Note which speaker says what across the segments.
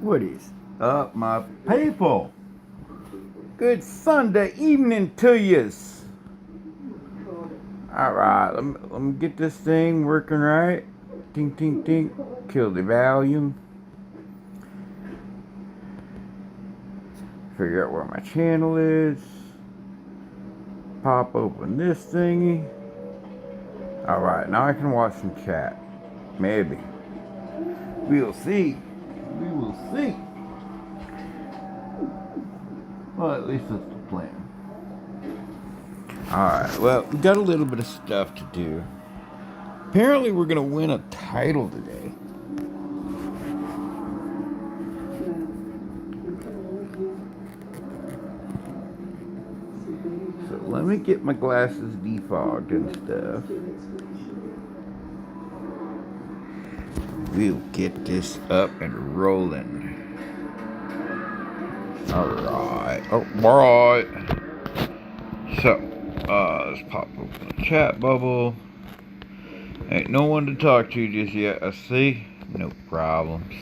Speaker 1: What is up, my people? Good Sunday evening to yous. Alright, let me get this thing working right. Ting, ting, ting. Kill the volume. Figure out where my channel is. Pop open this thingy. Alright, now I can watch some chat. Maybe. We'll see. We will see. Well, at least that's the plan. Alright, well, we got a little bit of stuff to do. Apparently we're going to win a title today. So let me get my glasses defogged and stuff. We'll get this up and rolling. Alright. So, let's pop open the chat bubble. Ain't no one to talk to just yet, I see. No problems.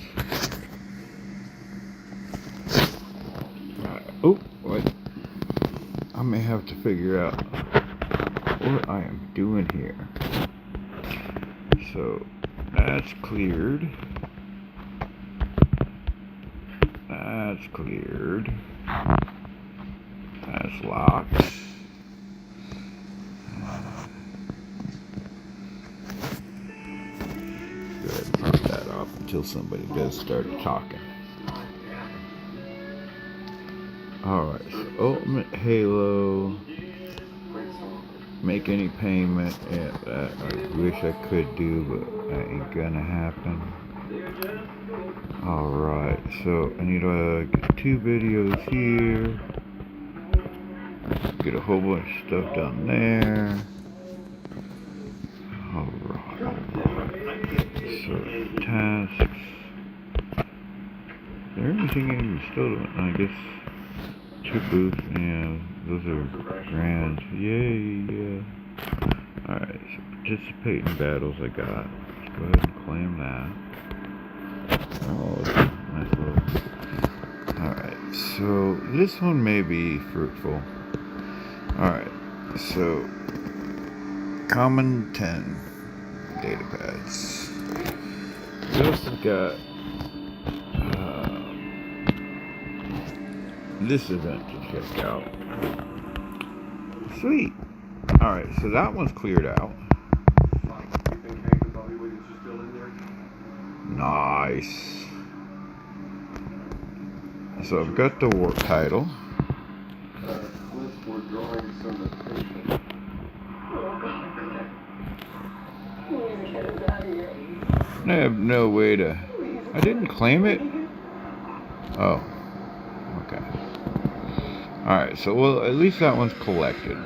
Speaker 1: Alright. Oh, wait. I may have to figure out what I am doing here. So, that's cleared. That's cleared. That's locked. Go ahead and pop that off until somebody does start talking. Alright, so Ultimate Halo. Make any payment. Yeah, that I wish I could do, but that ain't gonna happen. Alright, so I need to get 2 videos here. Get a whole bunch of stuff down there. Alright. So, tasks. Is there anything I can still do? I guess 2 booths, yeah, those are grand. Yay, yeah. Alright, so participate in battles I got. Let's go ahead and claim that. Oh, nice little. Alright, so this one may be fruitful. Alright, so common 10 data pads. We also got this event to check out. Sweet. Alright, so that one's cleared out. Nice. So I've got the war title. I have no way to... I didn't claim it? Oh. Okay. Alright, so well, at least that one's collected.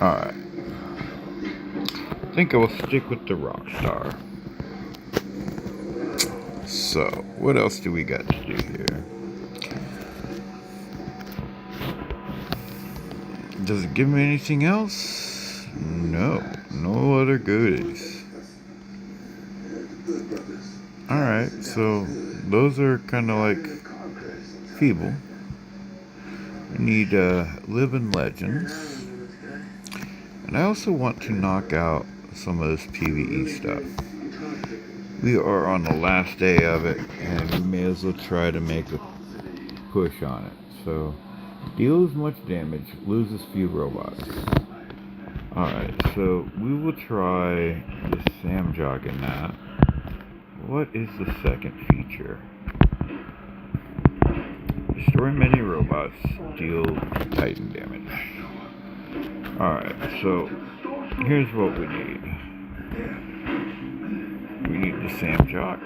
Speaker 1: Alright. I think I will stick with the Rockstar. So, what else do we got to do here? Does it give me anything else? No. No other goodies. Alright, so those are kind of like feeble. I need Living Legends. And I also want to knock out some of this PvE stuff. We are on the last day of it, and we may as well try to make a push on it. So, deals much damage, loses few robots. Alright, so we will try the Sam Jog in that. What is the second feature? Destroy many robots, deal Titan damage. Alright, so here's what we need. We need the Sam Jog.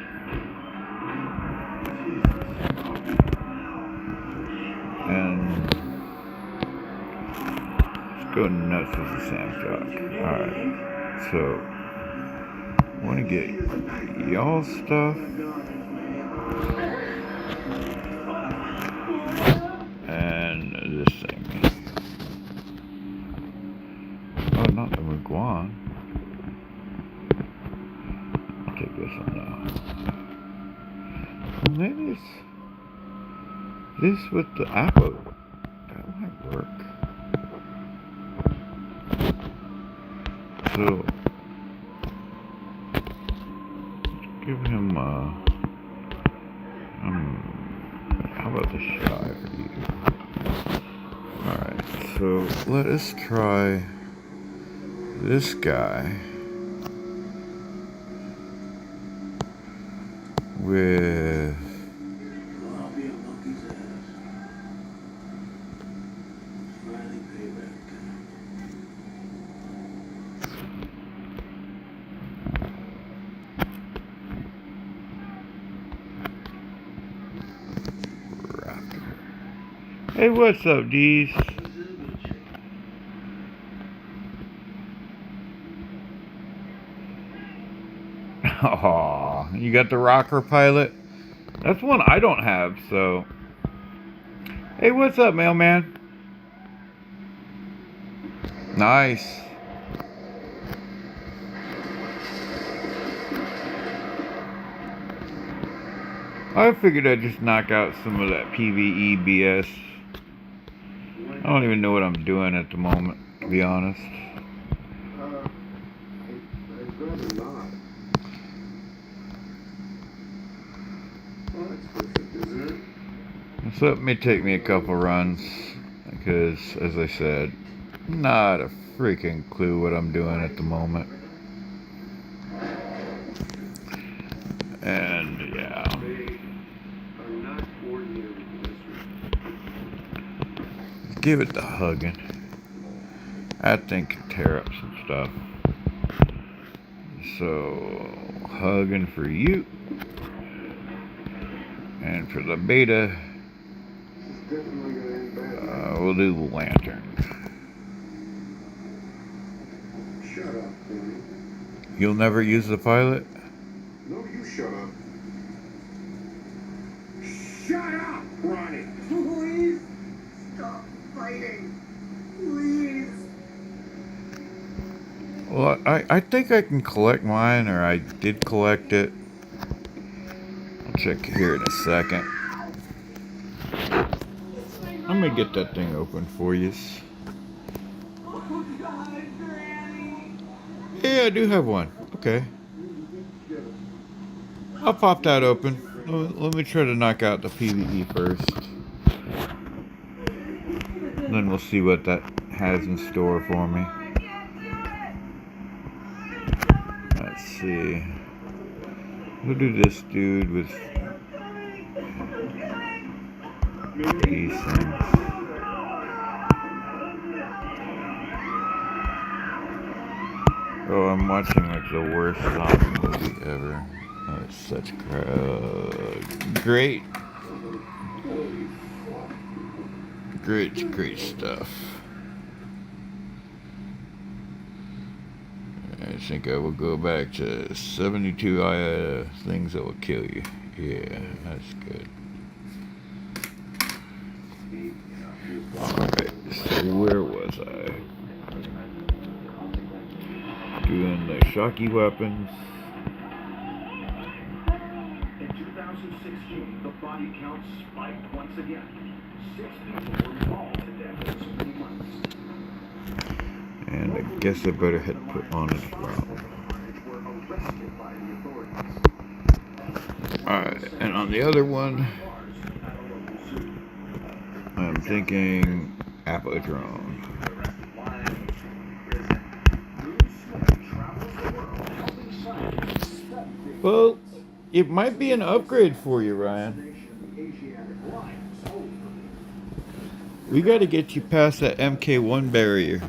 Speaker 1: And let's go nuts with the Sam Jog. Alright, so I want to get y'all stuff. go on. I'll take this one now. Well, maybe it's this with the apple. That might work. So give him how about the shy for you? Alright, so let us try this guy with Hey, what's up, D's? Aw, you got the rocker pilot? That's one I don't have, so. Hey, what's up, mailman? Nice. I figured I'd just knock out some of that PvE BS. I don't even know what I'm doing at the moment, to be honest.
Speaker 2: I'd rather not. Well, that's perfect, isn't it?
Speaker 1: So it may take me a couple runs, because, as I said, not a freaking clue what I'm doing at the moment. And, yeah. Give it the hugging. That thing can tear up some stuff. So, hugging for you. And for the beta, we'll do the lantern.
Speaker 2: Shut up, Tony.
Speaker 1: You'll never use the pilot?
Speaker 2: No, you shut up. Shut up, Ronnie! Please stop fighting. Please.
Speaker 1: Well, I think I can collect mine, or I did collect it. I'll check here in a second. I'm gonna get that thing open for you. Yeah, I do have one. Okay. I'll pop that open. Let me try to knock out the PvE first. Then we'll see what that has in store for me. Let's see. We'll do this dude with these things. Oh, I'm watching like the worst zombie movie ever. Oh, it's such great stuff. I think I will go back to 72 things that will kill you. Yeah, that's good. Alright, so where was I? Doing the shocky weapons.
Speaker 3: In 2016, the body count spiked once again. 6 people were mauled to death in 3 months.
Speaker 1: And I guess I better hit put on it. Alright, and on the other one, I'm thinking Appledrone. Well, it might be an upgrade for you, Ryan. We got to get you past that MK1 barrier.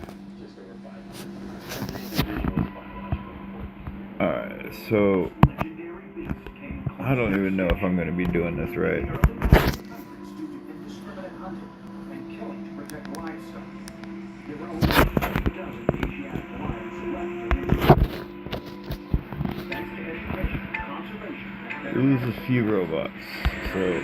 Speaker 1: Alright, so I don't even know if I'm going to be doing this right. It loses a few robots, so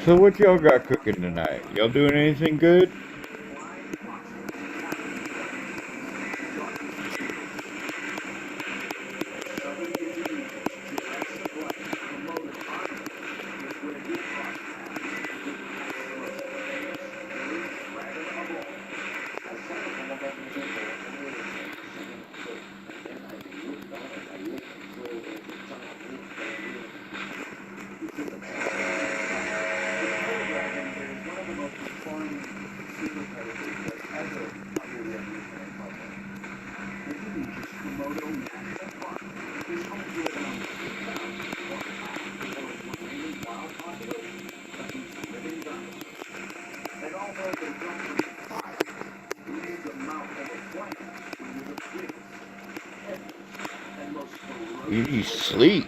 Speaker 1: So what y'all got cooking tonight? Y'all doing anything good? You sleep.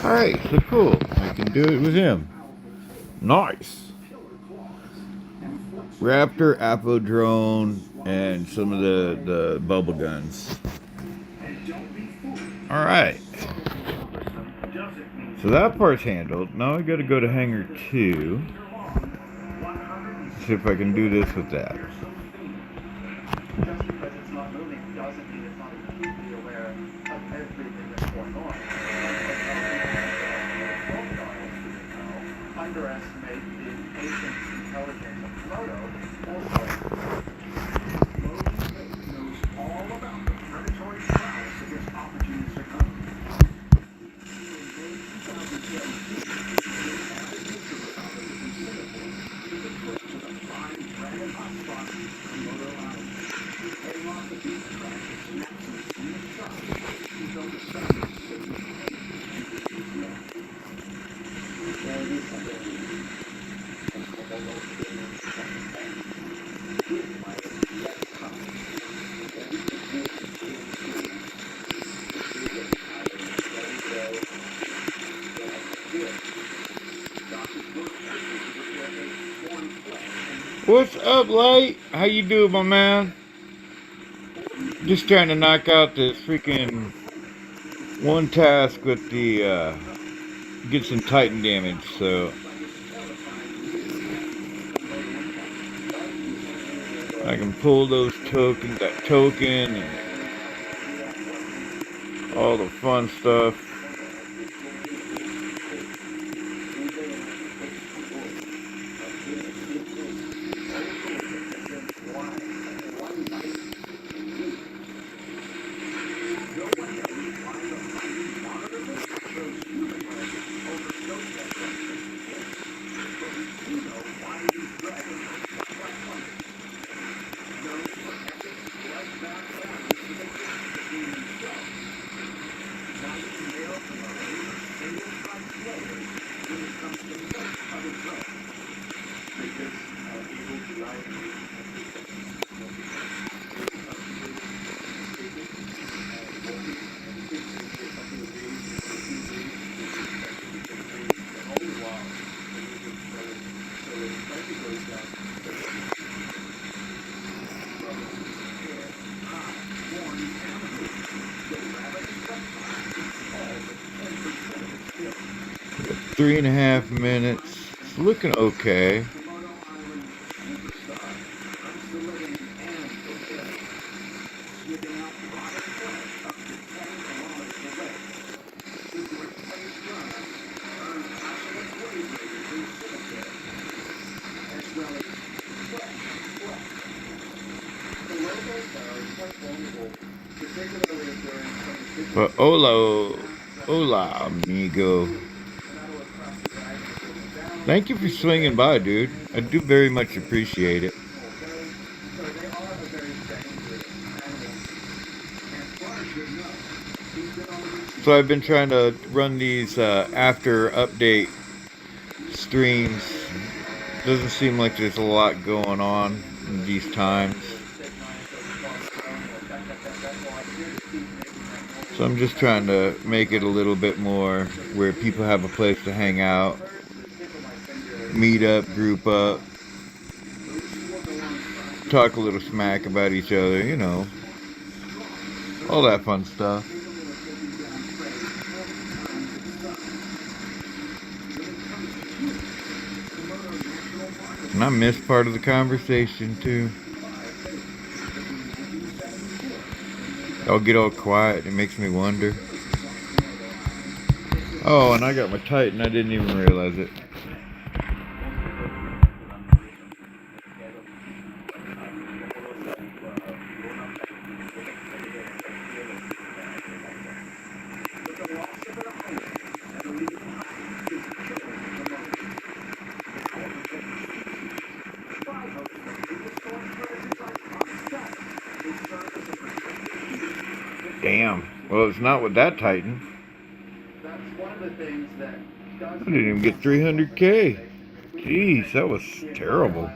Speaker 1: Alright, so cool. I can do it with him. Nice. Raptor, Apodrone, and some of the bubble guns. Alright. So that part's handled. Now I gotta go to hangar 2. See if I can do this with that.
Speaker 3: Just because it's not moving doesn't mean it's not acutely aware of everything that's going on. Underestimate the patient's intelligence of Komodo. Also, Komodo knows all about the predatory prowess against opportunities to come. In 2017, they had a picture of Komodo in Singapore to the clip to the 5 dragon hotspots in Komodo Island. Heading off the beach track to snap some smooth shots, he felt a sudden sickness pain in his neck. There it is something. And Komodo feeling something pain. With my yet come. Every situation changes. He gets tired and let it go. Then I can do it. Doctor's work nurses repair a torn flesh.
Speaker 1: What's up, Light? How you doing, my man? Just trying to knock out this freaking one task with the get some Titan damage. So I can pull those tokens, that token, and all the fun stuff. Three and a half minutes. It's looking okay. But hola, amigo. Thank you for swinging by, dude. I do very much appreciate it. So I've been trying to run these after update streams. Doesn't seem like there's a lot going on in these times. So I'm just trying to make it a little bit more where people have a place to hang out, meet up, group up, talk a little smack about each other, you know, all that fun stuff. And I missed part of the conversation too. I'll get all quiet. It makes me wonder. Oh, and I got my Titan. I didn't even realize it. Damn. Well, it's not with that Titan. I didn't even get 300K. Jeez, that was terrible.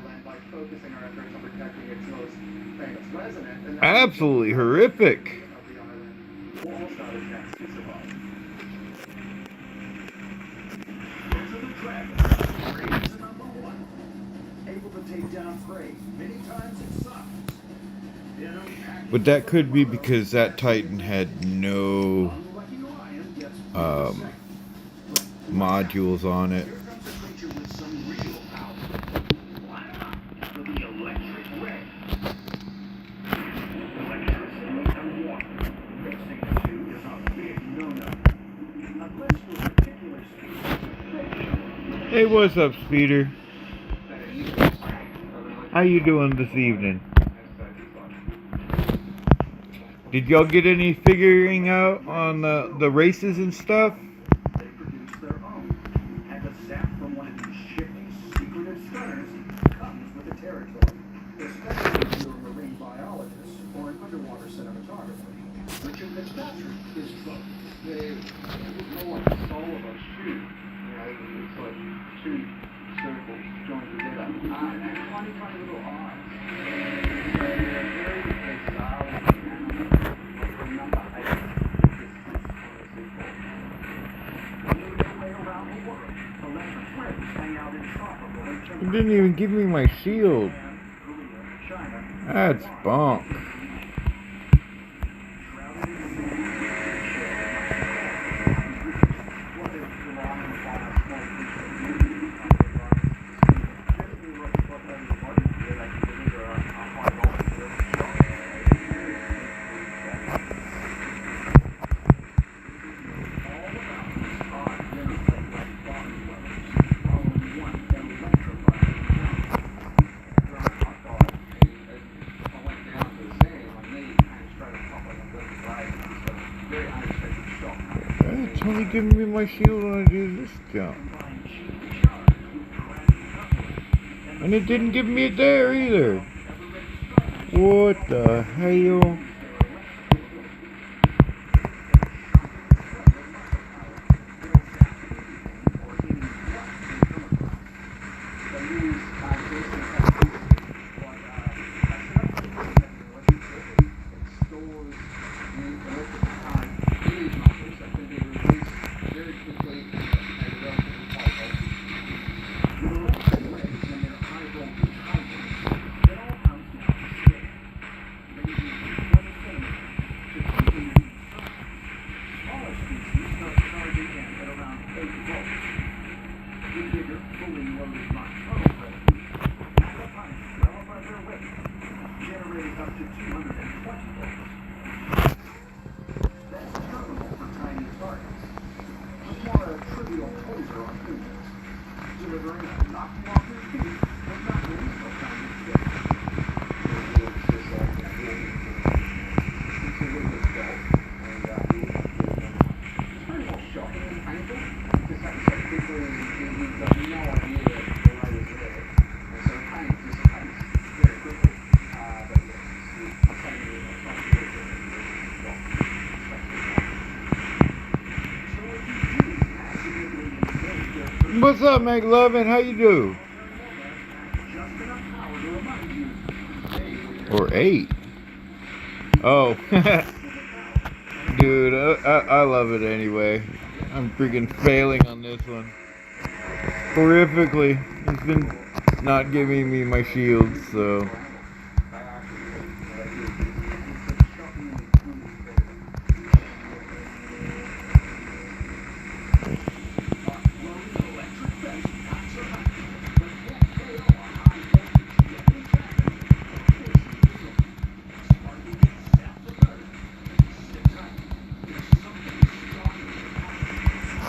Speaker 1: Absolutely horrific. But that could be because that Titan had no modules on it. Hey, what's up, Speeder? How you doing this evening? Did y'all get any figuring out on the races and stuff?
Speaker 3: They produce their own, and the sap from one of these shifty, secretive stunners comes with the territory, especially if you're a marine biologist or an underwater cinematographer. Richard Fitzpatrick is both. It's more like a soul of a shoe. It's like two circles joined together. And funny little eyes. They're very style.
Speaker 1: You didn't even give me my shield. That's bonk. keep giving me my shield when I do this jump. And it didn't give me it there either. What the hell? What's up, McLovin? How you do? Or 8. Oh. Dude, I love it anyway. I'm freaking failing on this one. Horrifically. He's been not giving me my shields, so...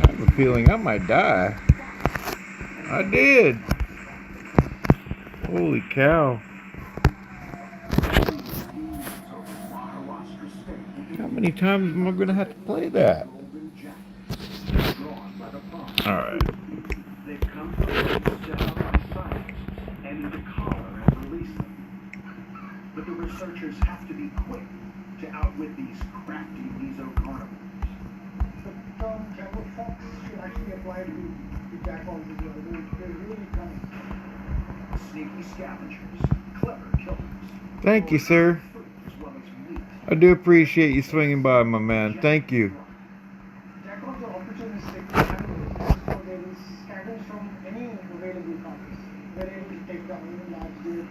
Speaker 1: I have a feeling I might die. I did. Holy cow. How many times am I going to have to play that? Alright.
Speaker 3: They've come for to set up on science and to collar and release them. But the researchers have to be quick to outwit these crafty mesocarnivores.
Speaker 4: The term CameraFi should actually apply to jackals as well. They're really cunning.
Speaker 3: Sneaky scavengers, clever killers.
Speaker 1: Thank you, sir.
Speaker 3: As well as meat.
Speaker 1: I do appreciate you swinging by, my man. Thank you.
Speaker 4: Jackals are opportunistic animals, so they will scavenge from any available carcass. They're able to take down even large deer.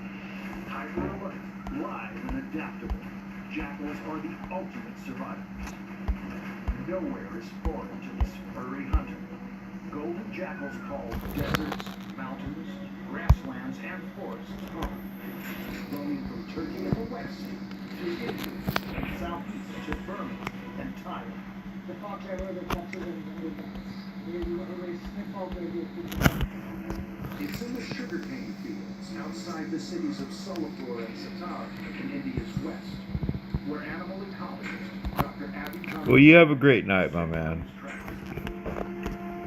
Speaker 3: Hyper alert, live and adaptable. Jackals are the ultimate survivors. Nowhere is foreign to this furry hunter. Golden jackals call deserts, mountains, grasslands, and forests home. Roaming from Turkey in the west to India and southeast to Burma and Thailand.
Speaker 4: The far clever, the foxes and the cats. They sniff out where they put.
Speaker 3: It's in the sugarcane fields outside the cities of Solapur and Satara in India's west, where animal ecologist Dr. Abby Thomas.
Speaker 1: Well, you have a great night, my man.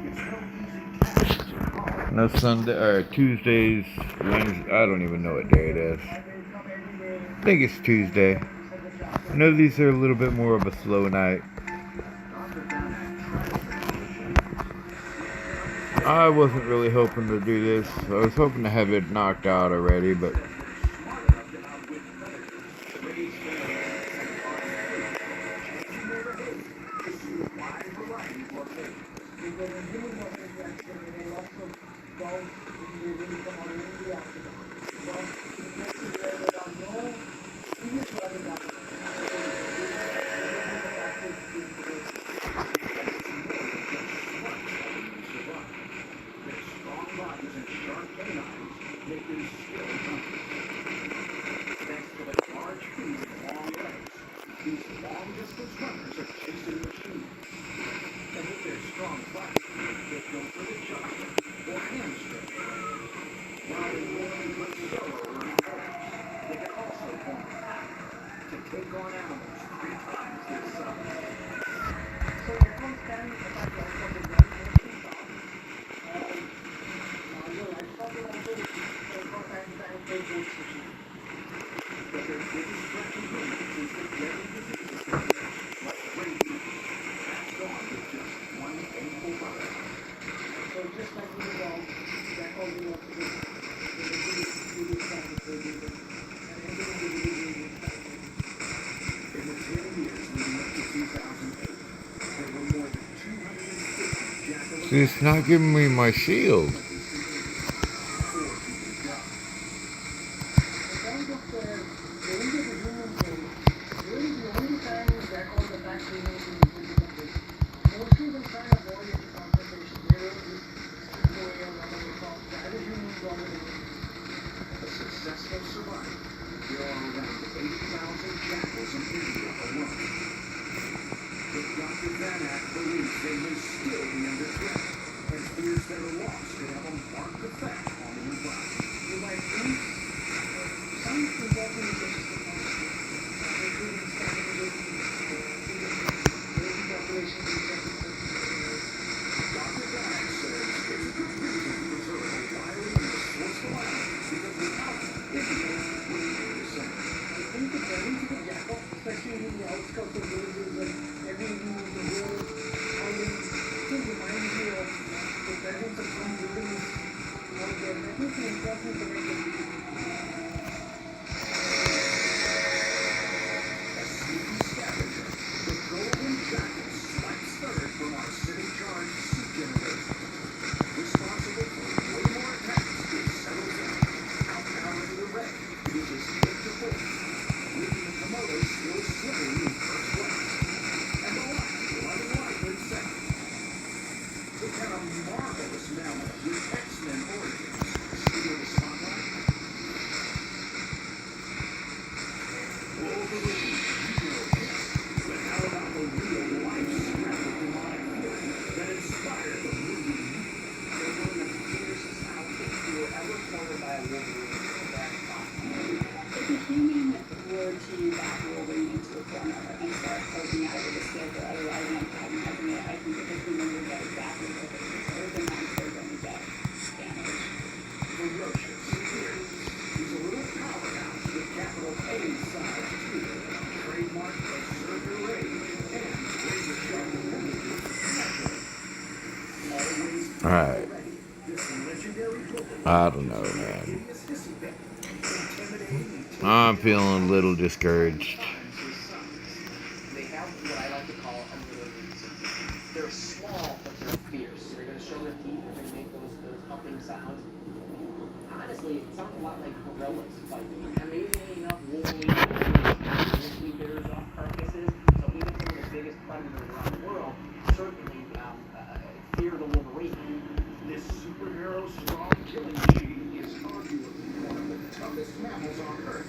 Speaker 3: It's no easy task to call.
Speaker 1: No Sunday or Tuesdays, Wednesday. I don't even know what day it is. I think it's Tuesday. I know these are a little bit more of a slow night. I wasn't really hoping to do this. I was hoping to have it knocked out already, but
Speaker 3: take on animals 3 times their size.
Speaker 4: So jackals can attack large take both especially.
Speaker 3: But their biggest threat to humans is the deadly diseases they carry, like brain tumors. That's gone with just one painful bite.
Speaker 4: So just like with the dog, jackal will also get the disease started raging them. And everyone will be raging started raging.
Speaker 3: In the 10 years leading up to 2008, there were more than 250 jackal
Speaker 1: See, it's not giving me my shield.
Speaker 3: attacks companies completed. 4 people died.
Speaker 4: In terms of the range of the human brain, really the only time jackals attack humans is when they become big. Mostly they try and avoid any confrontation. They will just keep away and run away from the other humans on the way.
Speaker 3: A successful survivor. There are around 80,000 jackals in India alone. But Dr. Vanak believes they may still be under threat and fears that a loss could have a marked effect on the environment.
Speaker 4: You might lose some important ecosystem functions, including stability, baby population,
Speaker 3: Dr. Vanak says it's a good reason to preserve a wild and resourceful animal because without them, India wouldn't be the same.
Speaker 4: I think the presence of a jackal, especially in the outskirts of villages and every view of the world, islands, still reminds me of the presence of some buildings out there. I think it's an important connection.
Speaker 3: A sneaky scavenger, the golden jackal swipes third from our city-charged soup generation. Responsible for way more attacks, it settles in, outpowering the red, which is 8-4, leaving the Komodos still slithering in first place, and the lion running life in second. Look at a marvelous mammal with X-Men origins. Steal the spotlight. Wolverine, hero hit. But how about the real-life scrapple demonic fury that inspired the movie?
Speaker 5: They're one of the fiercest outfits who were ever cornered by a Wolverine in that spot. If a human were to back Wolverine into a corner and start poking out with a stick or otherwise antagonizing it, I think that the human would get exactly what they deserve, the monster is going to get damaged.
Speaker 3: Ferocious, fierce. He's a little powerhouse with capital A size too. Trademark Berserker Rage and Razor Sharp Immunity. Naturally. Always
Speaker 1: Alright,
Speaker 3: ready. This legendary Pokemon
Speaker 1: I don't know,
Speaker 3: is
Speaker 1: man.
Speaker 3: hideous disadvantage. Intimidating and
Speaker 1: I'm feeling a little discouraged.
Speaker 5: Times his sons. They have what I like to call a little reason. They're small, but they're fierce. They're going to show their teeth. They're going to make those humping sounds. Honestly, it sounds a lot like gorillas fighting. Amazingly enough, Wolverine grizzly bears off carcasses. So even some of the biggest predators around the world certainly fear the Wolverine.
Speaker 3: This superhero strong killing machine is arguably one of the toughest mammals on Earth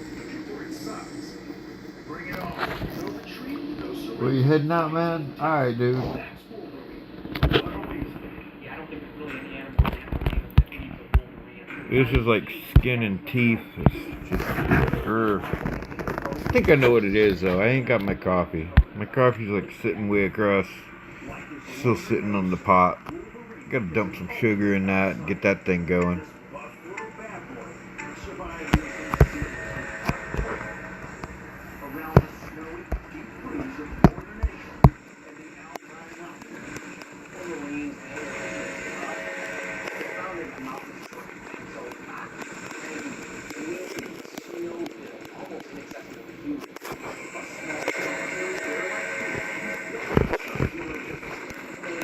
Speaker 3: for its size. Bring it on. No retreat, no surrender.
Speaker 1: Where you heading out, man? Alright, dude.
Speaker 3: That's Wolverine. But obesity.
Speaker 5: Yeah, I don't think there's really any animal that beats a Wolverine.
Speaker 1: This is like skin and teeth. It's just, I think I know what it is, though. I ain't got my coffee. My coffee's like sitting way across. Still sitting on the pot. Gotta dump some sugar in that and get that thing going.
Speaker 3: Buffalo bad boy survived the around the snowy, deep freeze of northern Asia and the Alpine mountains.
Speaker 5: Wolverines, they're found in the mountains, so it's not really snowfield, almost inaccessible to humans. A small creatures, they're like circular differences. They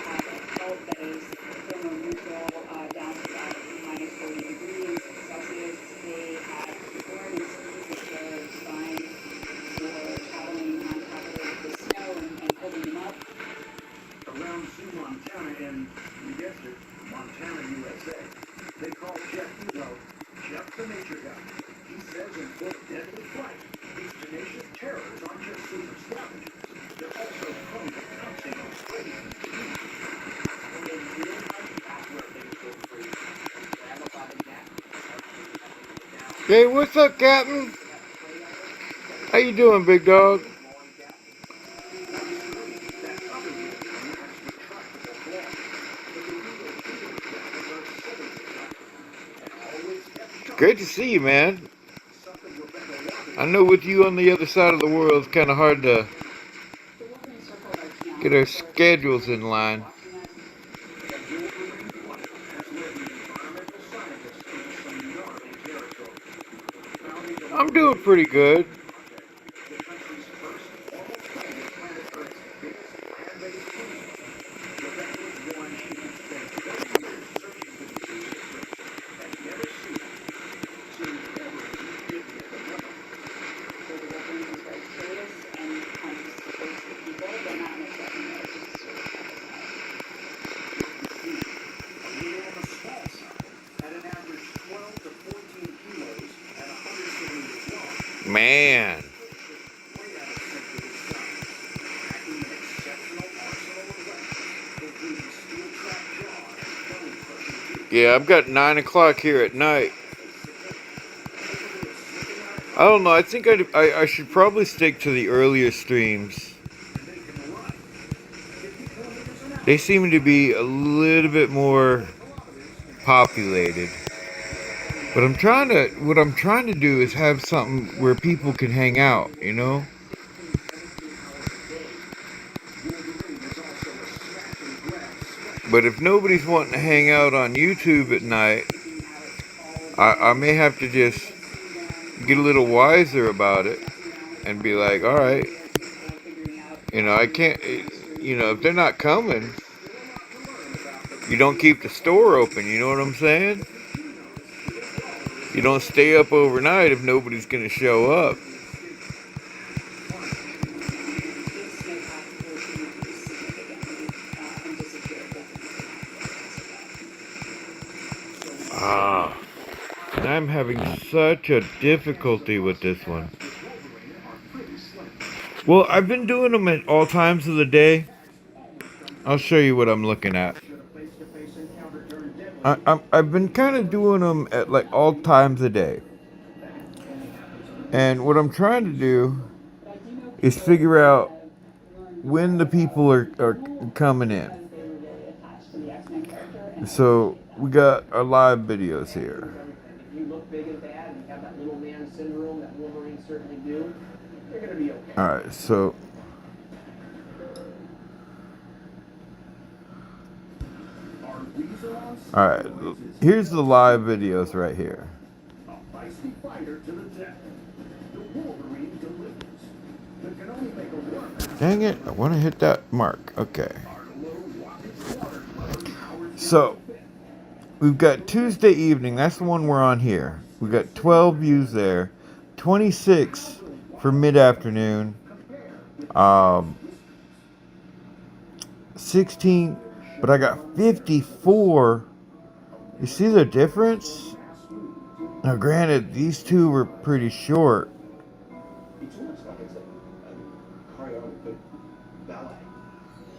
Speaker 5: have a felt that is thermoneutral down to about minus 40 degrees Celsius. They have warm skis which are designed for traveling on top of the snow and holding them up.
Speaker 3: Around Zoo, Montana, and you guessed it, Montana, USA. They call Jeff Hugo Jeff the Nature Guy. He says in full deadly flight, these tenacious terrors aren't just super scavengers. They're also prone to pouncing on prey and cheese.
Speaker 5: When they really like to pass where things go free, grab up by the neck, down,
Speaker 1: Hey, what's up, Captain?
Speaker 5: that prey item,
Speaker 1: How you doing, big dog?
Speaker 5: long gap.
Speaker 3: That other wing lacks retractable claws, but the Hugo Hugo jackals are silly retractable and always kept sharp.
Speaker 1: Great to see you, man. I know with you on the other side of the world, it's kind of hard to get our schedules in line. I'm doing pretty good. Man. Yeah, I've got 9 o'clock here at night. I don't know. I think I should probably stick to the earlier streams. They seem to be a little bit more populated. But what I'm trying to do is have something where people can hang out, you know? But if nobody's wanting to hang out on YouTube at night, I may have to just get a little wiser about it and be like, all right, I can't, if they're not coming, you don't keep the store open, you know what I'm saying? You don't stay up overnight if nobody's going to show up. I'm having such a difficulty with this one. Well, I've been doing them at all times of the day. I'll show you what I'm looking at. I've been kind of doing them at like all times of day. And what I'm trying to do is figure out when the people are coming in. So we got our live videos here. Alright, so alright, here's the live videos right here. Dang it, I want to hit that mark. Okay. So, we've got Tuesday evening. That's the one we're on here. We've got 12 views there. 26 for mid-afternoon. 16, but I got 54. You see the difference? Now, granted, these two were pretty short.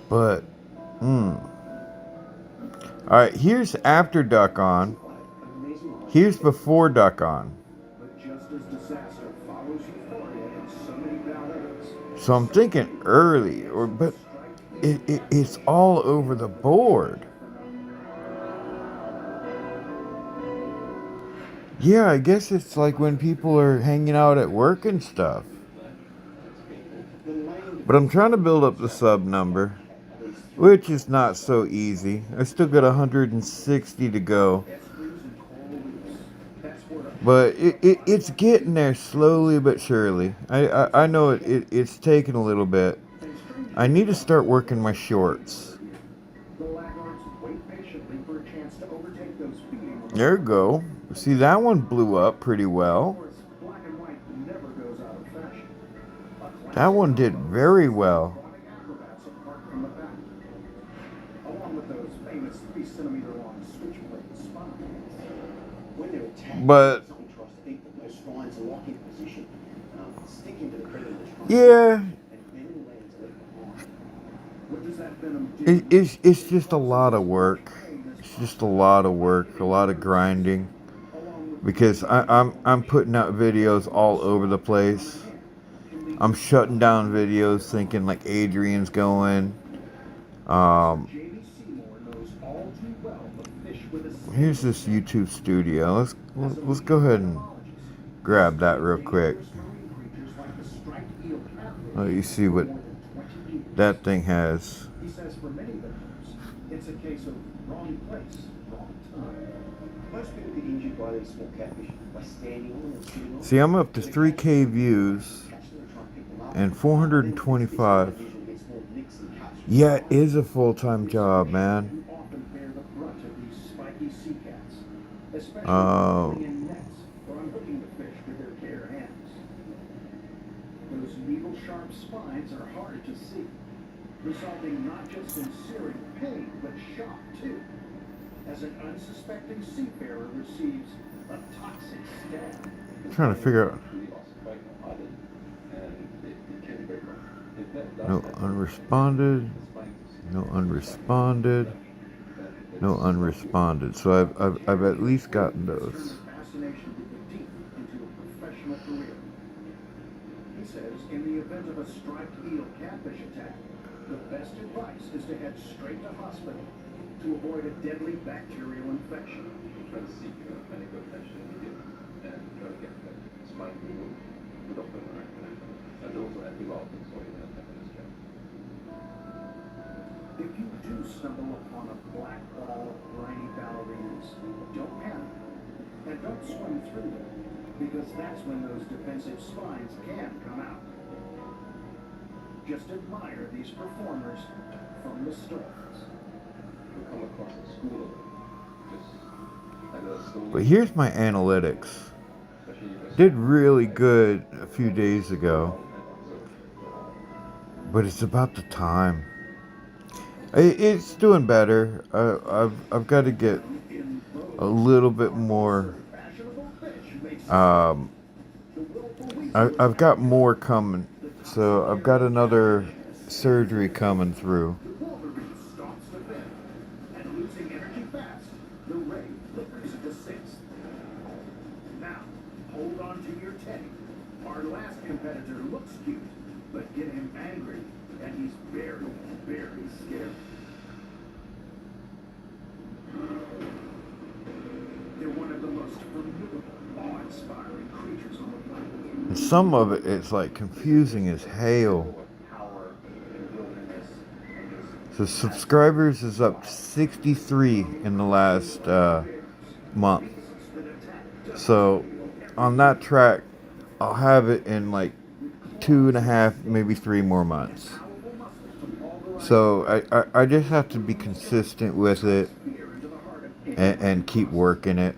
Speaker 1: But, Alright, here's after duck on. Here's before duck on. So I'm thinking early, but it's all over the board. Yeah, I guess it's like when people are hanging out at work and stuff. But I'm trying to build up the sub number, which is not so easy. I still got 160 to go. But it's getting there slowly but surely. I know it's taking a little bit. I need to start working my shorts. There we go. See, that one blew up pretty well. That one did very well. But yeah, it's just a lot of work. It's just a lot of work, a lot of grinding. Because I'm putting out videos all over the place. I'm shutting down videos thinking like Adrian's going. Here's this YouTube studio. Let's go ahead and grab that real quick. Let you see what that thing has.
Speaker 3: He says for many victims, it's a case of wrong place, wrong time. Most people get injured by these small catfish by standing on them or sitting on
Speaker 1: See, I'm up to 3K views and 425. Yeah, it is a full-time job, man.
Speaker 3: often bear the brunt of these spiky sea cats, especially
Speaker 1: Oh.
Speaker 3: in nets or unhooking the fish with their bare hands. Those needle-sharp spines are hard to see, resulting not just in searing pain, but shock too, as an unsuspecting seafarer receives a toxic stab.
Speaker 1: I'm trying to figure out. No unresponded. No unresponded. No unresponded. So I've at least gotten those.
Speaker 3: Fascination with the deep into a professional career. He says in the event of a striped eel catfish attack, the best advice is to head straight to hospital to avoid a deadly bacterial infection.
Speaker 2: Try to seek medical attention immediately and try to get the spine removed with open and also antibiotics or even a tetanus jab.
Speaker 3: If you do stumble upon a black ball of briny ballerinas, don't panic and don't swim through them, because that's when those defensive spines can come out. Just admire these performers from the stalls.
Speaker 2: You come across a school of them, just like a school.
Speaker 1: But here's my analytics. Did really good a few days ago. But it's about the time. It's doing better. I've got to get a little bit more. I've got more coming. So I've got another surgery coming through.
Speaker 3: Now, hold on to your teddy. Our last competitor looks cute, but get him angry, and he's very, very scared. They're one of the most formidable, awe-inspiring creatures on the planet.
Speaker 1: And some of it's like confusing as hell. So subscribers is up 63 in the last month. So on that track, I'll have it in like 2.5, maybe 3 more months. So I just have to be consistent with it and keep working it.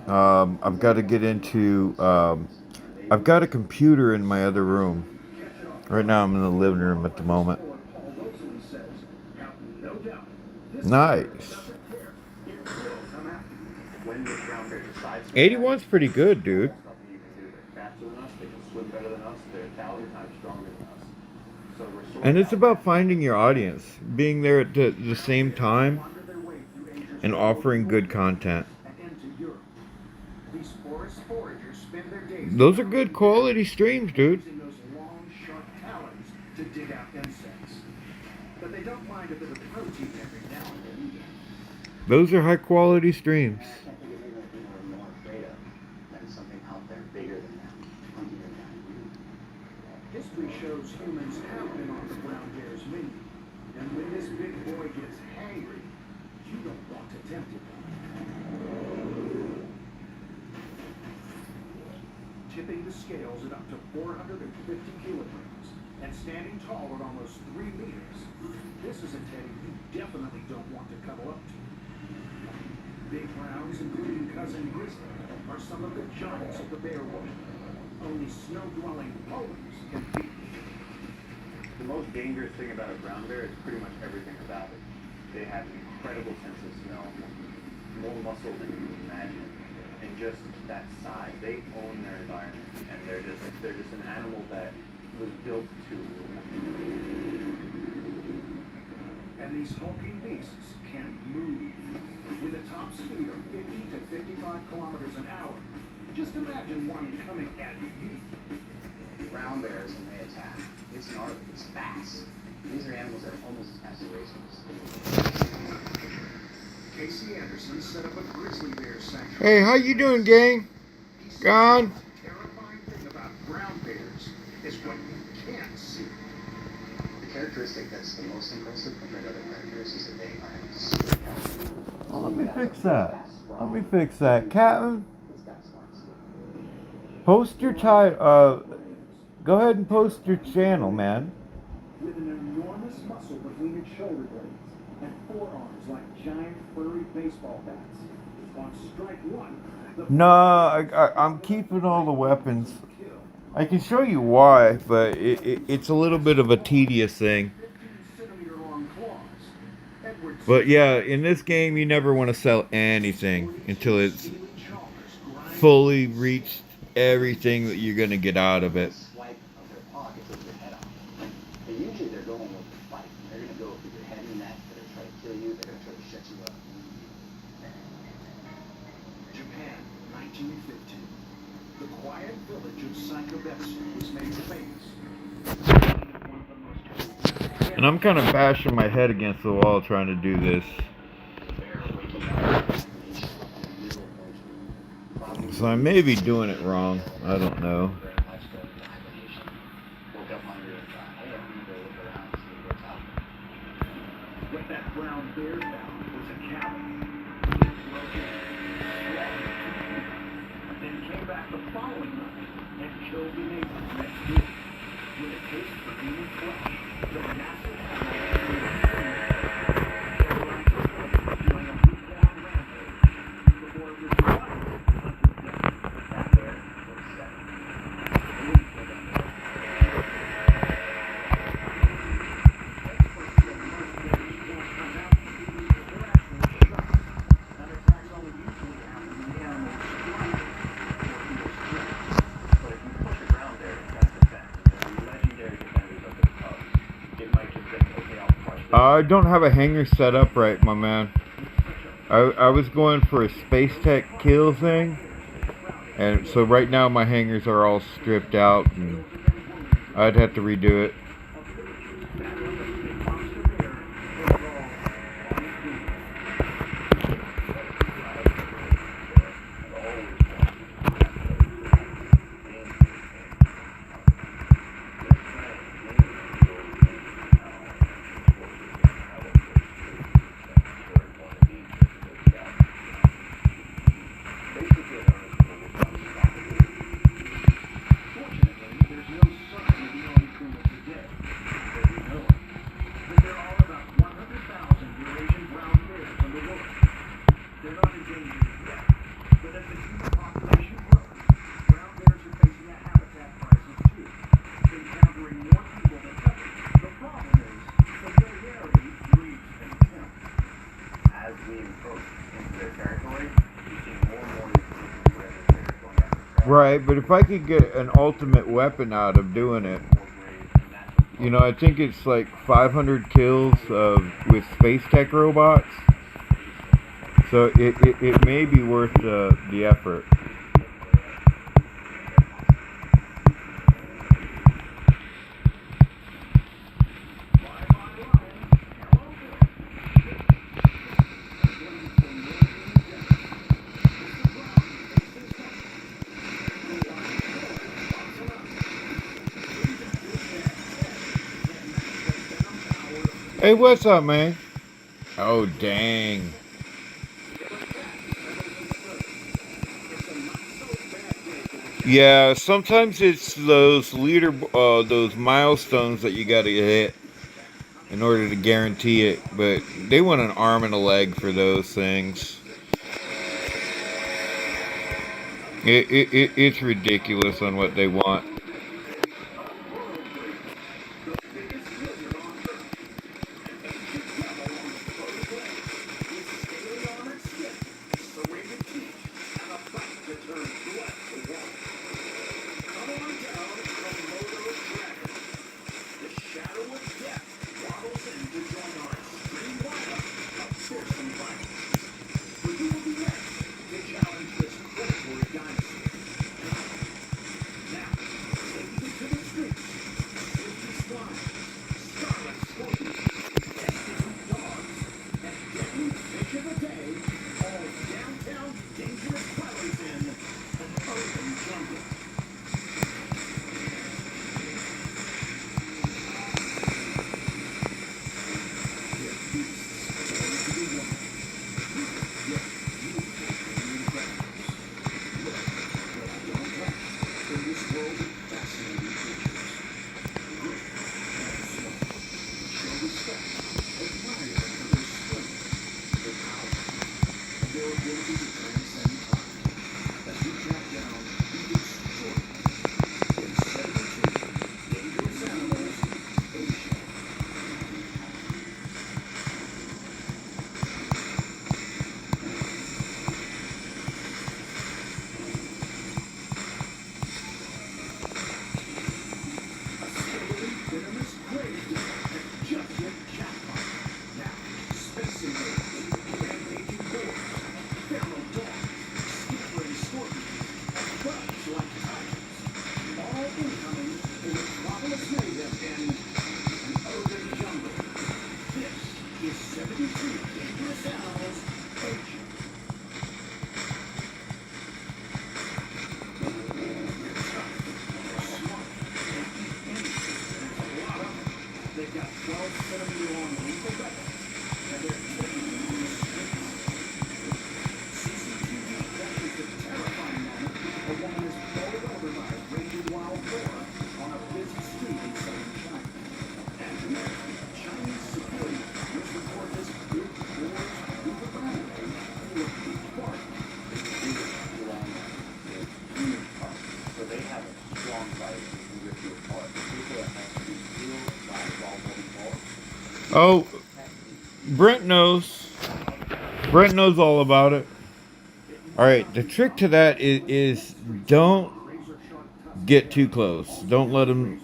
Speaker 1: I've got to get into. I've got a computer in my other room. Right now I'm in the living room at the moment. Nice. 81's pretty good, dude. And it's about finding your audience, being there at the same time, and offering good content. Those are good quality streams, dude. Those are high quality streams.
Speaker 3: History shows humans have been on the brown bear's menu, and when this big boy gets hangry, you don't want to tempt him. Tipping the scales at up to 450 kilograms and standing tall at almost 3 meters, this is a teddy you definitely don't want to cuddle up to. Big browns, including cousin grizzly, are some of the giants of the bear world. Only snow-dwelling poles can beat them.
Speaker 6: The most dangerous thing about a brown bear is pretty much everything about it. They have an incredible sense of smell, more muscle than you can imagine, and just that size. They own their environment, and they're just an animal that was built to.
Speaker 3: And these hulking beasts can't move. With a top speed of 50 to 55 kilometers an hour, just imagine one coming at you.
Speaker 5: Brown bears, when they attack, it's an art, it's fast. These are animals that are almost as fast as racers.
Speaker 3: Casey Anderson set up a grizzly bear sanctuary.
Speaker 1: Hey, how you doing, gang?
Speaker 3: He said
Speaker 1: Gone?
Speaker 3: the terrifying thing about brown bears is what you can't see.
Speaker 7: The characteristic that's the most impressive compared to other predators is that they are super intelligent.
Speaker 1: Oh, let me fix that. Let me fix that. Captain,
Speaker 7: It's got smarts.
Speaker 1: post your go ahead and post your channel, man.
Speaker 3: With an enormous muscle between its shoulder blades and forearms like giant furry baseball bats. On strike one, the
Speaker 1: No, I'm keeping all the weapons. I can show you why, but it's a little bit of a tedious thing.
Speaker 3: 15-centimeter long claws. Edward
Speaker 1: But yeah, in this game, you never want to sell anything until it's fully reached everything that you're going to get out of it.
Speaker 7: Swipe of their paw to take your head off. And usually they're going with the fight. They're going to go for your head and neck. They're going to try to kill you. They're going to try to shut you up.
Speaker 3: Japan, 1915. The quiet village of Sakabetsu was made famous.
Speaker 1: And I'm kind of bashing my head against the wall trying to do this. So I may be doing it wrong. I don't know.
Speaker 3: What that brown bear found was a cabin. Then came back the following night and killed the neighbors next door. With a taste for human flesh, the massive during a week-long rampage before it was divided unto death. That bear was seven.
Speaker 1: I don't have a hanger set up right, my man. I was going for a Space Tech kill thing, and so right now my hangers are all stripped out, and I'd have to redo it. Right, but if I could get an ultimate weapon out of doing it, you know, I think it's like 500 kills with Space Tech robots. So it may be worth the effort. Hey, what's up, man? Oh, dang. Yeah, sometimes it's those those milestones that you gotta hit in order to guarantee it, but they want an arm and a leg for those things. It's ridiculous on what they want.
Speaker 7: fight and rip you apart. People that have to be killed by wild bullets.
Speaker 1: Oh, Brent knows. Brent knows all about it. All right, the trick to that is don't get too close. Don't let them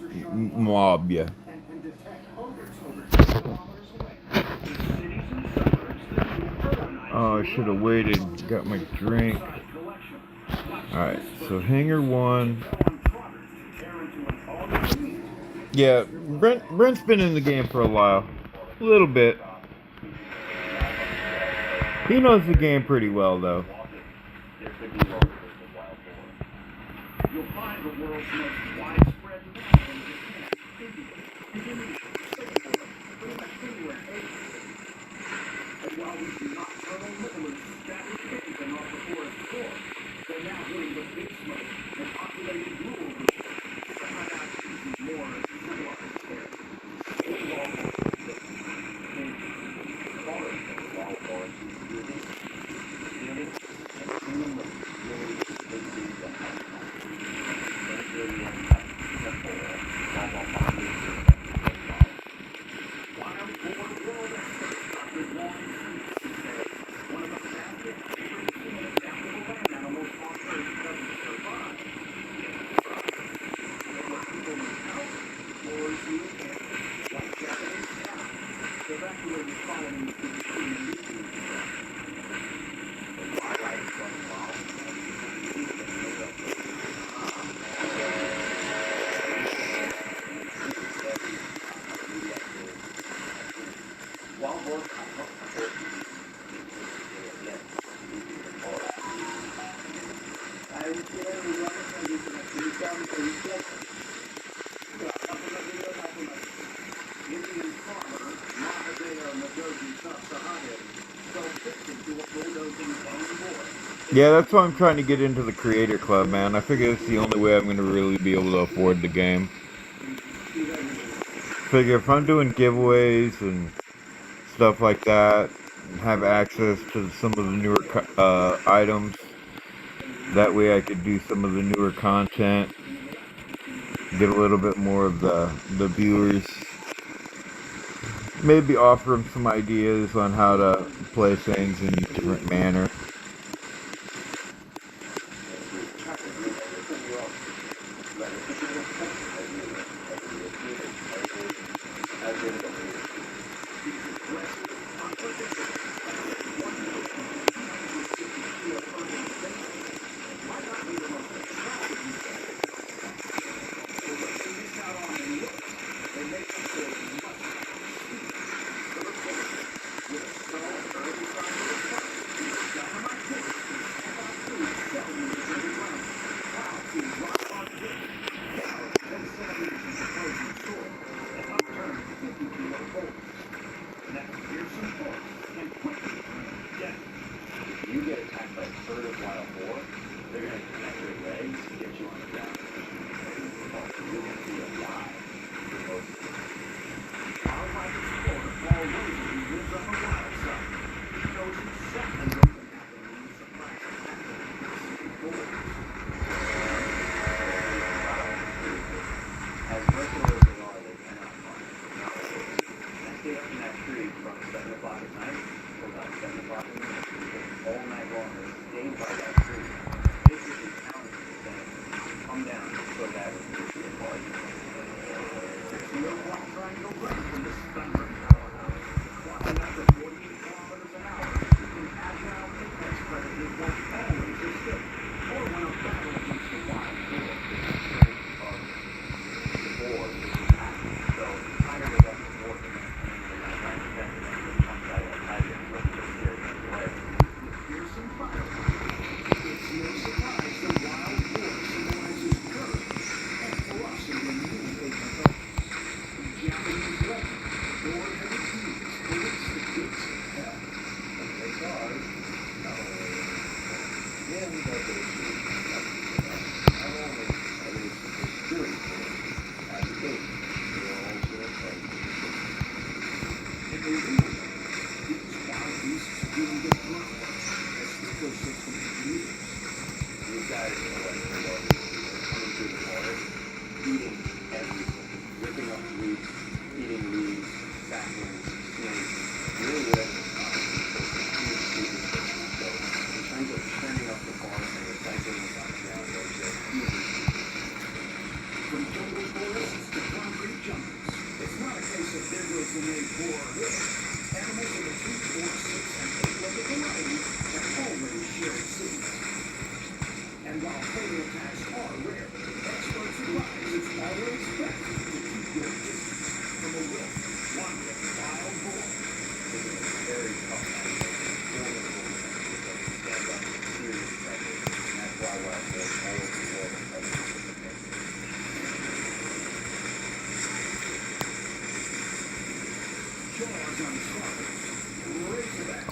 Speaker 1: mob you.
Speaker 3: And detect odors over 2 kilometers away. In cities and suburbs, the new urbanized
Speaker 1: Oh, I should have waited. Got my drink.
Speaker 3: site collection.
Speaker 1: Alright, so hanger 1.
Speaker 3: On trotters to tear into an all-new meat.
Speaker 1: Yeah, Brent's been in the game for a while. A little bit. He knows the game pretty well, though.
Speaker 6: There could be local with wild boar.
Speaker 3: You'll find the world's most widespread mammal in Japan, India, Indonesia, Singapore, pretty much anywhere Asia. And while these nocturnal nibblers scatter everything off the forest floor, they're now hitting the big smoke and populated rural regions to hunt out species more civilized there. Wild boar world expert Dr. Long says one of the fastest racing and adaptable land animals on Earth doesn't survive. And what people move out, boars move in, like Japanese cows, evacuated colonies to the sea and
Speaker 7: Wild boar.
Speaker 3: Indian farmer Mahadeo Nagoji Sasahaya fell victim to a bulldozing lone boar.
Speaker 1: Yeah, that's why I'm trying to get into the Creator Club, man. I figure it's the only way I'm going to really be able to afford the game. Figure if I'm doing giveaways and stuff like that, and have access to some of the newer items, that way I could do some of the newer content, get a little bit more of the viewers, maybe offer them some ideas on how to play things in a different manner.
Speaker 7: If you get attacked by a herd of wild boar, they're going to connect your legs and get you on the ground. You're going to be alive for most of it.
Speaker 3: Wildlife explorer Paul Rosen, who lives on the wild side, knows exactly what can happen when you surprise a pack of Pacific boars.
Speaker 7: As versatile as they are, they cannot find nowadays. And I stayed up in that tree from 7 o'clock at night till about 7 o'clock in the morning. All night long, they stayed by that tree, basically counting and saying, come down so that we can see a party.
Speaker 3: There's no one trying to run from this thundering powerhouse. Clocking out to 48 kilometers an hour, an agile apex predator won't always escape, or win a battle against the wild boar.
Speaker 7: The boar is active, so tired of that before the next thing, they're not trying to defend it, and it comes out of a tiger and looks to scare them away.
Speaker 3: Fearsome firepower. It's no surprise the wild boar symbolizes courage and ferocity in many ancient cultures. In Japanese legend, the boar-headed demons pollutes the gates of hell.
Speaker 6: And they guard not only him, but those who not only are they the security force at the gate, they are also a place.
Speaker 3: In the real world, these wild beasts really get groundwork as ecosystem engineers.
Speaker 6: These guys are like the ones coming through the water.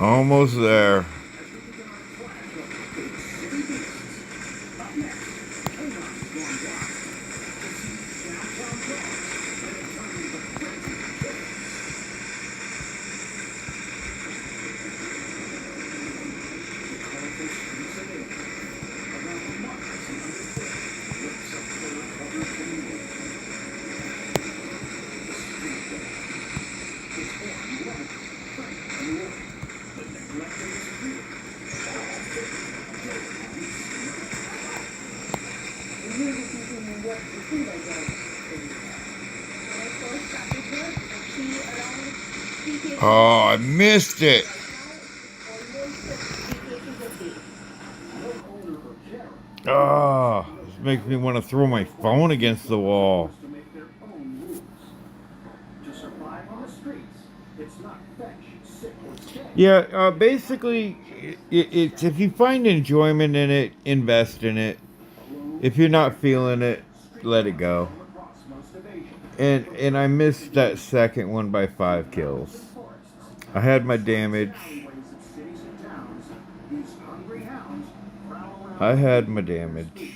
Speaker 1: Almost there.
Speaker 3: As we begin our clash of big city beasts. Up next, canines gone wild. To see downtown dogs when they turn into frenzied killers. The colorful streets of Italy. Around democracy underfoot. Lips of fur-covered canoe. The street dog. His horn loving, frank, and loyal. But neglected his freedom. All fitting dead beast murder.
Speaker 4: Indian cities in India are driven by dogs everywhere.
Speaker 8: When I first started here, actually around 3 cases a
Speaker 1: Oh,
Speaker 8: day.
Speaker 1: I missed it.
Speaker 8: Right now, it's almost 3 cases a day.
Speaker 3: No owner or carer
Speaker 1: Oh, this makes me want to throw my phone against the wall.
Speaker 3: to make their own rules. To survive on the streets, it's not fetch, sit, or stay.
Speaker 1: Yeah, basically, it's if you find enjoyment in it, invest in it. If you're not feeling it, let it go.
Speaker 3: Across most of Asia,
Speaker 1: And I missed that second one by 5 kills.
Speaker 3: forests,
Speaker 1: I had my damage.
Speaker 3: alleyways of cities and towns, these hungry hounds prowl around.
Speaker 1: I had my damage.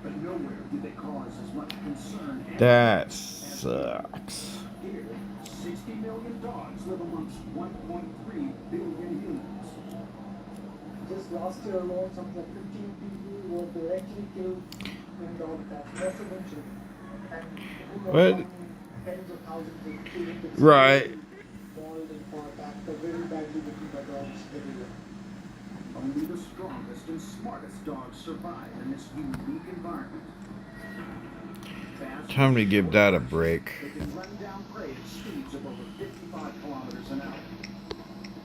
Speaker 3: But nowhere do they cause as much concern and
Speaker 1: That sucks.
Speaker 3: here. 60 million dogs live amongst 1.3 billion humans.
Speaker 4: Just last year alone, something like 15 people were directly killed in dog attacks, residential. And people
Speaker 1: What?
Speaker 4: are tens of thousands of children get
Speaker 1: Right.
Speaker 4: mauled and fought attacked or very badly bitten by dogs everywhere.
Speaker 3: Only the strongest and smartest dogs survive in this unique environment. Fast,
Speaker 1: Time to give that a break.
Speaker 3: they can run down prey at speeds of over 55 kilometers an hour.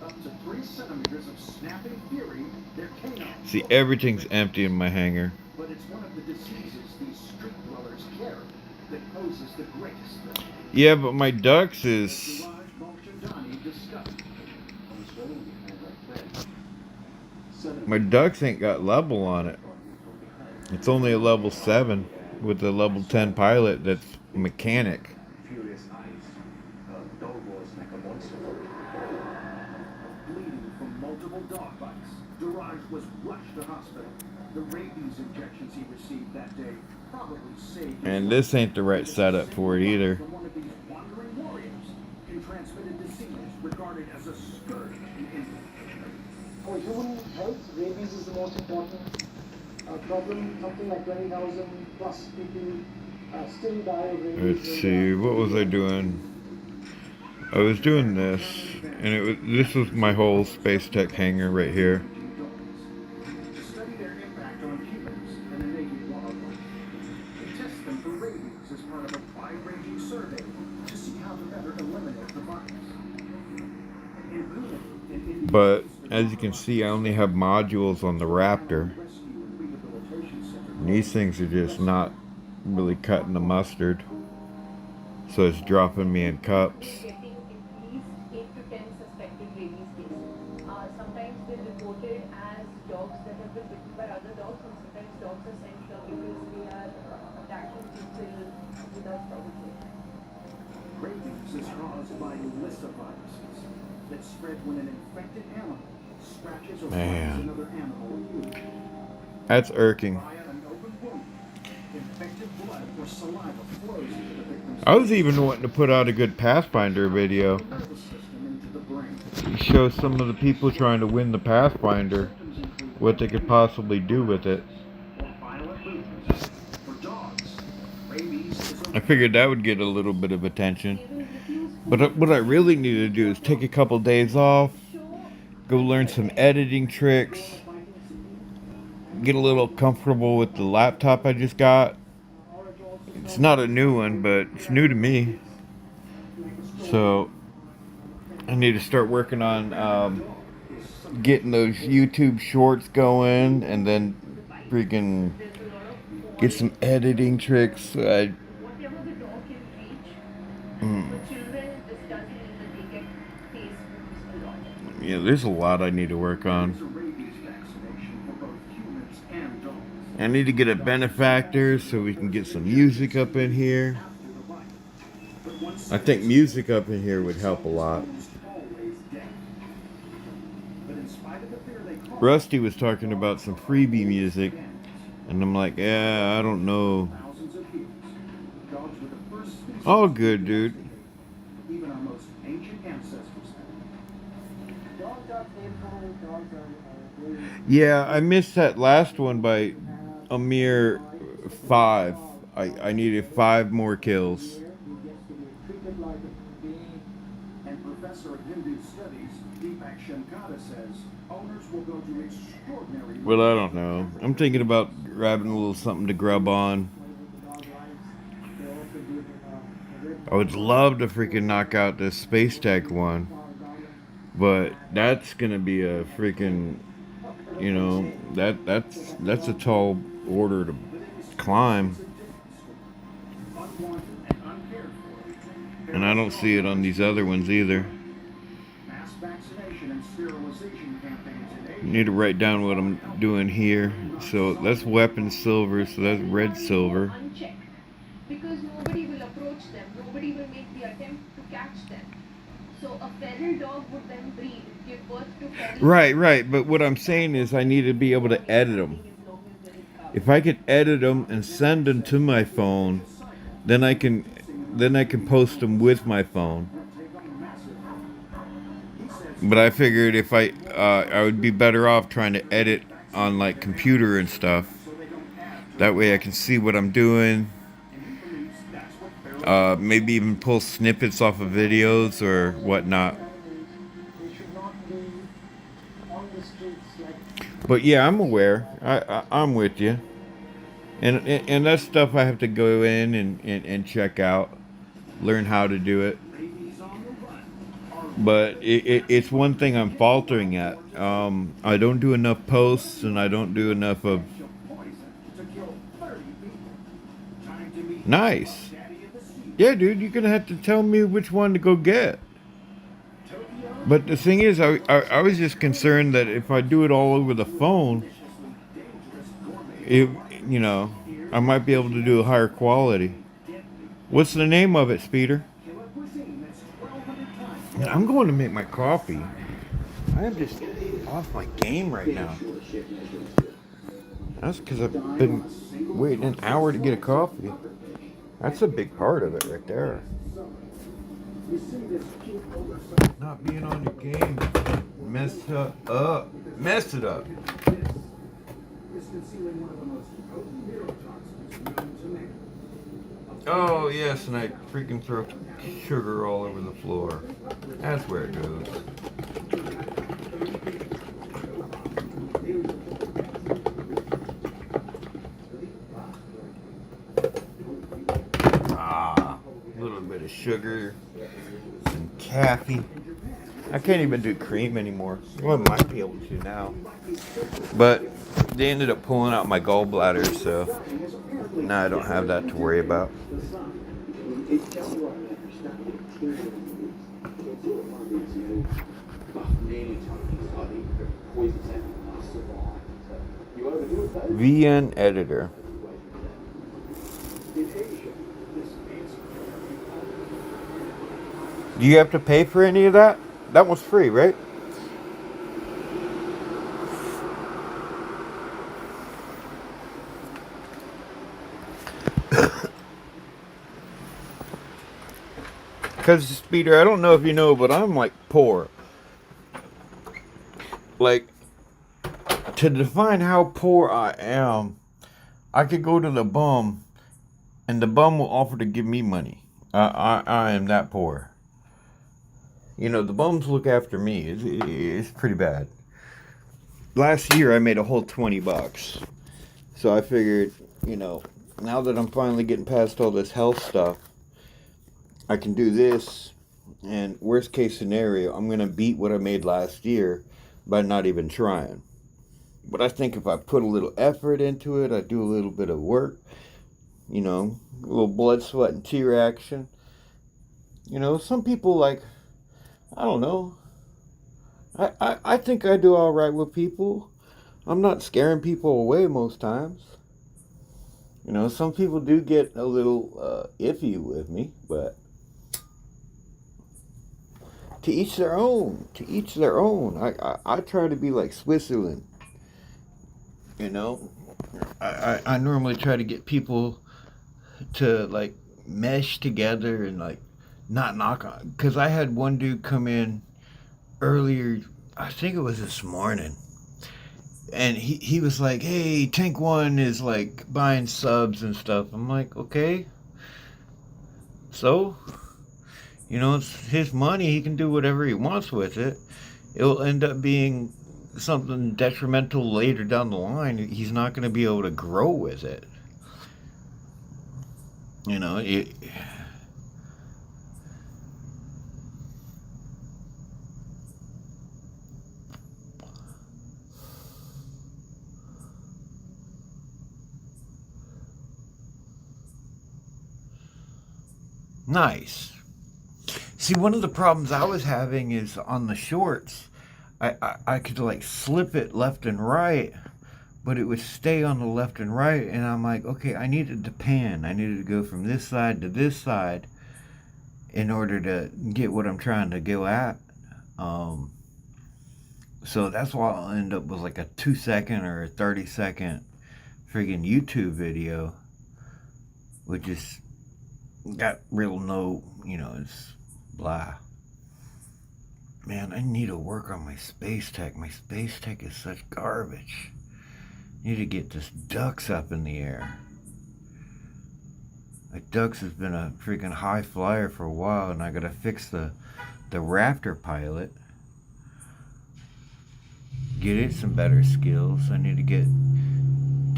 Speaker 3: Up to 3 centimeters of snapping fury, their canines.
Speaker 1: See, everything's empty in my hangar.
Speaker 3: But it's one of the diseases these street dwellers carry that poses the greatest threat.
Speaker 1: Yeah, but my ducks is.
Speaker 3: Siraj Mohammadani discovered.
Speaker 1: My ducks ain't got level on it. It's only a level 7 with a level 10 pilot that's mechanic.
Speaker 7: Furious eyes. Dog was like a monster.
Speaker 3: Bleeding from multiple dog bites, Duraj was rushed to hospital. The rabies injections he received that day probably saved his
Speaker 1: And
Speaker 3: life.
Speaker 1: this ain't the right setup for it either.
Speaker 3: From one of these wandering warriors can transmit a disease regarded as a scourge in India.
Speaker 4: For human health, rabies is the most important problem. Something like 20,000 plus people still die of rabies.
Speaker 1: Let's see, what was I doing? I was doing this, and this was my whole Space Tech hangar right here.
Speaker 3: To study their impact on humans and the native wildlife. To test them for rabies as part of a wide-ranging survey to see how to better eliminate the virus. In Pune, an Indian
Speaker 1: But as you can see, I only have modules on the Raptor.
Speaker 3: rescue and rehabilitation center.
Speaker 1: And these things are just not really cutting the mustard. So it's dropping me in cups.
Speaker 8: We're getting at least 8 to 10 suspected rabies cases. Sometimes they're reported as dogs that have been bitten by other dogs, and sometimes dogs are sent here because they are attacking people without provocation.
Speaker 3: Rabies is caused by Lyssa viruses that spread when an infected animal scratches or
Speaker 1: Man.
Speaker 3: bites another animal or human.
Speaker 1: That's irking.
Speaker 3: Via an open wound, infected blood or saliva flows into the victim's
Speaker 1: I was even wanting to put out a good Pathfinder video.
Speaker 3: nervous system into the brain.
Speaker 1: Show some of the people trying to win the Pathfinder
Speaker 3: Symptoms include
Speaker 1: what they could possibly do with it.
Speaker 3: or violent movements. For dogs, rabies is a
Speaker 1: I figured that would get a little bit of attention.
Speaker 8: They will refuse
Speaker 1: But what I really need to do is take a couple days off, go learn some editing tricks, get a little comfortable with the laptop I just got. It's not a new one, but it's new to me. So I need to start working on getting those YouTube shorts going, and then freaking get some editing tricks.
Speaker 8: whatever the dog can reach. For children, this doesn't mean that they get face wounds a lot.
Speaker 1: Yeah, there's a lot I need to work on.
Speaker 3: There's a rabies vaccination for both humans and dogs.
Speaker 1: I need to get a benefactor so we can get some music up in here.
Speaker 3: After the bite. But once
Speaker 1: I think music up in here would help a lot.
Speaker 3: almost always death.
Speaker 1: Rusty was talking about some freebie music, and I'm like, yeah, I don't know.
Speaker 3: Thousands of years. Dogs were the first species
Speaker 1: All good, dude.
Speaker 3: even our most ancient ancestors had.
Speaker 4: Dogs are playful, dogs are very
Speaker 1: Yeah, I missed that last one by a mere 5. I needed 5 more kills.
Speaker 4: he gets to be treated like a being.
Speaker 3: And Professor of Hindu Studies, Deepak Shankara, says owners will go to extraordinary.
Speaker 1: Well, I don't know. I'm thinking about grabbing a little something to grub on. I would love to freaking knock out this Space Tech one, but that's gonna be a freaking, you know, that's a tall order to climb, and I don't see it on these other ones either.
Speaker 3: Mass vaccination and sterilization campaigns in Asia.
Speaker 1: Need to write down what I'm doing here. So that's weapon silver, so that's red silver.
Speaker 8: Unchecked, because nobody will approach them, nobody will make the attempt to catch them. So a feral dog would then breed, give birth to feral.
Speaker 1: Right, but what I'm saying is I need to be able to edit them. If I could edit them and send them to my phone, then I can post them with my phone. But I figured if I would be better off trying to edit on like computer and stuff. That way I can see what I'm doing. Maybe even pull snippets off of videos or whatnot.
Speaker 4: They should not be on the streets like.
Speaker 1: But yeah, I'm aware. I'm with you. And that's stuff I have to go in and check out, learn how to do it. But it's one thing I'm faltering at. I don't do enough posts, and I don't do enough of. Nice. Yeah, dude, you're gonna have to tell me which one to go get. But the thing is, I was just concerned that if I do it all over the phone, you know, I might be able to do a higher quality. What's the name of it, Speeder? I'm going to make my coffee. I am just off my game right now. That's because I've been waiting an hour to get a coffee. That's a big part of it right there. Not being on your game. Mess it up. Mess it up. Oh, yes, and I freaking throw sugar all over the floor. That's where it goes. Ah, a little bit of sugar, some caffeine. I can't even do cream anymore. Well, I might be able to now. But they ended up pulling out my gallbladder, so now I don't have that to worry about. VN editor. Do you have to pay for any of that? That was free, right? Because, Speeder, I don't know if you know, but I'm like poor. Like, to define how poor I am, I could go to the bum, and the bum will offer to give me money. I am that poor. You know, the bums look after me. It's pretty bad. Last year, I made a whole $20. So I figured, you know, now that I'm finally getting past all this health stuff, I can do this, and worst case scenario, I'm going to beat what I made last year by not even trying. But I think if I put a little effort into it, I do a little bit of work, you know, a little blood, sweat, and tear action. You know, some people like, I don't know. I think I do all right with people. I'm not scaring people away most times. You know, some people do get a little iffy with me, but to each their own. To each their own. I try to be like Switzerland. You know, I normally try to get people to like mesh together and like not knock on. Because I had one dude come in earlier, I think it was this morning, and he was like, "Hey, Tank One is like buying subs and stuff." I'm like, "Okay, so it's his money. He can do whatever he wants with it. It'll end up being something detrimental later down the line. He's not going to be able to grow with it. You know, it, nice. See, one of the problems I was having is on the shorts. I could like slip it left and right, but it would stay on the left and right, and I'm like, okay, I needed to pan. I needed to go from this side to this side in order to get what I'm trying to go at. So that's why I'll end up with like a 2 second or a 30 second friggin' YouTube video, which is got real no, it's blah. Man, I need to work on my space tech. My space tech is such garbage. I need to get this ducks up in the air. Like ducks has been a freaking high flyer for a while, and I gotta fix the Raptor pilot. Get it some better skills. I need to get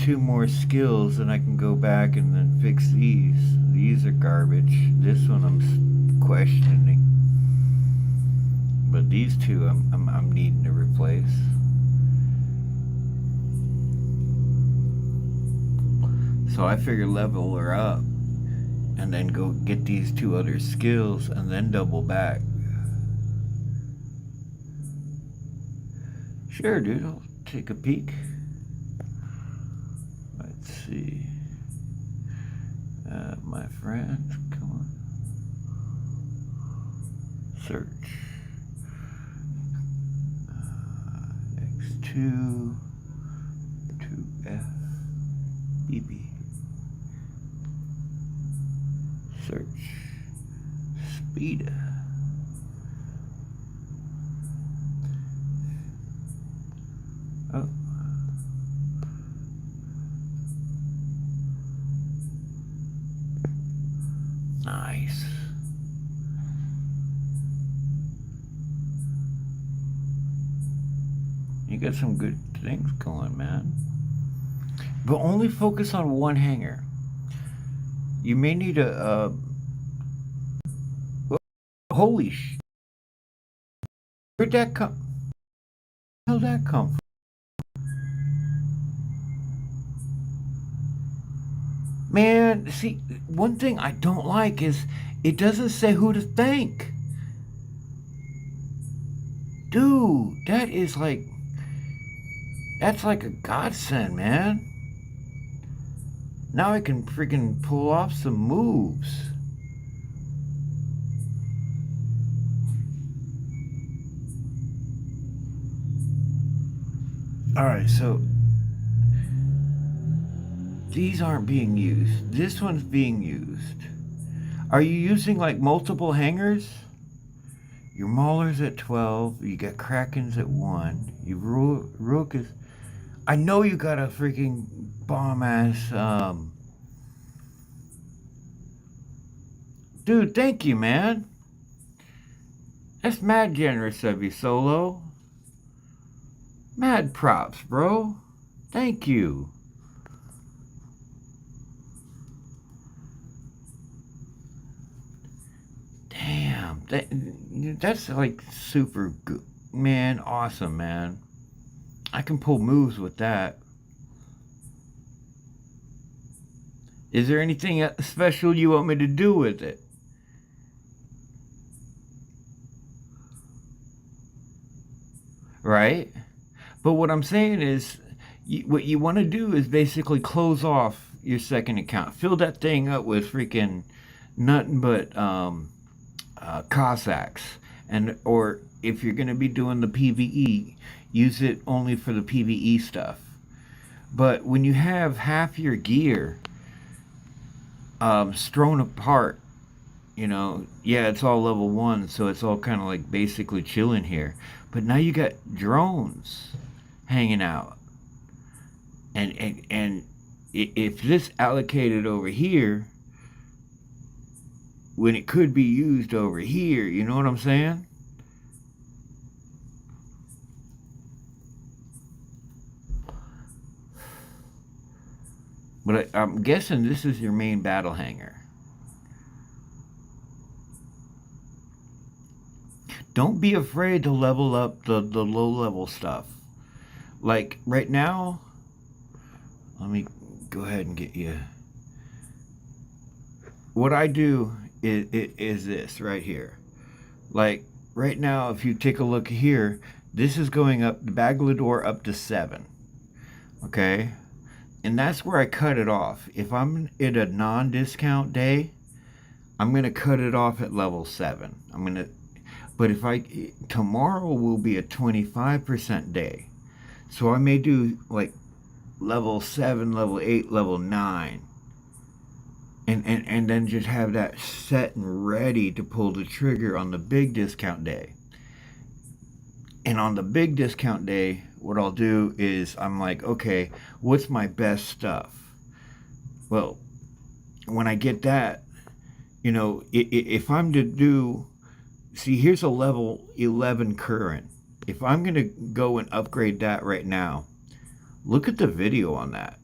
Speaker 1: 2 more skills, and I can go back and then fix these. These are garbage. This one I'm questioning, but these 2 I'm needing to replace. So I figure level her up, and then go get these 2 other skills, and then double back. Sure, dude, I'll take a peek. Let's see. My friends, come on. Search. X2, 2F, BB. Search. Speed. Oh. Nice. You got some good things going, man. But only focus on one hanger. You may need a holy sh. Where'd that come? How'd that come from? Man, see, one thing I don't like is it doesn't say who to thank. Dude, that's like a godsend, man. Now I can freaking pull off some moves. Alright, so these aren't being used. This one's being used. Are you using like multiple hangers? Your Mauler's at 12. You got Kraken's at 1. Your Rook is... I know you got a freaking bomb-ass... Dude, thank you, man. That's mad generous of you, Solo. Mad props, bro. Thank you. Damn, that's like super good, man. Awesome, man. I can pull moves with that. Is there anything special you want me to do with it? Right? But what I'm saying is, what you want to do is basically close off your second account. Fill that thing up with freaking nothing but Cossacks. And or if you're going to be doing the PVE, use it only for the PVE stuff. But when you have half your gear strewn apart, yeah, it's all level 1, so it's all kind of like basically chilling here. But now you got drones hanging out. And if this allocated over here when it could be used over here, you know what I'm saying? But I'm guessing this is your main battle hangar. Don't be afraid to level up the low level stuff. Like right now, let me go ahead and get you. What I do is this right here. Like right now, if you take a look here, this is going up the Battledore up to 7. Okay? And that's where I cut it off. If I'm at a non-discount day, I'm going to cut it off at level 7. But tomorrow will be a 25% day. So I may do like level 7, level 8, level 9. And then just have that set and ready to pull the trigger on the big discount day. And on the big discount day, what I'll do is I'm like, okay, what's my best stuff? Well, when I get that, if I'm to do, see, here's a level 11 current. If I'm going to go and upgrade that right now, look at the video on that.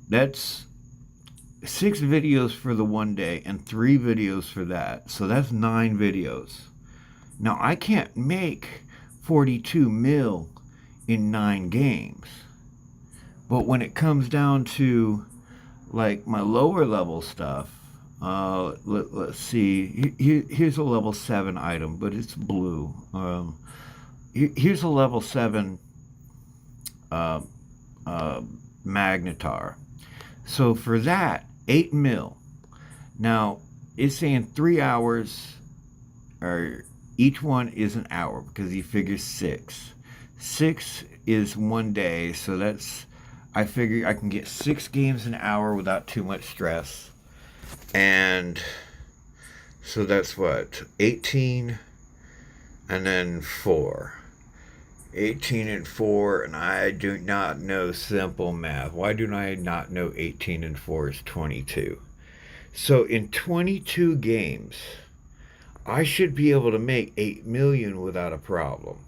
Speaker 1: That's 6 videos for the one day and 3 videos for that. So that's 9 videos. Now, I can't make 42 mil in 9 games. But when it comes down to like my lower level stuff, let's see. Here's a level 7 item, but it's blue. Here's a level 7 magnetar. So for that, 8 mil. Now, it's saying 3 hours, or each one is an hour, because he figures 6. 6 is 1 day, so I figure I can get 6 games an hour without too much stress. And so that's what? 18 and then 4. 18 and 4, and I do not know simple math. Why do I not know 18 and 4 is 22? So in 22 games, I should be able to make 8 million without a problem.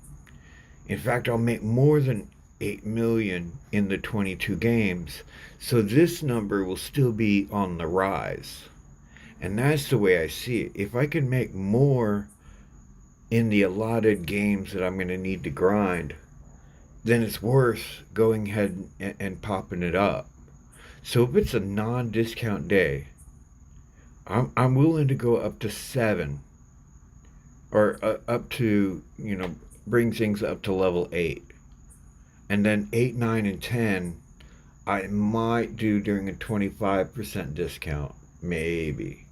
Speaker 1: In fact, I'll make more than 8 million in the 22 games. So this number will still be on the rise. And that's the way I see it. If I can make more in the allotted games that I'm going to need to grind, then it's worth going ahead and popping it up. So if it's a non-discount day, I'm willing to go up to 7, or up to, bring things up to level 8. And then 8, 9, and 10, I might do during a 25% discount, maybe.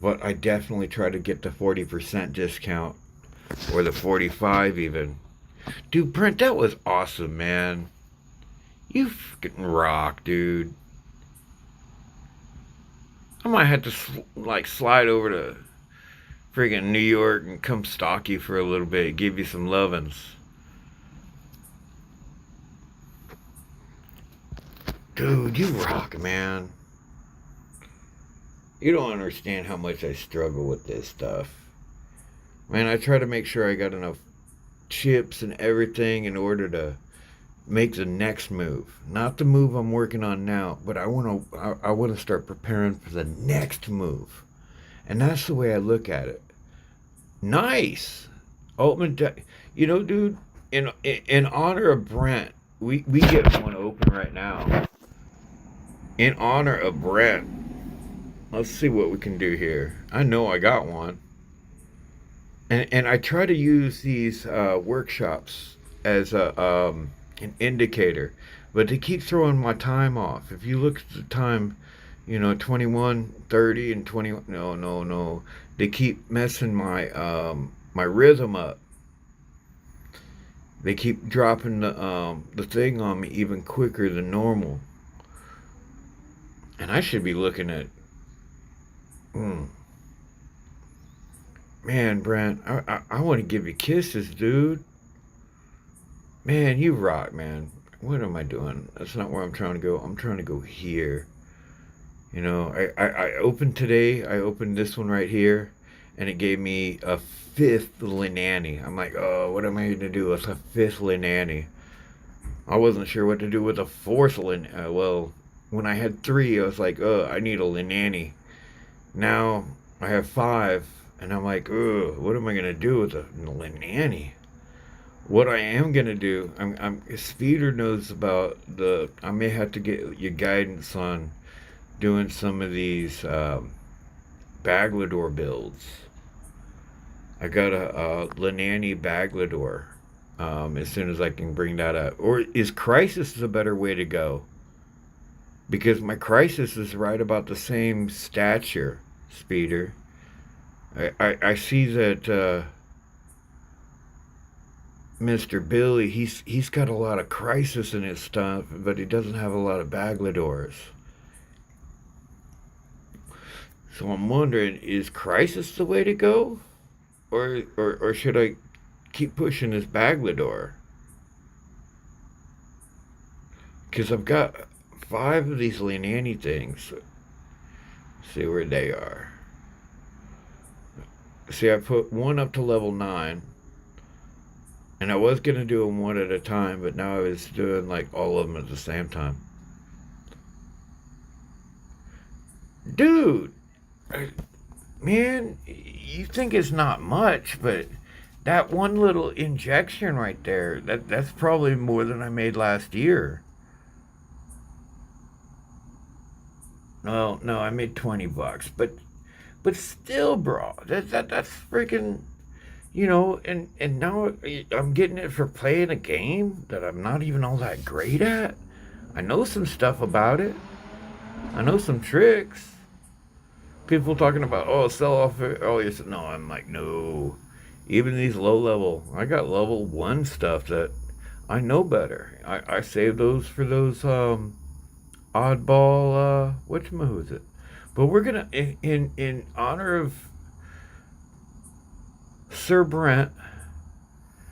Speaker 1: But I definitely try to get the 40% discount, or the 45 even. Dude, Brent, that was awesome, man. You fucking rock, dude. I might have to slide over to friggin' New York and come stalk you for a little bit, give you some lovin's. Dude, you rock, man. You don't understand how much I struggle with this stuff. Man, I try to make sure I got enough chips and everything in order to make the next move. Not the move I'm working on now, but I want to start preparing for the next move. And that's the way I look at it. Nice. Ultimate, dude, in honor of Brent, we get one open right now. In honor of Brent, let's see what we can do here. I know I got one. And I try to use these workshops as an indicator, but they keep throwing my time off. If you look at the time, 21, 30, and 20. No, no, no. They keep messing my rhythm up. They keep dropping the thing on me even quicker than normal. And I should be looking at. Mm, man, Brent, I want to give you kisses, dude. Man, you rock, man. What am I doing? That's not where I'm trying to go. I'm trying to go here. I opened today. I opened this one right here, and it gave me a fifth Linani. I'm like, oh, what am I going to do with a fifth Linani? I wasn't sure what to do with a fourth well, when I had three, I was like, oh, I need a Linani. Now I have five, and I'm like, oh, what am I going to do with a Linani? What I am gonna do, Speeder knows about I may have to get your guidance on doing some of these Baglador builds. I got a Lenani Baglador. As soon as I can bring that up, or is Crisis a better way to go? Because my Crisis is right about the same stature, Speeder. I see that. Mr. Billy, he's got a lot of Crisis in his stuff, but he doesn't have a lot of Bagladors. So I'm wondering, is Crisis the way to go? Or should I keep pushing this Baglador? Because I've got 5 of these Linani things. See where they are. See, I put one up to level 9. And I was going to do them one at a time, but now I was doing like all of them at the same time. Dude, man, you think it's not much, but that one little injection right there, that's probably more than I made last year. No, I made $20, but still, bro, that's freaking. And now I'm getting it for playing a game that I'm not even all that great at. I know some stuff about it. I know some tricks. People talking about, oh, sell off all your stuff. No, I'm like, no. Even these low level, I got level 1 stuff that I know better. I save those for those oddball, whatchamahoo's. But we're going to, in honor of Sir Brent.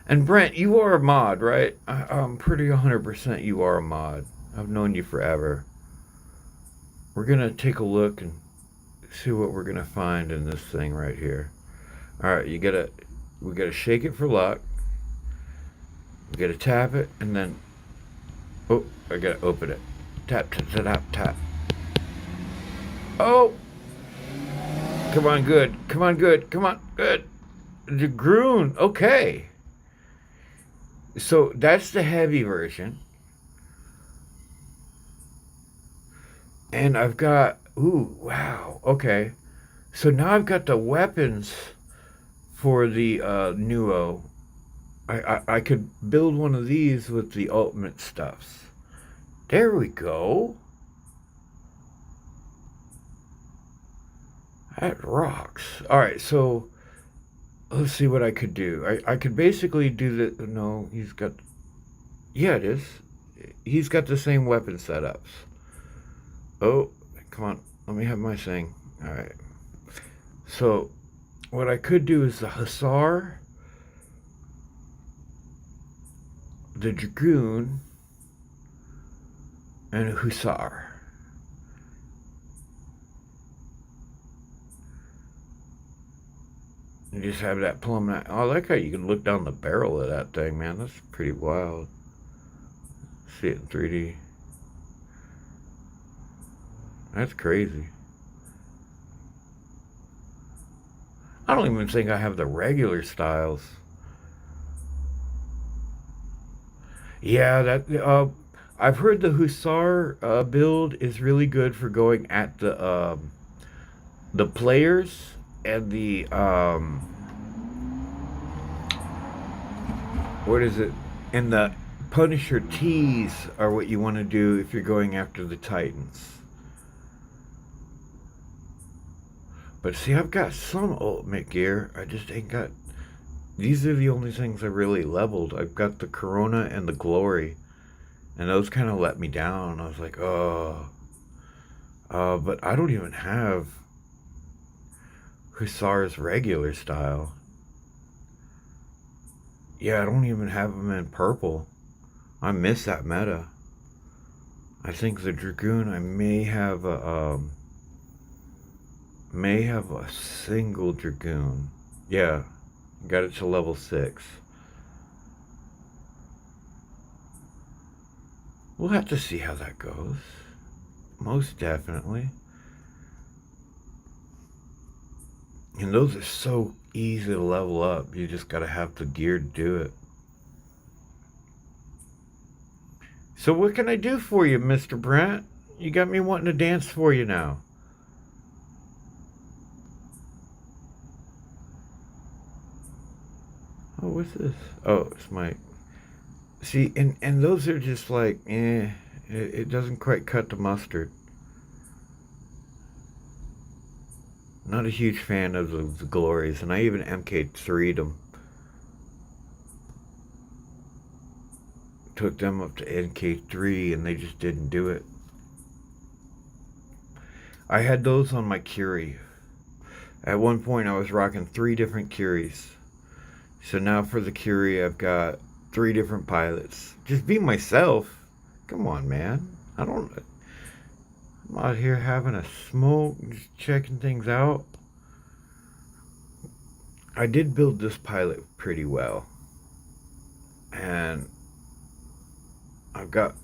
Speaker 1: And Brent, you are a mod, right? I'm pretty 100% you are a mod. I've known you forever. We're going to take a look and see what we're going to find in this thing right here. All right, we got to shake it for luck. We got to tap it and then oh, I got to open it. Tap, tap, tap, tap. Oh! Come on, good. Come on, good. Come on, good. The Groon, okay. So that's the heavy version. And I've got, ooh, wow, okay. So now I've got the weapons for the Nuo. I could build one of these with the ultimate stuffs. There we go. That rocks. All right, so let's see what I could do. I could basically do the. No, he's got. Yeah, it is. He's got the same weapon setups. Oh, come on. Let me have my thing. All right. So, what I could do is the Hussar, the Dragoon, and a Hussar. You just have that plumb. Oh, I like how you can look down the barrel of that thing, man. That's pretty wild. See it in 3D. That's crazy. I don't even think I have the regular styles. Yeah, that I've heard the Hussar build is really good for going at the players and the what is it? And the Punisher T's are what you want to do if you're going after the Titans. But see, I've got some ultimate gear. I just ain't got. These are the only things I really leveled. I've got the Corona and the Glory, and those kind of let me down. I was like, oh. But I don't even have Hussar's regular style. Yeah, I don't even have them in purple. I miss that meta. I think the Dragoon, I may have a single Dragoon. Yeah, got it to level 6. We'll have to see how that goes. Most definitely. And those are so easy to level up. You just gotta have the gear to do it. So what can I do for you, Mr. Brent? You got me wanting to dance for you now. Oh, what's this? Oh, it's my... See, and those are just like, it doesn't quite cut the mustard. Not a huge fan of the Glories, and I even MK3'd them. Took them up to NK3 and they just didn't do it. I had those on my Curie. At one point I was rocking 3 different Curies. So now for the Curie I've got 3 different pilots. Just be myself. Come on, man. I'm out here having a smoke, just checking things out. I did build this pilot pretty well. And I've got,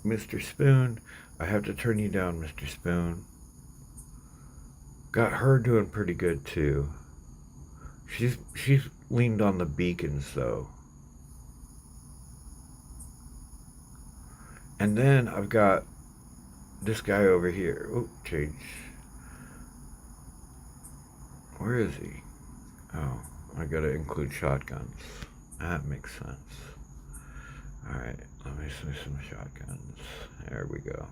Speaker 1: Mr. Spoon. I have to turn you down, Mr. Spoon. Got her doing pretty good too. She's leaned on the beacons though. And then I've got this guy over here. Oh, change. Where is he? Oh, I gotta include shotguns. That makes sense. Alright, let me see some shotguns. There we go.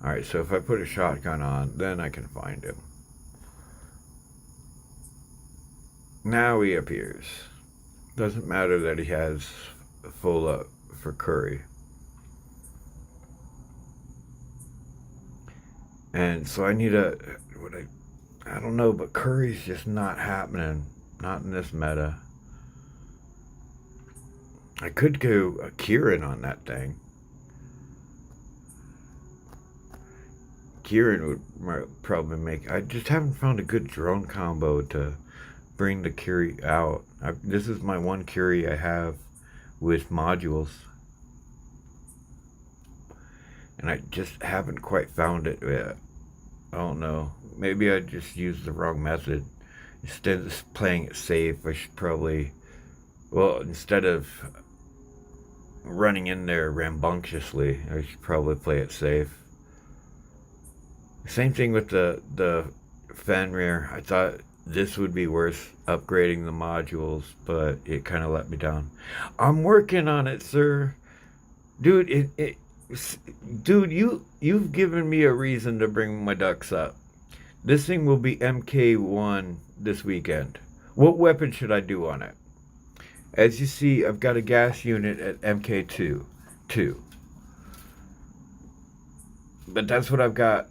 Speaker 1: Alright, so if I put a shotgun on, then I can find him. Now he appears. Doesn't matter that he has full up for curry. And so I need I don't know, but curry's just not happening. Not in this meta. I could go a Kieran on that thing. Kieran would probably make... I just haven't found a good drone combo to bring the Curie out. This is my one Curie I have with modules. And I just haven't quite found it yet. I don't know. Maybe I just used the wrong method. Instead of playing it safe, I should probably... Well, instead of running in there rambunctiously, I should probably play it safe. Same thing with the Fenrir. I thought this would be worth upgrading the modules, but it kind of let me down. I'm working on it, sir. Dude, dude, you've given me a reason to bring my ducks up. This thing will be MK1 this weekend. What weapon should I do on it? As you see, I've got a gas unit at MK2. But that's what I've got.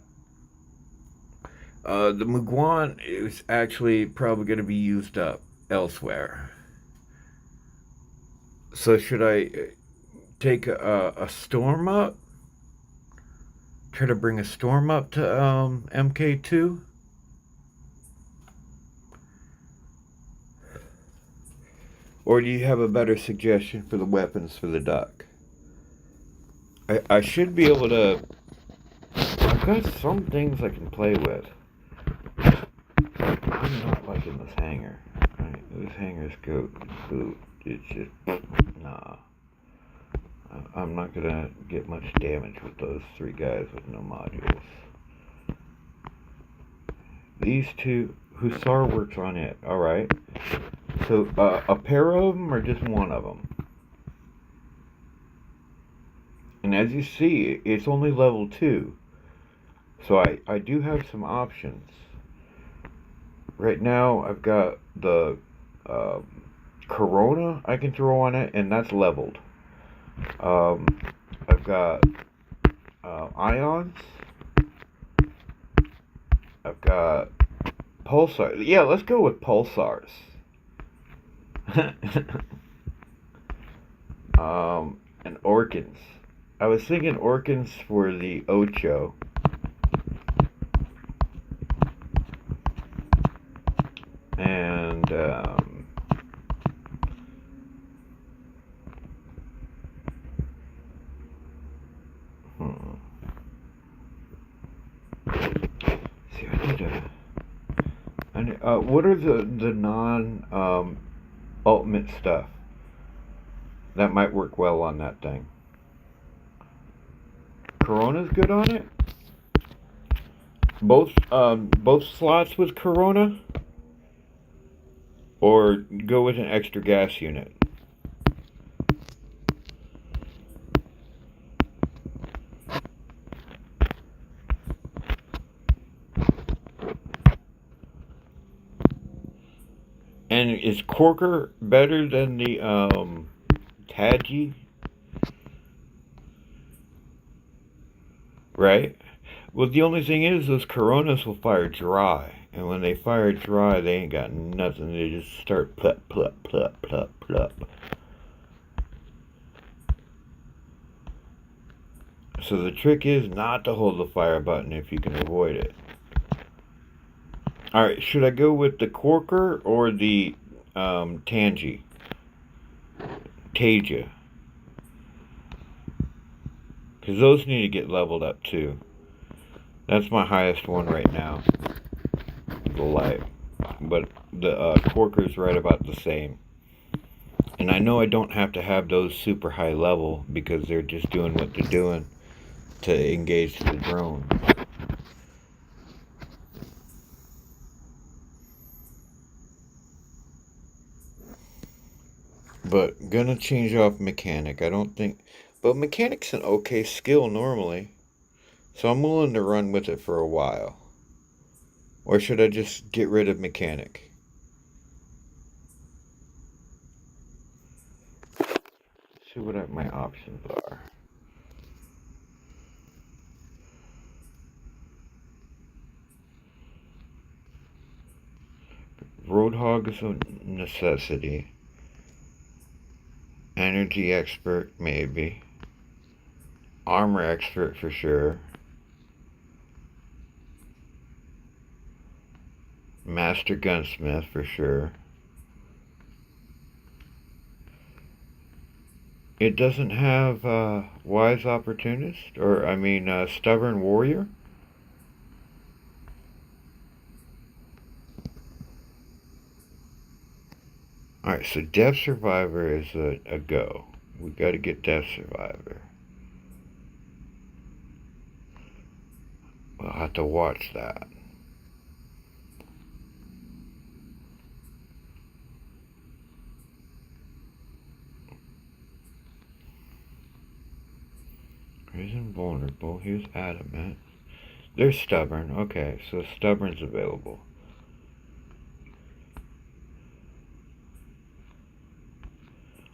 Speaker 1: The Muguan is actually probably going to be used up elsewhere. So should I take a storm up? Try to bring a storm up to MK2? Or do you have a better suggestion for the weapons for the duck? I should be able to... I've got some things I can play with. I'm not liking this hanger. Right? This hanger's good. It's just... Nah. I'm not gonna get much damage with those 3 guys with no modules. These 2... Hussar works on it. Alright. So, a pair of them or just one of them? And as you see, it's only level 2. So I do have some options. Right now, I've got the uh, Corona I can throw on it, and that's leveled. Um, I've got ions. I've got pulsars. Yeah, let's go with pulsars. And orkins. I was thinking orkins for the Ocho. And hmm. See, what are the non ultimate stuff that might work well on that thing? Corona's good on it. Both slots with Corona, or go with an extra gas unit. And is Corker better than the Taji? Right? Well, the only thing is, those Coronas will fire dry. And when they fire dry, they ain't got nothing. They just start plup, plup, plup, plup, plup. So the trick is not to hold the fire button if you can avoid it. Alright, should I go with the Corker or the Taji? Taja? Because those need to get leveled up too. That's my highest one right now. The light. But the Corker's right about the same. And I know I don't have to have those super high level because they're just doing what they're doing to engage the drone. But gonna change off mechanic. I don't think, but mechanic's an okay skill normally, so I'm willing to run with it for a while. Or should I just get rid of mechanic? See what my options are. Roadhog is a necessity. Energy expert, maybe. Armor expert for sure. Master gunsmith for sure. It doesn't have wise opportunist, or I mean stubborn warrior. Alright, so Death Survivor is a go. We gotta get Death Survivor. We'll have to watch that. He's invulnerable. Here's adamant. They're stubborn. Okay, so stubborn's available.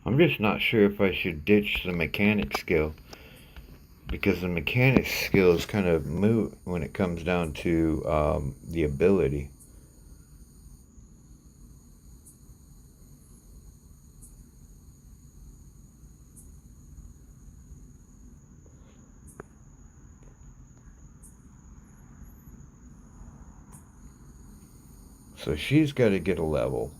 Speaker 1: I'm just not sure if I should ditch the mechanic skill, because the mechanic skill is kind of moot when it comes down to the ability. So she's got to get a level.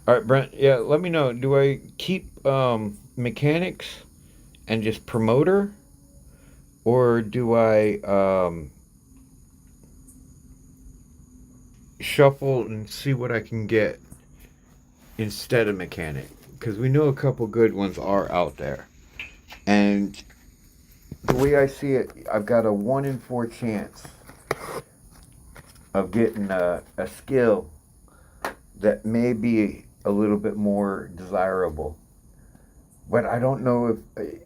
Speaker 1: All right, Brent. Yeah, let me know. Do I keep mechanics and just promote her, or do I shuffle and see what I can get instead of mechanic? Because we know a couple good ones are out there, and the way I see it, I've got a 1 in 4 chance of getting a skill that may be a little bit more desirable But I don't know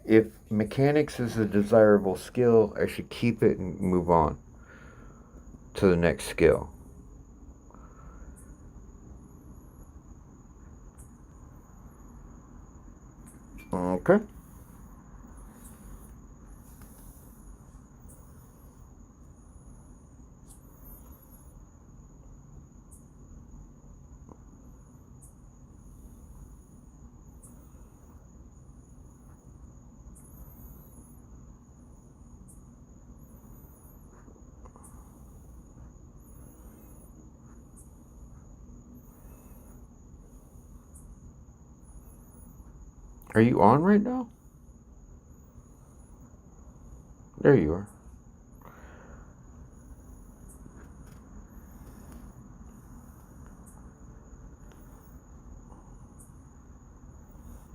Speaker 1: if mechanics is a desirable skill, I should keep it and move on to the next skill. Okay. Are you on right now? There you are.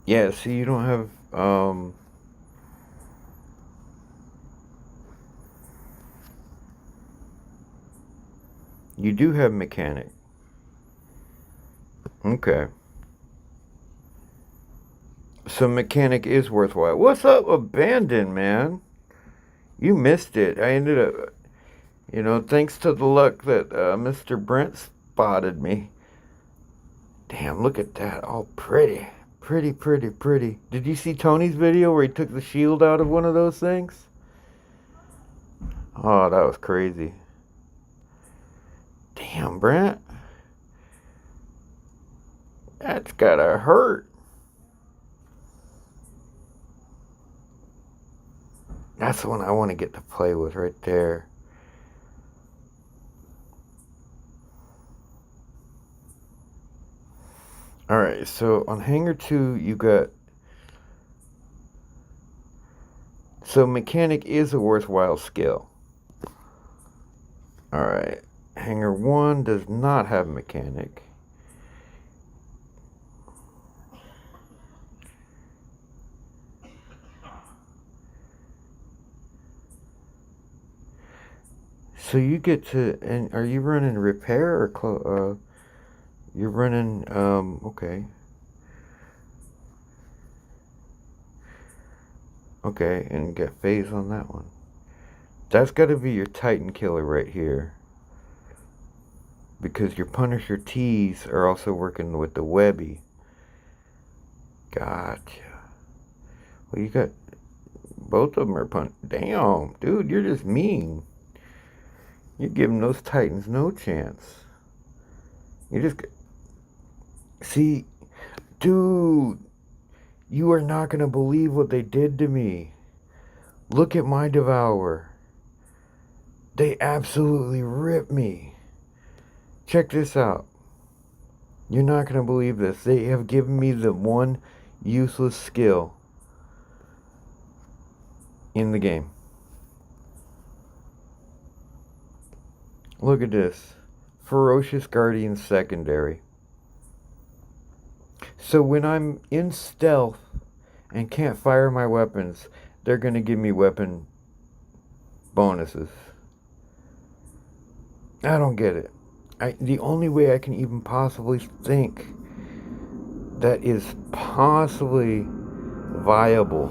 Speaker 1: Yeah, see, you don't have, you do have mechanic. Okay. So mechanic is worthwhile. What's up, Abandon, man? You missed it. I ended up, thanks to the luck that Mr. Brent spotted me. Damn, look at that. All pretty. Pretty, pretty, pretty. Did you see Tony's video where he took the shield out of one of those things? Oh, that was crazy. Damn, Brent. That's gotta hurt. That's the one I want to get to play with right there. Alright, so on Hangar 2, you got... So mechanic is a worthwhile skill. Alright, Hangar 1 does not have mechanic. So you get to... And are you running repair or... You're running... Okay. Okay, and get phase on that one. That's got to be your Titan killer right here. Because your Punisher T's are also working with the Webby. Gotcha. Well, you got... Both of them are Damn, dude, you're just mean. You're giving those Titans no chance. You just... See, dude, you are not going to believe what they did to me. Look at my Devourer. They absolutely ripped me. Check this out. You're not going to believe this. They have given me the one useless skill in the game. Look at this. Ferocious Guardian Secondary. So when I'm in stealth and can't fire my weapons, they're going to give me weapon bonuses. I don't get it. The only way I can even possibly think that is possibly viable,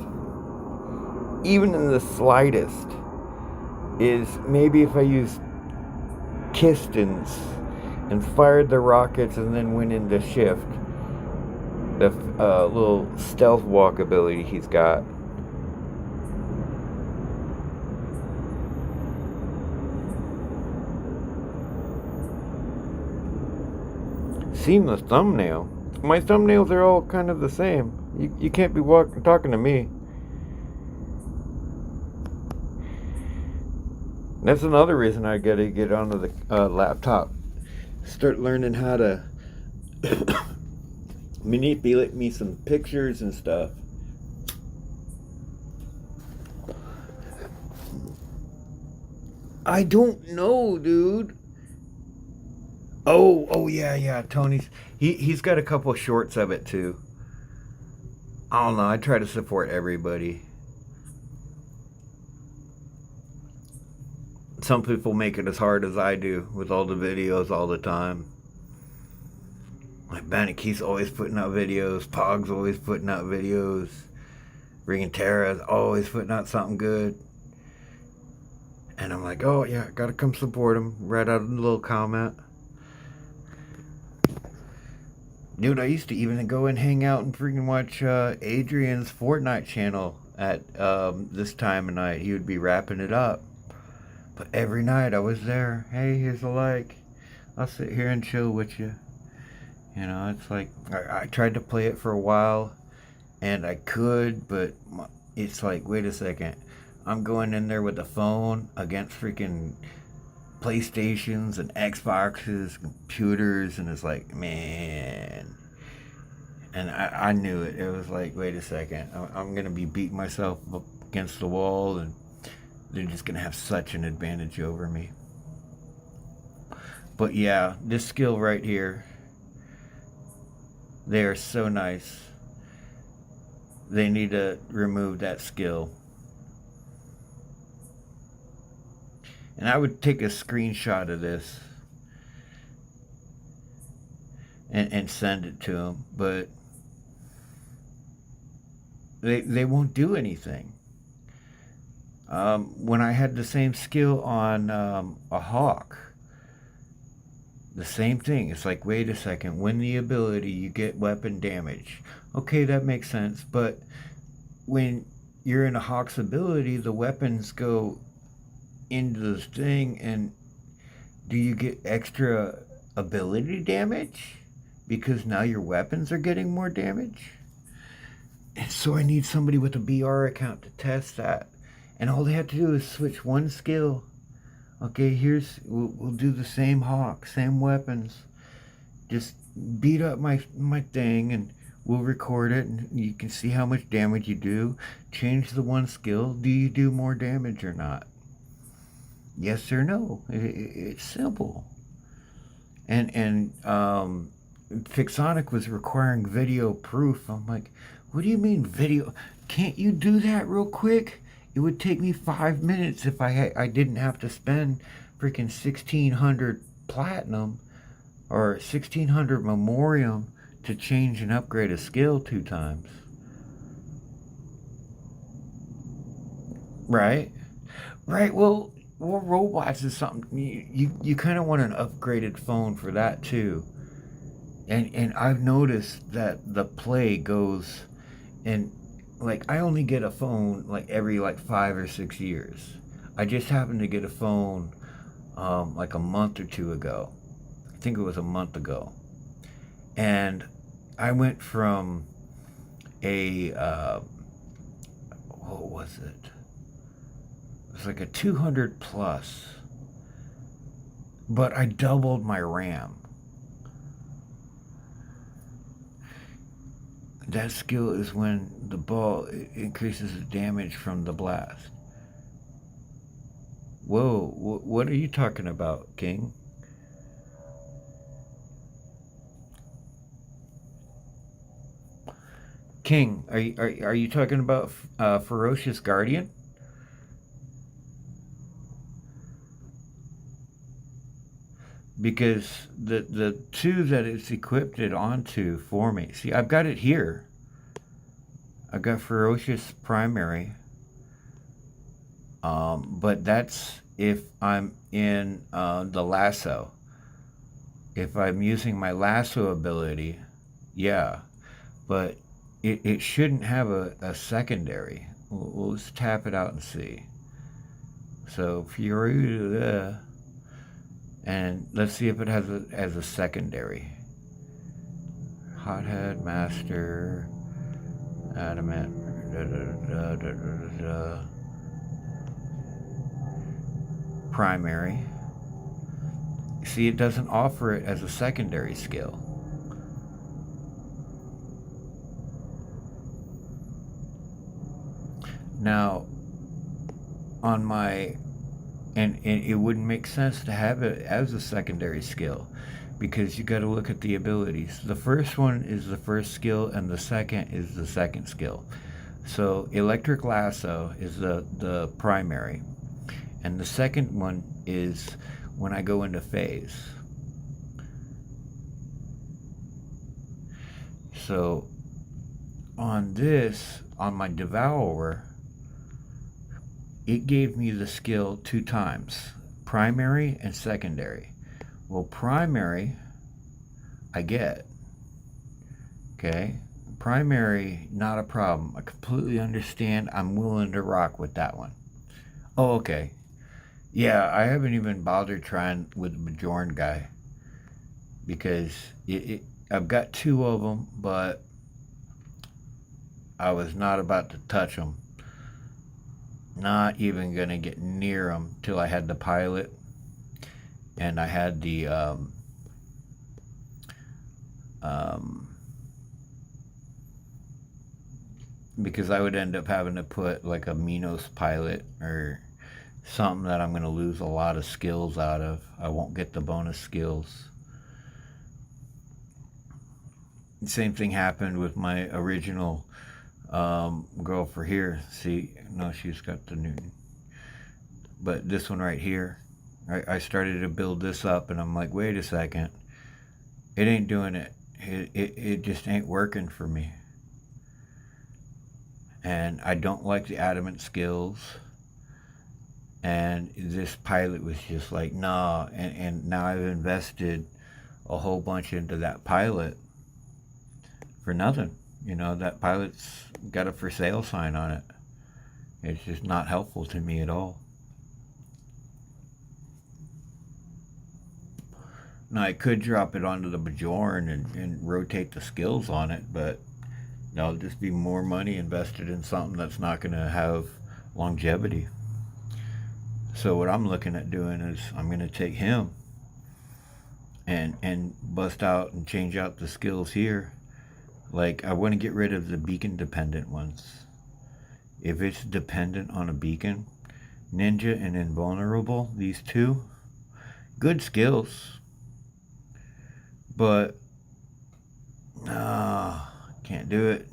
Speaker 1: even in the slightest, is maybe if I use Kistons and fired the rockets and then went into shift. The little stealth walk ability he's got. Seen the thumbnail. My thumbnails are all kind of the same. You can't be talking to me. That's another reason I gotta get onto the laptop. Start learning how to manipulate me some pictures and stuff. I don't know, dude. Oh yeah, Tony's he's got a couple of shorts of it too. I don't know, I try to support everybody. Some people make it as hard as I do with all the videos all the time. Like Bannockey's always putting out videos, Pog's always putting out videos. Freaking Tara's always putting out something good. And I'm like, oh yeah, gotta come support him. Read out a little comment. Dude, I used to even go and hang out and freaking watch Adrian's Fortnite channel at this time of night. He would be wrapping it up. But every night I was there. Hey, here's a like. I'll sit here and chill with you. You know, it's like, I tried to play it for a while, and I could, but it's like, wait a second. I'm going in there with a phone against freaking PlayStations and Xboxes, computers, and it's like, man. And I knew it. It was like, wait a second. I'm going to be beating myself up against the wall, and they're just going to have such an advantage over me. But yeah, this skill right here, they are so nice. They need to remove that skill. And I would take a screenshot of this and send it to them, but they won't do anything. When I had the same skill on a hawk, the same thing. It's like, wait a second, win the ability, you get weapon damage. Okay, that makes sense, but when you're in a hawk's ability, the weapons go into this thing, and do you get extra ability damage? Because now your weapons are getting more damage? And so I need somebody with a BR account to test that. And all they have to do is switch one skill. Okay, we'll do the same hawk, same weapons. Just beat up my thing, and we'll record it, and you can see how much damage you do. Change the one skill. Do you do more damage or not? Yes or no. It's simple. And Fixonic was requiring video proof. I'm like, what do you mean video? Can't you do that real quick? It would take me 5 minutes if I didn't have to spend freaking 1,600 platinum or 1,600 memoriam to change and upgrade a skill 2 times. Right? Right, well, robots is something, you kind of want an upgraded phone for that too. And I've noticed that the play goes, and like, I only get a phone like every like 5 or 6 years. I just happened to get a phone like a month or 2 ago. I think it was a month ago. And I went from a what was it? It was like a 200 plus, but I doubled my RAM. That skill is when the ball increases the damage from the blast. Whoa, what are you talking about, King? King, are you talking about Ferocious Guardian? Because the 2 that it's equipped it onto for me. See, I've got it here. I've got Ferocious Primary. But that's if I'm in the lasso. If I'm using my lasso ability, yeah. But it shouldn't have a secondary. We'll just tap it out and see. So Fury, and let's see if it has a secondary. Hothead, Master, Adamant, Primary. See, it doesn't offer it as a secondary skill. Now, on my, and it wouldn't make sense to have it as a secondary skill, because you got to look at the abilities. The first one is the first skill, and the second is the second skill. So Electric Lasso is the primary, and the second one is when I go into phase. So on this, on my devourer, it gave me the skill 2 times, primary and secondary. Well, primary, I get. Okay? Primary, not a problem. I completely understand. I'm willing to rock with that one. Oh, okay. Yeah, I haven't even bothered trying with the Bjorn guy because I've got 2 of them, but I was not about to touch them. Not even going to get near them till I had the pilot and I had the because I would end up having to put like a Minos pilot or something that I'm going to lose a lot of skills out of. I won't get the bonus skills. Same thing happened with my original girl for here. See, no, she's got the Newton. But this one right here, I started to build this up and I'm like, wait a second. It ain't doing it. It just ain't working for me. And I don't like the adamant skills. And this pilot was just like, nah. And now I've invested a whole bunch into that pilot for nothing. You know, that pilot's got a for sale sign on it. It's just not helpful to me at all. Now, I could drop it onto the Bjorn and rotate the skills on it, but that'll just be more money invested in something that's not going to have longevity. So what I'm looking at doing is I'm going to take him and bust out and change out the skills here. Like, I want to get rid of the beacon dependent ones. If it's dependent on a beacon, Ninja and Invulnerable, these 2, good skills. But, can't do it.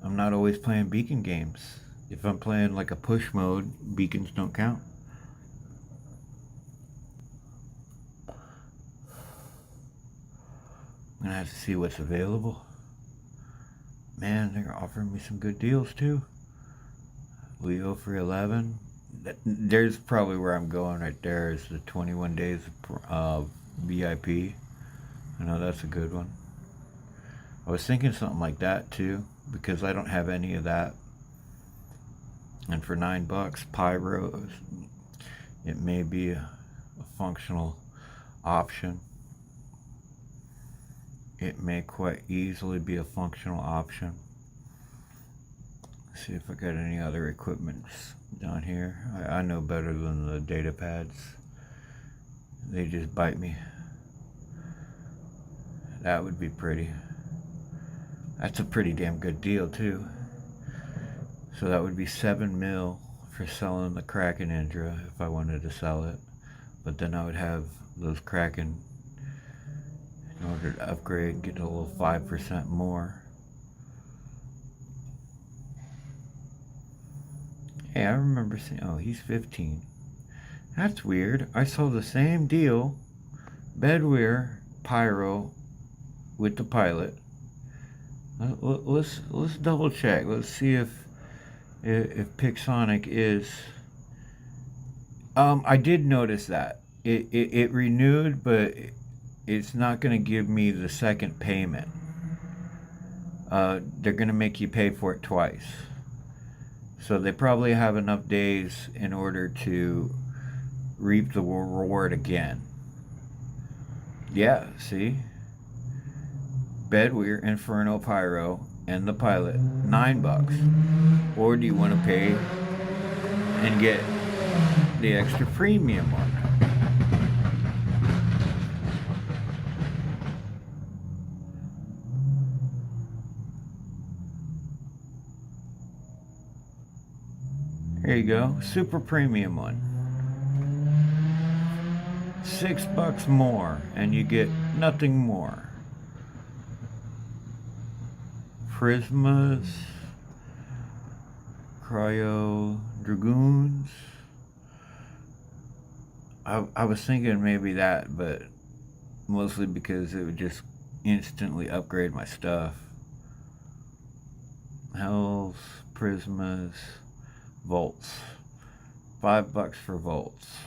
Speaker 1: I'm not always playing beacon games. If I'm playing like a push mode, beacons don't count. I'm gonna have to see what's available. Man, they're offering me some good deals too. Leo for 11. There's probably where I'm going right there is the 21 days of VIP. I know that's a good one. I was thinking something like that too, because I don't have any of that. And for $9, Pyro, it may be a functional option. It may quite easily be a functional option. Let's see if I got any other equipments down here. I know better than the data pads. They just bite me. That would be pretty. That's a pretty damn good deal too. So that would be 7 mil for selling the Kraken Indra if I wanted to sell it. But then I would have those Kraken in order to upgrade, get a little 5% more. Hey, I remember seeing, oh, he's 15. That's weird. I saw the same deal, Bedwear Pyro with the pilot. Let's double check. Let's see if Pixonic is. I did notice that it renewed, but it's not going to give me the second payment. They're going to make you pay for it twice. So they probably have enough days in order to reap the reward again. Yeah, see? Bedwear, Inferno Pyro, and the pilot, $9. Or do you want to pay and get the extra premium one? There you go, super premium one. $6 more, and you get nothing more. Prismas, Cryo Dragoons. I was thinking maybe that, but mostly because it would just instantly upgrade my stuff. Hells, Prismas, Volts. $5 for Volts.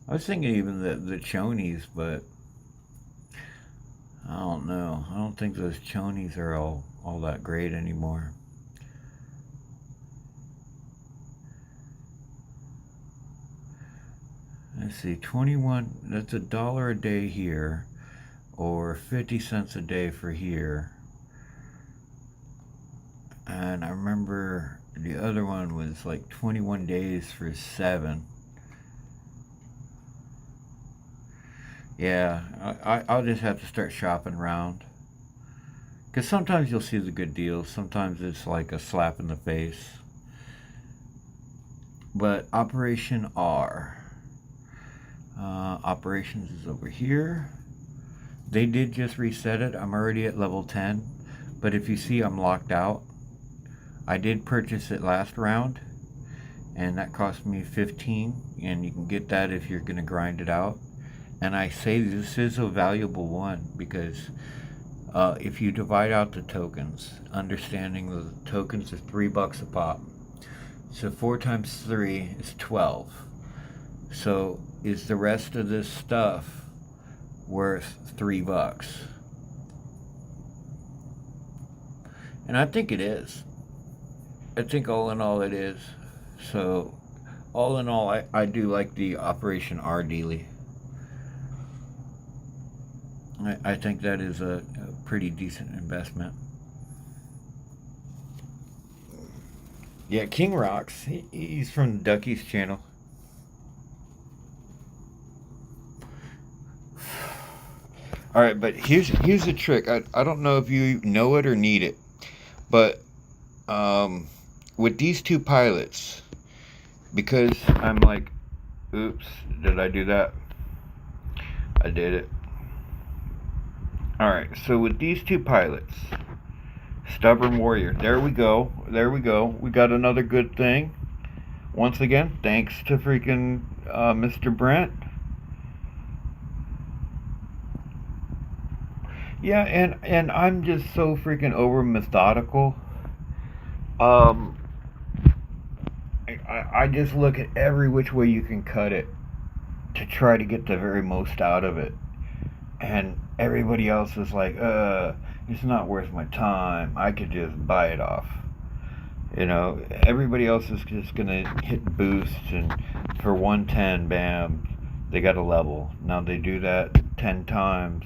Speaker 1: I was thinking even the chonies, but I don't know. I don't think those chonies are all that great anymore. Let's see, 21, that's $1 a day here, or 50 cents a day for here. And I remember the other one was like 21 days for 7. Yeah, I'll just have to start shopping around. Because sometimes you'll see the good deals, sometimes it's like a slap in the face. But Operation R. Operations is over here. They did just reset it. I'm already at level 10. But if you see, I'm locked out. I did purchase it last round, and that cost me 15, and you can get that if you're going to grind it out. And I say this is a valuable one because if you divide out the tokens, understanding the tokens is $3 a pop. So 4 times 3 is 12. So is the rest of this stuff worth $3? And I think it is. I think all in all it is. So all in all, I do like the Operation R dealie. I think that is a pretty decent investment. Yeah, King Rocks. He's from Ducky's channel. All right, but here's the trick. I don't know if you know it or need it, but with these 2 pilots, because I'm like, oops, did I do that? I did it. All right, so with these 2 pilots, Stubborn Warrior, there we go. We got another good thing. Once again, thanks to freaking Mr. Brent. Yeah, and I'm just so freaking over methodical. I just look at every which way you can cut it to try to get the very most out of it. And everybody else is like, it's not worth my time. I could just buy it off. You know, everybody else is just gonna hit boost, and for 110, bam, they got a level. Now they do that 10 times.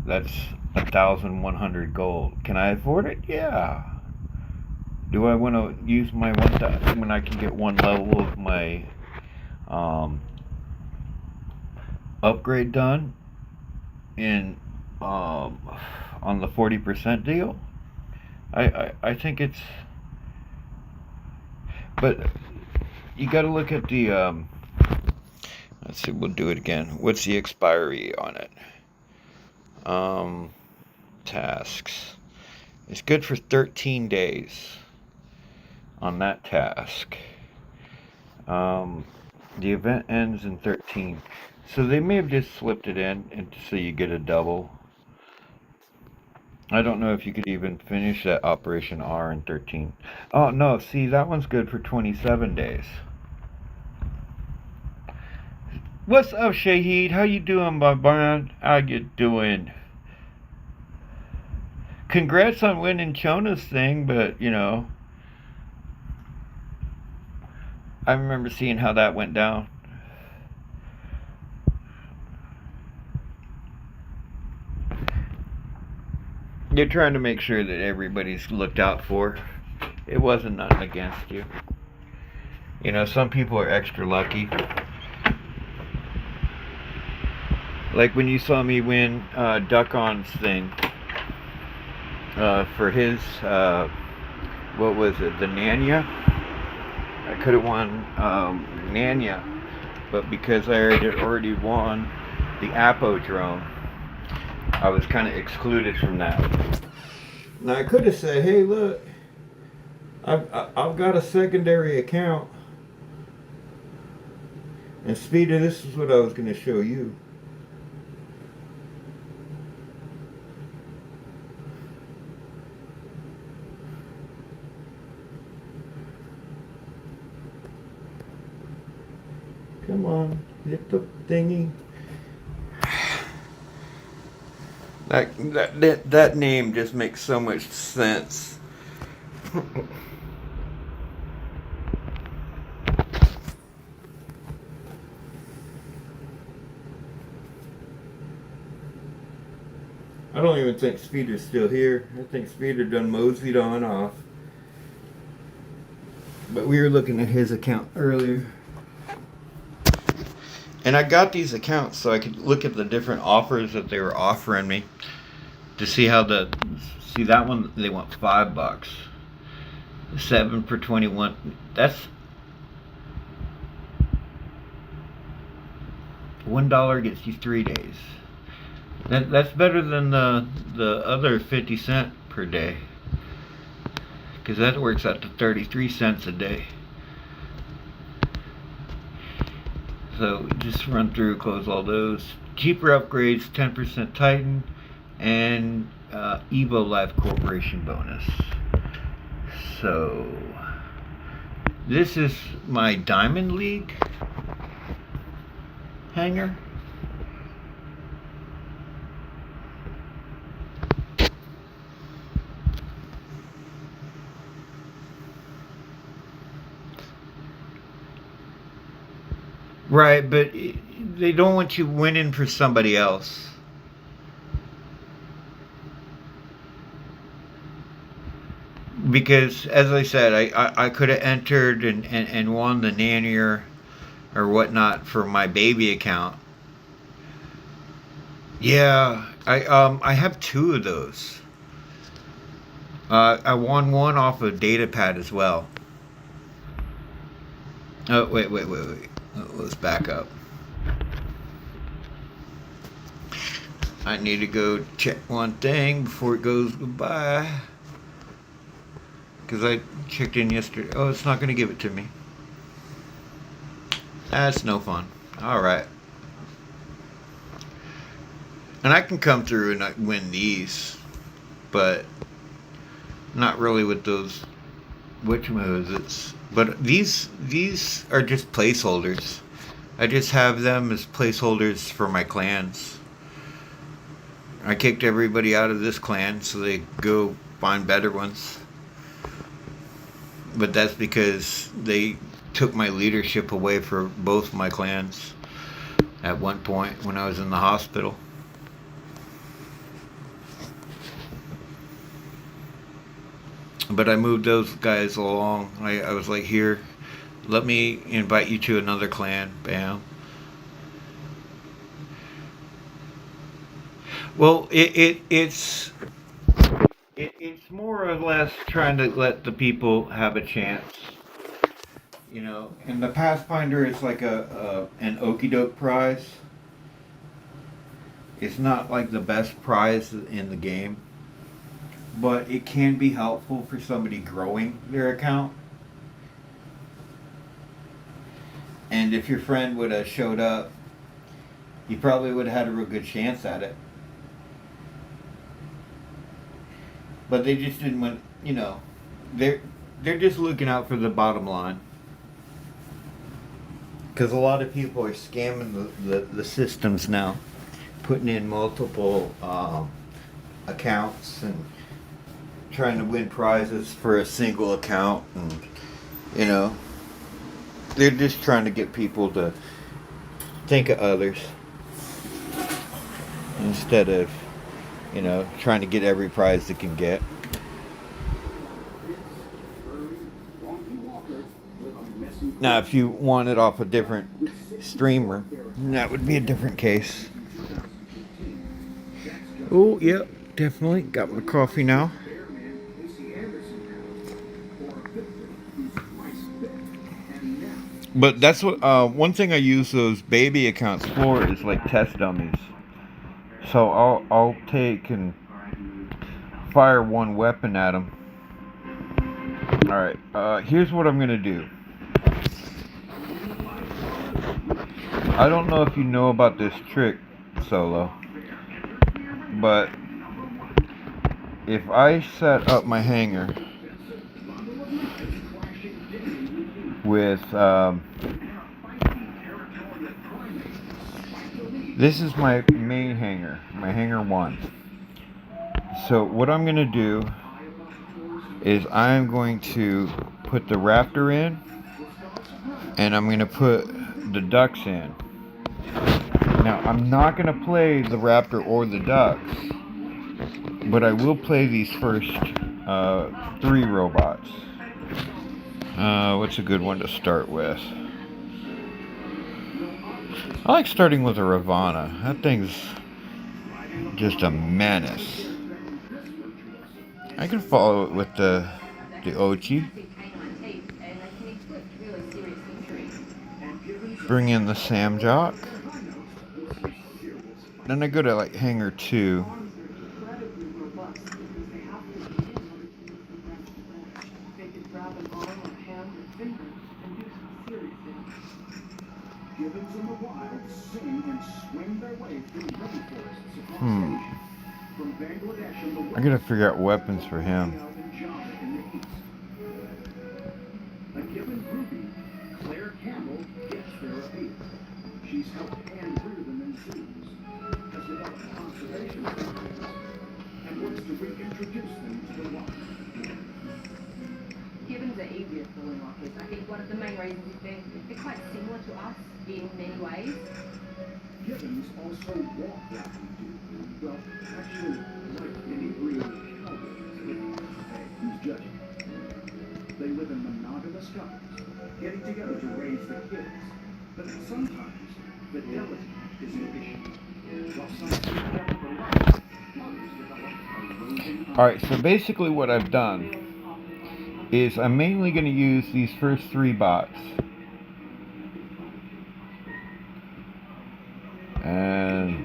Speaker 1: That's 1,100 gold. Can I afford it? Yeah. Do I want to use my 1,000 when I can get 1 level of my upgrade done in on the 40% deal? I think it's, but you got to look at the let's see, we'll do it again. What's the expiry on it? Tasks. It's good for 13 days on that task. The event ends in 13. So they may have just slipped it in and so you get a double. I don't know if you could even finish that Operation R in 13. Oh no, see, that one's good for 27 days. What's up, Shahid? How you doing, my man? How you doing? Congrats on winning Chona's thing, but you know, I remember seeing how that went down. You're trying to make sure that everybody's looked out for. It wasn't nothing against you. You know, some people are extra lucky. Like when you saw me win Duck-On's thing for his, what was it, the Nanya? I could have won Nanya, but because I already won the Apo drone, I was kind of excluded from that. Now I could have said, hey look, I've got a secondary account, and Speedy, this is what I was going to show you. Come on, hit the thingy. That name just makes so much sense. I don't even think Speeder's still here. I think Speeder done moseyed on off. But we were looking at his account earlier. And I got these accounts so I could look at the different offers that they were offering me to see how see that one they want $5. 7 for 21. That's $1 gets you 3 days. That's better than the other 50 cent per day, because that works out to 33 cents a day. So just run through, close all those. Cheaper upgrades, 10% Titan, and Evo Life Corporation bonus. So this is my Diamond League hanger. Right, but they don't want you winning for somebody else. Because, as I said, I could have entered and won the nannier or whatnot for my baby account. Yeah, I have 2 of those. I won one off of DataPad as well. Oh, wait. Let's back up. I need to go check one thing before it goes goodbye. Because I checked in yesterday. Oh, it's not going to give it to me. That's no fun. Alright. And I can come through and win these. But not really with those whatchamacallits. But these are just placeholders. I just have them as placeholders for my clans. I kicked everybody out of this clan so they go find better ones. But that's because they took my leadership away for both my clans at one point when I was in the hospital. But I moved those guys along. I was like, here, let me invite you to another clan. Bam. Well, it's more or less trying to let the people have a chance. You know, and the Pathfinder is like an okie doke prize. It's not like the best prize in the game, but it can be helpful for somebody growing their account. And if your friend would have showed up, you probably would have had a real good chance at it. But they just didn't want, you know, they're just looking out for the bottom line. Because a lot of people are scamming the systems now, putting in multiple accounts and trying to win prizes for a single account, and you know, they're just trying to get people to think of others instead of, you know, trying to get every prize they can get. Now, if you want it off a different streamer, that would be a different case. Oh, yep, definitely. Got my coffee now. But that's what one thing I use those baby accounts for is like test dummies. So I'll take and fire one weapon at them. All right, here's what I'm gonna do. I don't know if you know about this trick, Solo, but if I set up my hanger with This is my main hanger, my hanger 1. So what I'm going to do is I'm going to put the raptor in, and I'm going to put the ducks in. Now, I'm not going to play the raptor or the ducks, but I will play these first 3 robots. What's a good one to start with? I like starting with a Ravana. That thing's just a menace. I can follow it with the Ochi. Bring in the Sam Jock. Then I go to like hanger 2.
Speaker 3: Gibbons in the wild sing and swing their way through rainforests across
Speaker 1: Hmm.
Speaker 3: Asia. From Bangladesh in the west,
Speaker 1: I gotta figure out weapons for him.
Speaker 3: and Java in the east. A gibbon groupie, Claire Campbell, gets their appeal. She's helped hand rear them in zoos, has developed conservation programs, and wants to reintroduce them to the wild.
Speaker 9: Gibbons are easier for rockers. I think one of the main reasons is they're quite similar to us in many ways.
Speaker 3: Gibbons also walk like we do. Well, actually, like any real cowboys. Hey, who's judging? They live in monogamous couples, getting together to raise the kids. But sometimes fidelity is an issue. While some stay together for life, others develop a roving eye.
Speaker 1: Alright, so basically what I've done is I'm mainly going to use these first 3 bots. And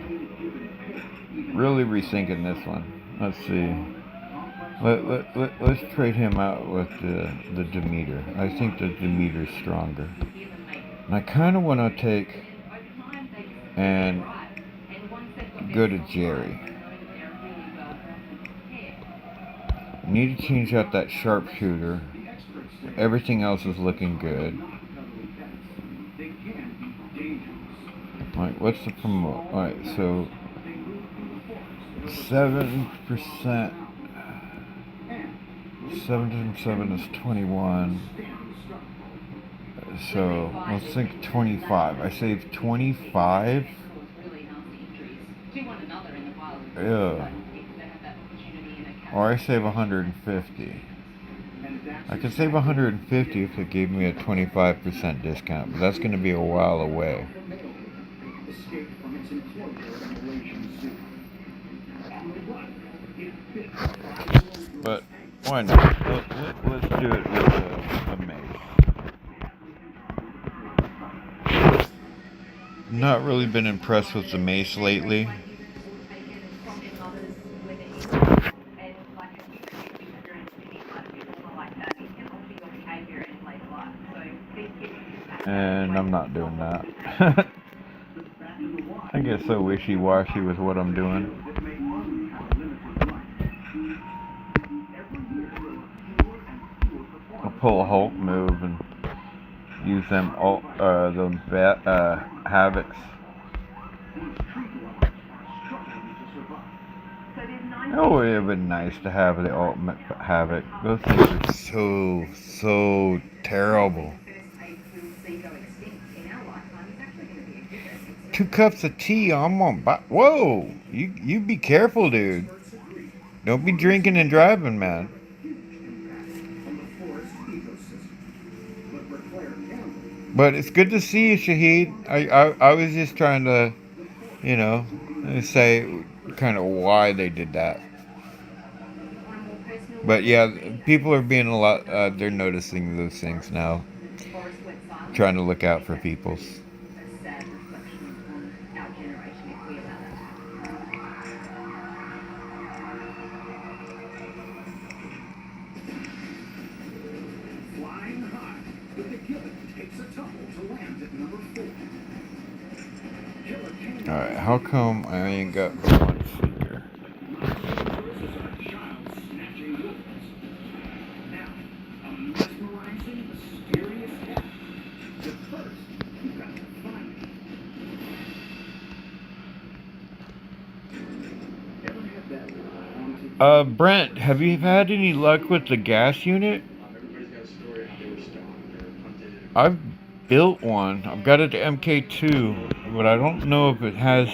Speaker 1: really rethinking this one. Let's see. Let's trade him out with the Demeter. I think the Demeter's stronger. And I kind of want to take and go to Jerry. I need to change out that sharpshooter. Everything else is looking good. Alright, what's the promote? Alright, so 7%. 7 times 7 is 21. So let's think 25. I saved 25. Yeah. Or I save 150. I could save 150 if it gave me a 25% discount, but that's going to be a while away. But why not? Let's do it with a mace. Not really been impressed with the mace lately. And I'm not doing that. I get so wishy-washy with what I'm doing. I'll pull a Hulk move and use them Havocs. Oh, it would have been nice to have the ultimate Havoc. Those things are so terrible. 2 cups of tea, I'm on. Whoa! You be careful, dude. Don't be drinking and driving, man. But it's good to see you, Shahid. I was just trying to, say kind of why they did that. But yeah, people are being a lot. They're noticing those things now. Trying to look out for people's.
Speaker 3: Flying high, but the gibbon takes a tumble to land at number 4.
Speaker 1: Alright, how come I ain't got one seeker?
Speaker 3: Now, a mesmerizing, mysterious cat. But first, you've got to find it.
Speaker 1: Brent, have you had any luck with the gas unit?
Speaker 6: Everybody's got a story how they were stalked or hunted.
Speaker 1: I've built one. I've got it to MK2, but I don't know if it has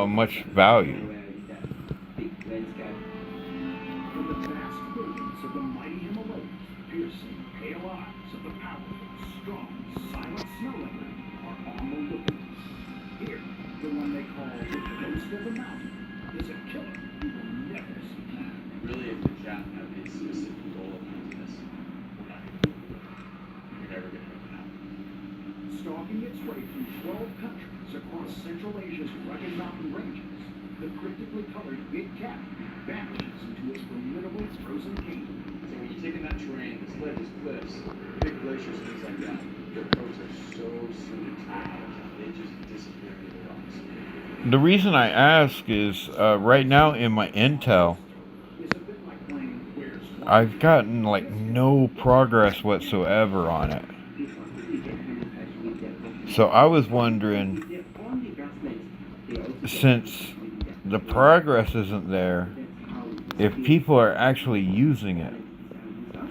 Speaker 1: much value.
Speaker 3: From the vast billions of the mighty Himalayas, piercing pale eyes of the powerful, strong, silent snow leopard are on the lookout. Here, the one they call the ghost of the mountain is a killer you will never see back.
Speaker 6: Really, if the cat had a specific goal of hunting us, we're not gonna do it. We're never gonna make it happen.
Speaker 3: Stalking its way through 12 countries across Central Asia's rugged mountain ranges, the cryptically colored big cat vanishes into its formidable frozen kingdom.
Speaker 6: So when you take in that terrain, this ledges, cliffs, big glaciers, things like that, their coats are so suited to the habitat, they just disappear into the rocks.
Speaker 1: The reason I ask is right now in my intel,
Speaker 3: It's a bit like playing Where's Waldo.
Speaker 1: I've gotten like no progress whatsoever on it. So I was wondering, since the progress isn't there, if people are actually using it.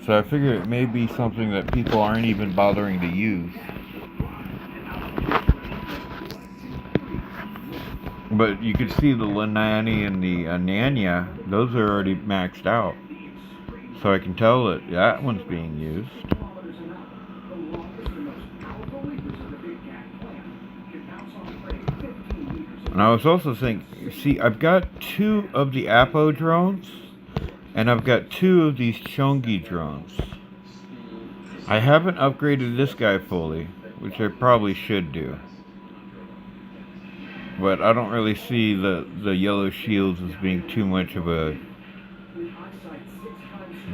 Speaker 1: So I figured it may be something that people aren't even bothering to use. But you could see the Lenani and the Nanya, those are already maxed out. So I can tell that that one's being used. And I was also thinking, see, I've got 2 of the Apo drones, and I've got 2 of these Chongi drones. I haven't upgraded this guy fully, which I probably should do. But I don't really see the yellow shields as being too much of a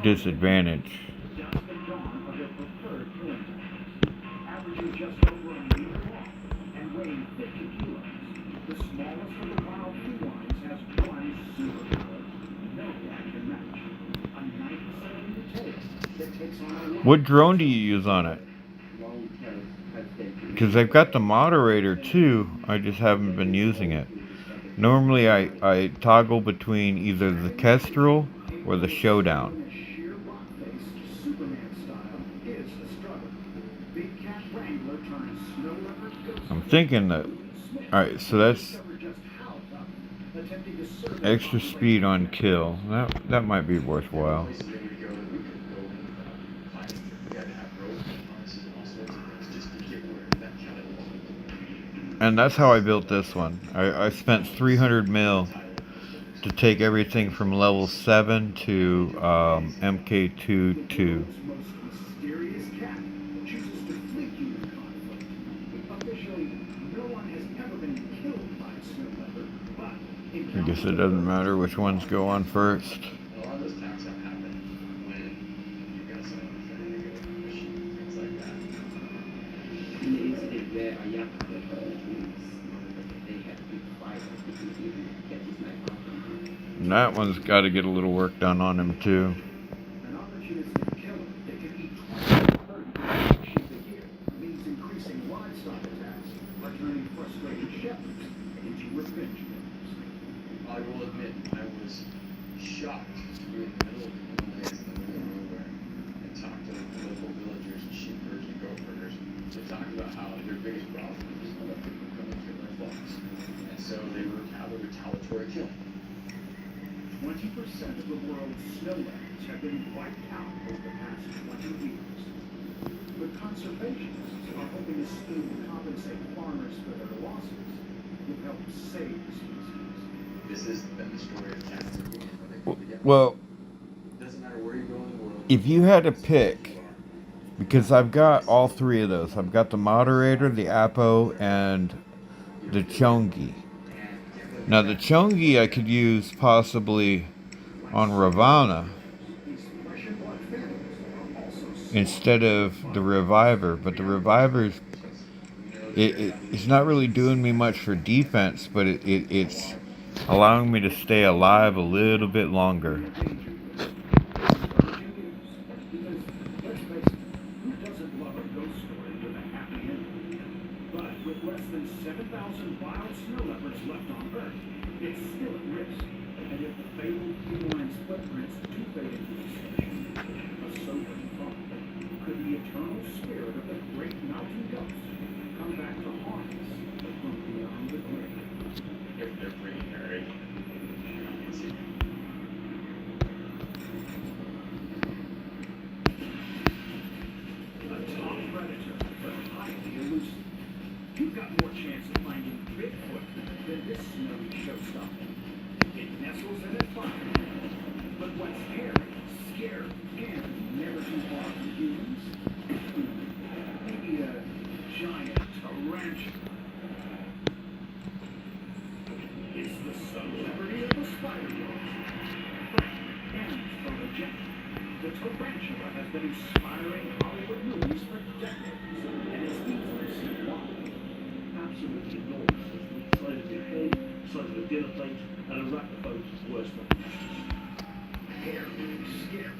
Speaker 1: disadvantage.
Speaker 3: Averaging just over a meter long and weighing 50 kilos, the smallest of the wild felines has one superpower no one can match. A 90-centimeter tail that takes on a
Speaker 1: What drone do you use on it? Because I've got the moderator too, I just haven't been using it. Normally I toggle between either the Kestrel or the Showdown.
Speaker 3: sheer rock-faced Superman style is a struggle. Big Cat Wrangler turns snow leopard ghost.
Speaker 1: I'm thinking that, alright, so that's
Speaker 3: Discovered just how tough, attempting to serve
Speaker 1: extra speed on kill. That might be worthwhile.
Speaker 6: Places that we go that we couldn't go climbing. We had to have ropes and harnesses and all sorts of things just to get where that cat was.
Speaker 1: And that's how I built this one. I spent 300 mil to take everything from level 7 to MK2 2.
Speaker 3: most mysterious cat chooses to flee human conflict. Officially, no one has ever been killed by a snow leopard, but
Speaker 1: I guess it doesn't matter which ones go on first.
Speaker 6: A lot of those attacks have happened when you've got someone defending against a machine, things like that.
Speaker 7: In the incident where a young couple they had to fight because he get his knife out.
Speaker 1: And that one's got to get a little work done on him too.
Speaker 3: an opportunistic killer that can eat 20 to 30 sheep a year means increasing livestock attacks by turning frustrated shepherds into revenge killers.
Speaker 6: I will admit, I was shocked to be in the middle of the Himalayas in the middle of nowhere and talk to the local villagers and sheep herders and goat herders to talk about how their biggest problem is other people coming through their flocks. And so they were have a retaliatory killing.
Speaker 3: 20% of the world's snow leopards have been wiped out over the past 20 years. But conservationists are hoping a scheme to compensate farmers for their losses will help save the species.
Speaker 6: This has been the story of cats and wolves when they come together.
Speaker 1: Well,
Speaker 6: It doesn't matter where you go in the world.
Speaker 1: if you had to pick, because I've got all 3 of those. I've got the moderator, the Apo, and the Chongi. Now the Chongi I could use possibly on Ravana
Speaker 3: These flesh and blood phantoms are also
Speaker 1: instead of the Reviver, but the Reviver's it's not really doing me much for defense, but it's allowing me to stay alive a little bit longer.
Speaker 3: because, let's face it, who doesn't love a ghost story with a happy ending? But with less than 7,000 wild snow leopards left on Earth, it's still at risk. And if the fabled feline's footprints do fade into extinction, a sobering thought, could the eternal spirit of the great mountain ghost come back to haunt us from beyond the grave?
Speaker 2: They're pretty hairy. I can see.
Speaker 3: A top predator, but highly elusive. You've got more chance of finding Bigfoot than this snowy showstopper. It nestles in its body. But what's hairy, scared, and never too far from humans? Maybe a giant tarantula. It's the celebrity of the spider world. Frank and photogenic. The tarantula has been inspiring Hollywood movies for decades, and it's easy to see why.
Speaker 10: Absolutely enormous. It's the size of your head, the size of a dinner plate, and arachnophobes is worse than
Speaker 3: Hairy, scary,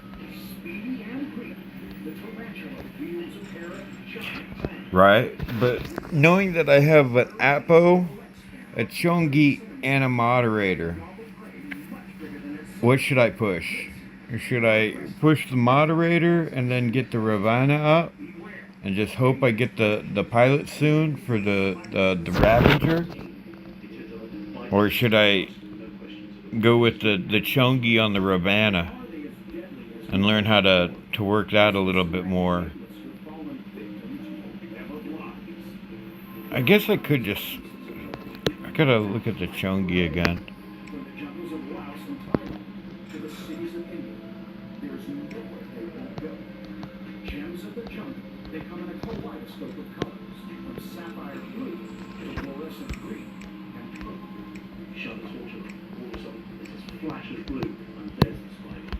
Speaker 3: speedy, and creepy, the tarantula wields a pair of giant fangs.
Speaker 1: Right? But knowing that I have an Apo, a Chongi, and a moderator, what should I push? Should I push the moderator and then get the Ravana up and just hope I get the pilot soon for the Ravager? Or should I go with the Chongi on the Ravana and learn how to work that a little bit more? I guess I could just... I gotta look at the Chongi again.
Speaker 3: From the jungles of Laos and Thailand to the cities of India, there's nowhere they won't go. Gems of the jungle, they come in a kaleidoscope of colors, from sapphire blue to fluorescent green and purple.
Speaker 10: shut the torch on. All of a sudden, there's this flash of blue, and there's the spider.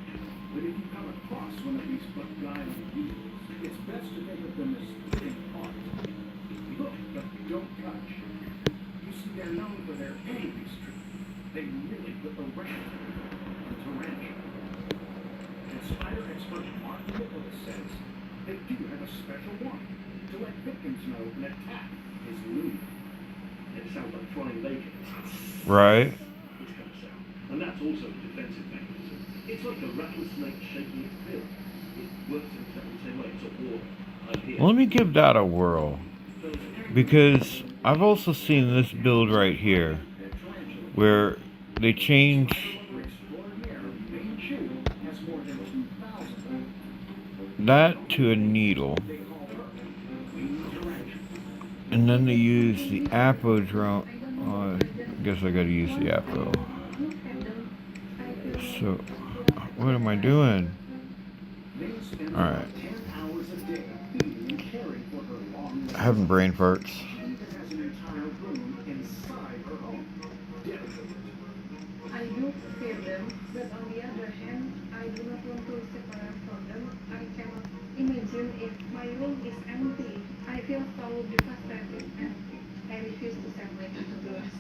Speaker 3: But if you come across one of these beguiling beetles, it's best to think of them as living art. Look, but don't touch. You see, they're known for their envy streak. They really put the record on the tarantula. And spider expert Mark Nicholas says they do have a special warning to let victims know an attack is looming.
Speaker 10: It sounds like frying bacon.
Speaker 1: Right?
Speaker 10: This kind of sound. And that's also a defensive mechanism. It's like a rattlesnake shaking its bill. It works in exactly the same way. It's a war.
Speaker 1: Let me give that a whirl. Because I've also seen this build right here, where they change that to a needle, and then they use the Apo drone. Oh, I guess I gotta use the Apo. So, what am I doing? Alright. Having brain farts.
Speaker 9: I do fear them, but on the other hand, I do not want to separate from them. I cannot imagine if my room is empty. I feel so devastated and I refuse to separate into the rest.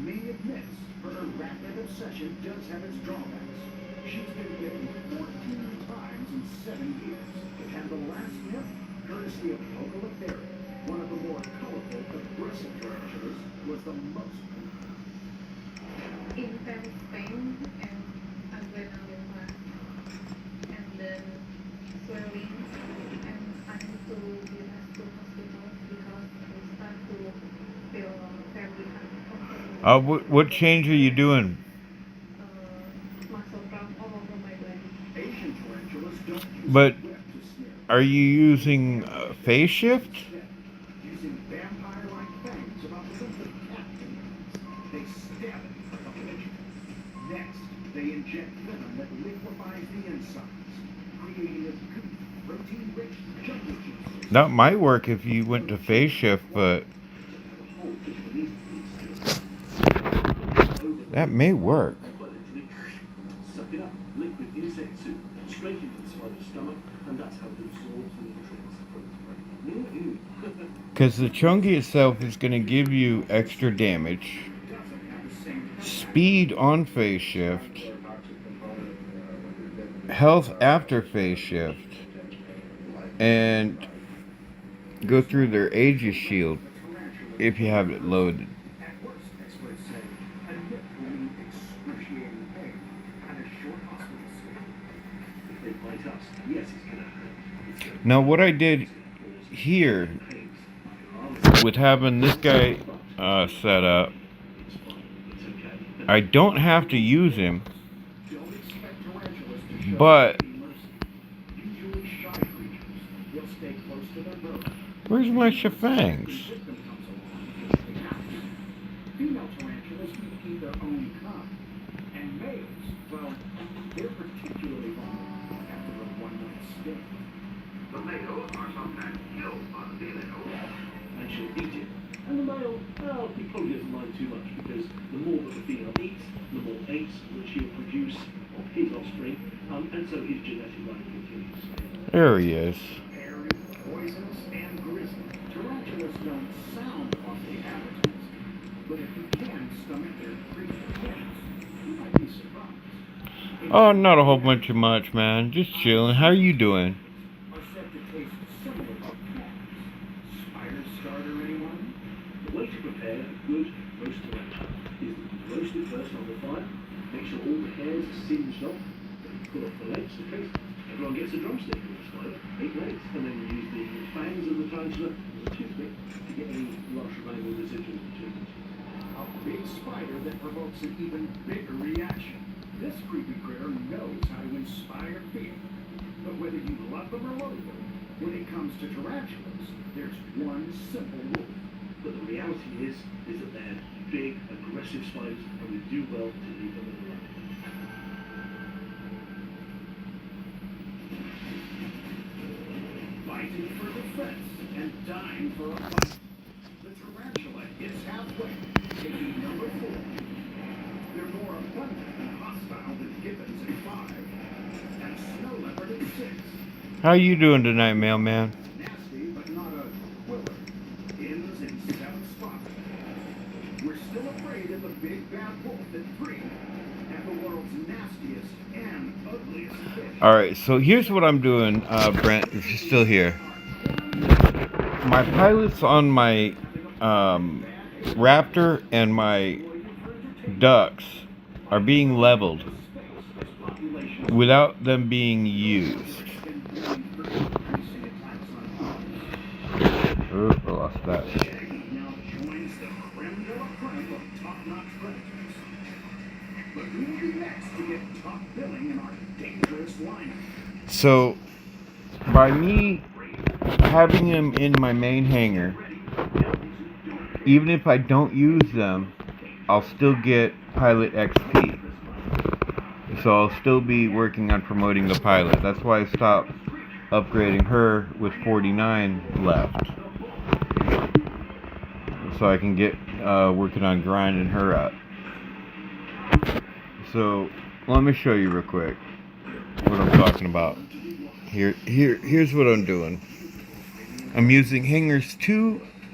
Speaker 3: May admits her rapid obsession does have its drawbacks. She's been bitten 14 times in 7 years, and the last nip, courtesy of local authority, one of the more colorful, aggressive tarantulas, was the most
Speaker 9: Intense pain and adrenaline rush, and then swelling, and I need to be rushed to hospital because I start to feel very uncomfortable.
Speaker 1: What change are you doing?
Speaker 9: Muscle cramp all over my body.
Speaker 3: Asian tarantulas don't use
Speaker 1: But
Speaker 3: a whip to snare.
Speaker 1: are you using phase shift?
Speaker 3: Using vampire-like fangs about the length of cat fingernails, they stab it for the pinch. Next, they inject venom that liquefies the insides, creating a gooey, protein-rich jungle juice.
Speaker 1: That might work if you went to phase shift, but that may work.
Speaker 10: Suck it up, liquid insect soup, straight into the spider's stomach, and that's how it absorbs the nutrients from its brain.
Speaker 1: Because the Chungi itself is going to give you extra damage, speed on phase shift, health after phase shift, and go through their Aegis shield if you have it loaded.
Speaker 3: At worst, experts say, a nip will mean extreme
Speaker 10: Yes, it's gonna hurt.
Speaker 1: Now, what I did here with having this guy set up,
Speaker 10: It's fine. It's okay.
Speaker 1: I don't have to use him,
Speaker 3: Don't expect tarantulas to show
Speaker 1: but
Speaker 3: any mercy. Usually shy creatures. They'll stay close to their burrow.
Speaker 1: where's my
Speaker 3: When something
Speaker 1: shafangs?
Speaker 3: victim comes along, they have to. Female tarantulas eat their own kind. And males, well, they're particularly vulnerable after a one-night stand.
Speaker 10: The males are sometimes killed by the female. And she'll eat it. And the male, well, he probably doesn't mind too much because the more that the female eats, the more eggs that she'll produce of his offspring, and so his genetic line continues.
Speaker 1: There he is.
Speaker 3: Hairy, poisonous, and grisly. Tarantulas don't sound awfully appetizing, but if you can stomach their creepy heads, you might be surprised.
Speaker 1: Oh, not a whole bunch of much, man. Just chilling. How are you doing?
Speaker 3: Are said to taste similar to clams. Spider starter, anyone?
Speaker 10: The way to prepare a good roast tarantula is that you roast it first on the fire, make sure all the hairs are singed off, then you pull off the legs, okay? Everyone gets a drumstick in the spider, 8 legs, and then you use the fangs of the tarantula as a toothpick to get any last remaining residual material.
Speaker 3: A big spider that provokes an even bigger reaction. This creepy critter knows how to inspire fear. But whether you love them or loathe them, when it comes to tarantulas, there's one simple rule.
Speaker 10: But the reality is that they're big, aggressive spiders, and we do well to leave them alone.
Speaker 3: Fighting for defense and dying for a fight. The tarantula hits halfway, taking number 4. They're more abundant and hostile than gibbons at 5, and snow leopard at 6.
Speaker 1: How you doing tonight, mailman?
Speaker 3: Nasty, but not a quiller. Ends in 7th spot. We're still afraid of the big bad wolf at 3, and the world's nastiest and ugliest fish.
Speaker 1: Alright, so here's what I'm doing, Brent, if you're still here. My pilots on my Raptor and my ducks are being leveled without them being used. Ooh, I lost that.
Speaker 3: Now joins the creme de la creme of top-notch predators. But who will be next to get top billing in our dangerous lineup?
Speaker 1: So, by me having them in my main hangar, even if I don't use them, I'll still get pilot XP. So I'll still be working on promoting the pilot. That's why I stopped upgrading her with 49 left. So I can get working on grinding her up. So let me show you real quick what I'm talking about. Here's what I'm doing. I'm using hangar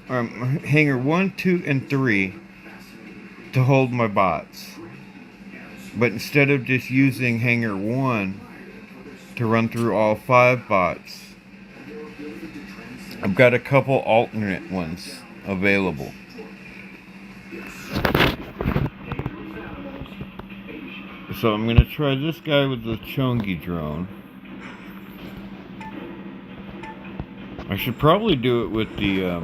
Speaker 1: 1, 2, and 3 to hold my bots. But instead of just using hangar 1 to run through all 5 bots, I've got a couple alternate ones available. So I'm gonna try this guy with the Chungi drone. I should probably do it with the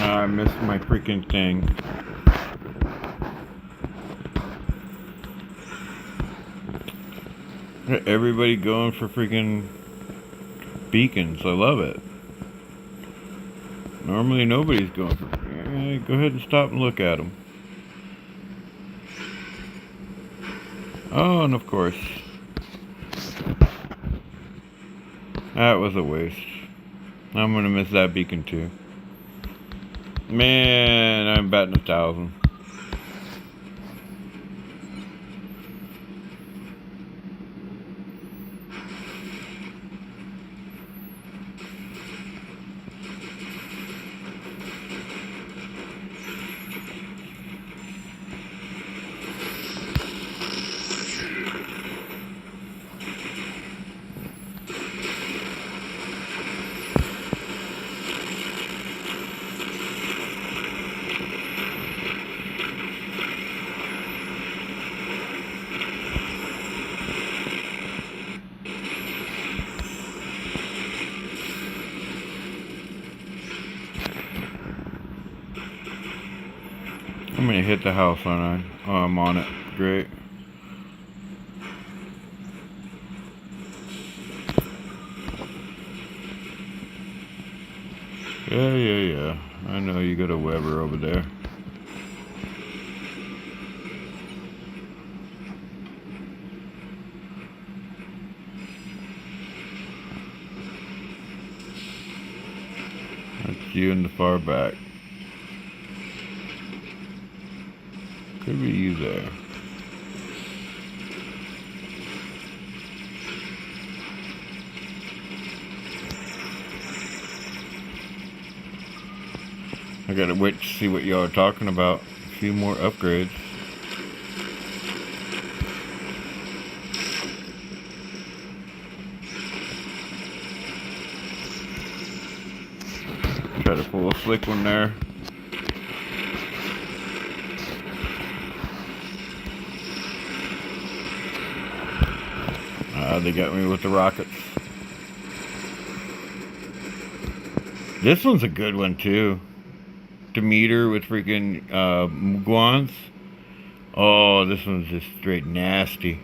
Speaker 1: I missed my freaking thing. Everybody going for freaking beacons. I love it. Normally nobody's going for... go ahead and stop and look at them. Oh, and of course. That was a waste. I'm gonna miss that beacon too. Man, I'm batting 1,000. hit the house, aren't I? Oh, I'm on it. Great. Yeah. I know you got a Weber over there. That's you in the far back. Could be you there. I gotta wait to see what y'all are talking about. A few more upgrades. Try to pull a slick one there. They got me with the rockets. This one's a good one too. Demeter with freaking Muguans. Oh, this one's just straight nasty.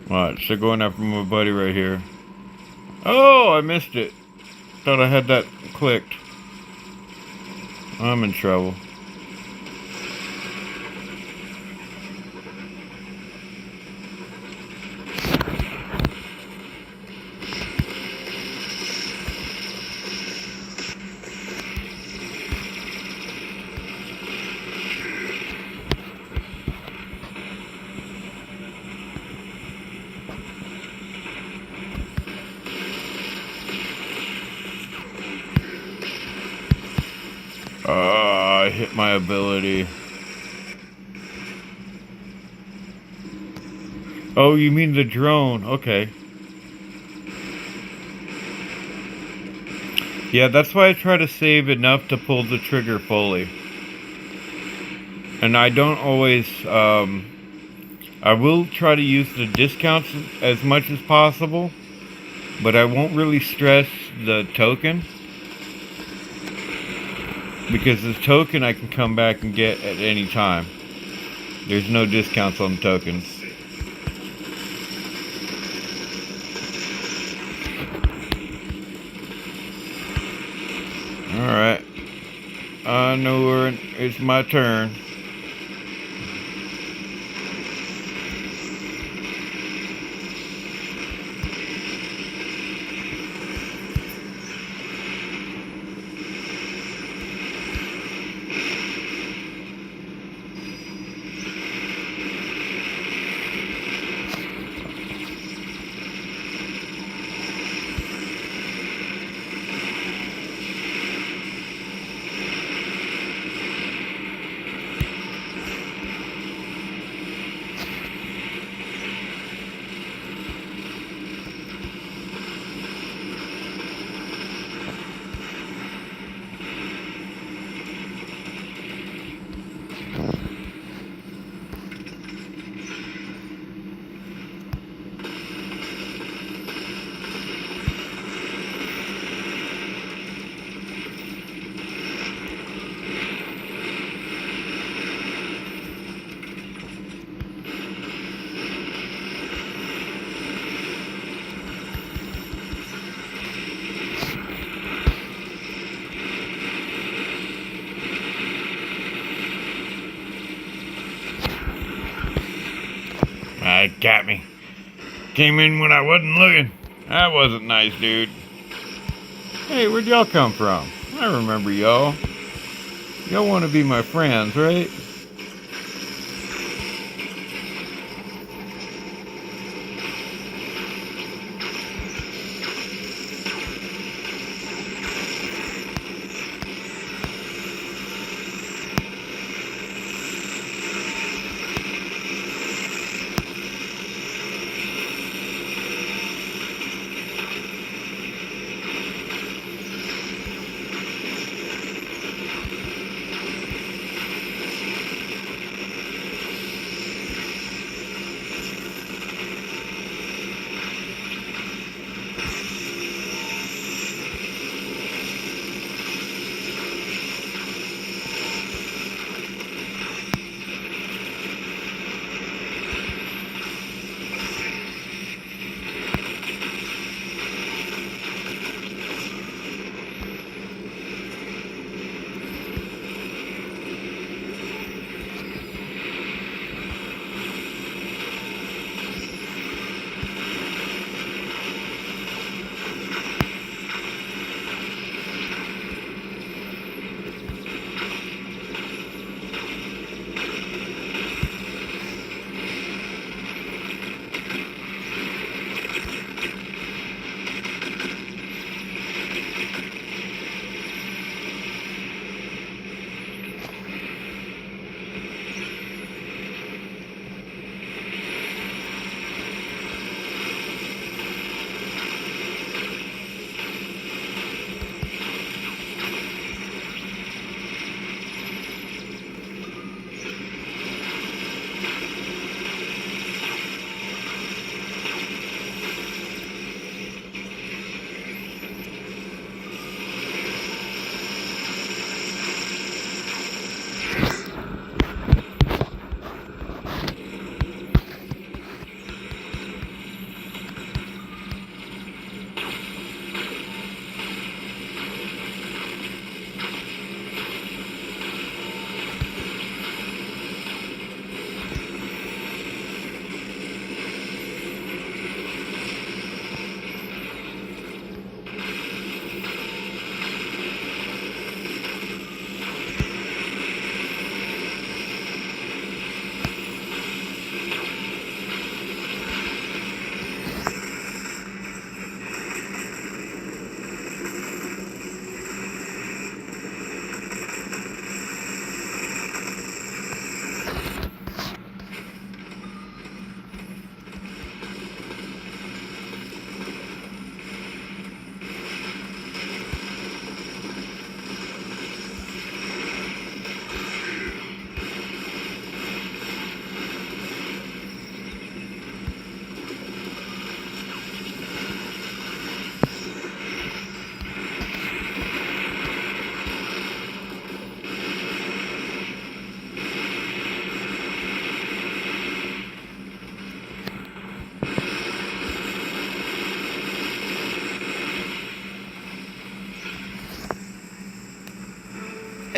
Speaker 1: Alright, so going after my buddy right here. Oh, I missed it. Thought I had that clicked. I'm in trouble. I hit my ability. Oh, you mean the drone? Okay. Yeah, that's why I try to save enough to pull the trigger fully. And I don't always, I will try to use the discounts as much as possible, but I won't really stress the token. Because this token I can come back and get at any time. There's no discounts on the tokens. Alright. I know it's my turn. Got me. Came in when I wasn't looking. That wasn't nice, dude. Hey, where'd y'all come from? I remember y'all. Y'all want to be my friends, right?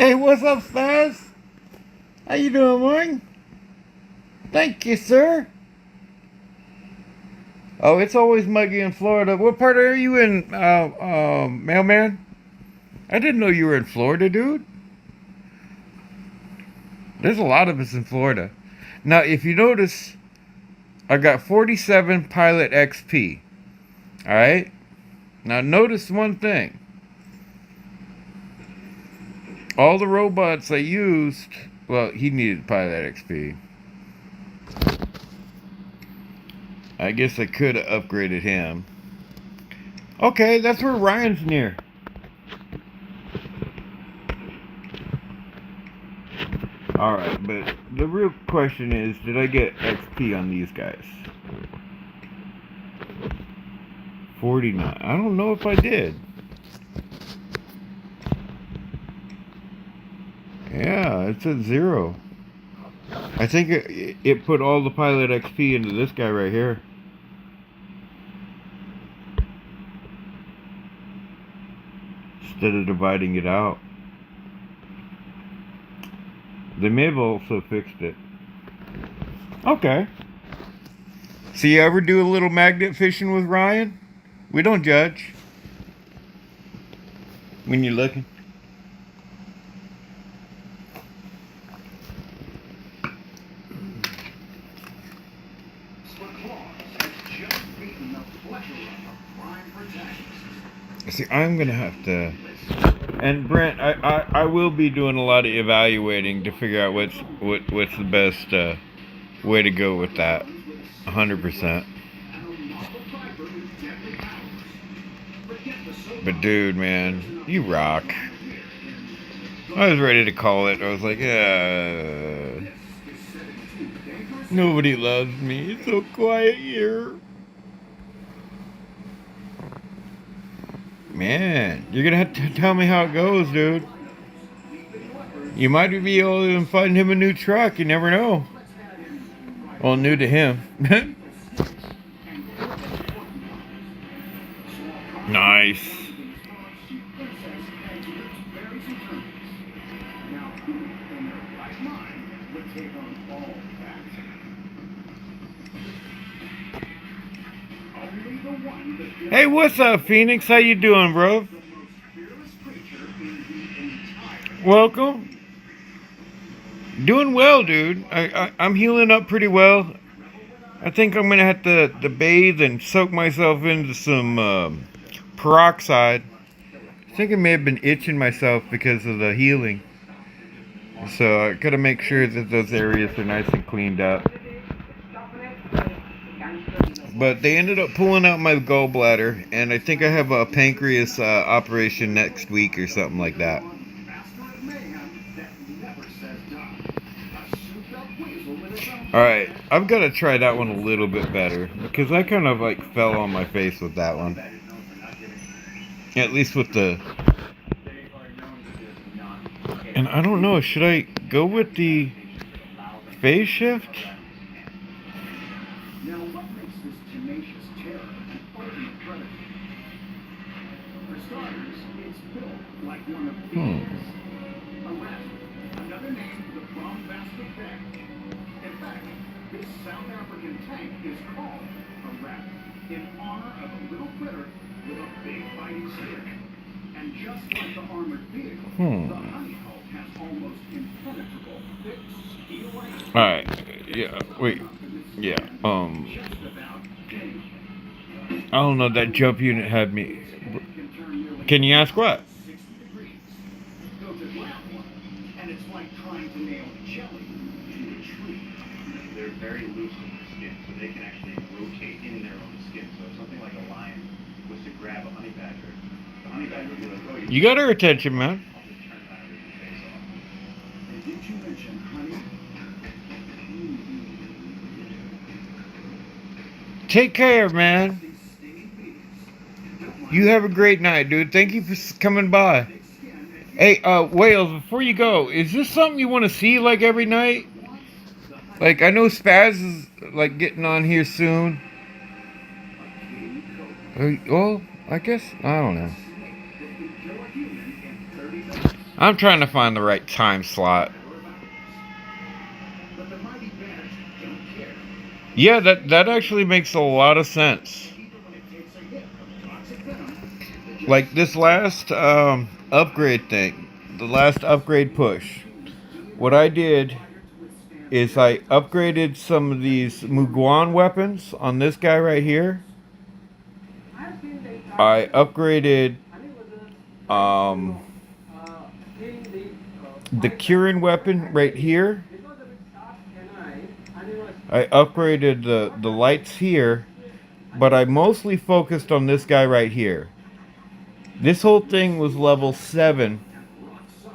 Speaker 1: Hey, what's up, Spaz? How you doing, morning? Thank you, sir. Oh, it's always muggy in Florida. What part are you in, mailman? I didn't know you were in Florida, dude. There's a lot of us in Florida. Now, if you notice, I got 47 Pilot XP. Alright? Now, notice one thing. All the robots I used, well, he needed Pilot XP. I guess I could have upgraded him. Okay, that's where Ryan's near. Alright, but the real question is, did I get XP on these guys? 49. I don't know if I did. Yeah, it's at 0. I think it put all the Pilot XP into this guy right here. Instead of dividing it out. They may have also fixed it. Okay. So you ever do a little magnet fishing with Ryan? We don't judge. When you're looking. See, I'm gonna have to. And Brent, I will be doing a lot of evaluating to figure out what's the best way to go with that. 100%. But dude, man, you rock. I was ready to call it. I was like, nobody loves me. It's so quiet here. Man, you're gonna have to tell me how it goes, dude. You might be able to find him a new truck. You never know. Well, new to him. Nice. Hey, what's up, Phoenix? How you doing, bro? Welcome. Doing well, dude. I'm healing up pretty well. I think I'm gonna have to bathe and soak myself into some peroxide. I think I may have been itching myself because of the healing. So I gotta make sure that those areas are nice and cleaned up. But they ended up pulling out my gallbladder, and I think I have a pancreas operation next week or something like that. Alright, I've got to try that one a little bit better, because I kind of like fell on my face with that one. At least with the... And I don't know, should I go with the phase shift?
Speaker 3: Now, what makes this tenacious terror an ultimate predator? For starters, it's built like one of these. A rat. Another name for the bombastic bear. In fact, this South African tank is called a rat in honor of a little critter with a big fighting stick. And just like the armored vehicle, the honey hulk has almost impenetrable, thick, steel-like...
Speaker 1: Alright, yeah, wait. Yeah, I don't know, that jump unit had me. Can you ask what?
Speaker 6: They're very loose in their skin, so they can actually rotate in their own skin. So if something like a lion was to grab a honey badger, the honey badger would be like, oh,
Speaker 1: You got her attention, man.
Speaker 6: I'll just turn around and rip your face off.
Speaker 3: And did you mention honey?
Speaker 1: Take care, man. You have a great night, dude. Thank you for coming by. Hey, Wales, before you go, is this something you want to see, like, every night? Like, I know Spaz is, like, getting on here soon. Well, I guess, I don't know. I'm trying to find the right time slot.
Speaker 3: But the mighty bats don't care.
Speaker 1: Yeah, that actually makes a lot of sense.
Speaker 3: Even when it takes a hit from toxic venom, the
Speaker 1: Like this last upgrade thing, the last upgrade push. What I did is I upgraded some of these Muguan weapons on this guy right here. I upgraded um, the curing weapon right here. I upgraded the lights here, but I mostly focused on this guy right here. This whole thing was level 7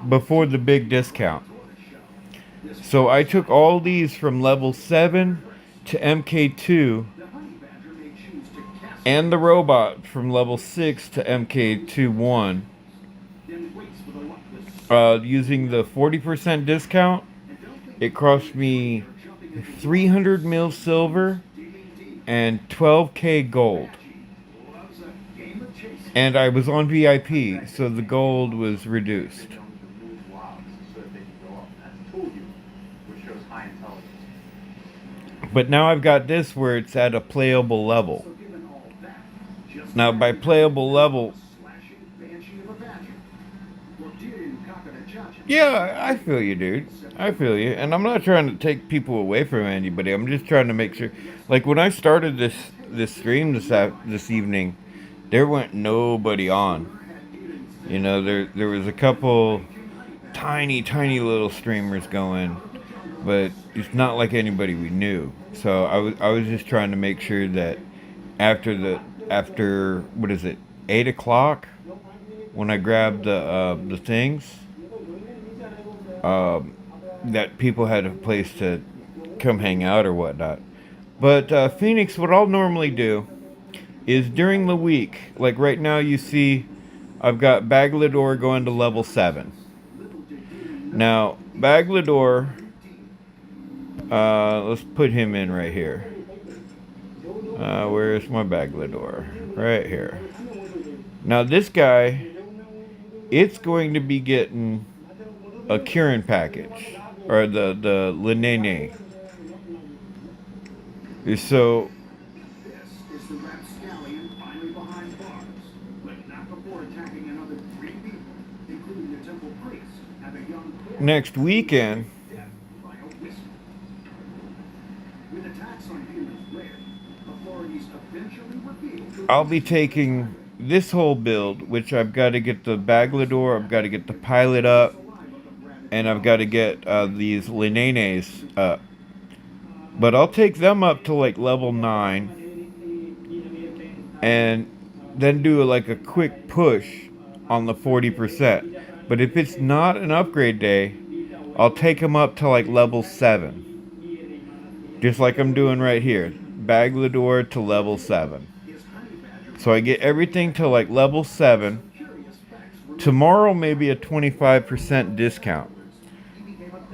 Speaker 1: before the big discount. So I took all these from level 7 to MK2 and the robot from level 6 to MK2-1 using the 40% discount. It cost me 300 mil silver and 12k gold. And I was on VIP, so the gold was reduced. But now I've got this where it's at a playable level. Now by playable level, yeah, I feel you, dude. I feel you. And I'm not trying to take people away from anybody. I'm just trying to make sure. Like when I started this stream this evening, there went nobody on. You know, there was a couple tiny little streamers going, but it's not like anybody we knew. So I was just trying to make sure that after what is it, 8 o'clock, when I grabbed the things, that people had a place to come hang out or whatnot. But Phoenix, what I'll normally do is during the week, like right now, you see, I've got Baglador going to level 7. Now, Baglador, let's put him in right here. Where's my Baglador? Right here. Now, this guy, it's going to be getting a Kirin package, or the Linene. So,
Speaker 3: this is the rapscallion finally behind bars, but not before attacking another 3 people, including the temple priest and a young boy.
Speaker 1: next weekend,
Speaker 3: Death by a whisper. With attacks on humans rare, authorities eventually revealed
Speaker 1: I'll be taking this whole build, which I've got to get the Baglador, I've got to get the pilot up, and I've got to get these Linenes up. But I'll take them up to like level 9, and then do like a quick push on the 40%. But if it's not an upgrade day, I'll take them up to like level 7. Just like I'm doing right here. Baglador to level 7. So I get everything to like level 7. Tomorrow may be a 25% discount.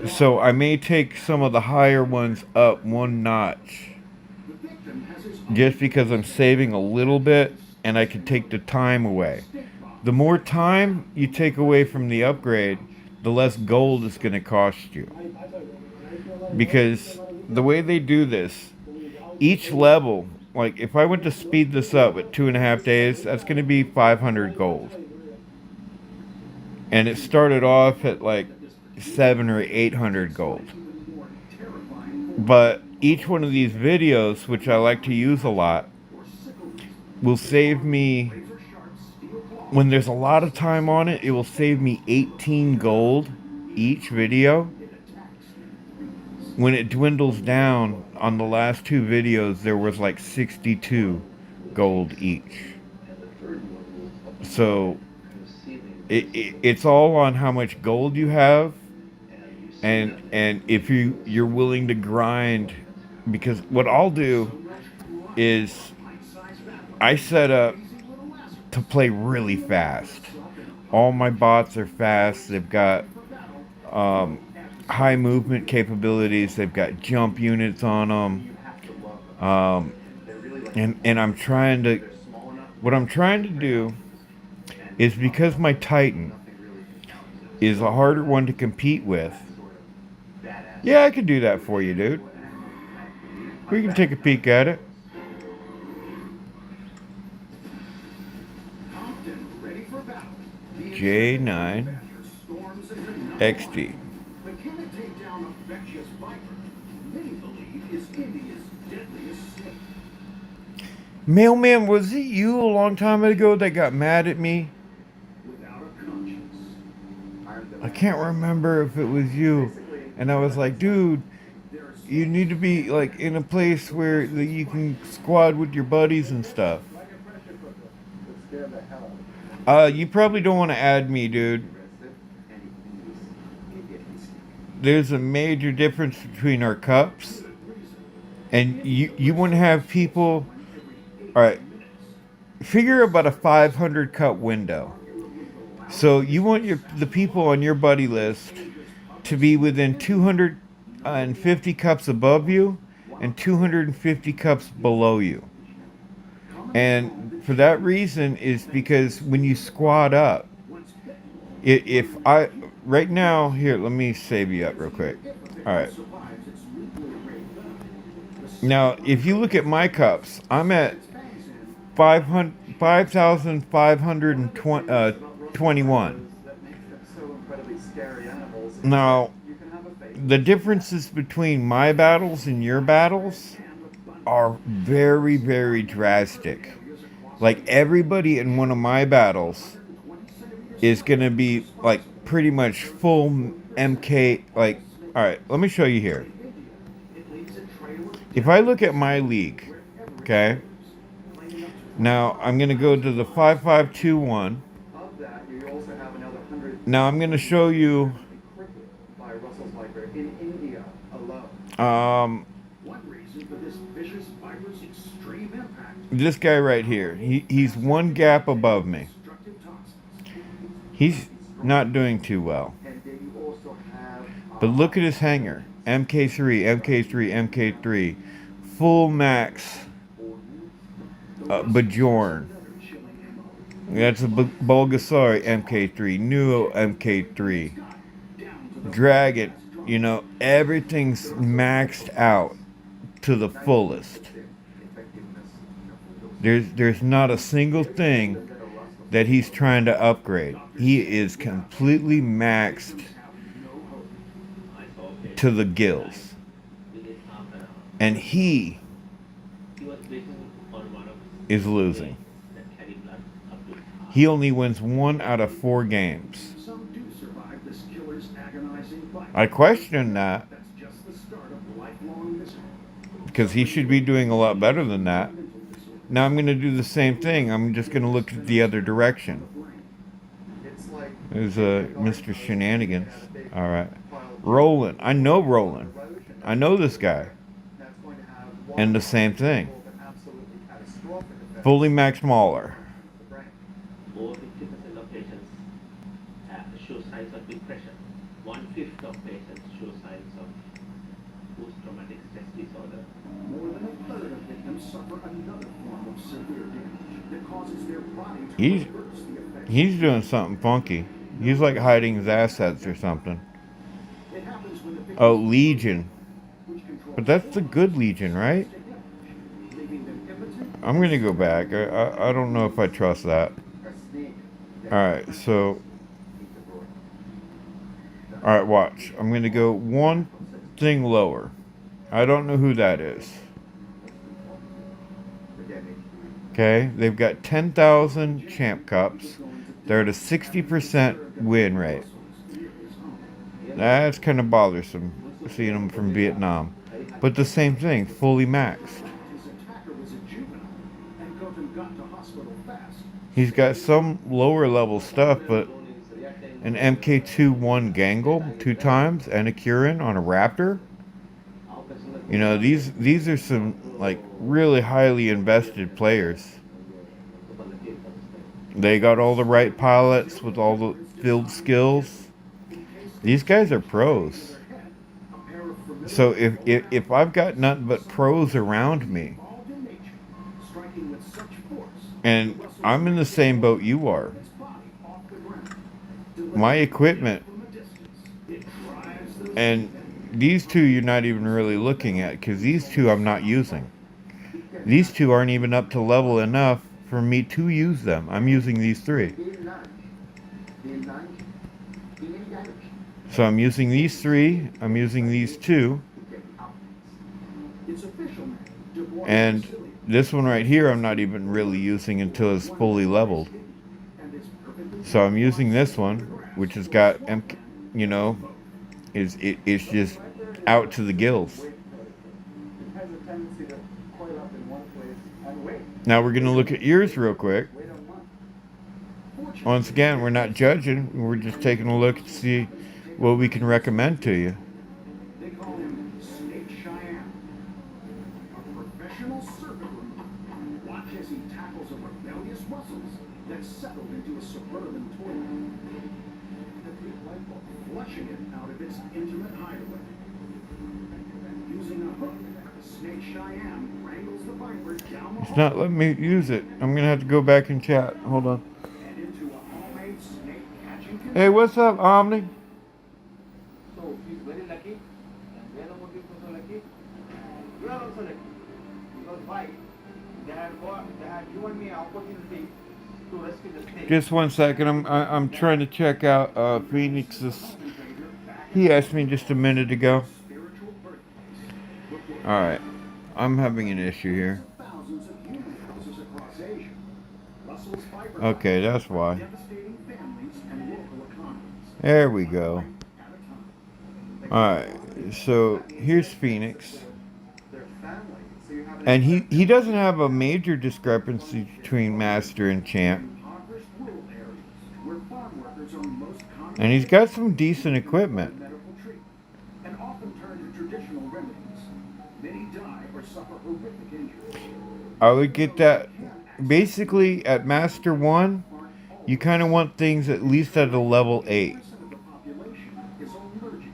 Speaker 1: So I may take some of the higher ones up 1 notch. Just because I'm saving a little bit and I can take the time away. The more time you take away from the upgrade, the less gold it's going to cost you. Because the way they do this, each level, like if I went to speed this up at 2.5 days, that's going to be 500 gold. And it started off at like 700 or 800 gold. But each one of these videos, which I like to use a lot, will save me, when there's a lot of time on it, it will save me 18 gold each video. When it dwindles down, on the last 2 videos, there was like 62 gold each. So it's all on how much gold you have, and if you're willing to grind. Because what I'll do is I set up to play really fast. All my bots are fast. They've got high movement capabilities. They've got jump units on them. And I'm trying to, what I'm trying to do is, because my Titan, is a harder one to compete with.
Speaker 6: Badass.
Speaker 1: Yeah, I could do that for you, dude. We can take a peek at it.
Speaker 3: Compton, ready for battle. The
Speaker 1: J9
Speaker 3: Avenger storms into night
Speaker 1: XD.
Speaker 3: one. But can it take down a vicious viper? Many believe is India's deadliest snake.
Speaker 1: Mailman, was it you a long time ago that got mad at me?
Speaker 3: Without a conscience.
Speaker 1: I can't remember if it was you. And I was like, dude, you need to be like in a place where that you can squad with your buddies and stuff.
Speaker 2: Like a pressure cooker. Would scare the hell out of me.
Speaker 1: You probably don't want to add me, dude. There's a major difference between our cups. And you want to have people. Alright. Figure about a 500 cup window. So you want the people on your buddy list to be within 250 cups above you and 250 cups below you. And for that reason is because when you squad up, if I right now here, let me save you up real quick. All right. Now, if you look at my cups, I'm at 5,521. Now, the differences between my battles and your battles are very, very drastic. Like everybody in one of my battles is going to be like pretty much full MK. Like, all right, let me show you here. If I look at my league, okay. Now I'm going to go to the 5521. Now I'm going to show you. This guy right here, he's one gap above me. He's not doing too well. But look at his hanger. MK3, MK3, MK3. Full max Bajorn. That's a Bulgasari MK3. Nuo MK3. Dragon. You know, everything's maxed out to the fullest. There's not a single thing that he's trying to upgrade. He is completely maxed to the gills. And he is losing. He only wins 1 out of 4 games. I question that because he should be doing a lot better than that. Now I'm going to do the same thing. I'm just going to look at the other direction. There's Mr. Shenanigans. All right. Roland. I know Roland. I know this guy. And the same thing. Fully Max Mahler.
Speaker 7: Over 50% of patients show signs of depression. 1/5 of patients show signs of post-traumatic stress disorder.
Speaker 3: More than a third of victims suffer another form of severe damage that causes their body to
Speaker 1: He's
Speaker 3: reverse the effects.
Speaker 1: He's doing something funky. He's like hiding his assets or something.
Speaker 3: It happens when the victims
Speaker 1: Oh, Legion.
Speaker 3: which controls
Speaker 1: But that's the good Legion, right?
Speaker 3: leaving them impotent.
Speaker 1: I'm going to go back. I don't know if I trust that. Alright, so... Alright, watch. I'm going to go one thing lower. I don't know who that is. Okay, they've got 10,000 champ cups. They're at a 60% win rate. That's kind of bothersome, seeing them from Vietnam. But the same thing, fully maxed.
Speaker 3: His attacker was a juvenile, and Gotham got to hospital fast.
Speaker 1: He's got some lower level stuff, but an MK2-1 Gangle 2 times and a Curin on a Raptor. You know, these are some like really highly invested players. They got all the right pilots with all the field skills. These guys are pros. So if I've got nothing but pros around me, and I'm in the same boat you are, my equipment And these two you're not even really looking at, because these two I'm not using. These two aren't even up to level enough for me to use them. I'm using these three. So I'm using these three, I'm using these two, and this one right here I'm not even really using until it's fully leveled. So I'm using this one, which has got, you know, it's just out to the gills. Now we're going to look at yours real quick. Once again, we're not judging. We're just taking a look to see what we can recommend to you.
Speaker 3: They call him Snake Cheyenne, a professional serpent remover. Watch as he tackles a rebellious muscles that settled into a suburban toilet, flushing it out of its intimate hideaway. Using a hook, Snake Cheyenne wrangles the viper down the
Speaker 1: It's not letting me use it. I'm going to have to go back and chat. Hold on.
Speaker 3: and into a homemade snake catching
Speaker 1: Hey, what's up, Omni?
Speaker 7: So he's very lucky, and where the motive was so lucky? You are also lucky. Because why? They had given me an opportunity to rescue the snake.
Speaker 1: Just one second. I'm trying to check out Phoenix's. He asked me just a minute ago. All right. I'm having an issue here.
Speaker 3: thousands of human houses across Asia. Russell's viper
Speaker 1: Okay, that's why.
Speaker 3: devastating families and local economies.
Speaker 1: There we go. Alright, so here's Phoenix. And he doesn't have a major discrepancy between Master and Champ.
Speaker 3: Impoverished rural areas where farm workers are most common
Speaker 1: And he's got some decent equipment.
Speaker 3: medical treatment and often turn to traditional remedies. Many die or suffer horrific injuries.
Speaker 1: I would get that. Basically, at Master 1, you kind of want things at least at a level 8.
Speaker 3: Of the population is allergic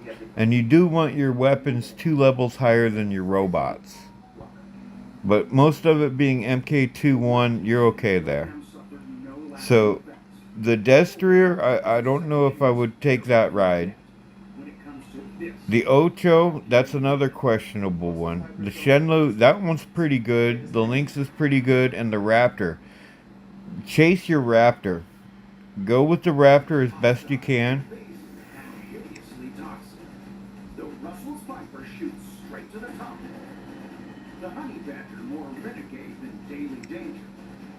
Speaker 3: to it.
Speaker 1: And you do want your weapons 2 levels higher than your robots. But most of it being MK2-1, you're okay there. So, the Destrier, I don't know if I would take that ride.
Speaker 3: When it comes to this,
Speaker 1: The Ocho, that's another questionable one. The Shenlong, that one's pretty good. The Lynx is pretty good. And the Raptor. Chase your Raptor. Go with the Raptor as best you can.
Speaker 3: hideously toxic. Though Russell's viper shoots straight to the top. The honey badger more renegade than daily danger.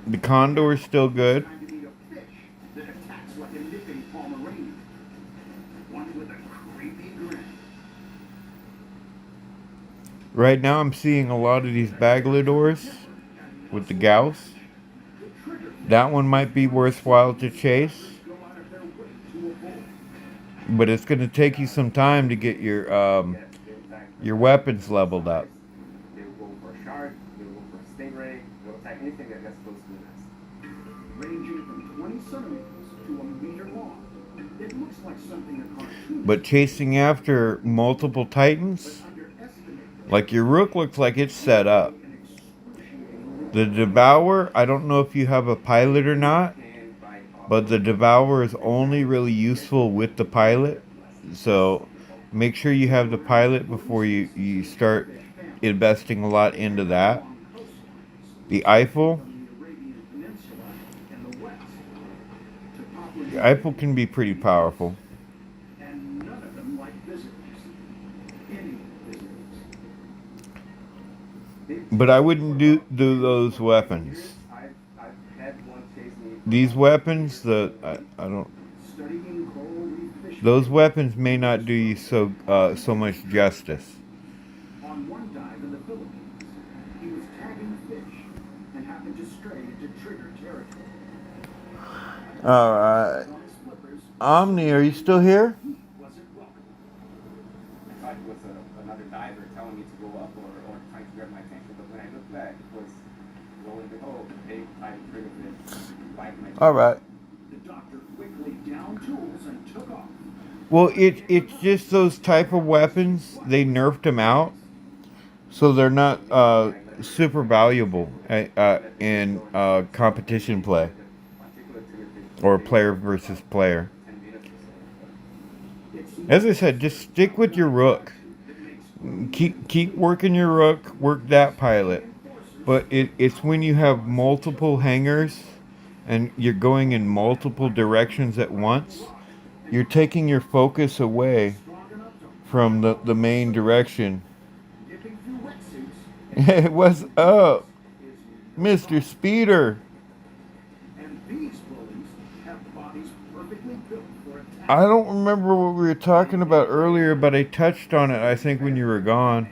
Speaker 1: The Condor is still good.
Speaker 3: Time to meet a fish that attacks like a nipping Pomeranian. One with a creepy grin.
Speaker 1: Right now I'm seeing a lot of these Baglidors with the Gauss. That one might be worthwhile to chase.
Speaker 3: Go out of their way to avoid.
Speaker 1: But it's going to take you some time to get your weapons leveled up.
Speaker 6: They will go for a shark, they will go for a stingray, they'll attack anything that gets close to the nest.
Speaker 3: Ranging from 20 centimeters to a meter long. It looks like something a cartoon
Speaker 1: But chasing after multiple Titans,
Speaker 3: underestimated.
Speaker 1: like your Rook looks like it's set up. The Devourer, I don't know if you have a pilot or not, but the Devourer is only really useful with the pilot. So make sure you have the pilot before you start investing a lot into that. The Eiffel. The Eiffel can be pretty powerful.
Speaker 3: And none of them like visitors. Any visitors.
Speaker 1: But I wouldn't do those weapons.
Speaker 6: I've had one chase me.
Speaker 1: These weapons, I don't.
Speaker 3: Studying coral reef fishing.
Speaker 1: Those weapons may not do you so much justice.
Speaker 3: On one dive in the Philippines, he was tagging fish and happened to stray into trigger territory.
Speaker 1: All right,
Speaker 3: On his flippers,
Speaker 1: Omni, are you still here?
Speaker 3: wasn't welcome.
Speaker 6: I thought it was another diver telling me to go up or trying to grab my attention, but when I looked back, it was lo and behold, a big fighting trigger fish biting my
Speaker 1: All right.
Speaker 3: The doctor quickly downed tools and took off.
Speaker 1: Well, it's just those type of weapons. They nerfed them out, so they're not super valuable in competition play or player versus player.
Speaker 6: 10 minutes or so.
Speaker 3: It's
Speaker 1: As I said, just stick with your rook. Keep working your rook. Work that pilot. But it's when you have multiple hangars and you're going in multiple directions at once, you're taking your focus away from the main direction. What's up, Mr. Speeder?
Speaker 3: And these bullies have bodies perfectly built for attack.
Speaker 1: I don't remember what we were talking about earlier, but I touched on it, I think, when you were gone.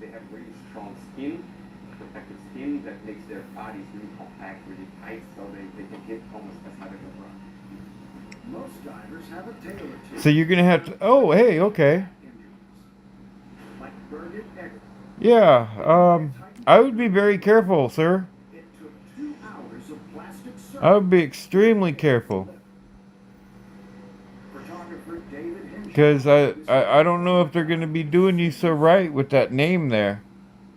Speaker 2: They have really strong skin, protective skin that makes their bodies really compact, really tight, so they can hit almost as hard as a rock.
Speaker 3: Most divers have a tail or two.
Speaker 1: So you're gonna have to. Oh, hey, okay.
Speaker 3: Like Birgit Eggert.
Speaker 1: Yeah. I would be very careful, sir.
Speaker 3: It took 2 hours of plastic surgery.
Speaker 1: I would be extremely careful.
Speaker 3: Photographer David Henshaw.
Speaker 1: Because I don't know if they're going to be doing you so right with that name there.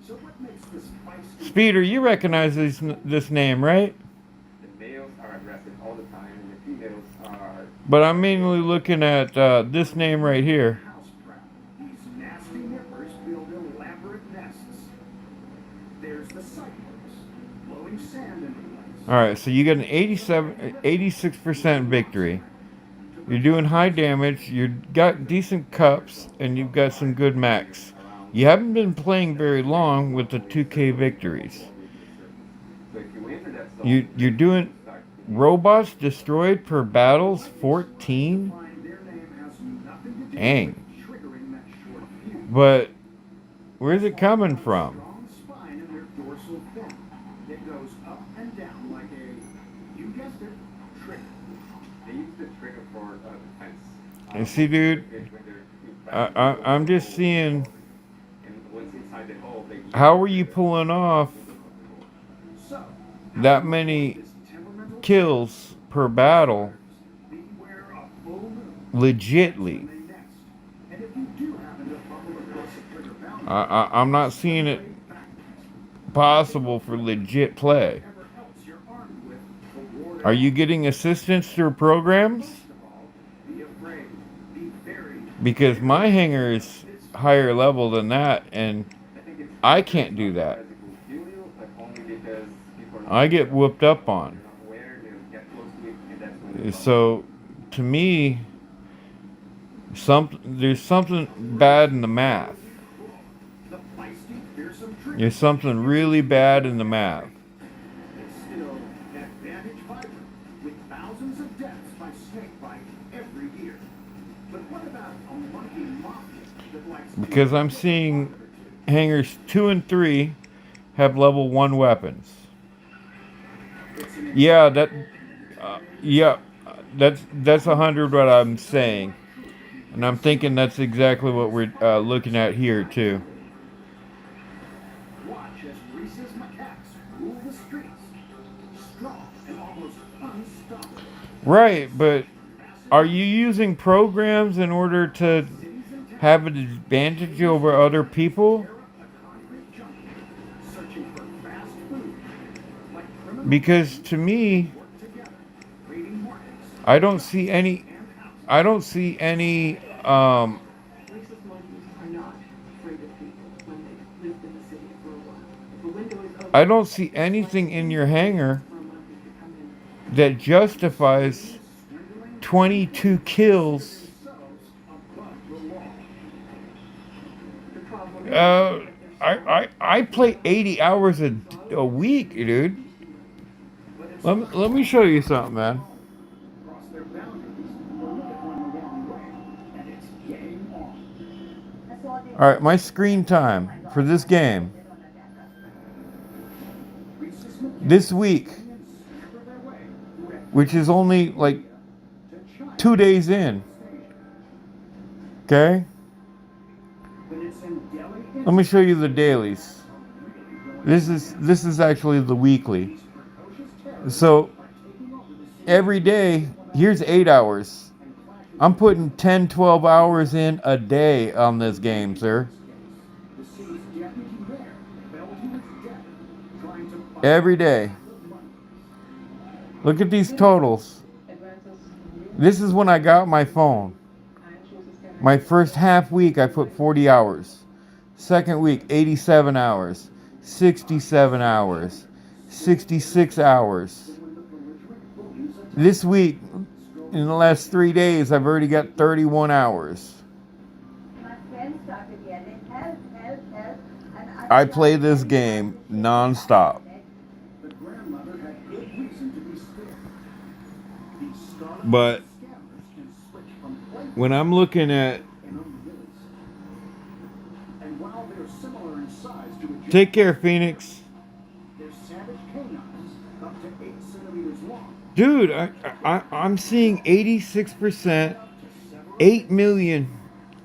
Speaker 3: So what makes this feisty?
Speaker 1: Speeder, you recognize this name, right?
Speaker 2: The males are aggressive all the time, and the females are...
Speaker 1: But I'm mainly looking at this name right here.
Speaker 3: House proud. These nasty nippers build elaborate nests. There's the site works, blowing sand into place.
Speaker 1: Alright, so you got an 86% victory. You're doing high damage, you've got decent cups, and you've got some good max. You haven't been playing very long with the 2K victories. You're doing robots destroyed per battles 14? Dang. But where's it coming from?
Speaker 3: Strong spine in their dorsal fin. It goes up and down like a, you guessed it, trigger.
Speaker 2: They use the trigger for defense.
Speaker 1: And see, dude, I'm just seeing,
Speaker 2: And once inside the hole, they...
Speaker 1: how are you pulling off
Speaker 3: So,
Speaker 1: that many kills per battle
Speaker 3: beware of full moon
Speaker 1: legitly?
Speaker 3: when they nest. And if you do happen to bumble across a trigger bounty,
Speaker 1: I'm not seeing it possible for legit play.
Speaker 3: whatever else you're armed with, the ward
Speaker 1: Are you getting assistance through programs?
Speaker 3: most of all, be afraid, be very
Speaker 1: Because my hanger is higher level than that, and I can't do that. I get whooped up on. So, to me, there's something bad in the math.
Speaker 3: the feisty, fearsome trigger.
Speaker 1: There's something really bad in the math.
Speaker 3: It's still that vantage vibrant, with thousands of deaths by snake bite every year. But what about a monkey mafia that likes to
Speaker 1: Because I'm seeing hangers 2 and 3 have level 1 weapons. Yeah, that's 100 what I'm saying. And I'm thinking that's exactly what we're looking at here too.
Speaker 3: watch as Reese's macaques rule the streets, strong and almost unstoppable.
Speaker 1: Right, but are you using programs in order to have an advantage over other people?
Speaker 3: A concrete junkie, searching for fast food, like criminals
Speaker 1: Because to me,
Speaker 3: work together, raiding markets
Speaker 1: I don't see any.
Speaker 3: and houses.
Speaker 1: I don't see any.
Speaker 11: Racist monkeys are not afraid of people when they've lived in the city for a while. If a window is open,
Speaker 1: I don't see anything in your hangar
Speaker 11: for a monkey to come in.
Speaker 1: that justifies 22 kills.
Speaker 3: Themselves above the law.
Speaker 11: The problem
Speaker 1: I play 80 hours a week, dude. Let me show you something, man.
Speaker 3: Cross their boundaries or look at one the wrong way, and it's game on.
Speaker 1: All right, my screen time for this game
Speaker 3: Reese's
Speaker 1: this week,
Speaker 3: scamper their way through a
Speaker 1: which is only like
Speaker 3: to China
Speaker 1: 2 days in. Okay,
Speaker 3: when it's in Delhi.
Speaker 1: let me show you the dailies. This is actually the weekly. So every day, here's 8 hours. I'm putting 10, 12 hours in a day on this game, sir.
Speaker 3: The city's deputy mayor fell to his death trying to fight
Speaker 1: Every day. Look at these totals. This is when I got my phone. My first half week, I put 40 hours. Second week, 87 hours. 67 hours. 66 hours. This week, in the last 3 days, I've already got 31 hours. I play this game non-stop.
Speaker 3: The grandmother had good reason to be scared. These startled
Speaker 1: But
Speaker 3: scammers can switch from playful
Speaker 1: when I'm looking at...
Speaker 3: and unrealistic. And while they're similar in size to a
Speaker 1: Take care, Phoenix.
Speaker 3: they're savage canines up to 8 centimeters long.
Speaker 1: Dude, I'm seeing 86%, 8 million.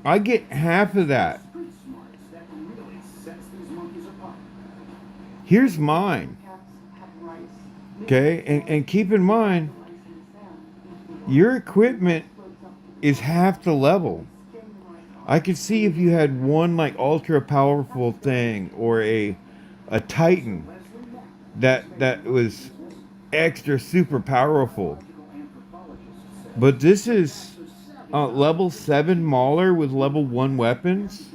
Speaker 1: I get half of that.
Speaker 3: Street smarts that really sets these monkeys apart.
Speaker 1: Here's mine.
Speaker 11: Cats have rice.
Speaker 1: Okay, and keep in mind,
Speaker 11: Rice in the sand. Into
Speaker 1: your equipment
Speaker 11: floats up
Speaker 1: is half the level.
Speaker 11: skim the rice off.
Speaker 1: I could see if you had one like ultra powerful thing or a Titan that was extra super powerful. But this is level 7 Mauler with level 1 weapons,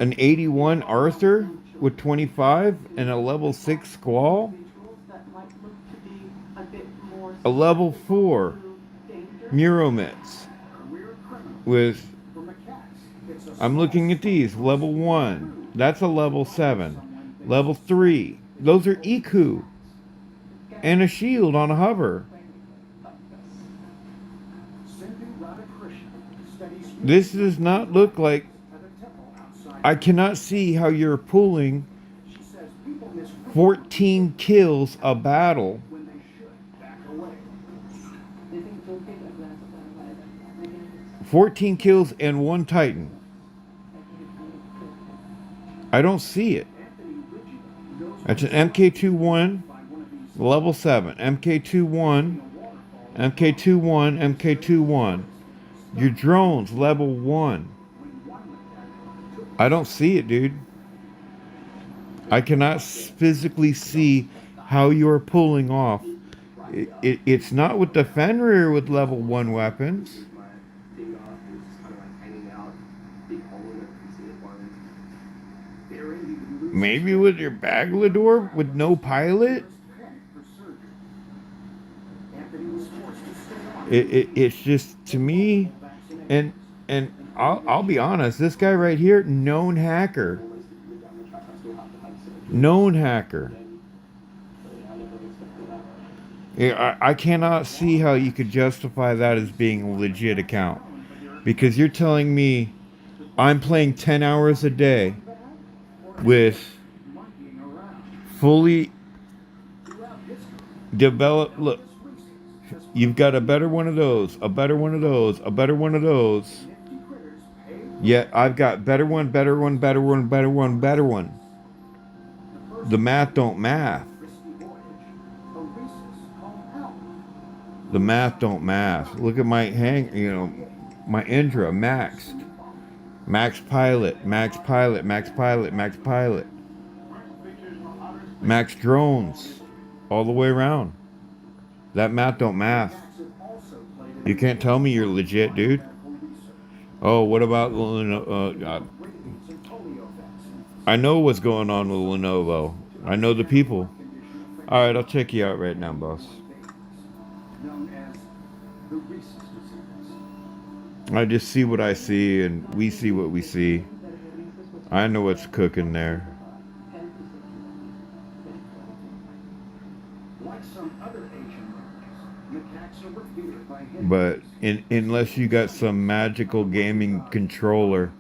Speaker 1: an 81 Arthur with 25, and a level 6 Squall,
Speaker 11: Individuals that might look to be a bit more
Speaker 1: a level 4
Speaker 11: danger.
Speaker 1: Muromets with, I'm looking at these, level 1, that's a level 7, level 3, those are Iku, and a shield on a hover. This does not look like, I cannot see how you're pulling 14 kills a battle.
Speaker 11: They think it's okay to glance at that, right?
Speaker 1: 14 kills and 1 Titan. I don't see it. That's an MK21, level 7. MK21, MK21, MK21. Your drone's level 1. I don't see it, dude. I cannot physically see how you're pulling off. It's not with the Fenrir with level 1 weapons.
Speaker 2: My day off is just kind of like hanging out, big hole that you see it on.
Speaker 1: Maybe with your Baglador with no pilot? It's just, to me, and I'll be honest, this guy right here, known hacker. Known hacker. Yeah, I cannot see how you could justify that as being a legit account. Because you're telling me I'm playing 10 hours a day with fully developed... Look, you've got a better one of those, a better one of those, a better one of those. Yet I've got better one, better one, better one, better one, better one. The math don't math. The math don't math. Look at my my Indra maxed. Max pilot, max pilot, max pilot, max pilot. Max drones. All the way around. That math don't math. You can't tell me you're legit, dude. Oh, what about I know what's going on with Lenovo. I know the people. Alright, I'll check you out right now, boss. I just see what I see, and we see what we see. I know what's cooking there. But unless you got some magical gaming controller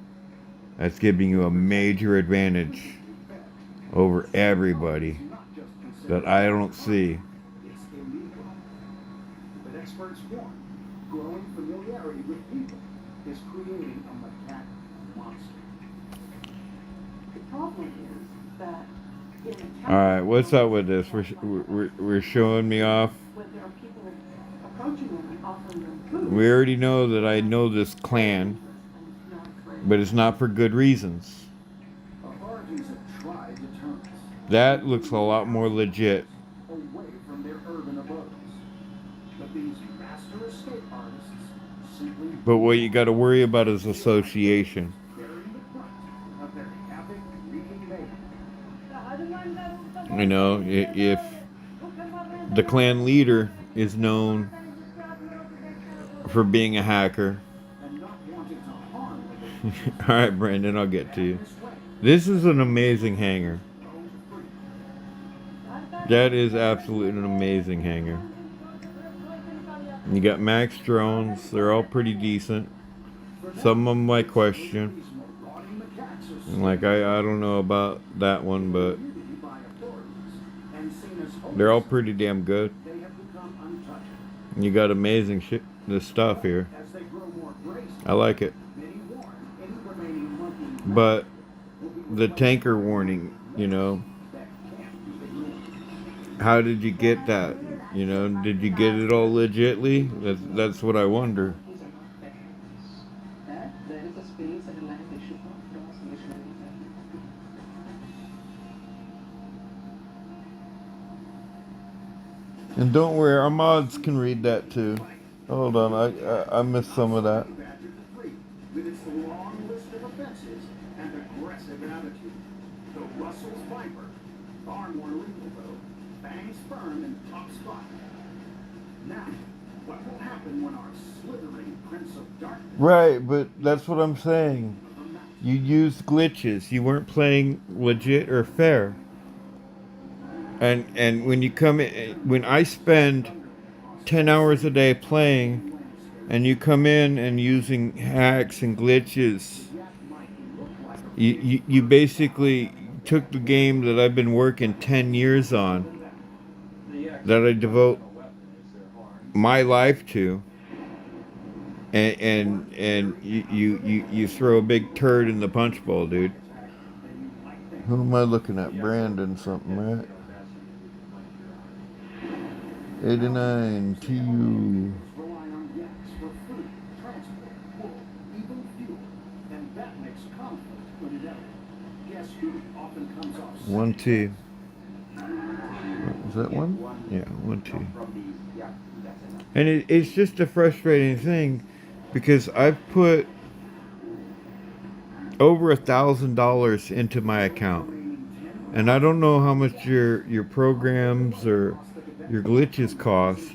Speaker 1: that's giving you a major advantage over everybody that I don't see.
Speaker 3: But experts warn, growing familiarity with people is creating a macaque monster.
Speaker 11: The problem is that in
Speaker 1: All right, what's up with this? We're showing me off.
Speaker 11: when there are people approaching them and offering them food,
Speaker 1: We already know that I know this clan,
Speaker 11: and it's not a clan.
Speaker 1: but it's not for good reasons.
Speaker 3: Authorities have tried deterrence
Speaker 1: That looks a lot more legit.
Speaker 3: away from their urban abodes. But these master escape artists
Speaker 1: But what you got to worry about is association. You know, if the clan leader is known for being a hacker. Alright, Brandon, I'll get to you. This is an amazing hanger. That is absolutely an amazing hanger. You got Max drones, they're all pretty decent. Some of them I question. Like, I don't know about that one, but they're all pretty damn good. You got amazing shit, this stuff here. I like it. But the tanker warning, you know, how did you get that? You know, did you get it all legitly? That's what I wonder.
Speaker 11: These are not bans. There is a space and a line they should not cross and they should not
Speaker 1: And don't worry, our mods can read that too. Hold on, I missed some of that.
Speaker 3: With its long list of offenses and aggressive attitude. The Russell's Viper, far more lethal though, bangs firm in top spot. Now, what will happen when our slithering Prince of Darkness...
Speaker 1: Right, but that's what I'm saying. You used glitches. You weren't playing legit or fair. And when you come in, when I spend 10 hours a day playing, and you come in and using hacks and glitches, you basically took the game that I've been working 10 years on, that I devote my life to, and you throw a big turd in the punch bowl, dude. Who am I looking at? Brandon something, right? 89 to you.
Speaker 3: rely on gas for food, transport, wool, even fuel. And that makes conflict inevitable. Guess who often comes off second?
Speaker 1: 1 T. Is that one? Yeah, 1 T. And it's just a frustrating thing because I've put over $1,000 into my account, and I don't know how much your programs or your glitches cost,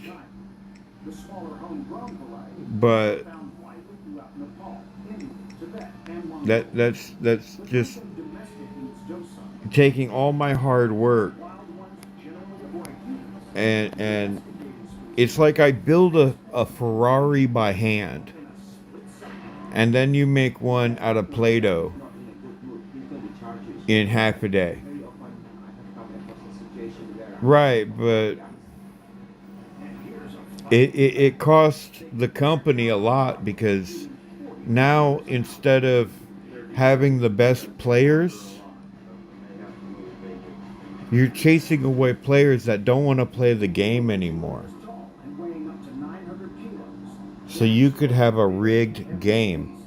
Speaker 3: The smaller homegrown variety
Speaker 1: but
Speaker 3: found widely throughout Nepal, India, Tibet, and Mongolia.
Speaker 1: that's just
Speaker 3: Domestic needs docile.
Speaker 1: taking all my hard work,
Speaker 3: Wild ones generally avoid humans.
Speaker 1: and it's like I build a Ferrari by hand, and then you make one out of Play-Doh in half a day. Right, but it costs the company a lot because now instead of having the best players, you're chasing away players that don't want to play the game anymore.
Speaker 3: Tall and weighing up to 900 kilos.
Speaker 1: So you could have a rigged game.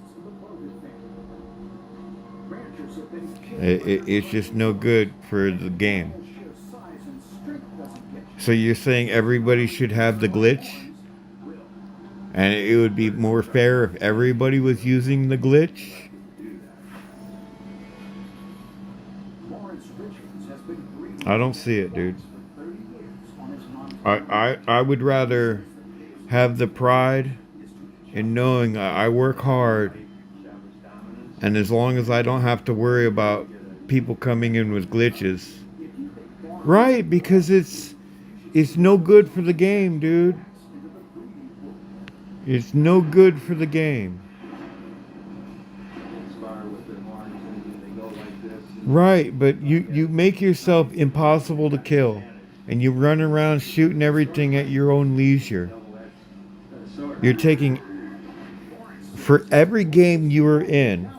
Speaker 3: Ranchers have been killed.
Speaker 1: It's just no good for the game.
Speaker 3: Sheer size and strength doesn't get you.
Speaker 1: So you're saying everybody should have the glitch? And it would be more fair if everybody was using the glitch?
Speaker 3: Lawrence Richards has been breeding
Speaker 1: I don't see it, dude.
Speaker 3: for 30 years on his Montana.
Speaker 1: I would rather have the pride in knowing I work hard, and as long as I don't have to worry about people coming in with glitches. Right, because it's no good for the game, dude. It's no good for the game. Right, but you make yourself impossible to kill, and you run around shooting everything at your own leisure. You're taking, for every game you were in,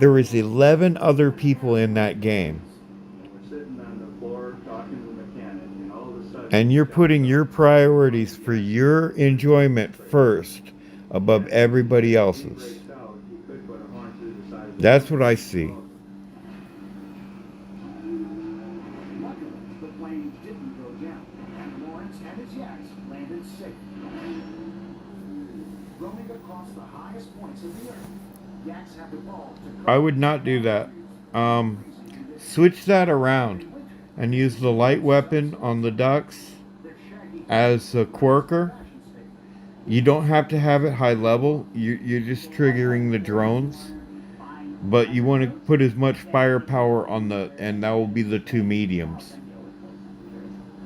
Speaker 1: there was 11 other people in that game. And you're putting your priorities for your enjoyment first above everybody else's. That's what I see.
Speaker 3: Luckily, the plane didn't go down, and Lawrence and his yaks landed safe. roaming across the highest points of the earth. Yaks have evolved to
Speaker 1: I would not do that. Switch that around and use the light weapon on the ducks as a quirker. You don't have to have it high level. You're just triggering the drones. But you want to put as much firepower on the, and that will be the two mediums.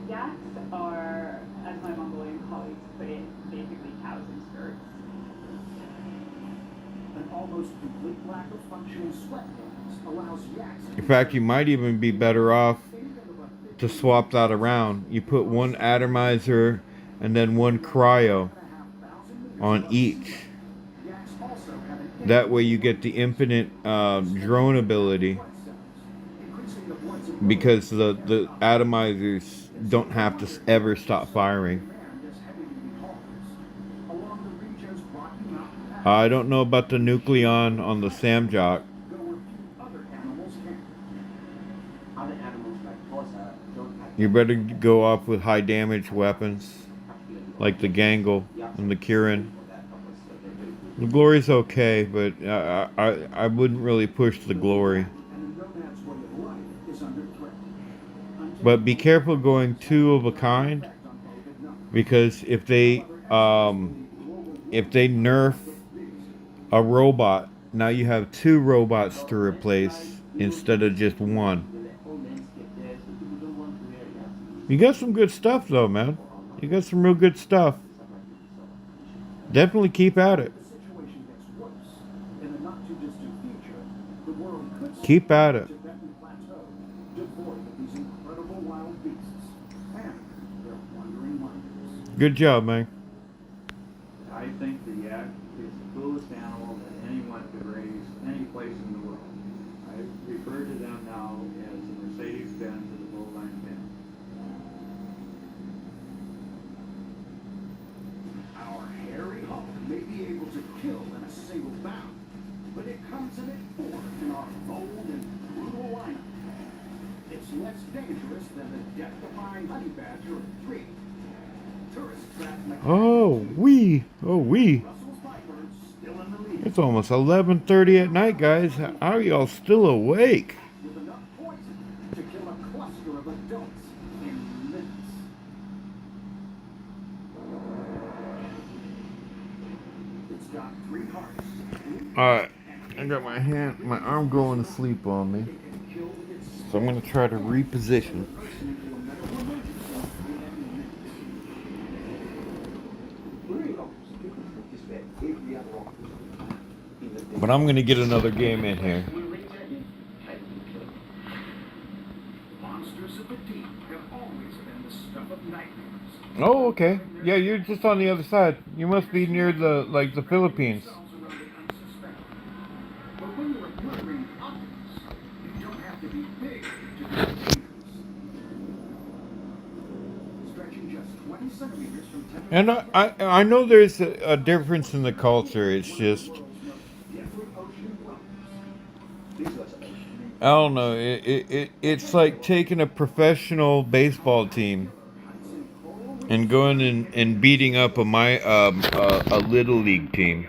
Speaker 11: Yaks are, as my Mongolian colleagues put it, basically cows and skirts.
Speaker 3: An almost complete lack of functioning sweat glands allows yaks
Speaker 1: In fact, you might even be better off to swap that around. You put one atomizer and then one cryo on each. That way you get the infinite drone ability, because the atomizers don't have to ever stop firing. I don't know about the nucleon on the Samjok.
Speaker 7: Other animals like Tosa don't have
Speaker 1: You better go off with high damage weapons like the Gangle and the Kirin. The Glory's okay, but I wouldn't really push the Glory. But be careful going two of a kind, because if they nerf a robot, now you have two robots to replace instead of just one. You got some good stuff though, man. You got some real good stuff. Definitely keep at it. Keep at it. Good job, man.
Speaker 6: I think the yak is the coolest animal that anyone could raise any place in the world. I refer to them now as the Mercedes-Benz of the bovine family.
Speaker 3: Our hairy hawk may be able to kill in a single bound, but it comes in at 4 in our bold and brutal lineup. It's less dangerous than the death-defying honey badger of 3.
Speaker 1: Oh, wee. It's almost 11:30 at night, guys. How are y'all still awake?
Speaker 3: With enough poison to kill a cluster of adults in minutes. It's got 3 hearts.
Speaker 1: Alright, I got my arm going to sleep on me. So I'm going to try to reposition. But I'm going to get another game in here.
Speaker 3: Monsters of the deep have always been the stuff of nightmares.
Speaker 1: Oh, okay. Yeah, you're just on the other side. You must be near the Philippines.
Speaker 3: But when you're a murdering octopus, you don't have to be big to be dangerous. Stretching just 20 centimeters from 10.
Speaker 1: And I know there's a difference in the culture. It's just, I don't know. It's like taking a professional baseball team and going and beating up a little league team.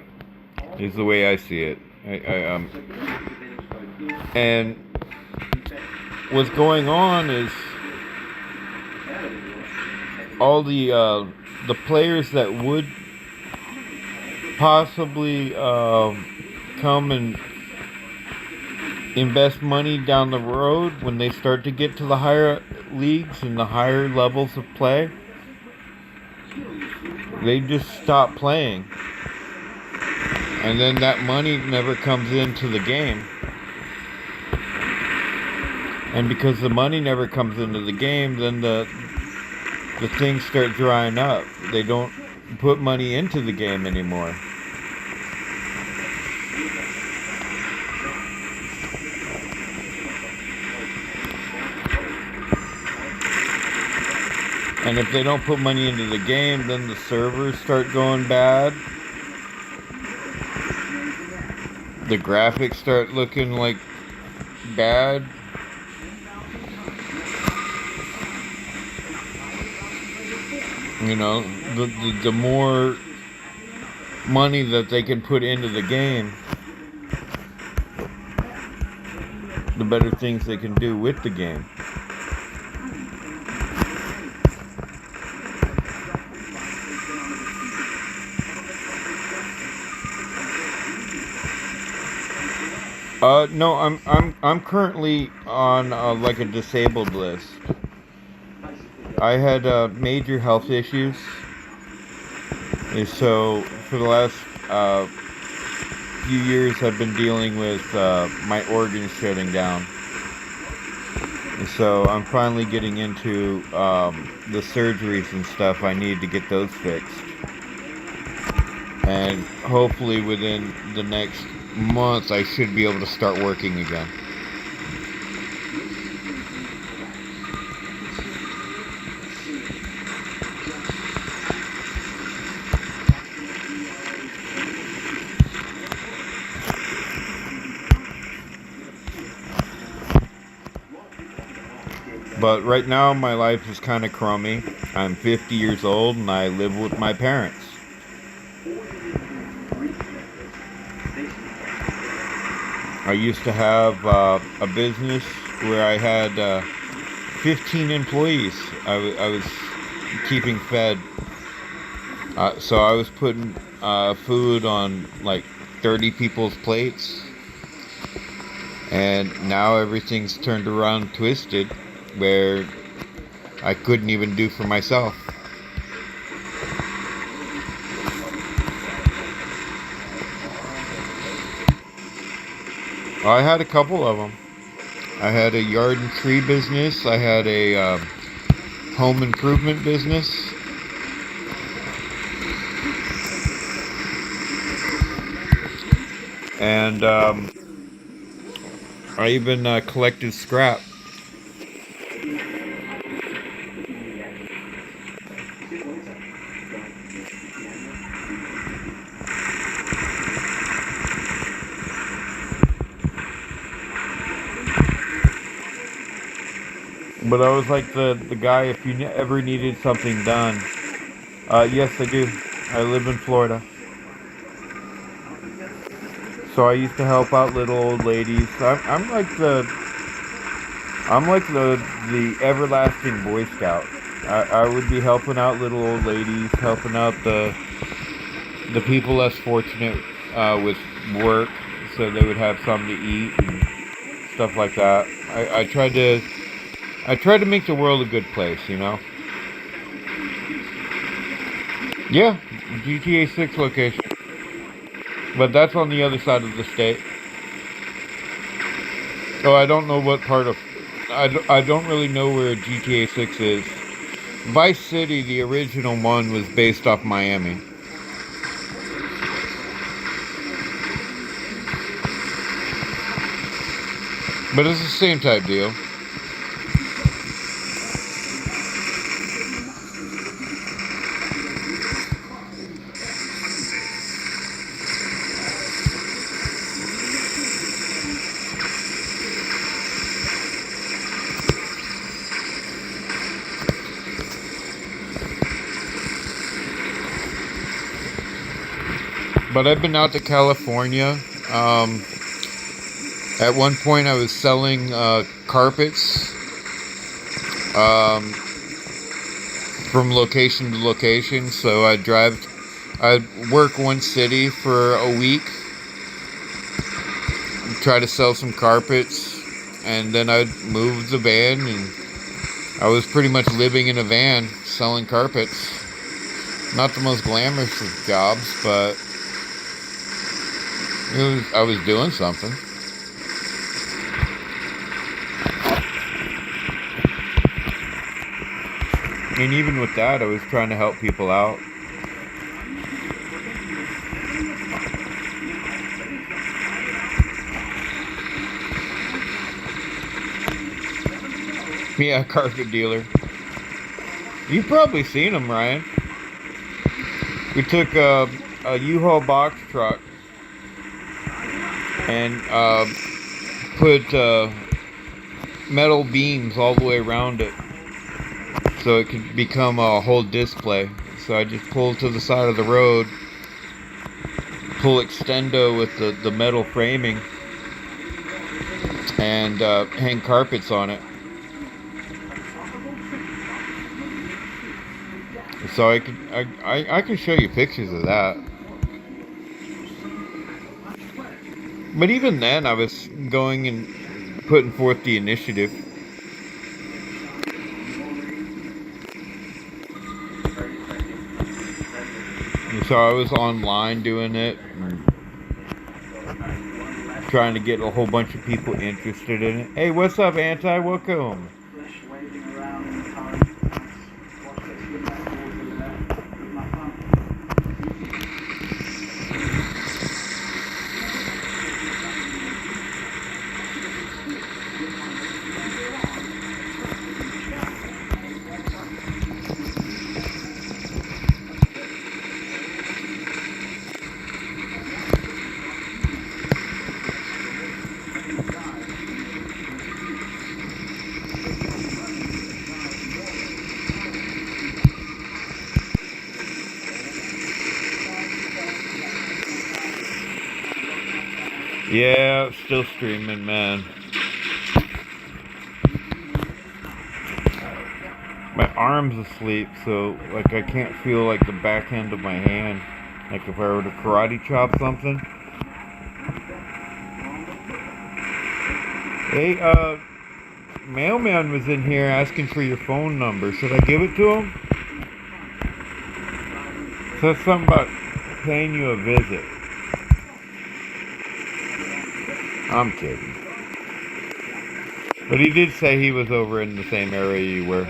Speaker 1: Is the way I see it. And what's going on is all the players that would possibly come and invest money down the road when they start to get to the higher leagues and the higher levels of play, they just stop playing. And then that money never comes into the game. And because the money never comes into the game, then the things start drying up. They don't put money into the game anymore. And if they don't put money into the game, then the servers start going bad. The graphics start looking like bad. You know, the more money that they can put into the game, the better things they can do with the game. No, I'm currently on like a disabled list. I had major health issues, and so for the last few years I've been dealing with my organs shutting down. And so I'm finally getting into the surgeries and stuff I need to get those fixed. And hopefully within the next month I should be able to start working again. But right now my life is kind of crummy. I'm 50 years old and I live with my parents. I used to have a business where I had 15 employees I was keeping fed. So I was putting food on like 30 people's plates. And now everything's turned around twisted where I couldn't even do for myself. I had a couple of them. I had a yard and tree business. I had a home improvement business. And I even collected scrap. But I was like the guy if you ever needed something done. Yes, I do. I live in Florida. So I used to help out little old ladies. I'm like the everlasting Boy Scout. I would be helping out little old ladies, helping out the people less fortunate with work, so they would have something to eat and stuff like that. I tried to make the world a good place, you know. Yeah, GTA 6 location, but that's on the other side of the state. So I don't know what part of I don't really know where GTA 6 is. Vice City, the original one, was based off Miami. But it's the same type deal. But I've been out to California. At one point, I was selling carpets from location to location. So I'd work one city for a week, try to sell some carpets, and then I'd move the van, and I was pretty much living in a van selling carpets. Not the most glamorous of jobs, but I was doing something. And even with that, I was trying to help people out. Yeah, carpet dealer. You've probably seen him, Ryan. We took a U-Haul box truck and put metal beams all the way around it so it could become a whole display. So I just pulled to the side of the road pull extendo with the metal framing and hang carpets on it. So I can show you pictures of that. But even then, I was going and putting forth the initiative. So I was online doing it, and trying to get a whole bunch of people interested in it. Hey, what's up, Anti? Welcome.
Speaker 7: Flesh waving around in the current. Watch this good back over there with my thumb.
Speaker 1: Yeah, still streaming, man. My arm's asleep, so like I can't feel like the back end of my hand. Like if I were to karate chop something. Hey, mailman was in here asking for your phone number. Should I give it to him? Says something about paying you a visit. I'm kidding. But he did say he was over in the same area you were.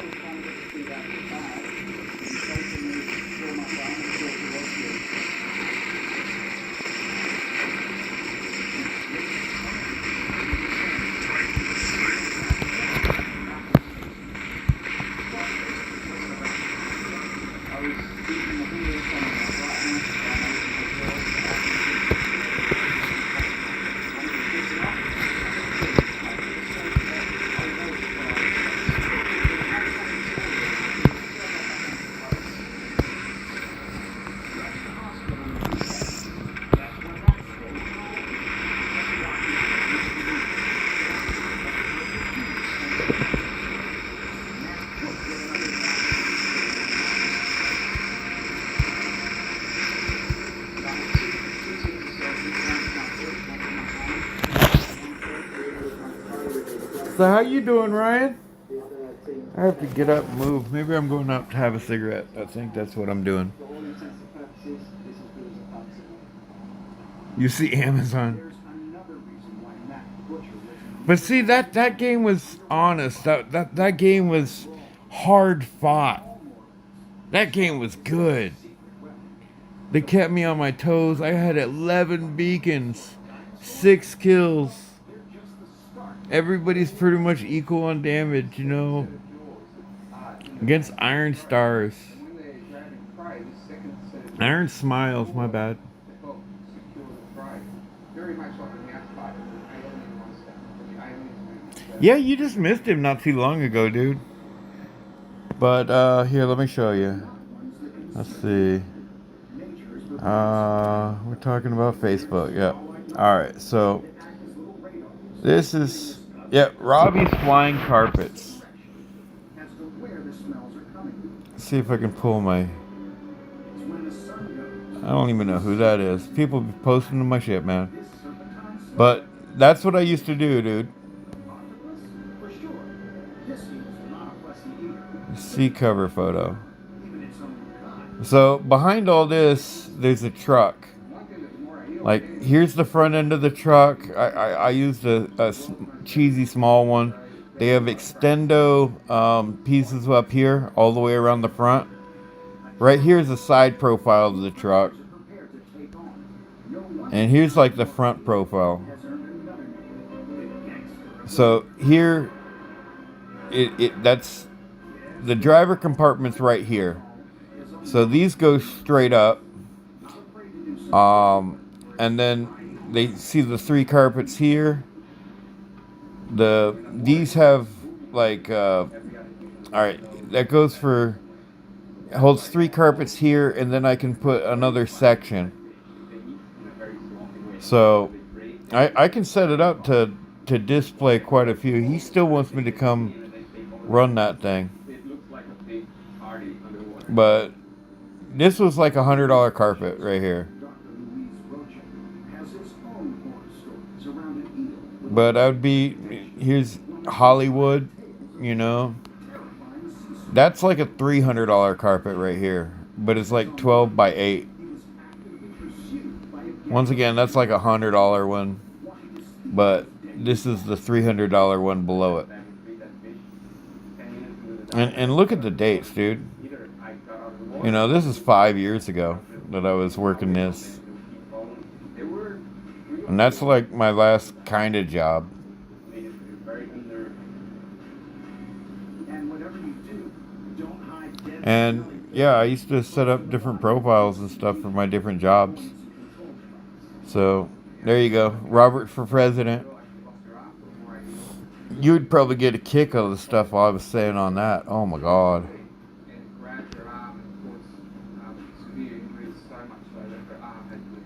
Speaker 1: So how you doing, Ryan? I have to get up and move. Maybe I'm going out to have a cigarette. I think that's what I'm doing.
Speaker 7: For all intents and purposes, this is good as a fancy.
Speaker 1: You see Amazon.
Speaker 7: There's another reason why Matt Butcher was
Speaker 1: But see that game was honest. That game was hard fought. That game was good. They kept me on my toes. I had 11 beacons, 6 kills. Everybody's pretty much equal on damage, you know. Against Iron Stars. Iron Smiles, my bad. Yeah, you just missed him not too long ago, dude. But here, let me show you. Let's see. We're talking about Facebook. Yeah. Alright, so this is Robbie's Flying Carpets. Let's see if I can pull my. I don't even know who that is. People be posting to my shit, man. But that's what I used to do, dude. See cover photo. So behind all this, there's a truck. Like here's the front end of the truck. I used a cheesy small one. They have extendo pieces up here all the way around the front. Right here's the side profile of the truck. And here's like the front profile. So here that's the driver compartment's right here. So these go straight up. And then they see the 3 carpets here. These have like alright, that goes for holds 3 carpets here, and then I can put another section. So I can set it up to display quite a few. He still wants me to come run that thing.
Speaker 2: It looks like a big party underwater.
Speaker 1: But this was like $100 carpet right here.
Speaker 3: Dr. Louise Rocha has his own horror stories around an eel with
Speaker 1: But I would be, here's Hollywood, you know. That's like a $300 carpet right here. But it's like 12 by 8. Once again, that's like $100 one. But this is the $300 one below it. And look at the dates, dude. You know, this is 5 years ago that I was working this. And that's like my last kind of job. And yeah, I used to set up different profiles and stuff for my different jobs. So there you go. Robert for president. You would probably get a kick out of the stuff I was saying on that. Oh my God.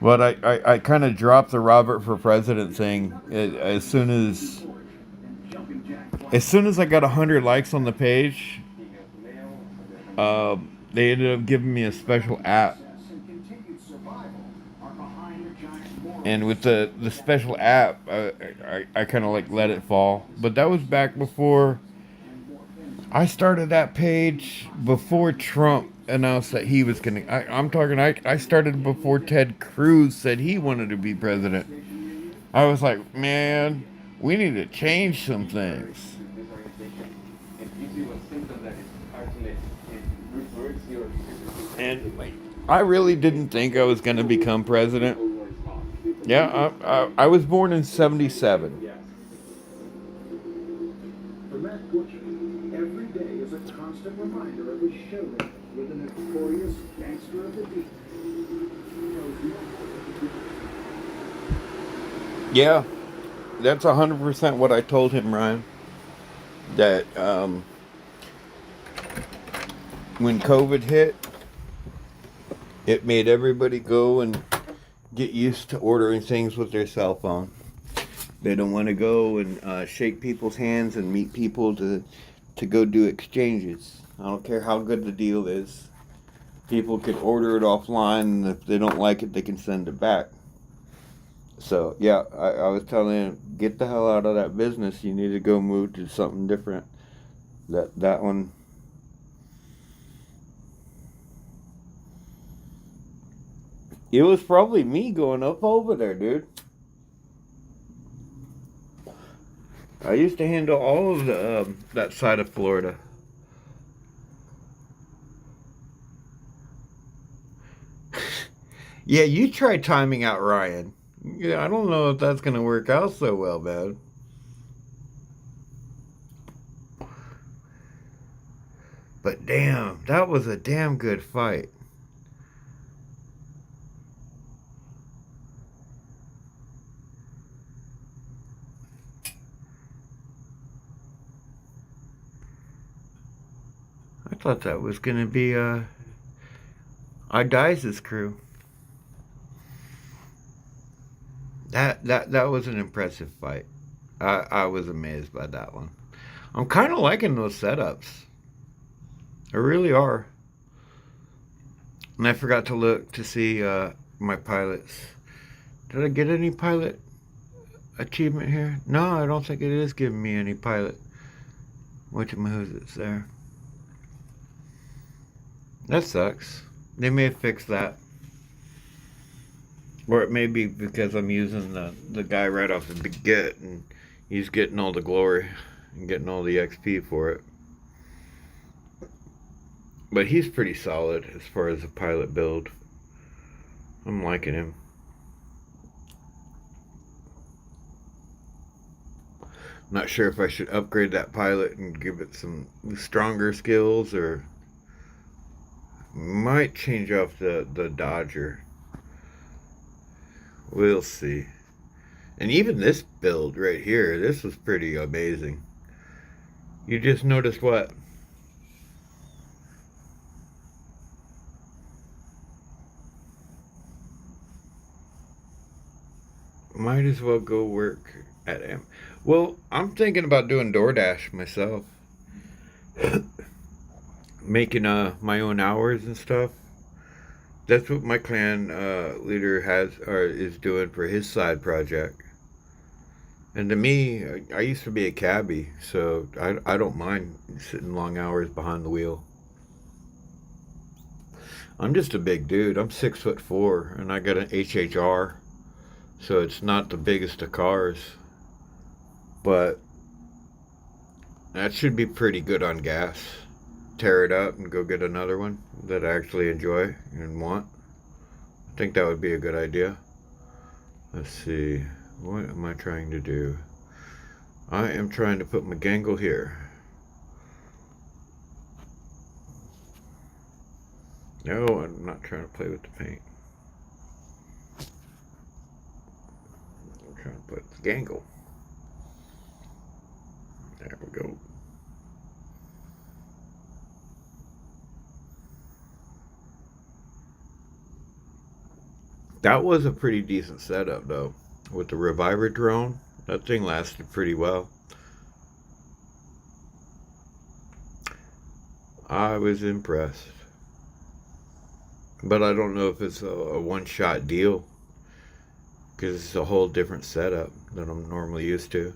Speaker 1: But I kind of dropped the Robert for president thing as soon as I got 100 likes on the page. They ended up giving me a special app. And with the special app, I kind of like let it fall. But that was back before I started that page, before Trump announced that he was going to. I'm talking, I started before Ted Cruz said he wanted to be president. I was like, man, we need to change some things. And I really didn't think I was going to become president. Yeah, I was born in 77.
Speaker 3: For Matt Butcher, every day is a constant reminder of his showdown with the notorious gangster of the deep.
Speaker 1: Yeah, that's 100% what I told him, Ryan. That when COVID hit, it made everybody go and get used to ordering things with their cell phone. They don't want to go and shake people's hands and meet people to go do exchanges. I don't care how good the deal is. People can order it offline, and if they don't like it, they can send it back. So, yeah, I was telling him, get the hell out of that business. You need to go move to something different. That one... It was probably me going up over there, dude. I used to handle all of the that side of Florida. Yeah, you try timing out Ryan. Yeah, I don't know if that's gonna work out so well, man. But damn, that was a damn good fight. I thought that was gonna be Idice's crew. That was an impressive fight. I was amazed by that one. I'm kind of liking those setups. I really are. And I forgot to look to see my pilots. Did I get any pilot achievement here? No, I don't think it is giving me any pilot. Whatchamahoots there. That sucks. They may have fixed that. Or it may be because I'm using the guy right off the get and he's getting all the glory and getting all the XP for it. But he's pretty solid as far as a pilot build. I'm liking him. Not sure if I should upgrade that pilot and give it some stronger skills, or might change off the Dodger. We'll see. And even this build right here, this was pretty amazing. You just noticed what? Might as well go work at M. Well, I'm thinking about doing DoorDash myself. Making my own hours and stuff. That's what my clan leader has or is doing for his side project. And to me, I used to be a cabbie, so I don't mind sitting long hours behind the wheel. I'm just a big dude. I'm 6'4", and I got an HHR, so it's not the biggest of cars, but that should be pretty good on gas. Tear it up and go get another one that I actually enjoy and want. I think that would be a good idea. Let's see. What am I trying to do? I am trying to put my gangle here. No, I'm not trying to play with the paint. I'm trying to put the gangle. There we go. That was a pretty decent setup, though. With the Reviver drone, that thing lasted pretty well. I was impressed. But I don't know if it's a one-shot deal, because it's a whole different setup than I'm normally used to.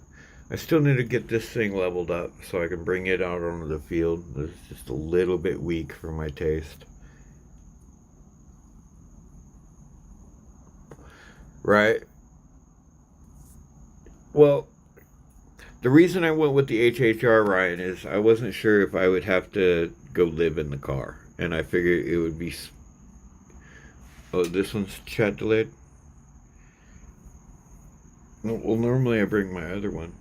Speaker 1: I still need to get this thing leveled up so I can bring it out onto the field. It's just a little bit weak for my taste. Right? Well, the reason I went with the HHR, Ryan, is I wasn't sure if I would have to go live in the car. And I figured it would be... Oh, this one's chat delayed? Well, normally I bring my other one.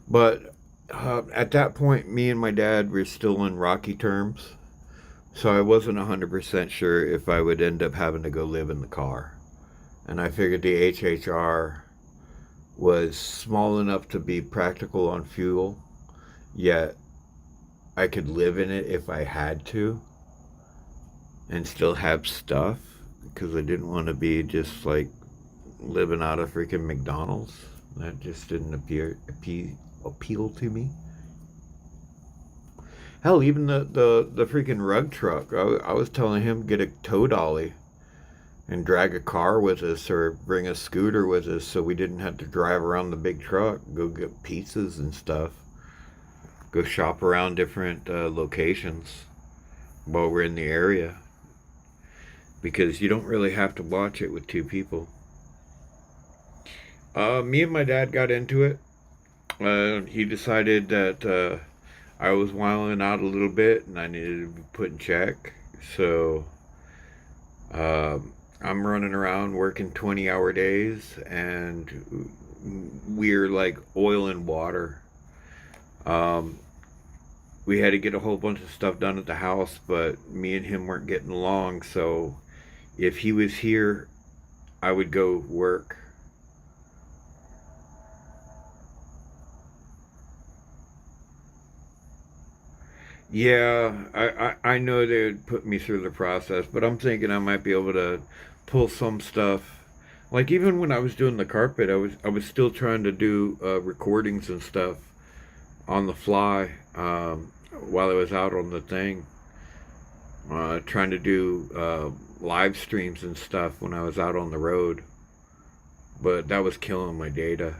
Speaker 1: But at that point, me and my dad were still in rocky terms. So I wasn't 100% sure if I would end up having to go live in the car. And I figured the HHR was small enough to be practical on fuel, yet I could live in it if I had to and still have stuff, because I didn't want to be just like living out of freaking McDonald's. That just didn't appeal to me. Hell, even the freaking rug truck. I was telling him get a tow dolly and drag a car with us or bring a scooter with us so we didn't have to drive around the big truck, go get pizzas and stuff, go shop around different locations while we're in the area, because you don't really have to watch it with two people. Me and my dad got into it. He decided that I was wilding out a little bit and I needed to be put in check. So I'm running around working 20-hour days, and we're like oil and water. We had to get a whole bunch of stuff done at the house, but me and him weren't getting along. So if he was here, I would go work. Yeah, I know they would put me through the process, but I'm thinking I might be able to pull some stuff. Like even when I was doing the carpet, I was still trying to do recordings and stuff on the fly while I was out on the thing. Trying to do live streams and stuff when I was out on the road, but that was killing my data.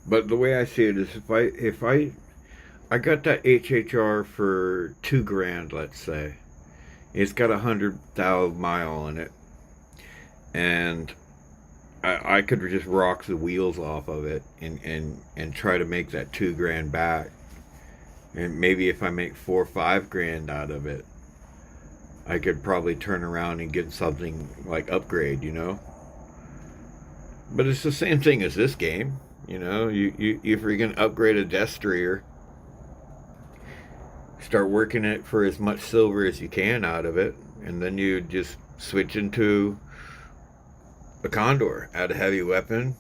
Speaker 1: But the way I see it is, if I got that HHR for $2,000, let's say, it's got 100,000 mile on it, and I could just rock the wheels off of it and try to make that $2,000 back. And maybe if I make 4 or 5 grand out of it, I could probably turn around and get something like upgrade, you know? But it's the same thing as this game. You know, you freaking upgrade a Destrier, start working it for as much silver as you can out of it, and then you just switch into a Condor, add a heavy weapon,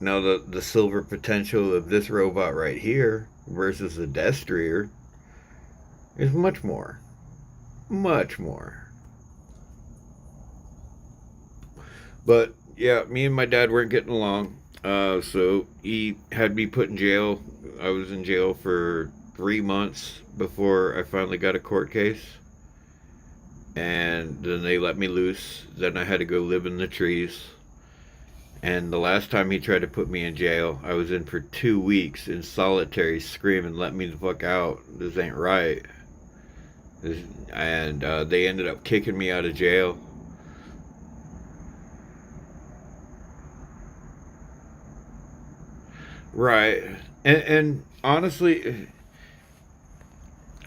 Speaker 1: Now, the silver potential of this robot right here versus the Destrier is much more. Much more. But, yeah, me and my dad weren't getting along. So he had me put in jail. I was in jail for 3 months before I finally got a court case. And then they let me loose. Then I had to go live in the trees. And the last time he tried to put me in jail, I was in for 2 weeks in solitary, screaming, "Let me the fuck out. This ain't right." And they ended up kicking me out of jail. Right. And honestly,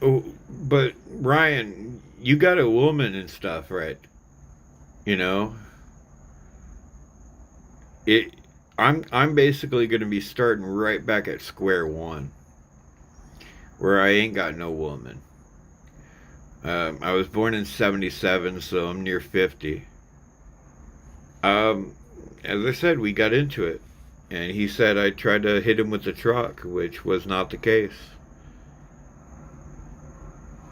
Speaker 1: oh, but Ryan, you got a woman and stuff, right? You know, it. I'm basically going to be starting right back at square one, where I ain't got no woman. I was born in '77, so I'm near 50. Um, as I said, we got into it, and he said I tried to hit him with the truck, which was not the case.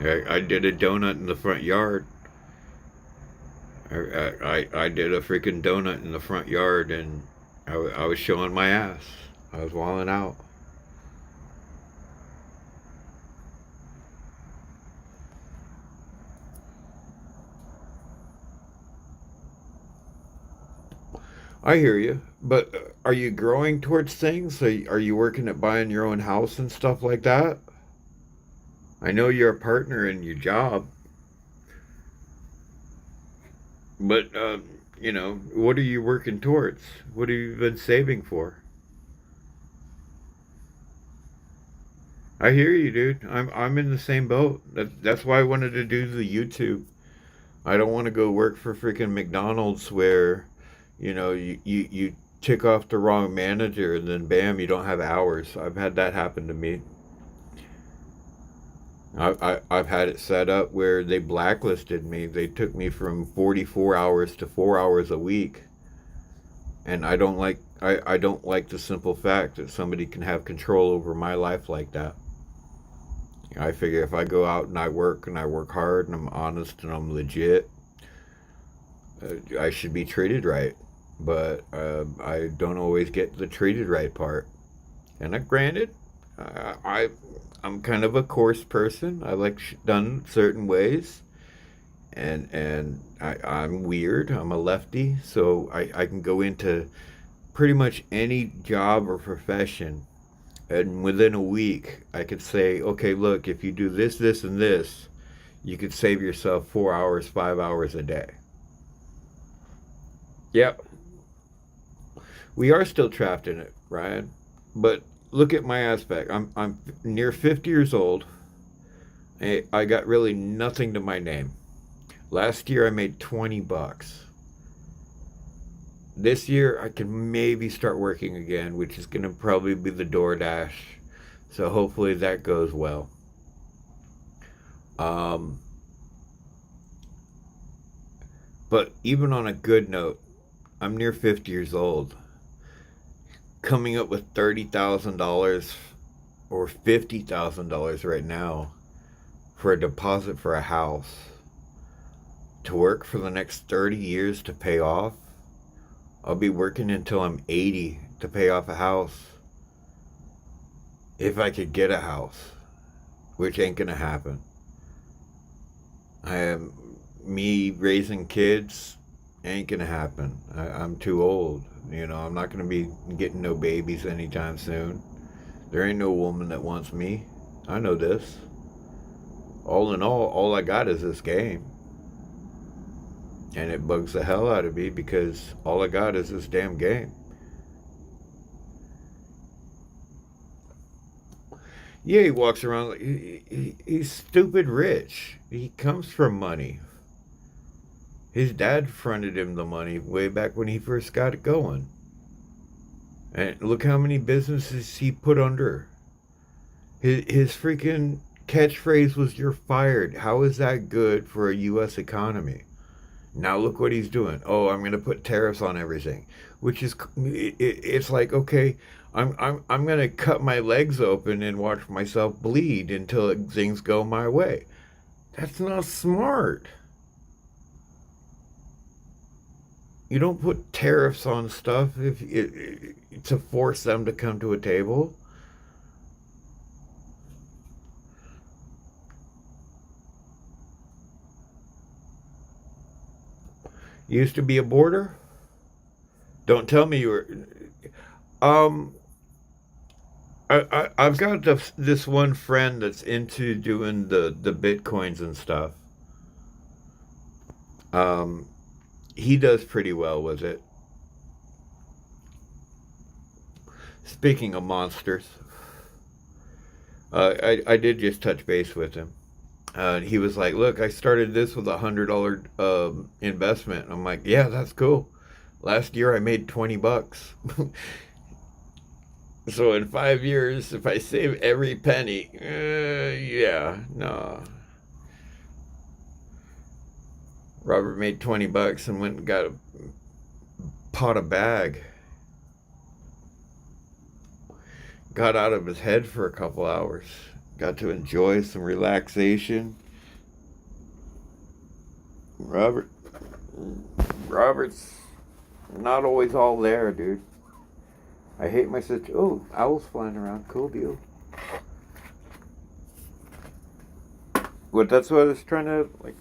Speaker 1: I did a donut in the front yard. I did a freaking donut in the front yard, and I was showing my ass. I was walling out. I hear you, but are you growing towards things? Are you working at buying your own house and stuff like that? I know you're a partner in your job, but what are you working towards? What have you been saving for? I hear you, dude. I'm in the same boat. That's why I wanted to do the YouTube. I don't want to go work for freaking McDonald's where, you tick off the wrong manager and then bam, you don't have hours. I've had that happen to me. I've had it set up where they blacklisted me. They took me from 44 hours to 4 hours a week. And I don't like the simple fact that somebody can have control over my life like that. I figure if I go out and I work hard and I'm honest and I'm legit, I should be treated right. But I don't always get the treated right part. And granted, I'm kind of a coarse person. I like done certain ways, and I'm weird. I'm a lefty, so I can go into pretty much any job or profession, and within a week, I could say, okay, look, if you do this, this, and this, you could save yourself 4 hours, 5 hours a day. Yep, we are still trapped in it, Ryan. But look at my aspect. I'm near 50 years old. I got really nothing to my name. Last year I made $20. This year I can maybe start working again, which is going to probably be the DoorDash. So hopefully that goes well. Um, but even on a good note, I'm near 50 years old. Coming up with $30,000 or $50,000 right now for a deposit for a house to work for the next 30 years to pay off. I'll be working until I'm 80 to pay off a house. If I could get a house, which ain't gonna happen. I am me raising kids ain't gonna happen. I'm too old. I'm not gonna be getting no babies anytime soon. There ain't no woman that wants me. I know this. All in all I got is this game. And it bugs the hell out of me because all I got is this damn game. Yeah, he walks around like he's stupid rich. He comes from money. His dad fronted him the money way back when he first got it going. And look how many businesses he put under. His freaking catchphrase was "You're fired." How is that good for a U.S. economy? Now look what he's doing. Oh, I'm going to put tariffs on everything, which is it's like, okay, I'm going to cut my legs open and watch myself bleed until things go my way. That's not smart. You don't put tariffs on stuff to force them to come to a table. Used to be a border. Don't tell me you were. Um, I've got this one friend that's into doing the bitcoins and stuff. Um, he does pretty well with it. Speaking of monsters, I did just touch base with him. He was like, "Look, I started this with $100 investment." I'm like, "Yeah, that's cool. Last year I made $20." So in 5 years, if I save every penny, yeah, no. Robert made $20 and went and got a pot of bag. Got out of his head for a couple hours. Got to enjoy some relaxation. Robert's not always all there, dude. I hate my sister. Oh, owls flying around. Cool deal. But that's what I was trying to, like,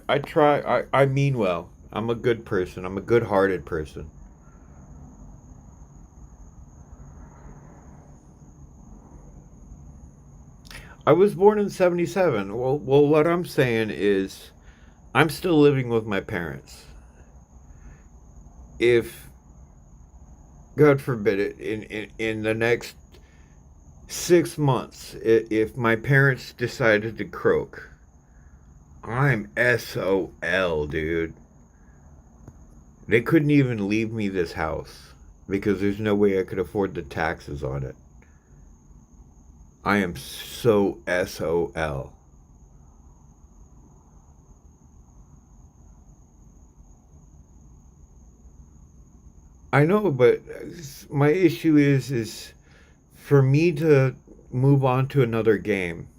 Speaker 1: I try, I mean well. I'm a good person. I'm a good-hearted person. I was born in 77. Well, what I'm saying is I'm still living with my parents. If, God forbid it, in the next 6 months, if my parents decided to croak, I'm SOL, dude. They couldn't even leave me this house because there's no way I could afford the taxes on it. I am so SOL. I know, but my issue is for me to move on to another game.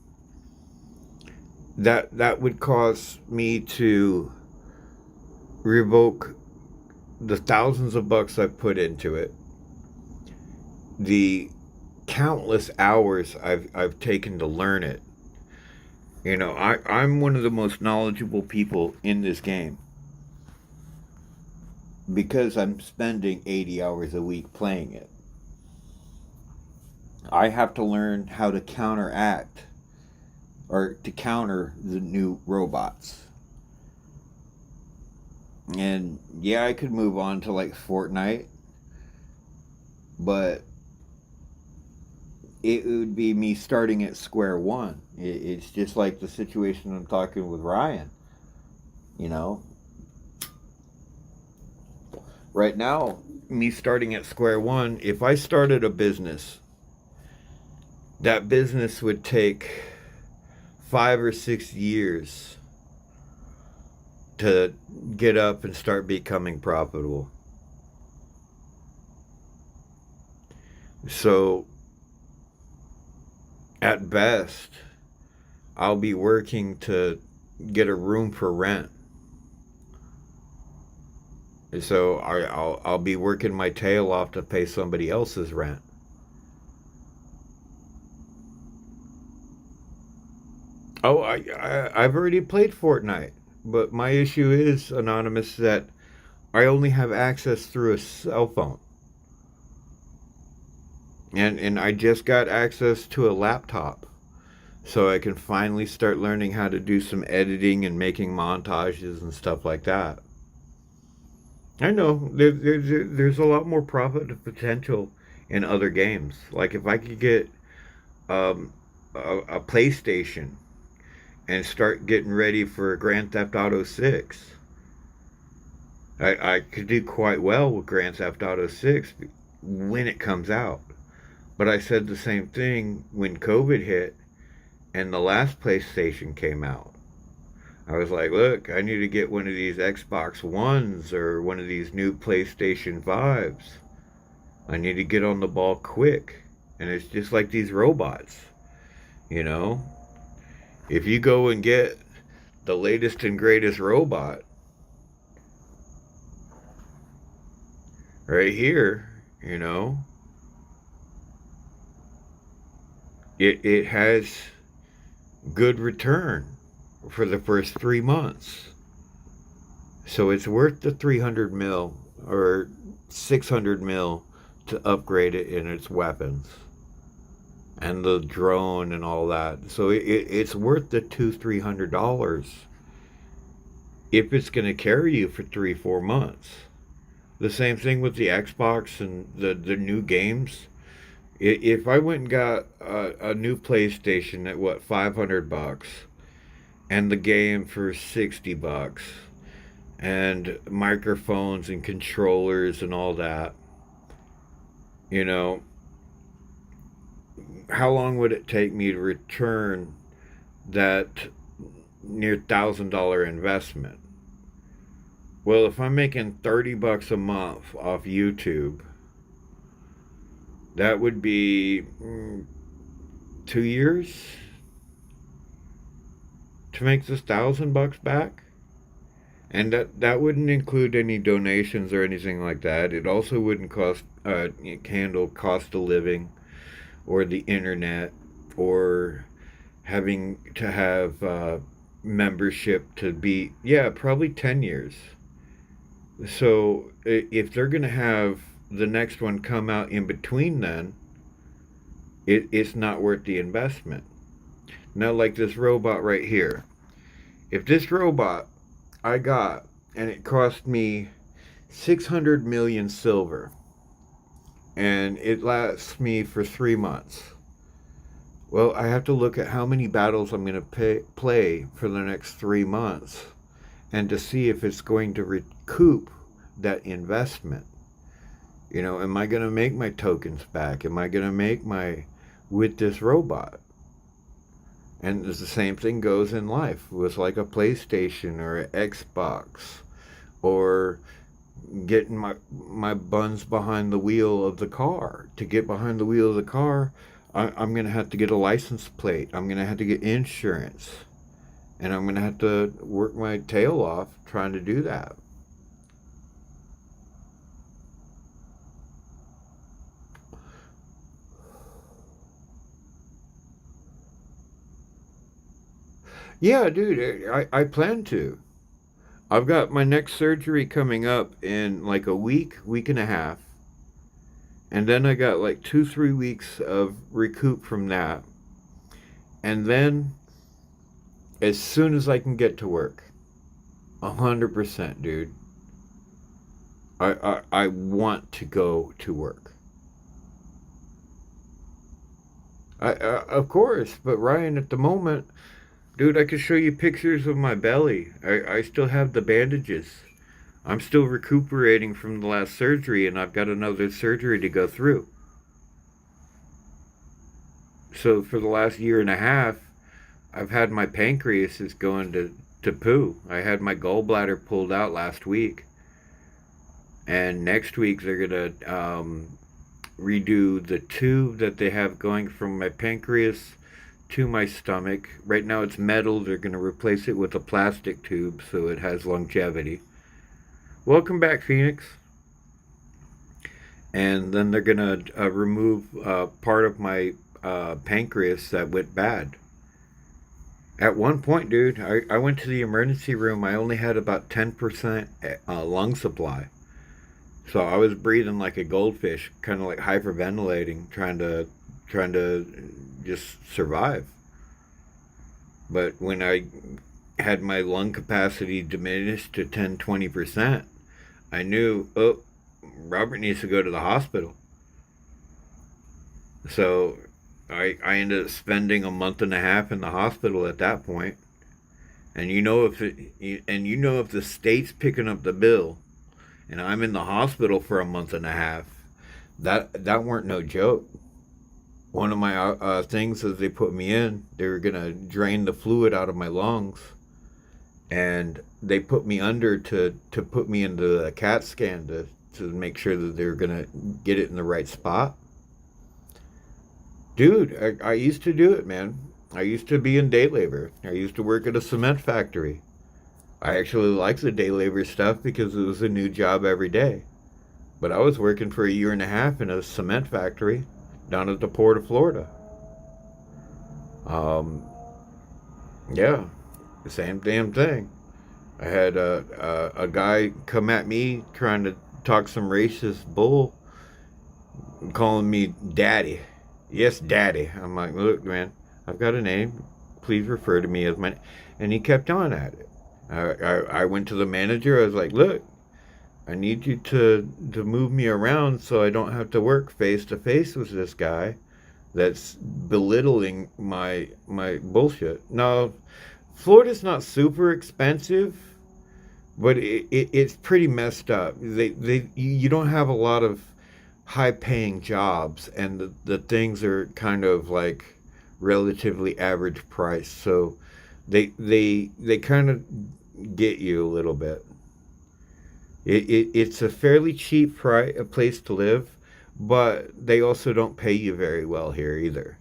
Speaker 1: That would cause me to revoke the thousands of bucks I've put into it, the countless hours I've taken to learn it. I'm one of the most knowledgeable people in this game because I'm spending 80 hours a week playing it. I have to learn how to counteract or to counter the new robots. And yeah, I could move on to like Fortnite, but it would be me starting at square one. It's just like the situation I'm talking with Ryan. Right now, me starting at square one, if I started a business, that business would take 5 or 6 years to get up and start becoming profitable. So, at best, I'll be working to get a room for rent. So I'll be working my tail off to pay somebody else's rent. Oh, I've already played Fortnite, but my issue is, Anonymous, that I only have access through a cell phone. And I just got access to a laptop. So I can finally start learning how to do some editing and making montages and stuff like that. I know there's a lot more profit potential in other games. Like if I could get a PlayStation and start getting ready for Grand Theft Auto 6, I could do quite well with Grand Theft Auto 6 when it comes out. But I said the same thing when COVID hit and the last PlayStation came out. I was like, look, I need to get one of these Xbox Ones or one of these new PlayStation 5s. I need to get on the ball quick. And it's just like these robots, you know? If you go and get the latest and greatest robot right here, it has good return for the first 3 months. So it's worth the 300 mil or 600 mil to upgrade it in its weapons and the drone and all that. So it's worth the $200-300 if it's going to carry you for 3-4 months. The same thing with the Xbox and the new games. If I went and got a new PlayStation at what, $500, and the game for $60, and microphones and controllers and all that, how long would it take me to return that near $1,000 investment? Well, if I'm making $30 a month off YouTube, that would be 2 years to make this $1,000 back. And that wouldn't include any donations or anything like that. It also wouldn't handle cost of living or the internet or having to have membership to be, probably 10 years. So if they're going to have the next one come out in between then, it's not worth the investment. Now, like this robot right here. If this robot I got and it cost me 600 million silver and it lasts me for 3 months, well, I have to look at how many battles I'm going to play for the next 3 months and to see if it's going to recoup that investment. Am I going to make my tokens back? Am I going to make with this robot? And the same thing goes in life with like a PlayStation or an Xbox or getting my buns behind the wheel of the car. To get behind the wheel of the car, I'm going to have to get a license plate. I'm going to have to get insurance. And I'm going to have to work my tail off trying to do that. Yeah, dude, I plan to. I've got my next surgery coming up in like a week and a half. And then I got like 2-3 weeks of recoup from that. And then as soon as I can get to work, 100%, dude. I want to go to work. Of course, but Ryan, at the moment, dude, I can show you pictures of my belly. I still have the bandages. I'm still recuperating from the last surgery, and I've got another surgery to go through. So for the last year and a half, I've had my pancreas is going to poo. I had my gallbladder pulled out last week. And next week, they're going to redo the tube that they have going from my pancreas to my stomach. Right now it's metal. They're going to replace it with a plastic tube so it has longevity. Welcome back, Phoenix. And then they're going to remove part of my pancreas that went bad. At one point, dude, I went to the emergency room. I only had about 10% lung supply. So I was breathing like a goldfish, kind of like hyperventilating, trying to just survive. But when I had my lung capacity diminished to 10-20%, I knew, Robert needs to go to the hospital. So I ended up spending a month and a half in the hospital at that point. And if the state's picking up the bill, and I'm in the hospital for a month and a half, that weren't no joke. One of my things as they put me in, they were going to drain the fluid out of my lungs. and they put me under to put me into the CAT scan to make sure that they're gonna get it in the right spot. Dude, I used to do it, man. I used to be in day labor. I used to work at a cement factory. I actually liked the day labor stuff because it was a new job every day. But I was working for a year and a half in a cement factory down at the port of Florida. Um, yeah, the same damn thing. I had a guy come at me trying to talk some racist bull, calling me daddy. Yes, daddy. I'm like, look, man, I've got a name. Please refer to me as my. And he kept on at it. I went to the manager. I was like, look, I need you to move me around so I don't have to work face to face with this guy that's belittling my bullshit. Now, Florida's not super expensive, but it's pretty messed up. You don't have a lot of high paying jobs, and the things are kind of like relatively average price. So they kind of get you a little bit. It's a fairly cheap a place to live, but they also don't pay you very well here either.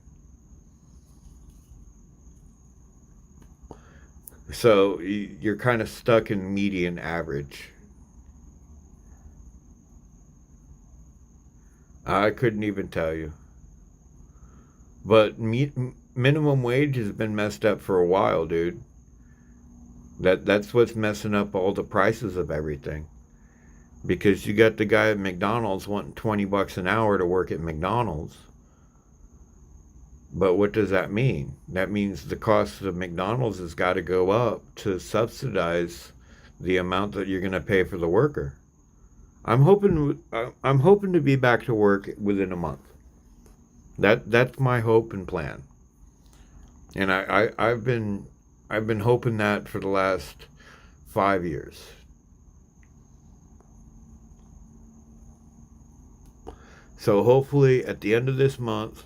Speaker 1: So you're kind of stuck in median average. I couldn't even tell you. But minimum wage has been messed up for a while, dude. That's what's messing up all the prices of everything. Because you got the guy at McDonald's wanting $20 an hour to work at McDonald's. But what does that mean? That means the cost of McDonald's has got to go up to subsidize the amount that you're going to pay for the worker. I'm hoping to be back to work within a month. That's my hope and plan. And I've been hoping that for the last 5 years. So hopefully at the end of this month,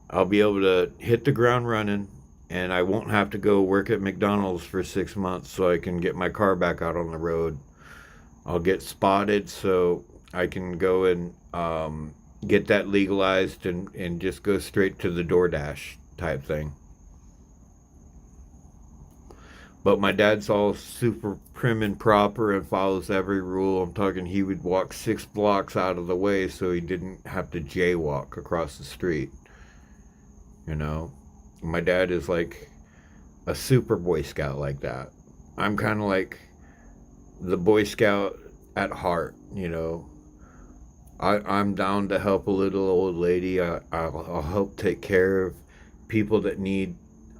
Speaker 1: I'll be able to hit the ground running, and I won't have to go work at McDonald's for 6 months so I can get my car back out on the road. I'll get spotted so I can go and get that legalized and just go straight to the DoorDash type thing. But my dad's all super prim and proper and follows every rule. I'm talking he would walk 6 blocks out of the way so he didn't have to jaywalk across the street. You know? My dad is like a super Boy Scout like that. I'm kind of like the Boy Scout at heart, you know. I'm down to help a little old lady. I'll help take care of people that need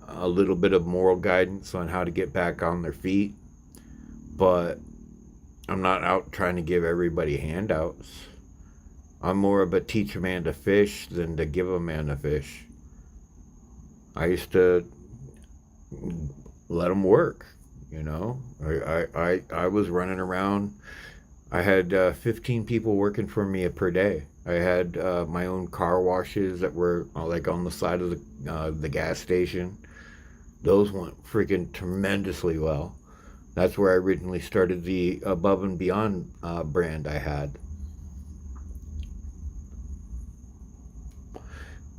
Speaker 1: a little bit of moral guidance on how to get back on their feet. But I'm not out trying to give everybody handouts. I'm more of a teach a man to fish than to give a man a fish. I used to let them work, you know. I was running around. I had 15 people working for me per day. I had my own car washes that were like on the side of the gas station. Those went freaking tremendously well. That's where I originally started the Above and Beyond brand I had.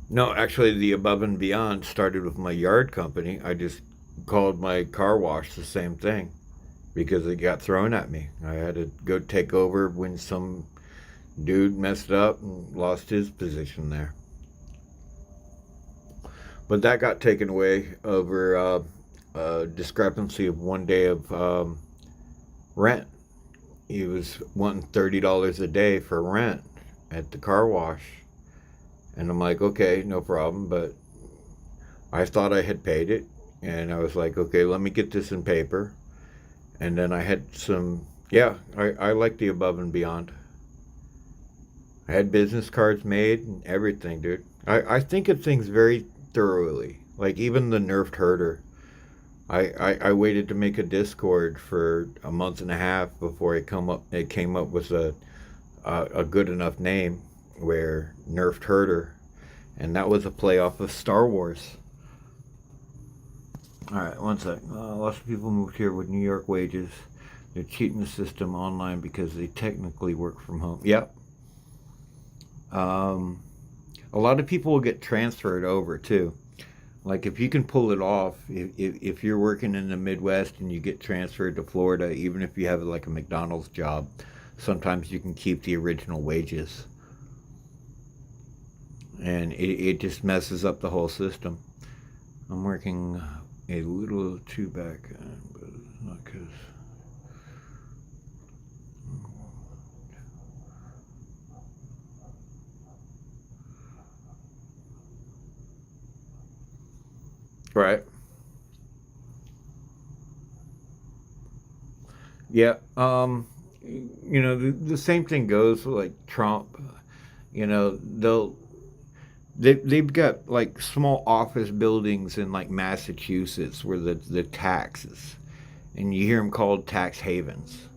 Speaker 1: No, actually, the Above and Beyond started with my yard company. I just called my car wash the same thing because it got thrown at me. I had to go take over when some dude messed up and lost his position there. But that got taken away over a discrepancy of 1 day of rent. He was wanting $30 a day for rent at the car wash. And I'm like, okay, no problem. But I thought I had paid it. And I was like, okay, let me get this in paper. And then I had some, I like the Above and Beyond. I had business cards made and everything, dude. I think of things very thoroughly. Like even the nerfed herder. I waited to make a Discord for a month and a half before it came up with a good enough name where nerfed herder, and that was a play off of Star Wars. All right, one sec. Lots of people moved here with New York wages. They're cheating the system online because they technically work from home. Yep. A lot of people will get transferred over too. Like if you can pull it off, if you're working in the Midwest and you get transferred to Florida, even if you have like a McDonald's job, sometimes you can keep the original wages. And it just messes up the whole system. I'm working a little too back, but not because. Right. Yeah. The same thing goes with like Trump. They've got like small office buildings in like Massachusetts where the taxes, and you hear them called tax havens.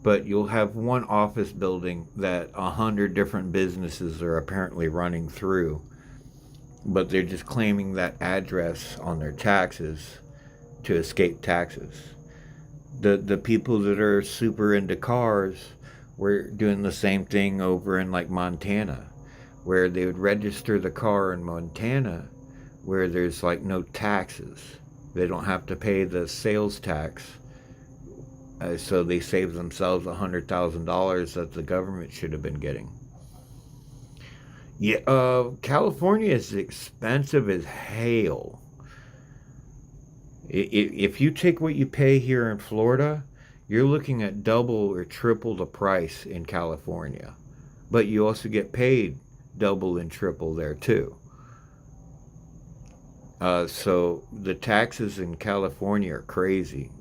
Speaker 1: But you'll have one office building that 100 different businesses are apparently running through, but they're just claiming that address on their taxes to escape taxes. The people that are super into cars were doing the same thing over in like Montana, where they would register the car in Montana where there's like no taxes. They don't have to pay the sales tax. So they save themselves $100,000 that the government should have been getting. Yeah, California is expensive as hell. If you take what you pay here in Florida, you're looking at double or triple the price in California. But you also get paid double and triple there too. So the taxes in California are crazy.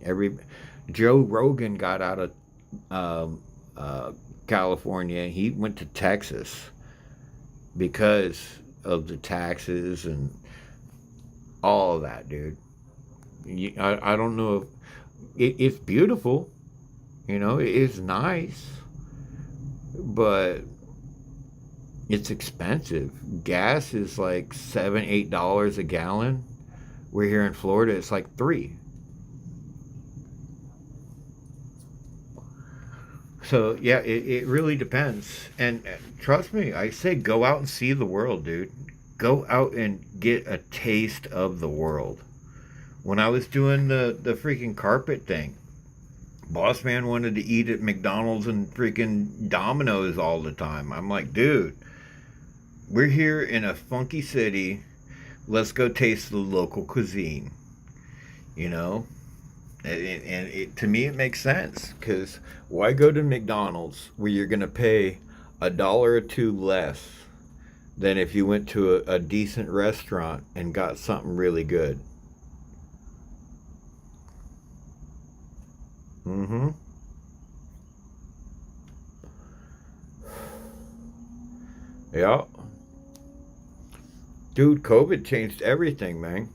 Speaker 1: Joe Rogan got out of California. He went to Texas because of the taxes and all of that, dude. I don't know if it's beautiful, it is nice, but it's expensive. Gas is like $7, $8 a gallon. We're here in Florida, it's like $3. So yeah, it really depends. And trust me, I say go out and see the world, dude. Go out and get a taste of the world. When I was doing the freaking carpet thing, boss man wanted to eat at McDonald's and freaking Domino's all the time. I'm like, dude, we're here in a funky city. Let's go taste the local cuisine. You know? To me, it makes sense. Because why go to McDonald's where you're going to pay $1 or $2 less than if you went to a decent restaurant and got something really good? Mm-hmm. Yeah. Dude, COVID changed everything, man.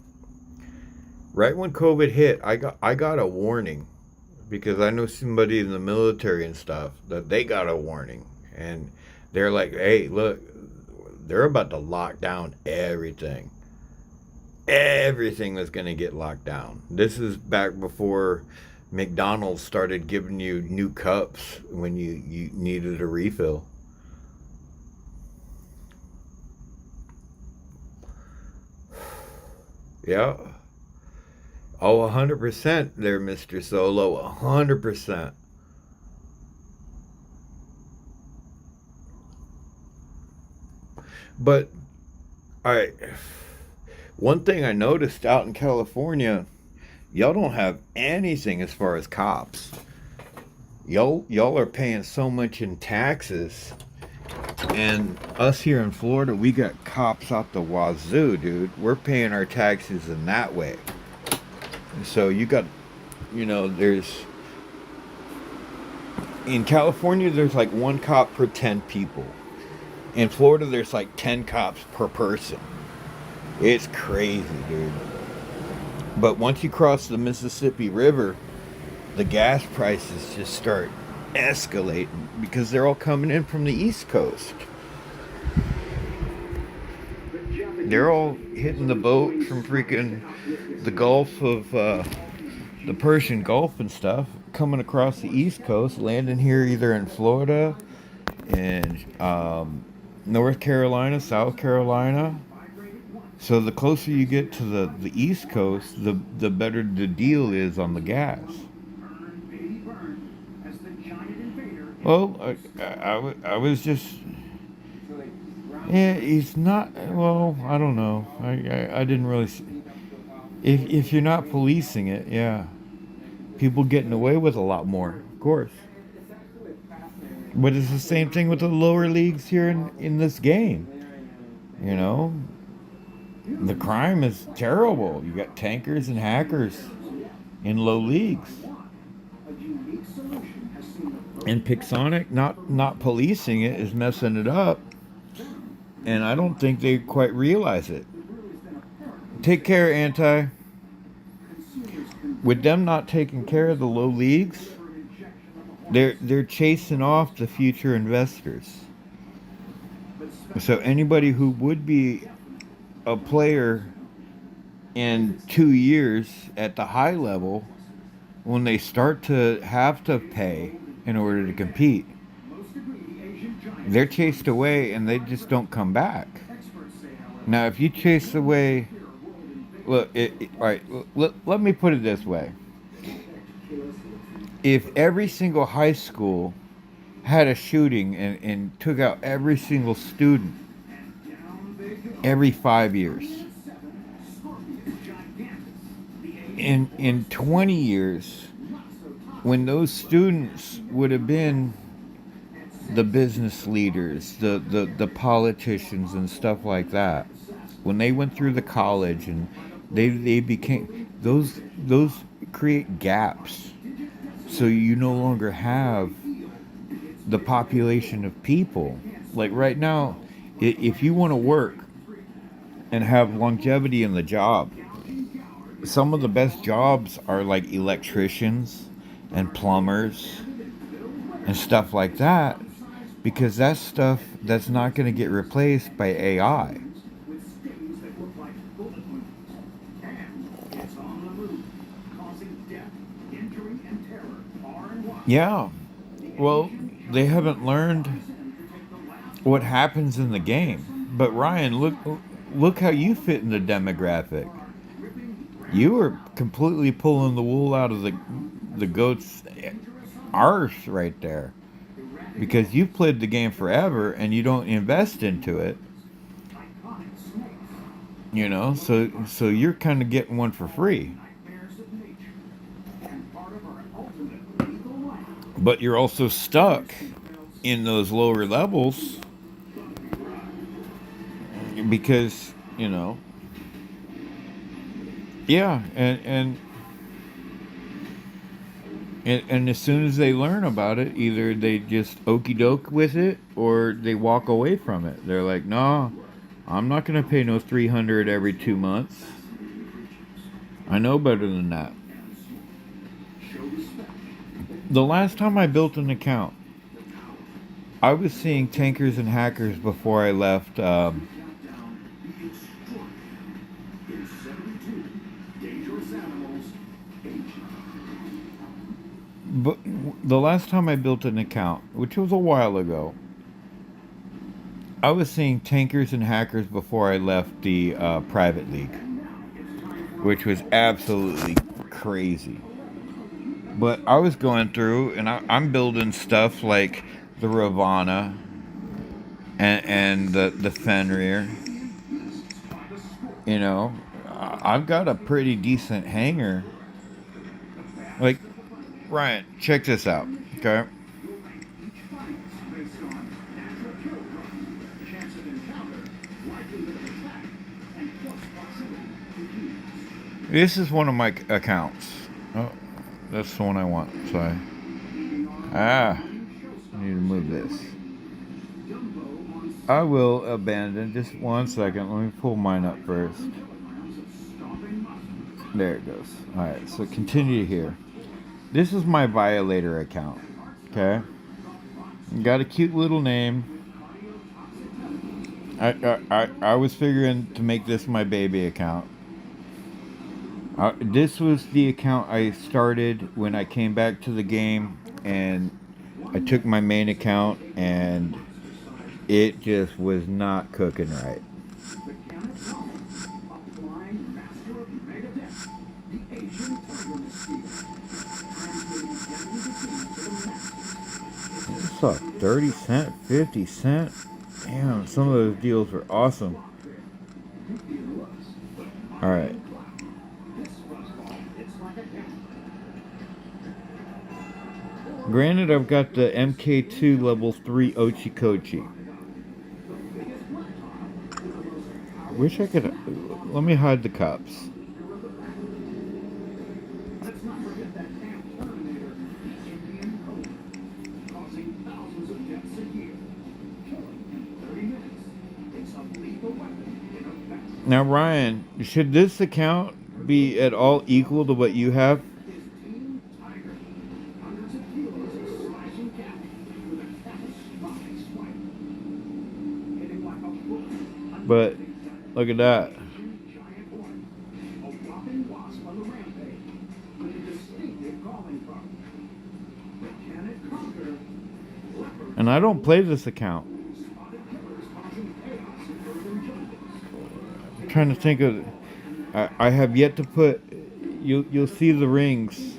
Speaker 1: Right when COVID hit, I got a warning because I know somebody in the military and stuff that they got a warning, and they're like, "Hey, look, they're about to lock down everything. Everything was going to get locked down." This is back before McDonald's started giving you new cups when you needed a refill. Yeah. Oh, 100% there, Mr. Solo. 100%. But, alright. One thing I noticed out in California, y'all don't have anything as far as cops. Y'all are paying so much in taxes. And us here in Florida, we got cops out the wazoo, dude. We're paying our taxes in that way. So you got, there's, in California, there's like one cop per 10 people. In Florida, there's like 10 cops per person. It's crazy, dude. But once you cross the Mississippi River, the gas prices just start escalating because they're all coming in from the East Coast. They're all hitting the boat from freaking the Gulf of the Persian Gulf and stuff, coming across the East Coast, landing here either in Florida and North Carolina, South Carolina. So the closer you get to the East Coast, the better the deal is on the gas. Well, I was just, yeah, he's not, well, I don't know. I didn't really, if you're not policing it, yeah. People getting away with a lot more, of course. But it's the same thing with the lower leagues here in this game. You know, the crime is terrible. You got tankers and hackers in low leagues. And Pixonic not policing it is messing it up. And I don't think they quite realize it. Take care, Anti. With them not taking care of the low leagues, they're chasing off the future investors. So anybody who would be a player in 2 years at the high level, when they start to have to pay in order to compete, they're chased away and they just don't come back. Now, if you chase away, look, all right, let me put it this way. If every single high school had a shooting and took out every single student every 5 years, in 20 years, when those students would have been the business leaders, the politicians and stuff like that, when they went through the college and they became those create gaps, so you no longer have the population of people. Like right now, if you want to work and have longevity in the job, some of the best jobs are like electricians and plumbers and stuff like that, because that's stuff that's not going to get replaced by AI. Yeah. Well, they haven't learned what happens in the game. But Ryan, look how you fit in the demographic. You were completely pulling the wool out of the goat's arse right there, because you've played the game forever and you don't invest into it. You know, so you're kind of getting one for free. But you're also stuck in those lower levels because, you know, yeah, and as soon as they learn about it, either they just okey doke with it or they walk away from it. They're like, no, I'm not going to pay no 300 every 2 months. I know better than that. The last time I built an account, I was seeing tankers and hackers before I left. But the last time I built an account, which was a while ago, I was seeing tankers and hackers before I left the private league, which was absolutely crazy. But I was going through and I'm building stuff like the Ravana and the Fenrir. You know, I've got a pretty decent hangar. Like, Ryan, check this out, okay? This is one of my accounts. Oh, that's the one I want. Sorry. I need to move this. I will abandon. Just 1 second. Let me pull mine up first. There it goes. Alright, so continue here. This is my Violator account. Okay? Got a cute little name. I was figuring to make this my baby account. This was the account I started when I came back to the game, and I took my main account, and it just was not cooking right.
Speaker 3: Applying master of Megadeth, the Asian tiger mosquito. Translating deadly disease to the masses.
Speaker 1: It's a 30 cent, 50 cent. Damn, some of those deals were awesome. Alright. Granted, I've got the MK2 level 3 Ochikochi. Wish I could. Let me hide the cups.
Speaker 3: Let's not forget that damn Terminator, the Indian Cobra, causing thousands of deaths a year. Killing in 30 minutes. It's a lethal weapon in a vest.
Speaker 1: Now, Ryan, should this account be at all equal to what you have?
Speaker 3: His Team Tiger. Hundreds of kilos of slashing cavalry with a catastrophic swipe. Hitting like a bullet.
Speaker 1: But look at that.
Speaker 3: Giant horn. A whopping wasp on the rampage. With a distinctive calling card. But can it conquer leopards?
Speaker 1: And I don't play this account.
Speaker 3: Spotted killers causing chaos in urban jungles.
Speaker 1: I'm trying to think of. I have yet to put. You'll see the rings.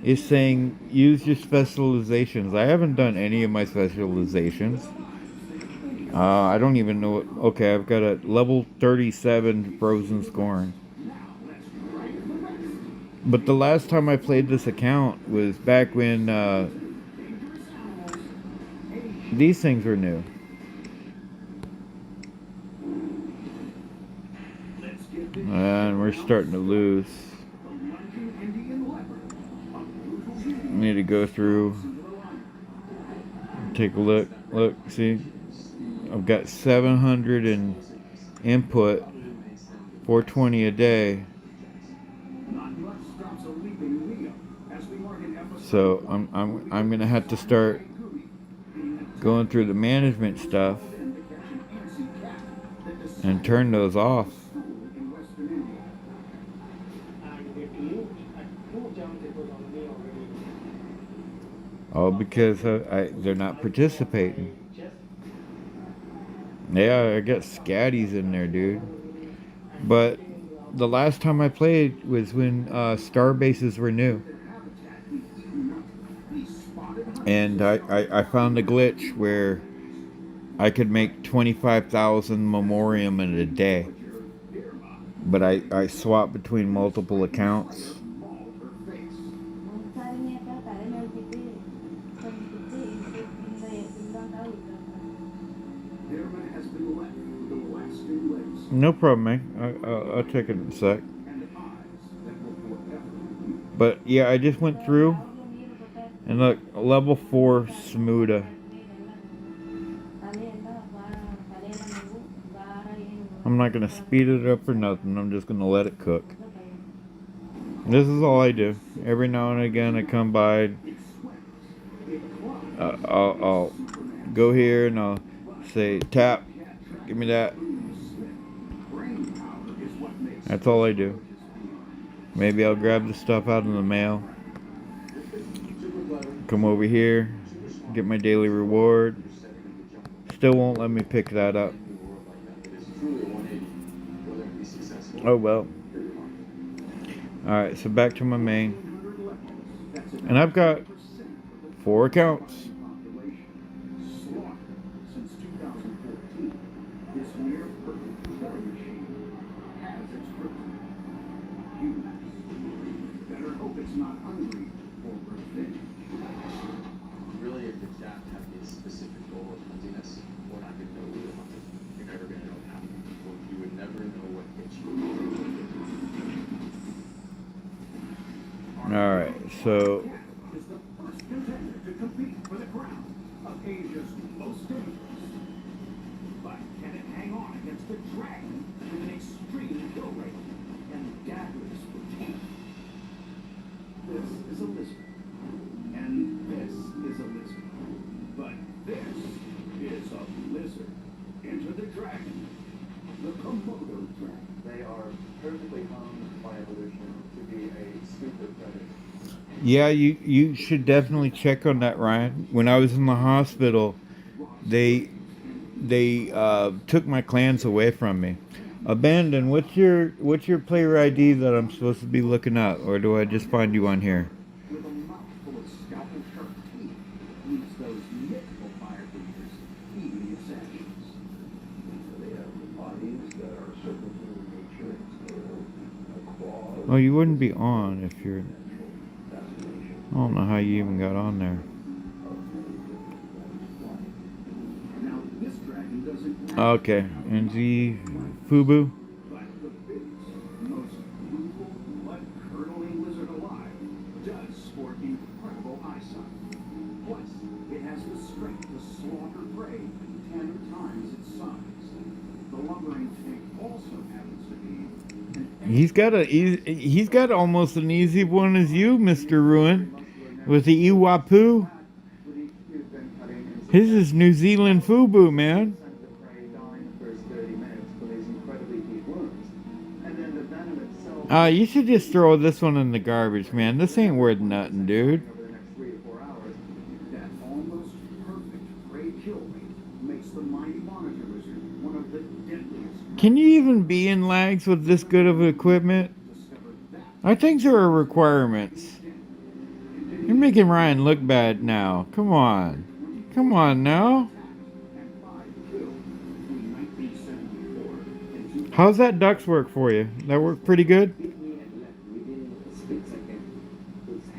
Speaker 1: It's saying use your specializations. I haven't done any of my specializations. I don't even know what. Okay, I've got a level 37 frozen scorn. But the last time I played this account was back when these things were new. And we're starting to lose. I need to go through, take a look. Look, see, I've got 700 in input, 420 a day. So I'm gonna have to start going through the management stuff and turn those off. All because they're not participating. Yeah, I got scatties in there, dude. But the last time I played was when star bases were new. And I found a glitch where I could make 25,000 memoriam in a day. But I swapped between multiple accounts. No problem, man. I'll check it in a sec. But yeah, I just went through and look, level 4 Smuda. I'm not gonna speed it up or nothing. I'm just gonna let it cook. This is all I do. Every now and again, I come by. I'll go here and I'll say tap. Give me that. That's all I do. Maybe I'll grab the stuff out in the mail. Come over here, get my daily reward. Still won't let me pick that up. Oh well. Alright, so back to my main. And I've got 4 accounts.
Speaker 2: Really, if it's that have a specific goal of hunting us, we're not going to know who to hunt. You're never going to know how. You would never know what hits you.
Speaker 1: Alright, so
Speaker 3: Is the first contender to compete for the crown of Asia's most dangerous. But can it hang on against the dragon with an extreme kill rate and daggers for teeth? This is a lizard. And this is a lizard. But this is a lizard. Enter the dragon.
Speaker 1: Yeah, you should definitely check on that, Ryan. When I was in the hospital, they took my clans away from me. Abandon, what's your player ID that I'm supposed to be looking up, or do I just find you on here?
Speaker 3: With a mouthful of scalpel sharp teeth, leaves those mythical fire breathers eating its ashes. They have bodies that are certain human nature and scale, a
Speaker 1: Oh, you wouldn't be on if you're. I don't know how you even got on there.
Speaker 3: now this dragon doesn't
Speaker 1: Okay, NG Fubu.
Speaker 3: but the biggest, most brutal, blood-curdling lizard alive does sport incredible eyesight. Plus, it has the strength to slaughter prey 10 times its size. The lumbering tank also happens to be an
Speaker 1: He's got almost an easy one as you, Mr. Ruin, with the Iwapu. His is New Zealand Fubu, man. You should just throw this one in the garbage, man. This ain't worth nothing, dude.
Speaker 3: That almost perfect prey kill rate makes the mighty monitor lizard one of the deadliest.
Speaker 1: Can you even be in lags with this good of equipment? I think there are requirements. You're making Ryan look bad now. Come on. Come on now. How's that ducks work for you? That work pretty good?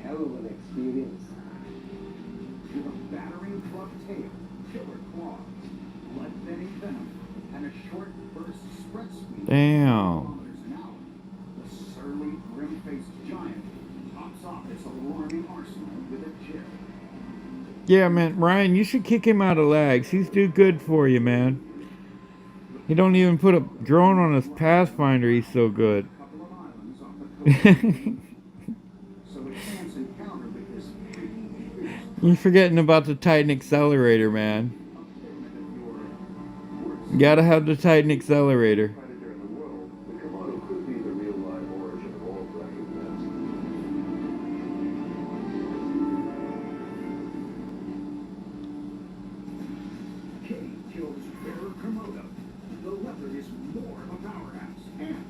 Speaker 3: Hell of an experience. With a battering club tail, killer claws, blood-thinning venom, and a short burst spread speed.
Speaker 1: Damn.
Speaker 3: Kilometers an hour, the surly, grim-faced giant tops off its alarming arsenal with a chill.
Speaker 1: Yeah, man, Ryan, you should kick him out of lags. He's too good for you, man. He don't even put a drone on his Pathfinder. He's so good.
Speaker 3: A couple of islands off the coast. So a chance encounter with this freaky fierce
Speaker 1: You're forgetting about the Titan accelerator, man. You gotta have the Titan accelerator.
Speaker 2: Predator in the world, the Komodo could be the real live origin of all dragon myths.
Speaker 3: Kitty kills Bear Komodo. The leopard is more of a powerhouse and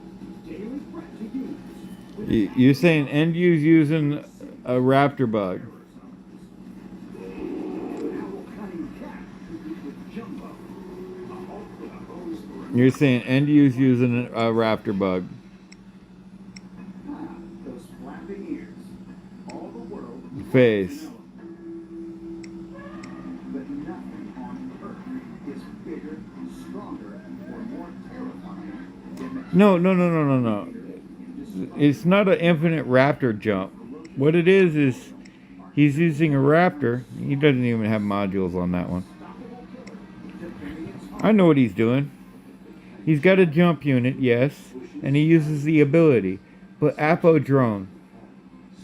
Speaker 3: daily threat to humans.
Speaker 1: You're saying end use using a raptor bug.
Speaker 3: An owl-cunning cat competes with Jumbo, a hulk with a hose for a
Speaker 1: You're saying end use using a raptor bug.
Speaker 3: those flapping ears. All the world
Speaker 1: Face.
Speaker 3: but nothing on Earth is bigger, stronger, or more terrifying than the
Speaker 1: No. It's not an infinite raptor jump. What it is he's using a raptor. He doesn't even have modules on that one. I know what he's doing. He's got a jump unit, yes, and he uses the ability. But Apo drone.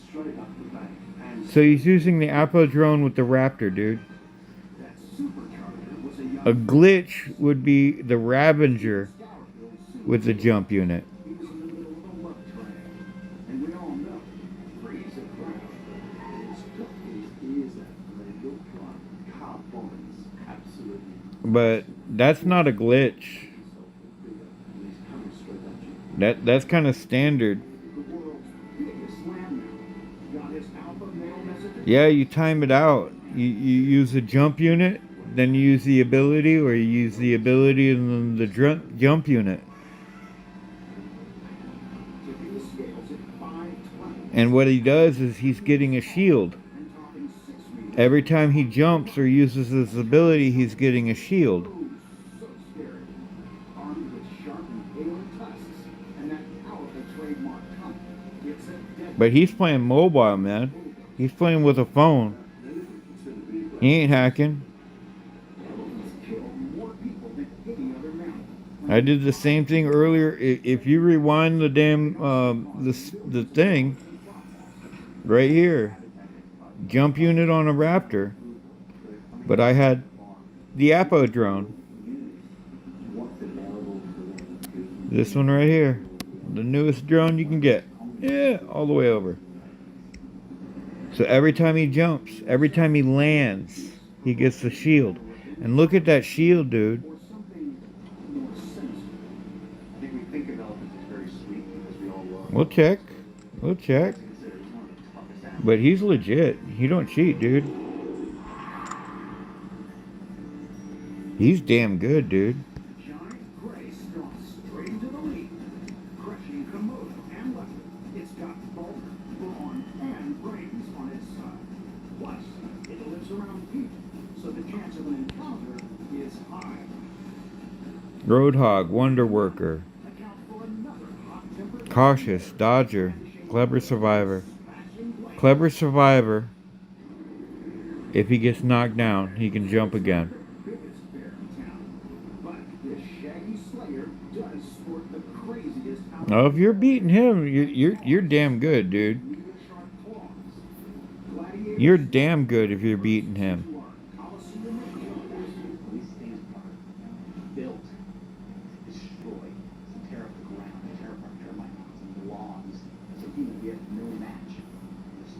Speaker 3: straight up the bank. And
Speaker 1: So he's using the Apo drone with the raptor, dude.
Speaker 3: that supercharger was a young
Speaker 1: A glitch would be the Ravager
Speaker 3: Scourfield
Speaker 1: with the jump unit.
Speaker 3: He was in the middle of a love triangle. And we all know, freeze a crowd. It's cookies is a legal plot. Carbons, absolutely.
Speaker 1: But that's not a glitch.
Speaker 3: He's coming straight at you.
Speaker 1: That's kind of standard.
Speaker 3: The world's biggest landmass got his alpha male messenger.
Speaker 1: Yeah, you time it out. You use a jump unit, then you use the ability, or you use the ability and then the jump unit.
Speaker 3: Tipping the scales at 520
Speaker 1: And what he does is he's getting a shield.
Speaker 3: and topping 6 meters.
Speaker 1: Every time he jumps or uses his ability, he's getting a shield.
Speaker 3: Ooh, so scary. Armed with sharp and alien tusks and that powerful trademark tongue. It's a deadly
Speaker 1: But he's playing mobile, man. He's playing with a phone. He ain't hacking.
Speaker 3: He's killed more people than any other mammal.
Speaker 1: I did the same thing earlier. If you rewind the damn the thing right here, jump unit on a raptor, but I had the Apo drone. This one right here, the newest drone you can get. Yeah, all the way over. So every time he jumps, every time he lands, he gets the shield. And look at that shield, dude.
Speaker 3: Or something more sinister. I think we think of elephants as very sweet because we all love
Speaker 1: We'll check. We'll check.
Speaker 3: considered as one of the toughest animals.
Speaker 1: But he's legit. He don't cheat, dude. He's damn good, dude.
Speaker 3: Giant gray stalks straight into the lead, crushing Komodo and leopard. It's got bulk, brawn, and brains on its side. Plus, it lives around people, so the chance of an encounter is high.
Speaker 1: Roadhog, Wonder Worker,
Speaker 3: Account for another hot-tempered
Speaker 1: Cautious, Dodger, Clever Survivor. Clever Survivor. If he gets knocked down, he can jump again.
Speaker 3: biggest bear in town. But this shaggy slayer does sport the craziest
Speaker 1: Now, if you're beating him, you're damn good, dude.
Speaker 3: sharp claws. Gladiators
Speaker 1: You're damn good if you're beating him.
Speaker 3: to our Coliseum of Killers.
Speaker 7: We stand apart, built to destroy, to tear up the ground, to tear apart termite mounds and lawns. So we have no match.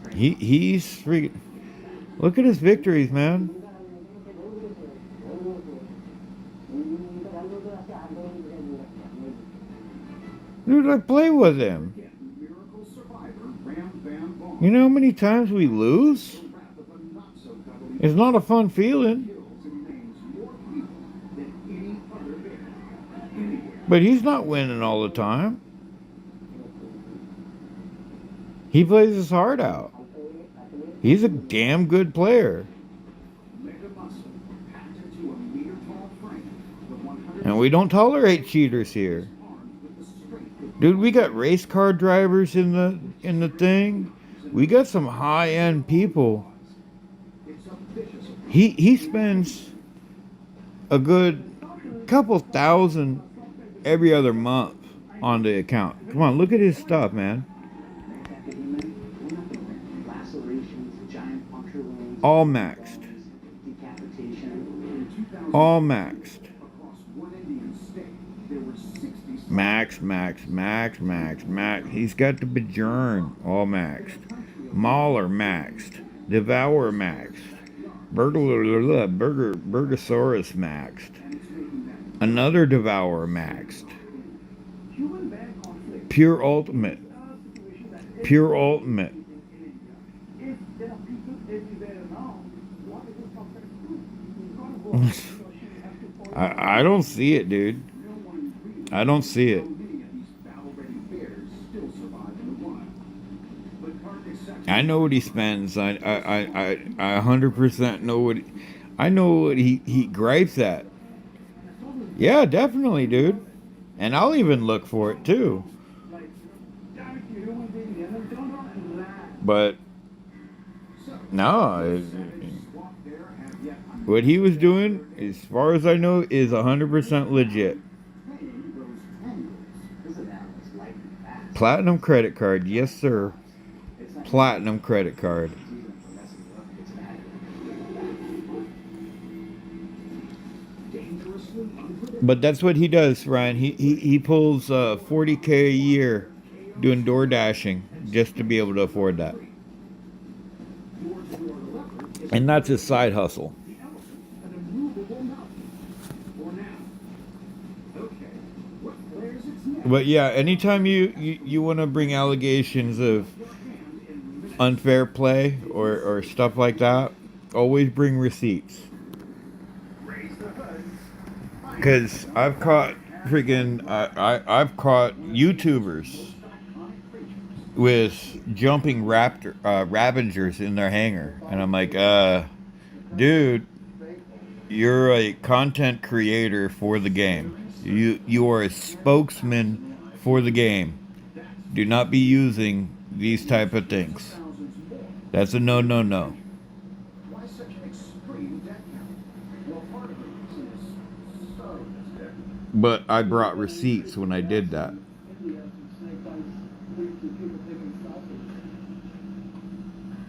Speaker 7: The strength
Speaker 1: He's freaking. Look at his victories, man. Dude, I play with him.
Speaker 3: Miracle survivor Ram Van Vaughn.
Speaker 1: You know how many times we lose?
Speaker 3: Wrath of a not-so-cuddly
Speaker 1: It's not a fun feeling.
Speaker 3: kills and maims more people than any other bear anywhere.
Speaker 1: But he's not winning all the time. He plays his heart out. He's a damn good player.
Speaker 3: Mega muscle packed into a meter-tall frame. The 100
Speaker 1: And we don't tolerate cheaters here.
Speaker 3: armed with the strength of
Speaker 1: Dude, we got race car drivers in the thing. We got some high-end people.
Speaker 3: it's a vicious
Speaker 1: He spends a good couple thousand every other month on the account. Come on, look at his stuff, man.
Speaker 7: lacerations, giant puncture wounds,
Speaker 1: All maxed.
Speaker 7: decapitation.
Speaker 1: All maxed.
Speaker 3: across one Indian state. There were 60
Speaker 1: Max. He's got the Bajorn all maxed. Mauler maxed. Devour maxed. Burgosaurus maxed. Another Devourer maxed.
Speaker 3: human bear conflict.
Speaker 1: Pure ultimate. Pure ultimate.
Speaker 3: If there are people everywhere now, what is it from that group?
Speaker 1: I don't see it, dude.
Speaker 3: No one really
Speaker 1: I don't see it.
Speaker 3: many of these battle-ready bears still survive in the wild. But carcass sacrifice
Speaker 1: I know what he spends. I 100% know what I know what he gripes at. Yeah, definitely, dude. And I'll even look for it too.
Speaker 3: like, damn it, you human being, and then turn around and laugh.
Speaker 1: But
Speaker 3: So,
Speaker 1: no,
Speaker 3: swamp bear have yet
Speaker 1: what he was doing, as far as I know, is 100% legit.
Speaker 3: untamed those tendrils.
Speaker 7: This is animals light and fast.
Speaker 1: Platinum credit card, yes sir. Platinum credit card.
Speaker 3: Dangerously unpredictable.
Speaker 1: But that's what he does, Ryan. He pulls 40K a year doing door dashing just to be able to afford that.
Speaker 3: Door-to-door leopard is
Speaker 1: And that's his side hustle.
Speaker 3: the elephant, an immovable mountain. For now. Okay, what flares its neck?
Speaker 1: But yeah, anytime you want to bring allegations of
Speaker 3: Your hand in minutes.
Speaker 1: unfair play or stuff like that, always bring receipts.
Speaker 3: Raise the hood.
Speaker 1: Because I've caught freaking I've caught YouTubers with jumping Ravengers in their hangar, and I'm like, dude, you're a content creator for the game. You are a spokesman for the game. Do not be using these type of things.
Speaker 3: Thousands more.
Speaker 1: That's a no.
Speaker 3: Why such an extreme death count? Well, part of the reason is so death.
Speaker 1: But I brought receipts when I did that.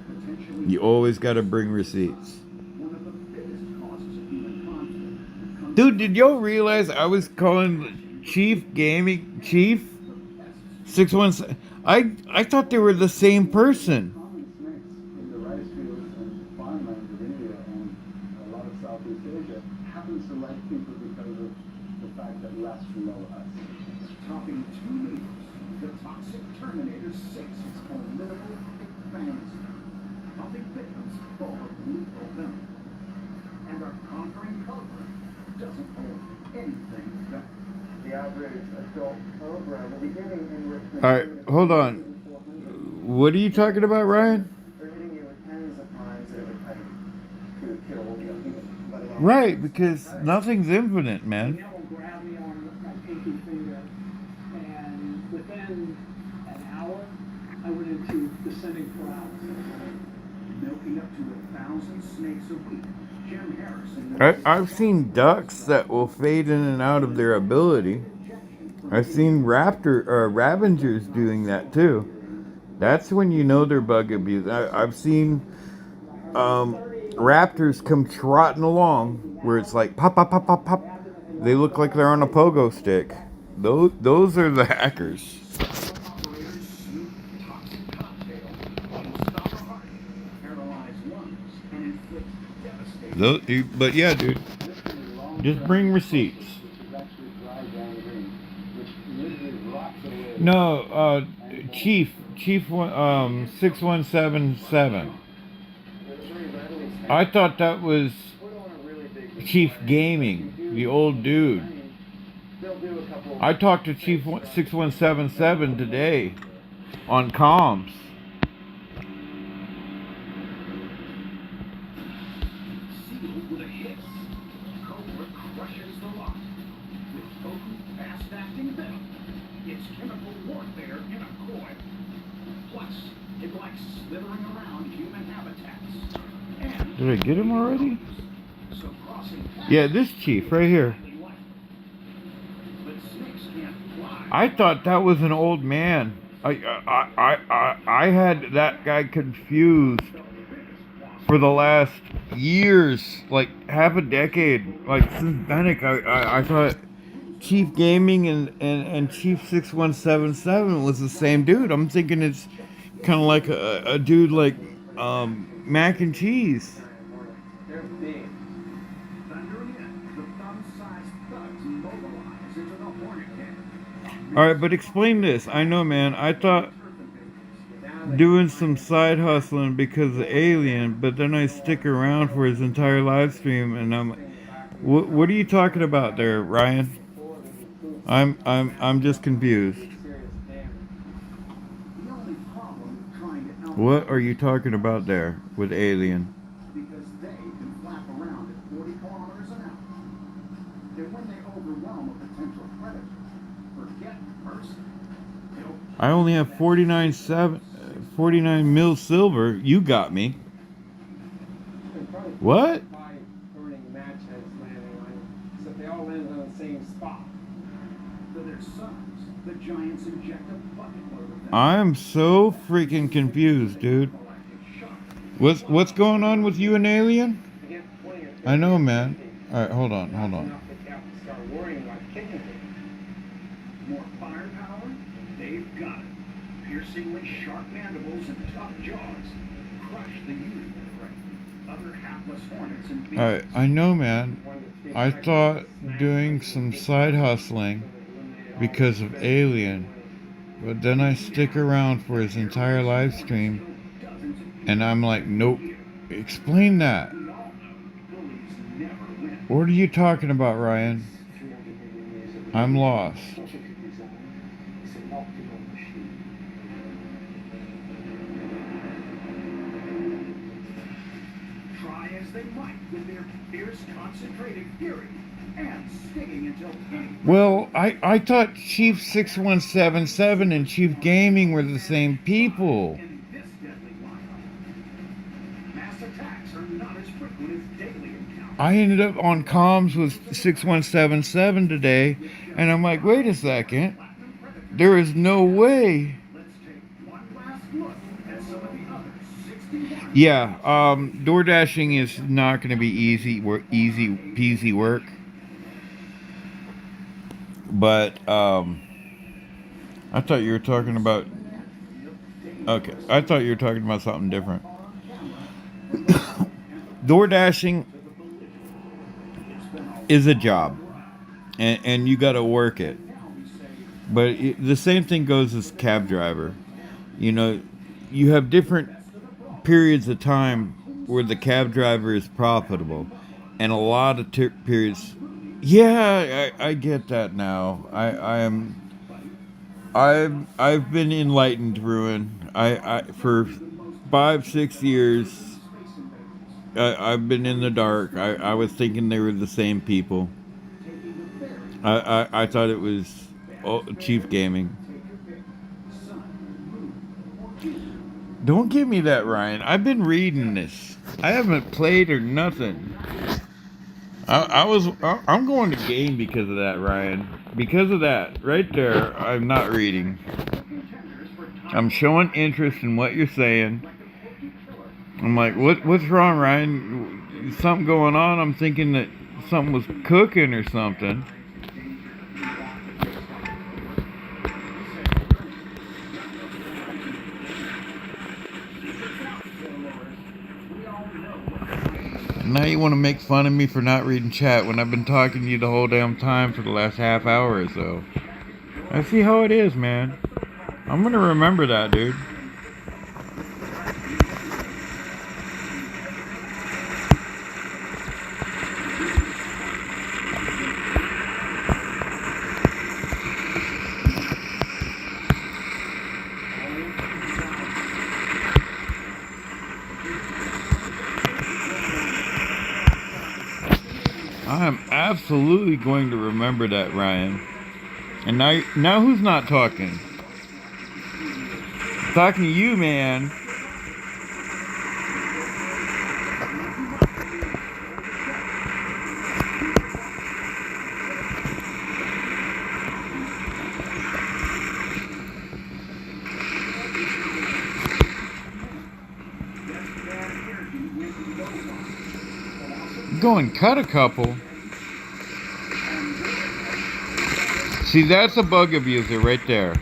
Speaker 3: Potentially
Speaker 1: You always got to bring receipts.
Speaker 3: one of the biggest causes of human conflict. Comes
Speaker 1: Dude, did y'all realize I was calling Chief 617? I thought they were the same person.
Speaker 3: hinterlands of India and a lot of Southeast Asia happens to like people because of the fact that less below us. Topping 2 meters, the toxic Terminator 6 is formidable fantasy. Nothing victims full of lethal venom. And our conquering cobra doesn't hold anything back.
Speaker 6: The average adult cobra will be getting anywhere between
Speaker 1: All right, hold on.
Speaker 6: 400.
Speaker 1: What are you talking about, Ryan?
Speaker 6: They're hitting you with tens of times their type to kill people.
Speaker 1: Right, because nothing's infinite,
Speaker 4: The
Speaker 1: man.
Speaker 4: devil grabbed me on my pinky finger, and within an hour, I went into descending paralysis.
Speaker 3: Milking up to 1,000 snakes a week. Jim Harrison.
Speaker 1: I've seen ducks that will fade in and out of their ability. I've seen ravengers doing that too. That's when you know they're bug abuse. I've seen raptors come trotting along where it's like pop, pop, pop, pop, pop. They look like they're on a pogo stick. Those are the hackers.
Speaker 3: Operators snoop toxic cocktail can stop a heart, paralyze lungs, and inflict devastating.
Speaker 1: But yeah, dude, just bring receipts. No, Chief 6177. I thought that was Chief Gaming, the old dude. I talked to Chief 6177 today on comms.
Speaker 3: Sealed with a hiss, Cobra crushes the lock. With potent, fast-acting venom, it's chemical warfare in a coil. Plus, it likes slithering around human habitats. And
Speaker 1: Did I get him already?
Speaker 3: so crossing paths
Speaker 1: Yeah, this chief right here.
Speaker 3: but snakes can't fly.
Speaker 1: I thought that was an old man. I had that guy confused for the last years, like half a decade, like since Bannock. I thought Chief Gaming and Chief 6177 was the same dude. I'm thinking it's kind of like a dude like mac and cheese.
Speaker 6: They're big.
Speaker 3: Thundering in, the thumb-sized thugs mobilize into the Hornet Gang.
Speaker 1: All right, but explain this. I know, man. I thought doing some side hustling because of Alien, but then I stick around for his entire live stream, and what are you talking about there, Ryan? I'm just confused.
Speaker 3: The only problem trying to out
Speaker 1: What are you talking about there with Alien?
Speaker 3: because they can flap around at 40 kilometers an hour. And when they overwhelm a potential predator, forget mercy.
Speaker 1: I only have 49 mil silver. You got me. What?
Speaker 4: By burning match heads landing on, so they all landed on the same spot.
Speaker 3: To their sons, the giants inject a bucket load of them.
Speaker 1: I'm so freaking confused, dude. What's going on with you and Alien?
Speaker 4: Again, 20 or 30
Speaker 1: I know,
Speaker 4: years
Speaker 1: man.
Speaker 4: thinking,
Speaker 1: All right, hold on.
Speaker 4: that's enough to have to start worrying about killing people.
Speaker 3: More firepower? They've got it. Piercingly sharp mandibles and tough jaws crush the unit prey. Other hapless hornets and beasts.
Speaker 1: All right, I know, man. I thought doing some side hustling because of Alien, but then I stick around for his entire live stream, and I'm like, nope. Explain that.
Speaker 3: We all know bullies never win.
Speaker 1: What are you talking about, Ryan? I'm lost.
Speaker 4: It's an optimal machine.
Speaker 3: Try as they might with their fierce, concentrated fury and stinging until any.
Speaker 1: Well, I thought Chief 6177 and Chief Gaming were the same people.
Speaker 3: In this deadly lineup, mass attacks are not as frequent as daily encounters.
Speaker 1: I ended up on comms with 6177 today, and I'm like, wait a second. There is no way.
Speaker 3: Let's take one last look at some of the other 61.
Speaker 1: Yeah, door dashing is not going to be easy peasy work. But I thought you were talking about. Okay, I thought you were talking about something different. door dashing is a job, and you got to work it. But the same thing goes as cab driver. You know, you have different periods of time where the cab driver is profitable, and a lot of periods. Yeah, I get that now. I've been enlightened, Ruin. I for 5 6 years I've been in the dark. I was thinking they were the same people. I thought it was Chief Gaming. Don't give me that, Ryan. I've been reading this. I haven't played or nothing. I'm going to game because of that, Ryan. Because of that, right there. I'm not reading. I'm showing interest in what you're saying. I'm like, what's wrong, Ryan? Something going on? I'm thinking that something was cooking or something. Now you want to make fun of me for not reading chat when I've been talking to you the whole damn time for the last half hour or so. I see how it is, man. I'm gonna remember that, dude. I am absolutely going to remember that, Ryan. And now who's not talking? I'm talking to you, man. Go and cut a couple. See, that's a bug abuser right there.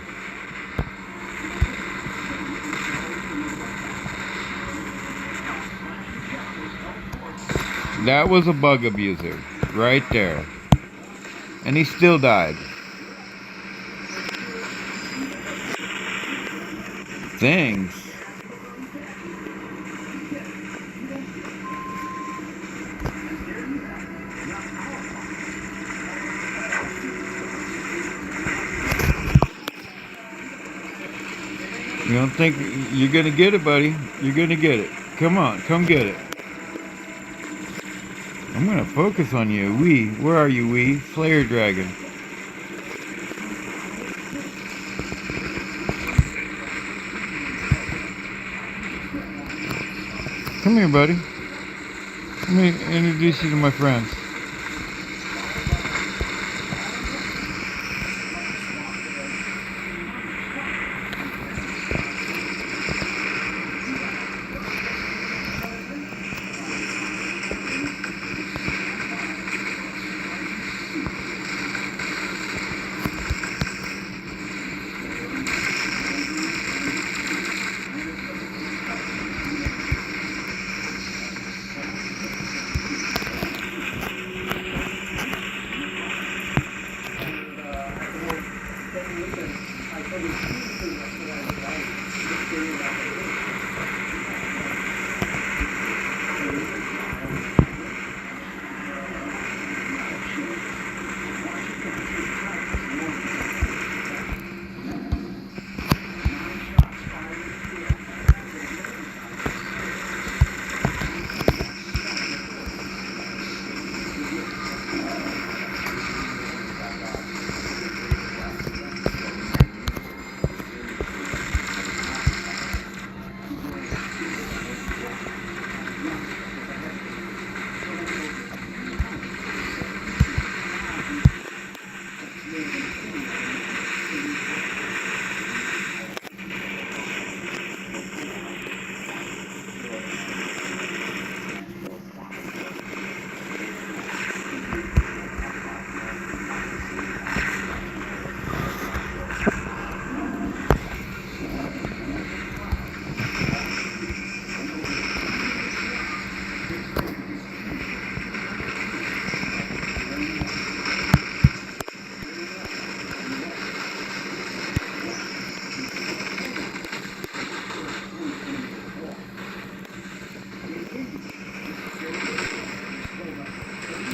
Speaker 1: That was a bug abuser right there. And he still died. Things. You don't think you're gonna get it, buddy? You're gonna get it. Come on, come get it. I'm gonna focus on you, Wee. Where are you, Wee? Slayer Dragon. Come here, buddy. Let me introduce you to my friends.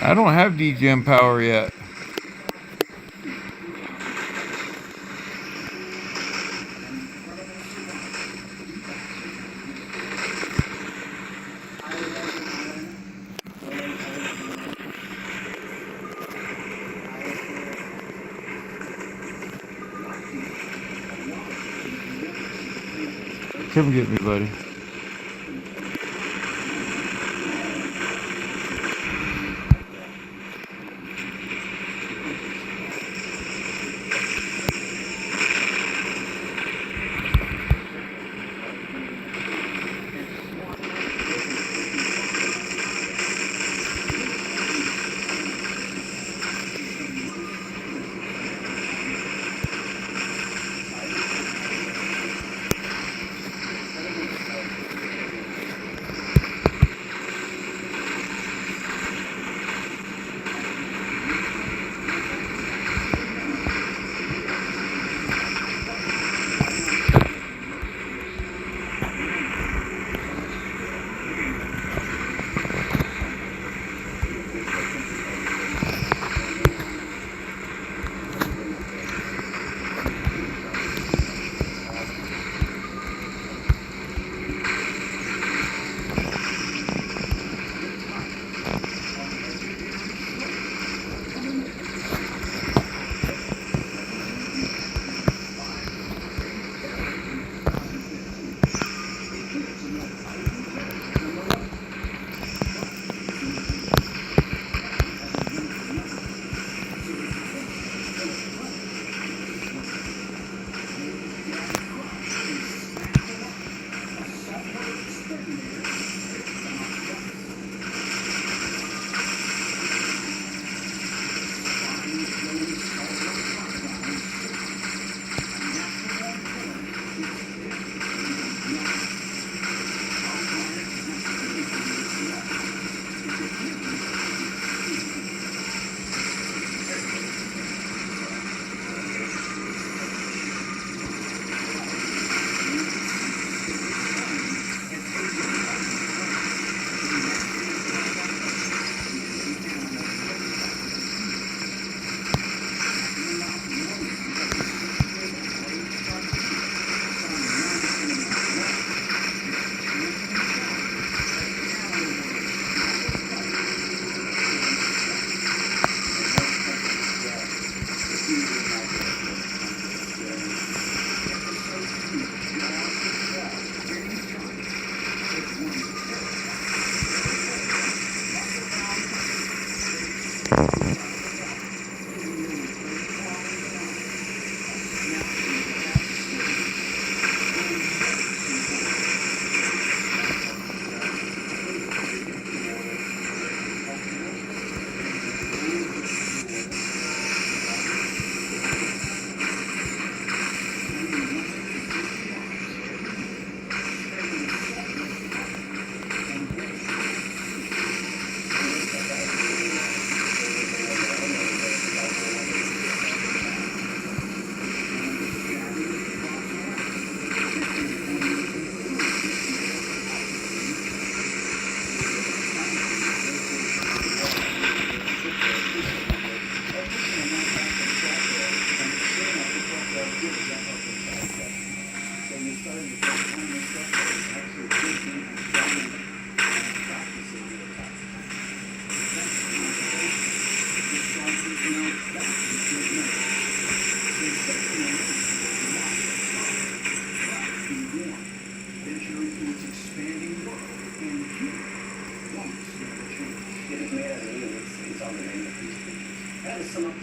Speaker 1: I don't have DGM power yet. Come get me, buddy.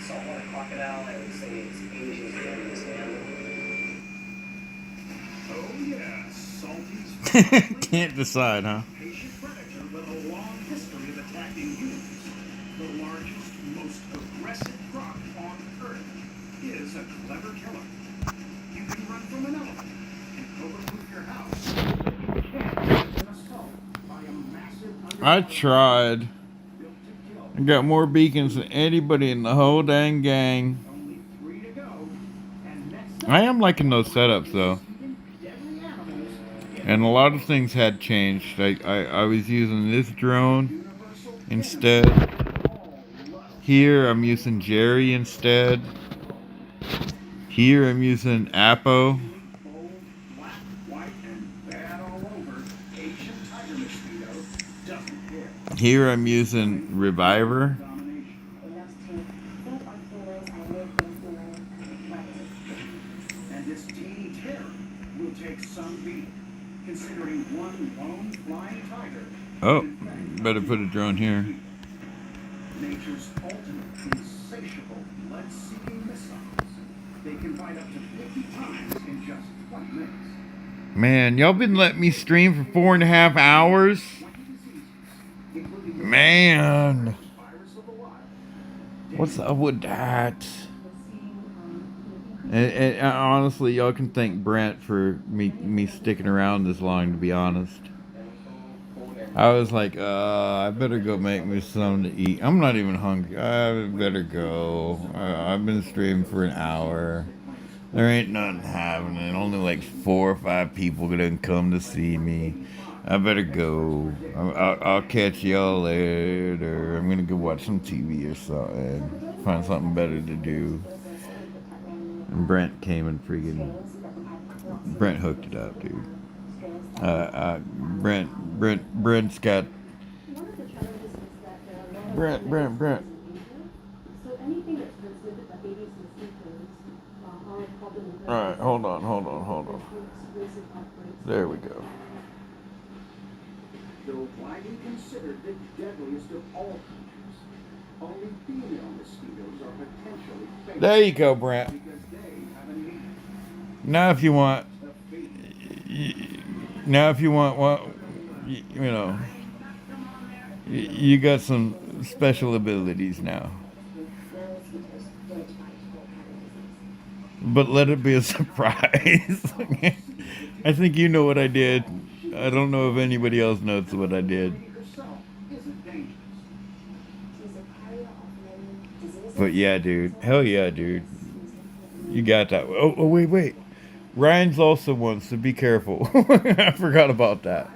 Speaker 5: saltwater crocodile, I would say it's Asia's deadliest animal.
Speaker 3: Oh yeah, Salty's
Speaker 1: Can't decide, huh?
Speaker 3: patient predator with a long history of attacking humans. The largest, most aggressive croc on Earth is a clever killer. You can run from an elephant and overproof your house. You can't an assault by a massive
Speaker 1: I
Speaker 3: underwater
Speaker 1: tried.
Speaker 3: built to kill.
Speaker 1: I got more beacons than anybody in the whole dang gang.
Speaker 3: Only 3 to go. And next
Speaker 1: I
Speaker 3: up,
Speaker 1: am liking those setups though.
Speaker 3: deadly animals in
Speaker 1: And a lot of things had changed. I was using this drone
Speaker 3: universal
Speaker 1: instead. Here I'm using Jerry instead. Here I'm using Apo.
Speaker 3: Bold, black, white, and bad all over. Asian tiger mosquito doesn't care.
Speaker 1: Here I'm using Reviver.
Speaker 3: Domination. And this teeny terror will take some beating, considering one lone flying tiger.
Speaker 1: Oh, better put a drone here.
Speaker 3: Nature's ultimate insatiable blood-seeking missiles. They can bite up to 50 times in just 20 minutes.
Speaker 1: Man, y'all been letting me stream for 4.5 hours? Man. What's up with that? And honestly, y'all can thank Brent for me sticking around this long, to be honest. I was like, I better go make me something to eat. I'm not even hungry. I better go. I've been streaming for an hour. There ain't nothing happening. Only like 4 or 5 people gonna come to see me. I better go. I'll catch y'all later. I'm gonna go watch some TV or something. Find something better to do. And Brent came and freaking... Brent hooked it up, dude. Brent's got... Brent. Alright, hold on. There we go.
Speaker 3: Though widely considered the deadliest of all creatures, only female mosquitoes are potentially fatal.
Speaker 1: There you go, Brent.
Speaker 3: Because they have a need.
Speaker 1: Now if you want...
Speaker 3: A fate.
Speaker 1: what, you know... You got some special abilities now. But let it be a surprise. I think you know what I did. I don't know if anybody else knows what I did. But yeah, dude. Hell yeah, dude. You got that. Oh, wait. Ryan's also one, so be careful. I forgot about that.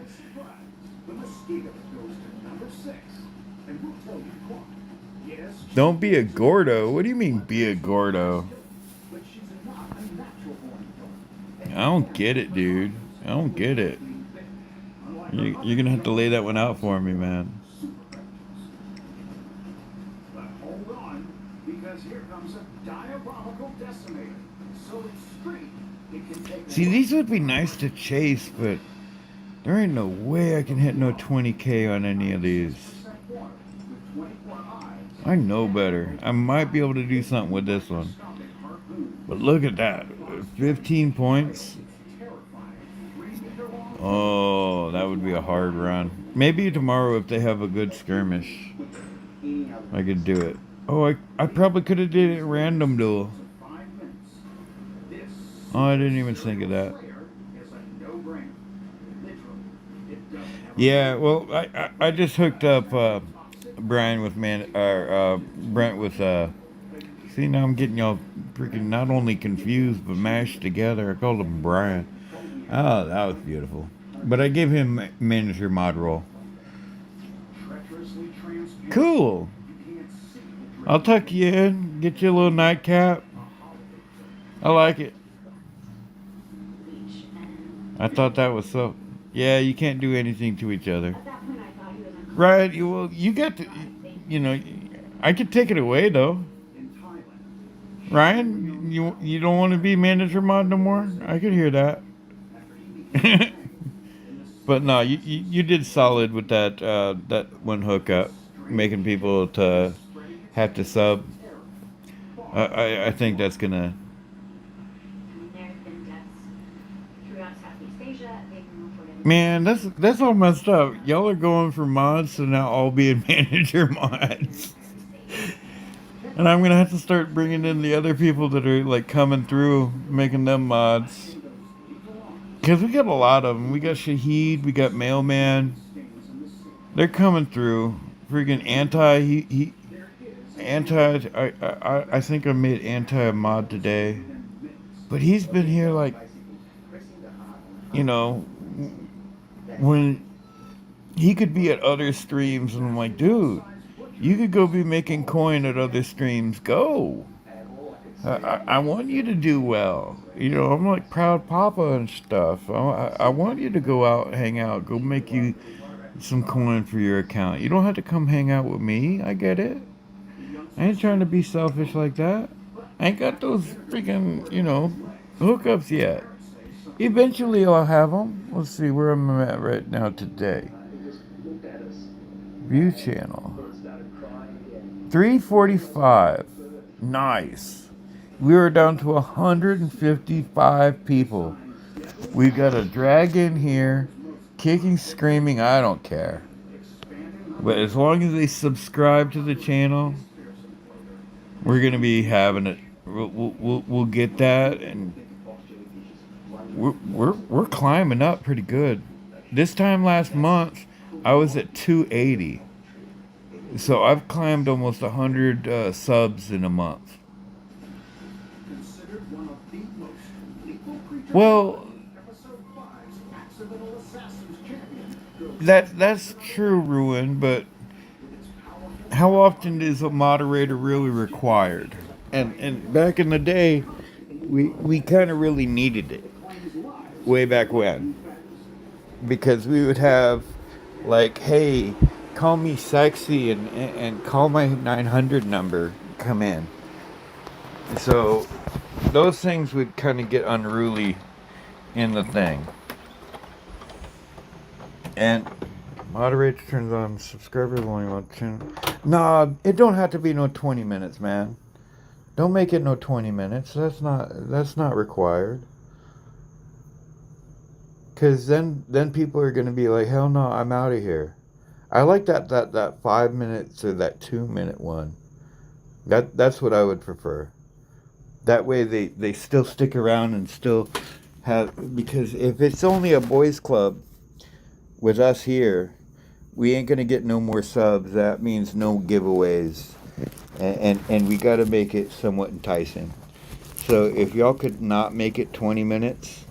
Speaker 1: Don't be a Gordo. What do you mean, be a Gordo? I don't get it, dude. I don't get it. You're gonna have to lay that one out for me, man.
Speaker 3: But hold on, because here comes a diabolical decimator. So extreme, it can take...
Speaker 1: See, these would be nice to chase, but there ain't no way I can hit no 20K on any of these. I know better. I might be able to do something with this one. But look at that. 15 points. Oh, that would be a hard run. Maybe tomorrow if they have a good skirmish, I could do it. Oh, I probably could have did it random duel. Oh, I didn't even think of that. Yeah, well, I just hooked up Brent with see, now I'm getting y'all freaking not only confused but mashed together. I called him Brian. Oh, that was beautiful. But I gave him manager mod role. Cool. I'll tuck you in, get you a little nightcap. I like it. I thought that was so... Yeah, you can't do anything to each other. Right, you got to... You know, I could take it away, though. Ryan, you don't want to be manager mod no more? I could hear that. But no, you did solid with that that one hookup, making people to have to sub. I think that's gonna... Man, that's all messed up. Y'all are going for mods to now all being manager mods. And I'm gonna have to start bringing in the other people that are like coming through, making them mods. Because we got a lot of them. We got Shahid, we got Mailman. They're coming through. Freaking I think I made Anti a mod today. But he's been here like, you know, when he could be at other streams and I'm like, dude, You could go be making coin at other streams. Go. I want you to do well. You know, I'm like proud papa and stuff. I want you to go out, hang out, go make you some coin for your account. You don't have to come hang out with me. I get it. I ain't trying to be selfish like that. I ain't got those freaking, hookups yet. Eventually I'll have them. Let's see where I'm at right now today. View channel. 345. Nice. We were down to 155 people. We got a dragon here, kicking, screaming. I don't care. But as long as they subscribe to the channel, we're gonna be having it. We'll get that, and we're climbing up pretty good. This time last month, I was at 280. So I've climbed almost 100 subs in a month. Well, that's true, Ruin, but how often is a moderator really required? And back in the day, we kind of really needed it. Way back when. Because we would have, like, hey, call me sexy and call my 900 number, come in. So those things would kind of get unruly in the thing. And moderator turns on subscribers only watching. Nah, it don't have to be no 20 minutes, man. Don't make it no 20 minutes. That's not required. Cause then people are gonna be like, hell no, I'm out of here. I like that 5 minutes or that 2 minute one. That's what I would prefer. That way they still stick around and still have, because if it's only a boys club with us here, we ain't gonna get no more subs. That means no giveaways, and we gotta make it somewhat enticing. So if y'all could not make it 20 minutes,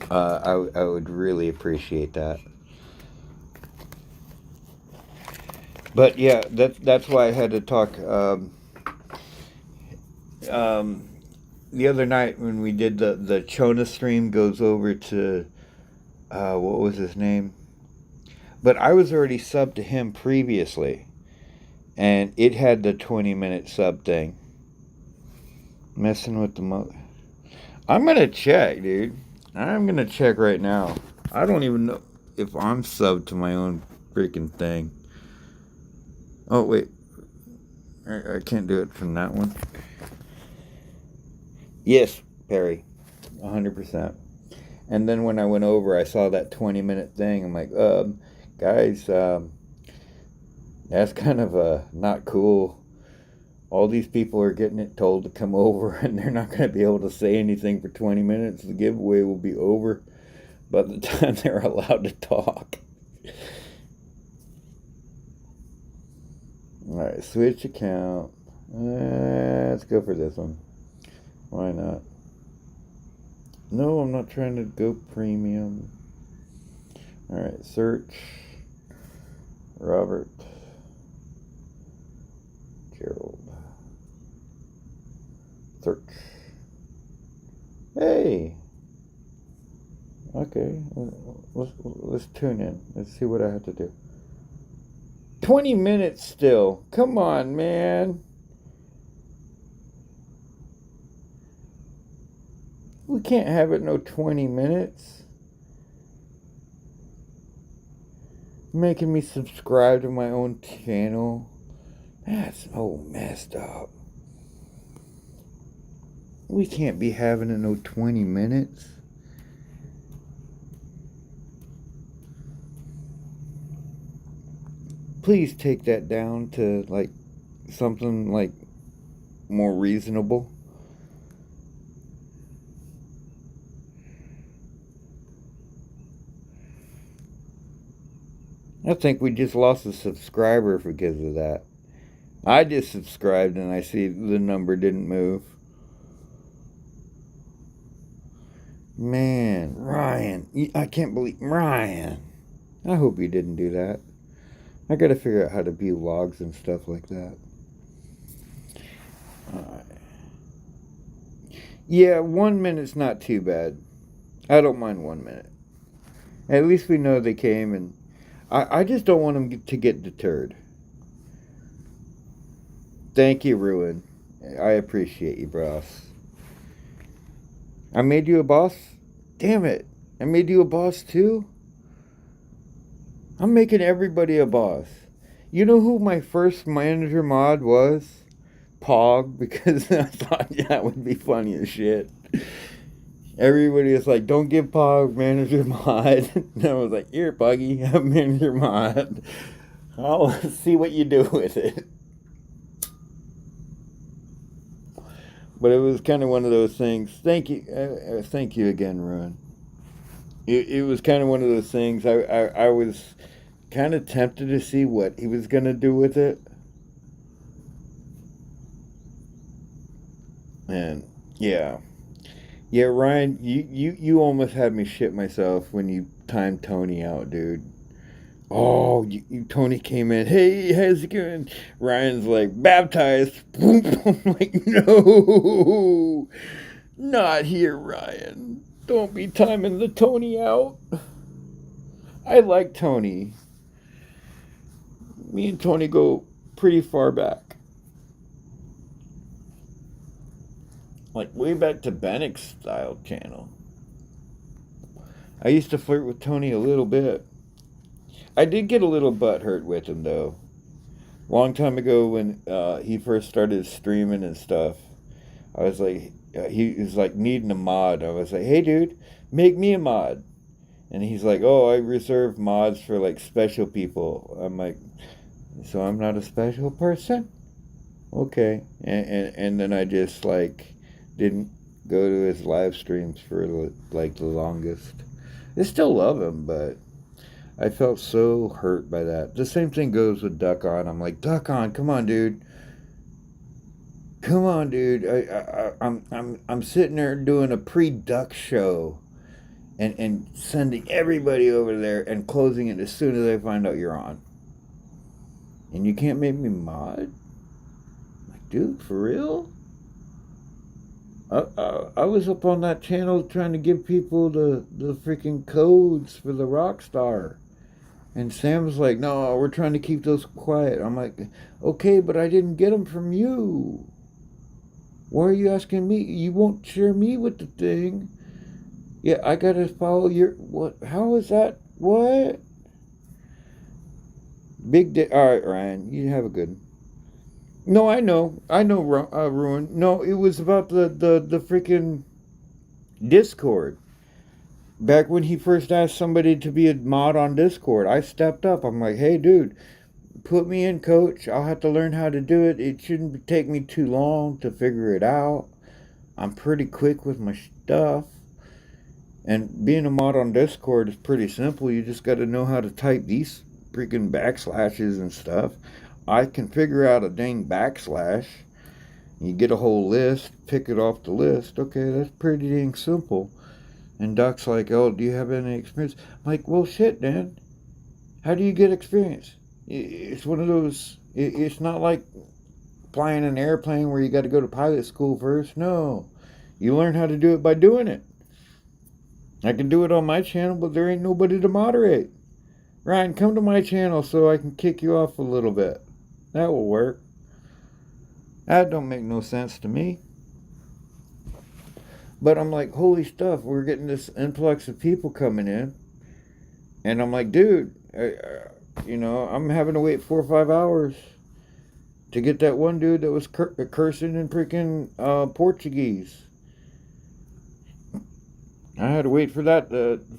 Speaker 1: I would really appreciate that. But yeah, that's why I had to talk. The other night when we did the Chona stream goes over to what was his name? But I was already subbed to him previously, and it had the 20-minute sub thing. Messing with the mother. I'm gonna check, dude. I'm gonna check right now. I don't even know if I'm subbed to my own freaking thing. Oh wait, I can't do it from that one. Yes, Perry, 100%. And then when I went over, I saw that 20-minute thing. I'm like, guys, that's kind of not cool. All these people are getting it told to come over, and they're not going to be able to say anything for 20 minutes. The giveaway will be over by the time they're allowed to talk. Alright, switch account. Let's go for this one. Why not? No, I'm not trying to go premium. Alright, search. Robert. Gerald. Search. Hey! Okay, let's tune in. Let's see what I have to do. 20 minutes still. Come on, man. We can't have it no 20 minutes. Making me subscribe to my own channel. That's so messed up. We can't be having it no 20 minutes. Please take that down to like something like more reasonable. I think we just lost a subscriber because of that. I just subscribed and I see the number didn't move. Man, Ryan, I can't believe Ryan. I hope you didn't do that. I gotta figure out how to view logs and stuff like that. Yeah, 1 minute's not too bad. I don't mind 1 minute. At least we know they came, and I just don't want them to get deterred. Thank you, Ruin. I appreciate you, boss. I made you a boss? Damn it. I made you a boss too? I'm making everybody a boss. You know who my first manager mod was? Pog, because I thought that would be funny as shit. Everybody was like, don't give Pog manager mod. And I was like, here, Puggy, have manager mod. I'll see what you do with it. But it was kind of one of those things. Thank you again, Ruin. It was kind of one of those things. I was kind of tempted to see what he was gonna do with it, and yeah, Ryan, you almost had me shit myself when you timed Tony out, dude. Oh, Tony came in. Hey, how's it going? Ryan's like, baptized. Boom, boom. I'm like, no, not here, Ryan. Don't be timing the Tony out. I like Tony. Me and Tony go pretty far back. Like way back to Bannock's style channel. I used to flirt with Tony a little bit. I did get a little butthurt with him though. Long time ago when he first started streaming and stuff, I was like, he was like needing a mod. I was like, hey dude, make me a mod. And he's like, oh, I reserve mods for like special people. I'm like, so I'm not a special person? Okay. And then I just like didn't go to his live streams for like the longest. I still love him, but I felt so hurt by that. The same thing goes with Duck On. I'm like, Duck On, come on, dude. Come on, dude. I'm sitting there doing a pre-Duck show and sending everybody over there and closing it as soon as I find out you're on. And you can't make me mod? Like, dude, for real? I was up on that channel trying to give people the freaking codes for the Rockstar. And Sam's like, no, we're trying to keep those quiet. I'm like, okay, but I didn't get them from you. Why are you asking me? You won't share me with the thing. Yeah, I gotta follow your... What? How is that? What? Big day. All right, Ryan, you have a good one. No, I know, Ruin. No, it was about the freaking Discord. Back when he first asked somebody to be a mod on Discord, I stepped up. I'm like, hey, dude, put me in, coach. I'll have to learn how to do it. It shouldn't take me too long to figure it out. I'm pretty quick with my stuff. And being a mod on Discord is pretty simple. You just got to know how to type these freaking backslashes and stuff. I can figure out a dang backslash. You get a whole list, pick it off the list. Okay, that's pretty dang simple. And Duck's like, oh, do you have any experience? I'm like, well, shit, Dan. How do you get experience? It's one of those, it's not like flying an airplane where you got to go to pilot school first. No, you learn how to do it by doing it. I can do it on my channel, but there ain't nobody to moderate. Ryan, come to my channel so I can kick you off a little bit. That will work. That don't make no sense to me. But I'm like, holy stuff, we're getting this influx of people coming in. And I'm like, dude, I'm having to wait 4 or 5 hours to get that one dude that was cursing in freaking Portuguese. I had to wait for that,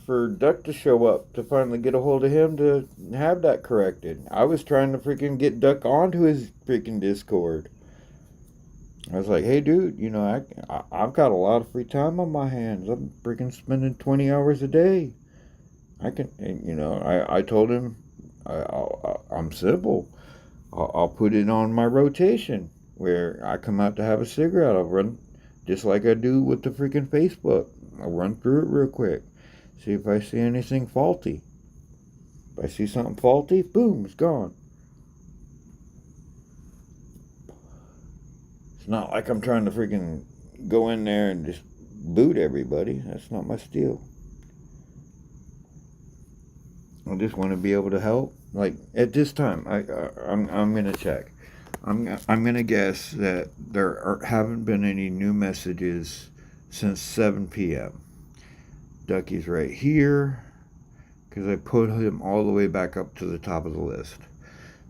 Speaker 1: for Duck to show up to finally get a hold of him to have that corrected. I was trying to freaking get Duck onto his freaking Discord. I was like, hey, dude, I've got a lot of free time on my hands. I'm freaking spending 20 hours a day. I can, I told him, I'm simple. I'll put it on my rotation where I come out to have a cigarette. I'll run just like I do with the freaking Facebook. I'll run through it real quick, see if I see anything faulty. If I see something faulty, boom, it's gone. It's not like I'm trying to freaking go in there and just boot everybody. That's not my style. I just want to be able to help. Like at this time, I'm gonna check. I'm gonna guess that haven't been any new messages since 7 p.m. Ducky's right here because I put him all the way back up to the top of the list.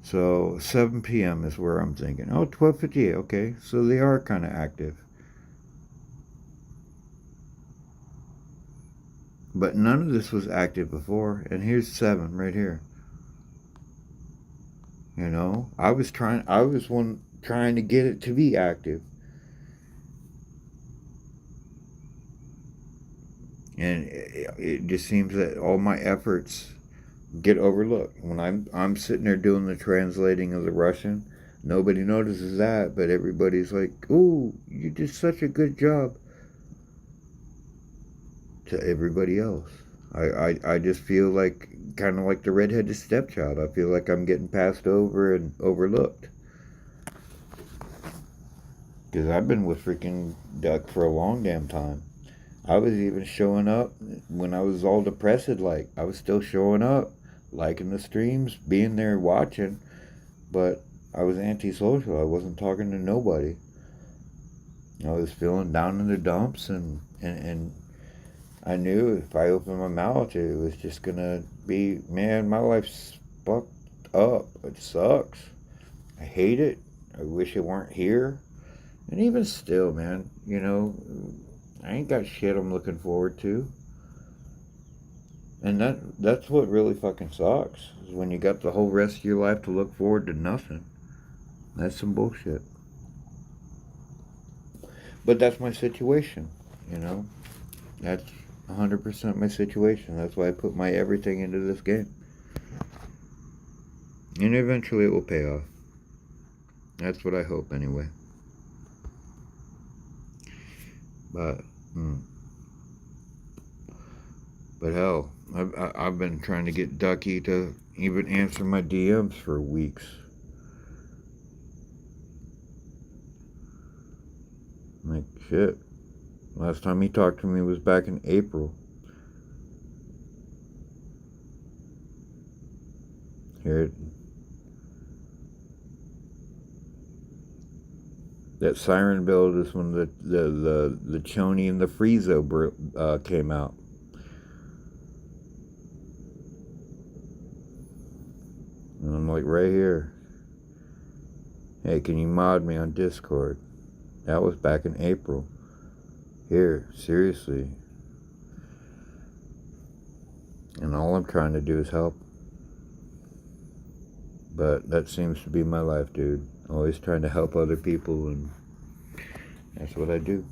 Speaker 1: So 7 p.m. is where I'm thinking. Oh, 12:58. Okay, so they are kind of active. But none of this was active before, and here's 7 right here. You know, I was trying to get it to be active. And it just seems that all my efforts get overlooked. When I'm sitting there doing the translating of the Russian, nobody notices that, but everybody's like, "Ooh, you did such a good job." To everybody else, I just feel like kind of like the redheaded stepchild. I feel like I'm getting passed over and overlooked. Because I've been with freaking Duck for a long damn time. I was even showing up when I was all depressed. Like, I was still showing up, liking the streams, being there watching, but I was antisocial. I wasn't talking to nobody. I was feeling down in the dumps, and I knew if I opened my mouth, it was just gonna be, man, my life's fucked up. It sucks. I hate it. I wish it weren't here. And even still, man, you know, I ain't got shit I'm looking forward to. And that's what really fucking sucks, is when you got the whole rest of your life to look forward to nothing. That's some bullshit. But that's my situation, you know. That's 100% my situation. That's why I put my everything into this game. And eventually it will pay off. That's what I hope, anyway. But hell, I've been trying to get Ducky to even answer my DMs for weeks. Like, shit. Last time he talked to me was back in April. Here, that siren build is when the Choni and the Friezo came out. And I'm like, right here. Hey, can you mod me on Discord? That was back in April. Here, seriously. And all I'm trying to do is help. But that seems to be my life, dude. Always trying to help other people, and that's what I do.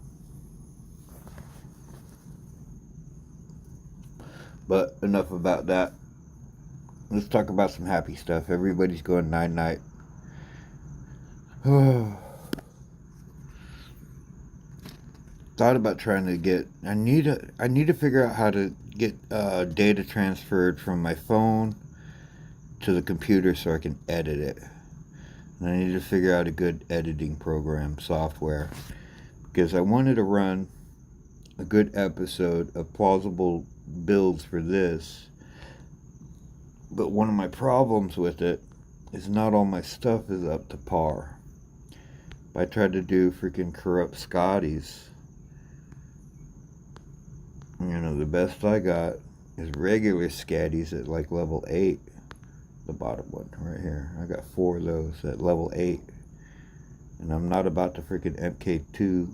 Speaker 1: But enough about that. Let's talk about some happy stuff. Everybody's going night-night. Thought about trying to get. I need to figure out how to get data transferred from my phone to the computer so I can edit it. And I need to figure out a good editing program software, because I wanted to run a good episode of plausible builds for this. But one of my problems with it is not all my stuff is up to par. If I tried to do freaking corrupt Scotties, you know, the best I got is regular Scatties at like level 8. The bottom one right here. I got 4 of those at level 8. And I'm not about to freaking MK2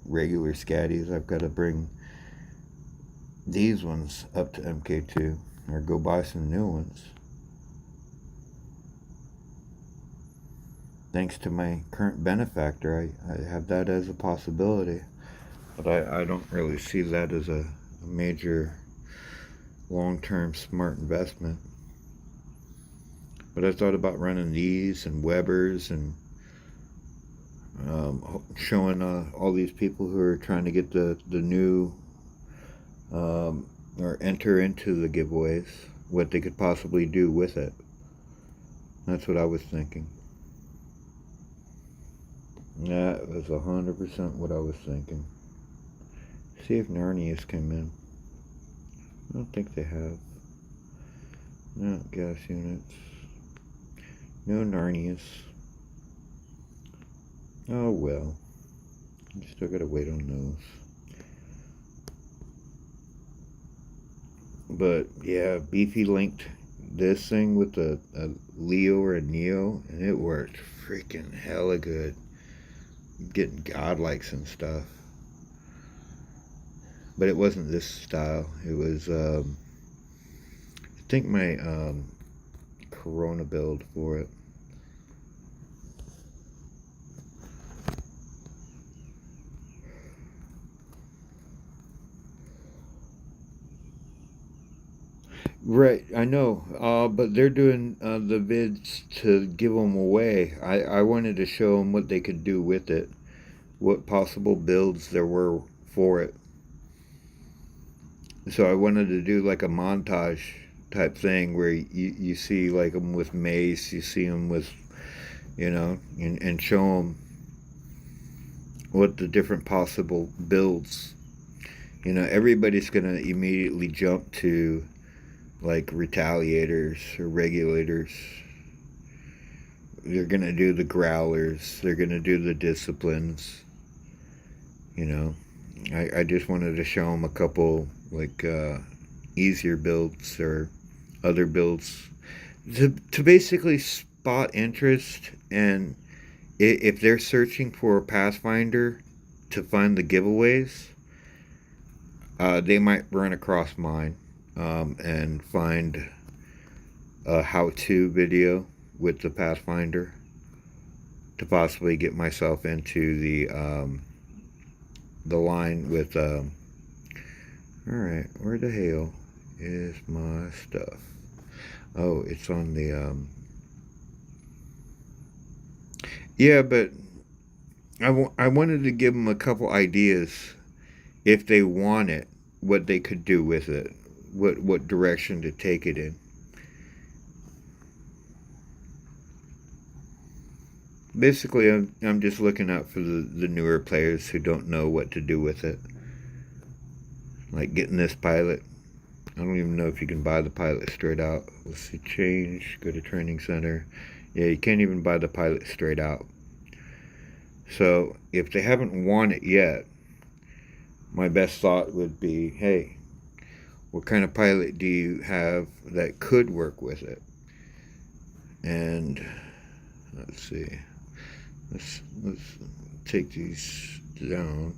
Speaker 1: regular Scatties. I've got to bring these ones up to MK2 or go buy some new ones. Thanks to my current benefactor, I have that as a possibility. But I don't really see that as a major long-term smart investment. But I thought about running these and Weber's and showing all these people who are trying to get the new or enter into the giveaways. what they could possibly do with it. That's what I was thinking. That was 100% what I was thinking. See if Narnia's come in. I don't think they have. No gas units. No Narnias. Oh well. Still gotta wait on those. But yeah, Beefy linked this thing with a Leo or a Neo, and it worked freaking hella good. Getting godlikes and stuff. But it wasn't this style. It was, I think my Corona build for it. Right, I know, but they're doing the vids to give them away. I wanted to show them what they could do with it, what possible builds there were for it. So I wanted to do like a montage type thing where you see like them with mace, you see them with, you know, and show them what the different possible builds. You know, everybody's going to immediately jump to like retaliators or regulators. They're going to do the growlers. They're going to do the disciplines. You know, I just wanted to show them a couple like easier builds or other builds to basically spot interest, and if they're searching for a Pathfinder to find the giveaways, they might run across mine and find a how-to video with the Pathfinder to possibly get myself into the line with alright, where the hell is my stuff? Oh, it's on the yeah, but I wanted to give them a couple ideas if they want it, what they could do with it, what direction to take it in. Basically, I'm just looking out for the newer players who don't know what to do with it. Like getting this pilot. I don't even know if you can buy the pilot straight out. Let's see, change, go to training center. Yeah, you can't even buy the pilot straight out. So, if they haven't won it yet, my best thought would be, hey, what kind of pilot do you have that could work with it? And let's see. Let's take these down.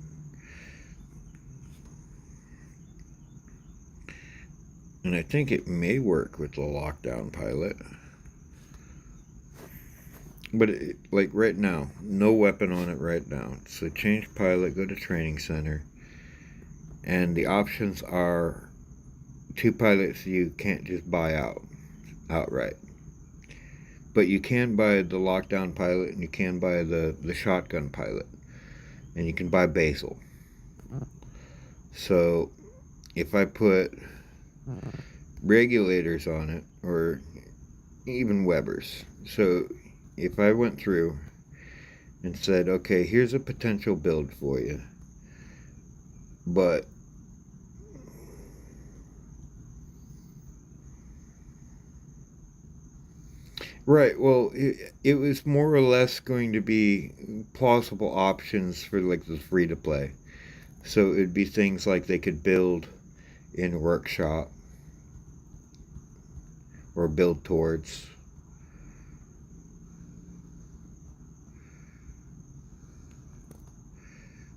Speaker 1: And I think it may work with the lockdown pilot. But like right now, no weapon on it right now. So change pilot, go to training center. And the options are 2 pilots you can't just buy outright. But you can buy the lockdown pilot, and you can buy the shotgun pilot. And you can buy Basil. So if I put regulators on it, or even Webers. So if I went through and said, okay, here's a potential build for you, but right, well, it was more or less going to be plausible options for like the free to play. So it'd be things like they could build in workshop or build towards.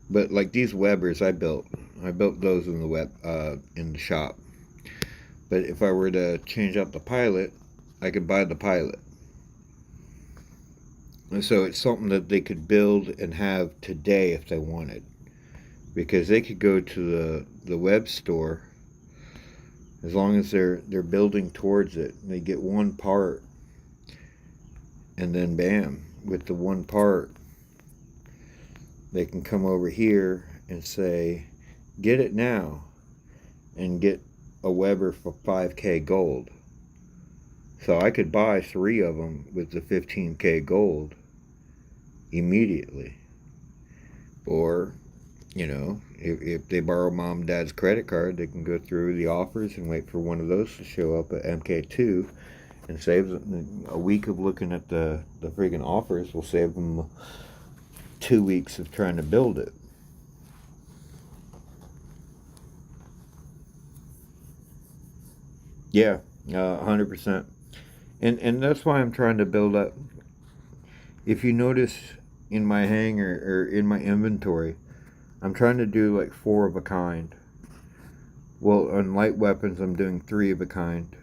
Speaker 1: But like these Webers I built those in the shop. But if I were to change out the pilot, I could buy the pilot. And so it's something that they could build and have today if they wanted. Because they could go to the web store, as long as they're building towards it, and they get one part, and then bam, with the one part, they can come over here and say, get it now, and get a Weber for 5K gold. So I could buy 3 of them with the 15K gold immediately. Or, if they borrow mom and dad's credit card, they can go through the offers and wait for one of those to show up at MK2 and save them. A week of looking at the freaking offers will save them 2 weeks of trying to build it. Yeah, 100%. And that's why I'm trying to build up. If you notice in my hangar or in my inventory, I'm trying to do like 4 of a kind. Well, on light weapons, I'm doing 3 of a kind.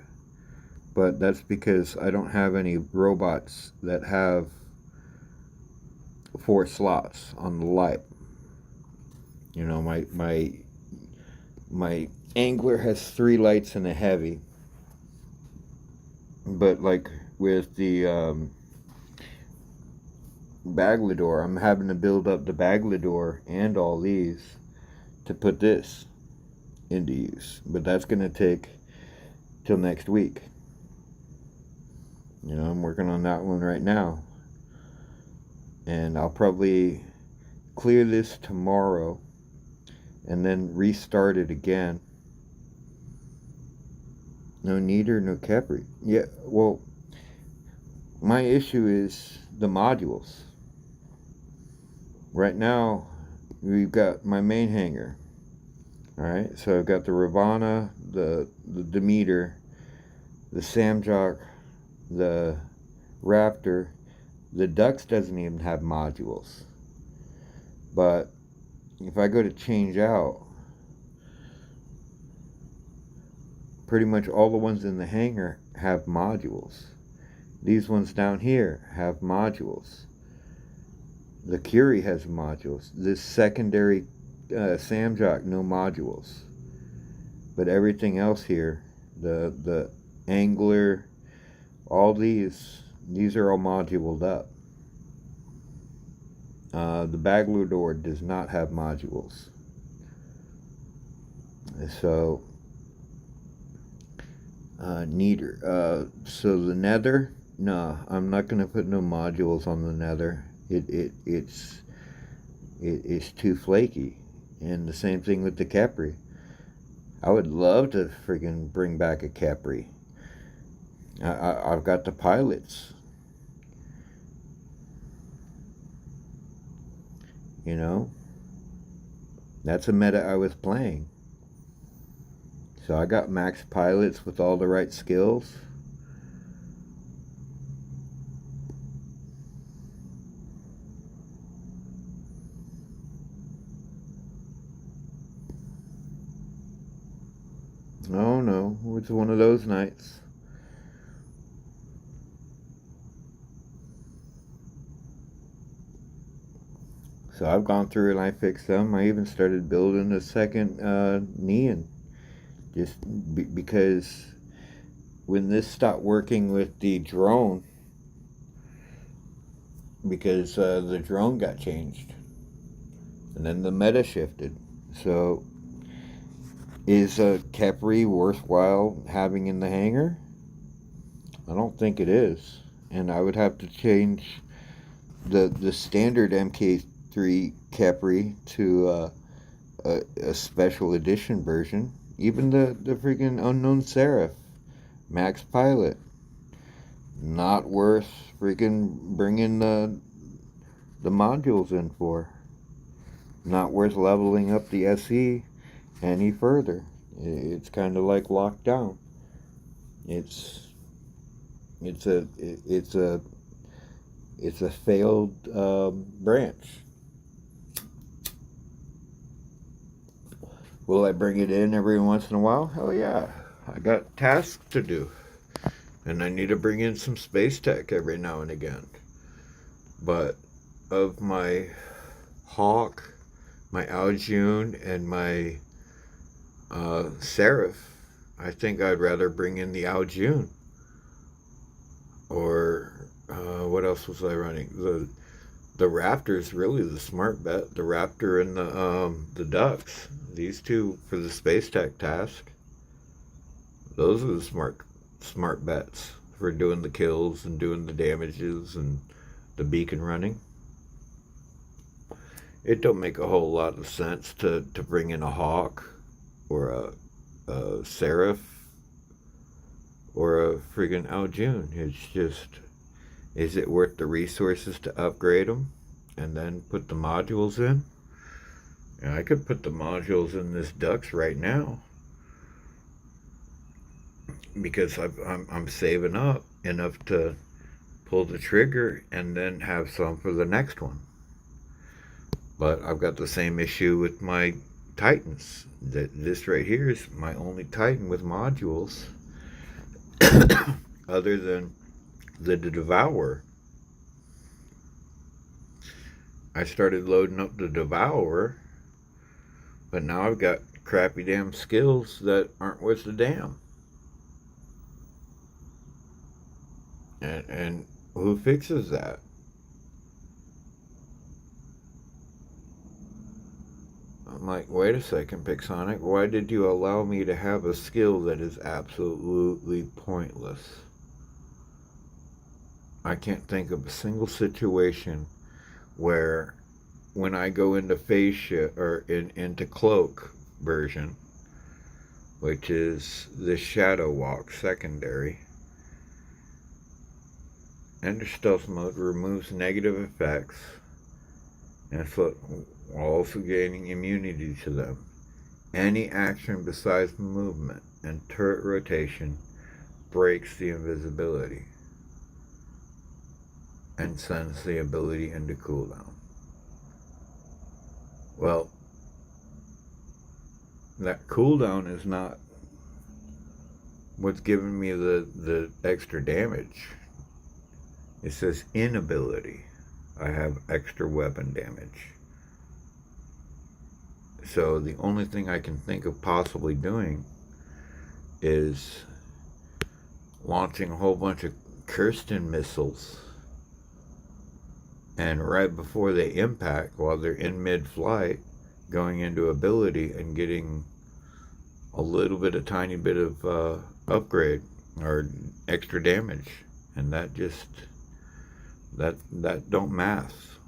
Speaker 1: But that's because I don't have any robots that have 4 slots on the light. My angler has 3 lights and a heavy. But like with the Baglador, I'm having to build up the Baglador and all these to put this into use. But that's going to take till next week. I'm working on that one right now. And I'll probably clear this tomorrow and then restart it again. No Neater, no Capri. Yeah, well, my issue is the modules. Right now, we've got my main hangar. Alright, so I've got the Ravana, the Demeter, the Samjock, the Raptor. The Dux doesn't even have modules. But if I go to change out, pretty much all the ones in the hangar have modules. These ones down here have modules. The Curie has modules. This secondary Samjock, no modules. But everything else here, the Angler, all these are all moduled up. The Baglador does not have modules. So, Neater. So the Nether, no, I'm not going to put no modules on the Nether. It's too flaky. And the same thing with the Capri. I would love to friggin' bring back a Capri. I've got the pilots. That's a meta I was playing. So I got max pilots with all the right skills. Oh no, it's one of those nights. So I've gone through and I fixed them. I even started building a second Neon. Just because when this stopped working with the drone, because the drone got changed. And then the meta shifted. So is a Capri worthwhile having in the hangar? I don't think it is. And I would have to change the standard MK3 Capri to a special edition version. Even the freaking Unknown Seraph Max Pilot, not worth freaking bringing the modules in for. Not worth leveling up the SE any further. It's kind of like locked down. It's a failed branch. Will I bring it in every once in a while? Hell yeah. I got tasks to do. And I need to bring in some space tech every now and again. But of my Hawk, my Aljune, and my Seraph, I think I'd rather bring in the Aljune. Or what else was I running? The Raptor's really the smart bet. The Raptor and the Ducks. These two for the space tech task. Those are the smart bets for doing the kills and doing the damages and the beacon running. It don't make a whole lot of sense to bring in a Hawk or a Seraph or a friggin' Aljun. It's just, is it worth the resources to upgrade them and then put the modules in? And I could put the modules in this Dux right now because I'm saving up enough to pull the trigger and then have some for the next one. But I've got the same issue with my Titans. This right here is my only Titan with modules other than the Devourer. I started loading up the Devourer, but now I've got crappy damn skills that aren't worth the damn. And who fixes that? I'm like, wait a second, Pixonic, why did you allow me to have a skill that is absolutely pointless? I can't think of a single situation where when I go into phase shift or into cloak version, which is the Shadow Walk secondary, enter stealth mode removes negative effects and while also gaining immunity to them. Any action besides movement and turret rotation breaks the invisibility and sends the ability into cooldown. Well, that cooldown is not what's giving me the extra damage. It says inability. I have extra weapon damage. So the only thing I can think of possibly doing is launching a whole bunch of Kirsten missiles, and right before they impact, while they're in mid-flight, going into ability and getting a little bit, a tiny bit of upgrade or extra damage. And that just, that don't math.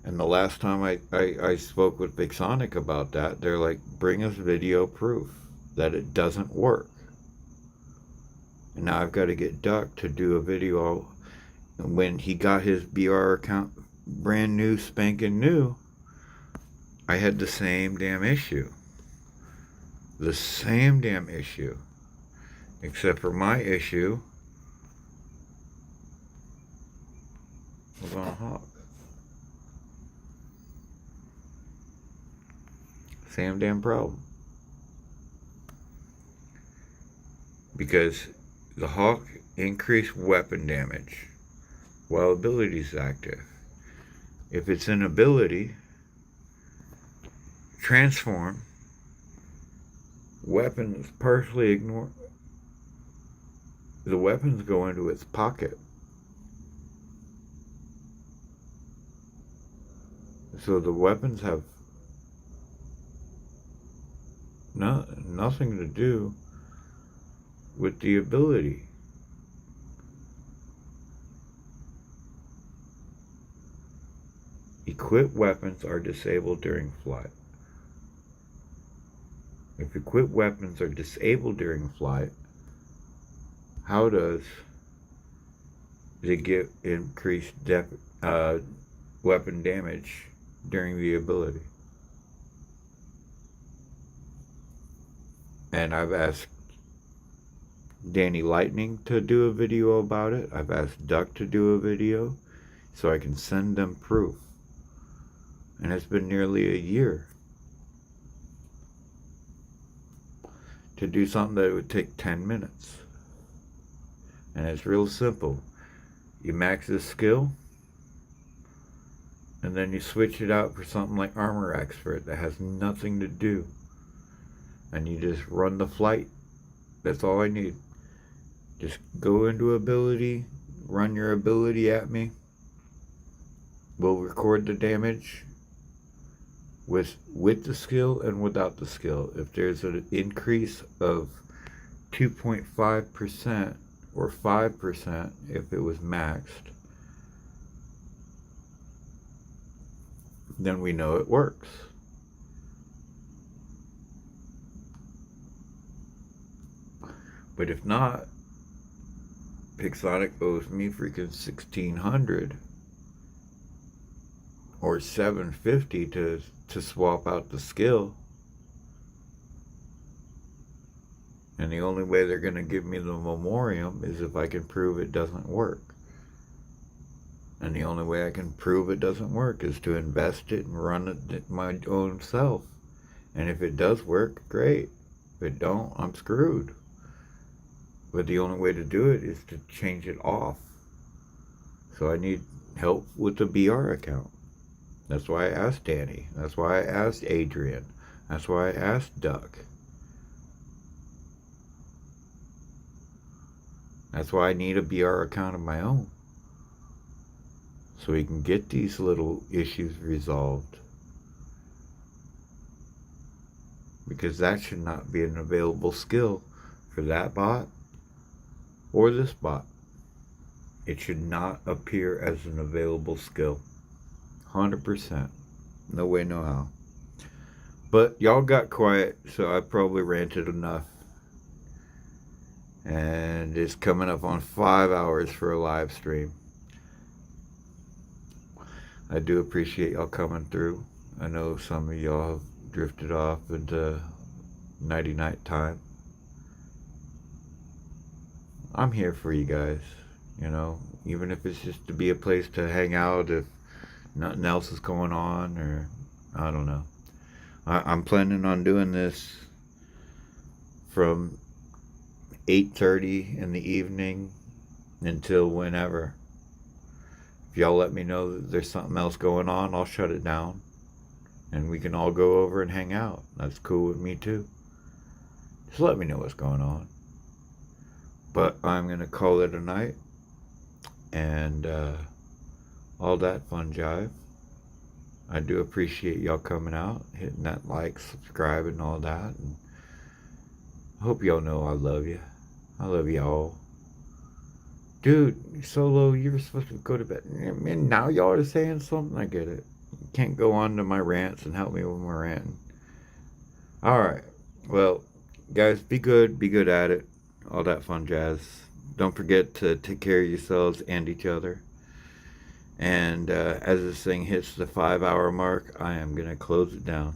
Speaker 1: And the last time I spoke with Big Sonic about that, they're like, bring us video proof that it doesn't work. And now I've got to get Duck to do a video. When he got his BR account brand new, spanking new, I had the same damn issue. The same damn issue. Except for my issue was on a Hawk. Same damn problem. Because the Hawk increased weapon damage while ability is active. If it's an ability, transform, weapons partially ignore. The weapons go into its pocket. So the weapons have nothing to do with the ability. Equipped weapons are disabled during flight. If equipped weapons are disabled during flight, how does it get increased weapon damage during the ability? And I've asked Danny Lightning to do a video about it. I've asked Duck to do a video so I can send them proof. And it's been nearly a year to do something that would take 10 minutes. And it's real simple. You max this skill, and then you switch it out for something like Armor Expert that has nothing to do. And you just run the flight. That's all I need. Just go into ability, run your ability at me. We'll record the damage with the skill and without the skill. If there's an increase of 2.5% or 5% if it was maxed, then we know it works. But if not, Pixonic owes me freaking $1,600 or $750 to swap out the skill. And the only way they're going to give me the memoriam is if I can prove it doesn't work. And the only way I can prove it doesn't work is to invest it and run it my own self. And if it does work, great. If it don't, I'm screwed. But the only way to do it is to change it off. So I need help with the BR account. That's why I asked Danny. That's why I asked Adrian. That's why I asked Duck. That's why I need a BR account of my own. So we can get these little issues resolved. Because that should not be an available skill for that bot or this bot. It should not appear as an available skill. 100%. No way, no how. But y'all got quiet, so I probably ranted enough. And it's coming up on 5 hours for a live stream. I do appreciate y'all coming through. I know some of y'all have drifted off into nighty-night time. I'm here for you guys, you know, even if it's just to be a place to hang out if nothing else is going on, or I don't know. I'm planning on doing this from 8:30 in the evening until whenever. If y'all let me know that there's something else going on, I'll shut it down and we can all go over and hang out. That's cool with me too. Just let me know what's going on. But I'm going to call it a night and all that fun jive. I do appreciate y'all coming out, hitting that like, subscribe, and all that. And I hope y'all know I love you. I love y'all. Dude, Solo, you were supposed to go to bed. And now y'all are saying something? I get it. You can't go on to my rants and help me with my ranting. Alright. Well, guys, be good. Be good at it. All that fun jazz. Don't forget to take care of yourselves and each other. And as this thing hits the 5 hour mark, I am going to close it down.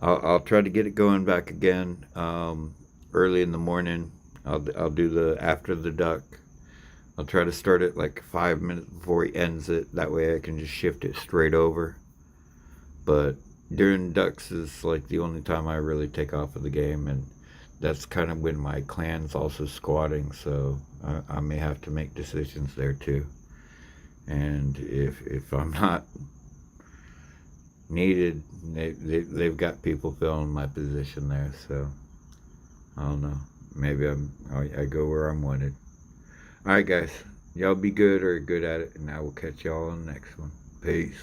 Speaker 1: I'll try to get it going back again early in the morning. I'll do the after the duck. I'll try to start it like 5 minutes before he ends it. That way I can just shift it straight over. But during ducks is like the only time I really take off of the game. And that's kind of when my clan's also squatting. So I may have to make decisions there too. And if I'm not needed, they've got people filling my position there. So I don't know. Maybe I go where I'm wanted. Alright guys, y'all be good or good at it, and I will catch y'all on the next one. Peace.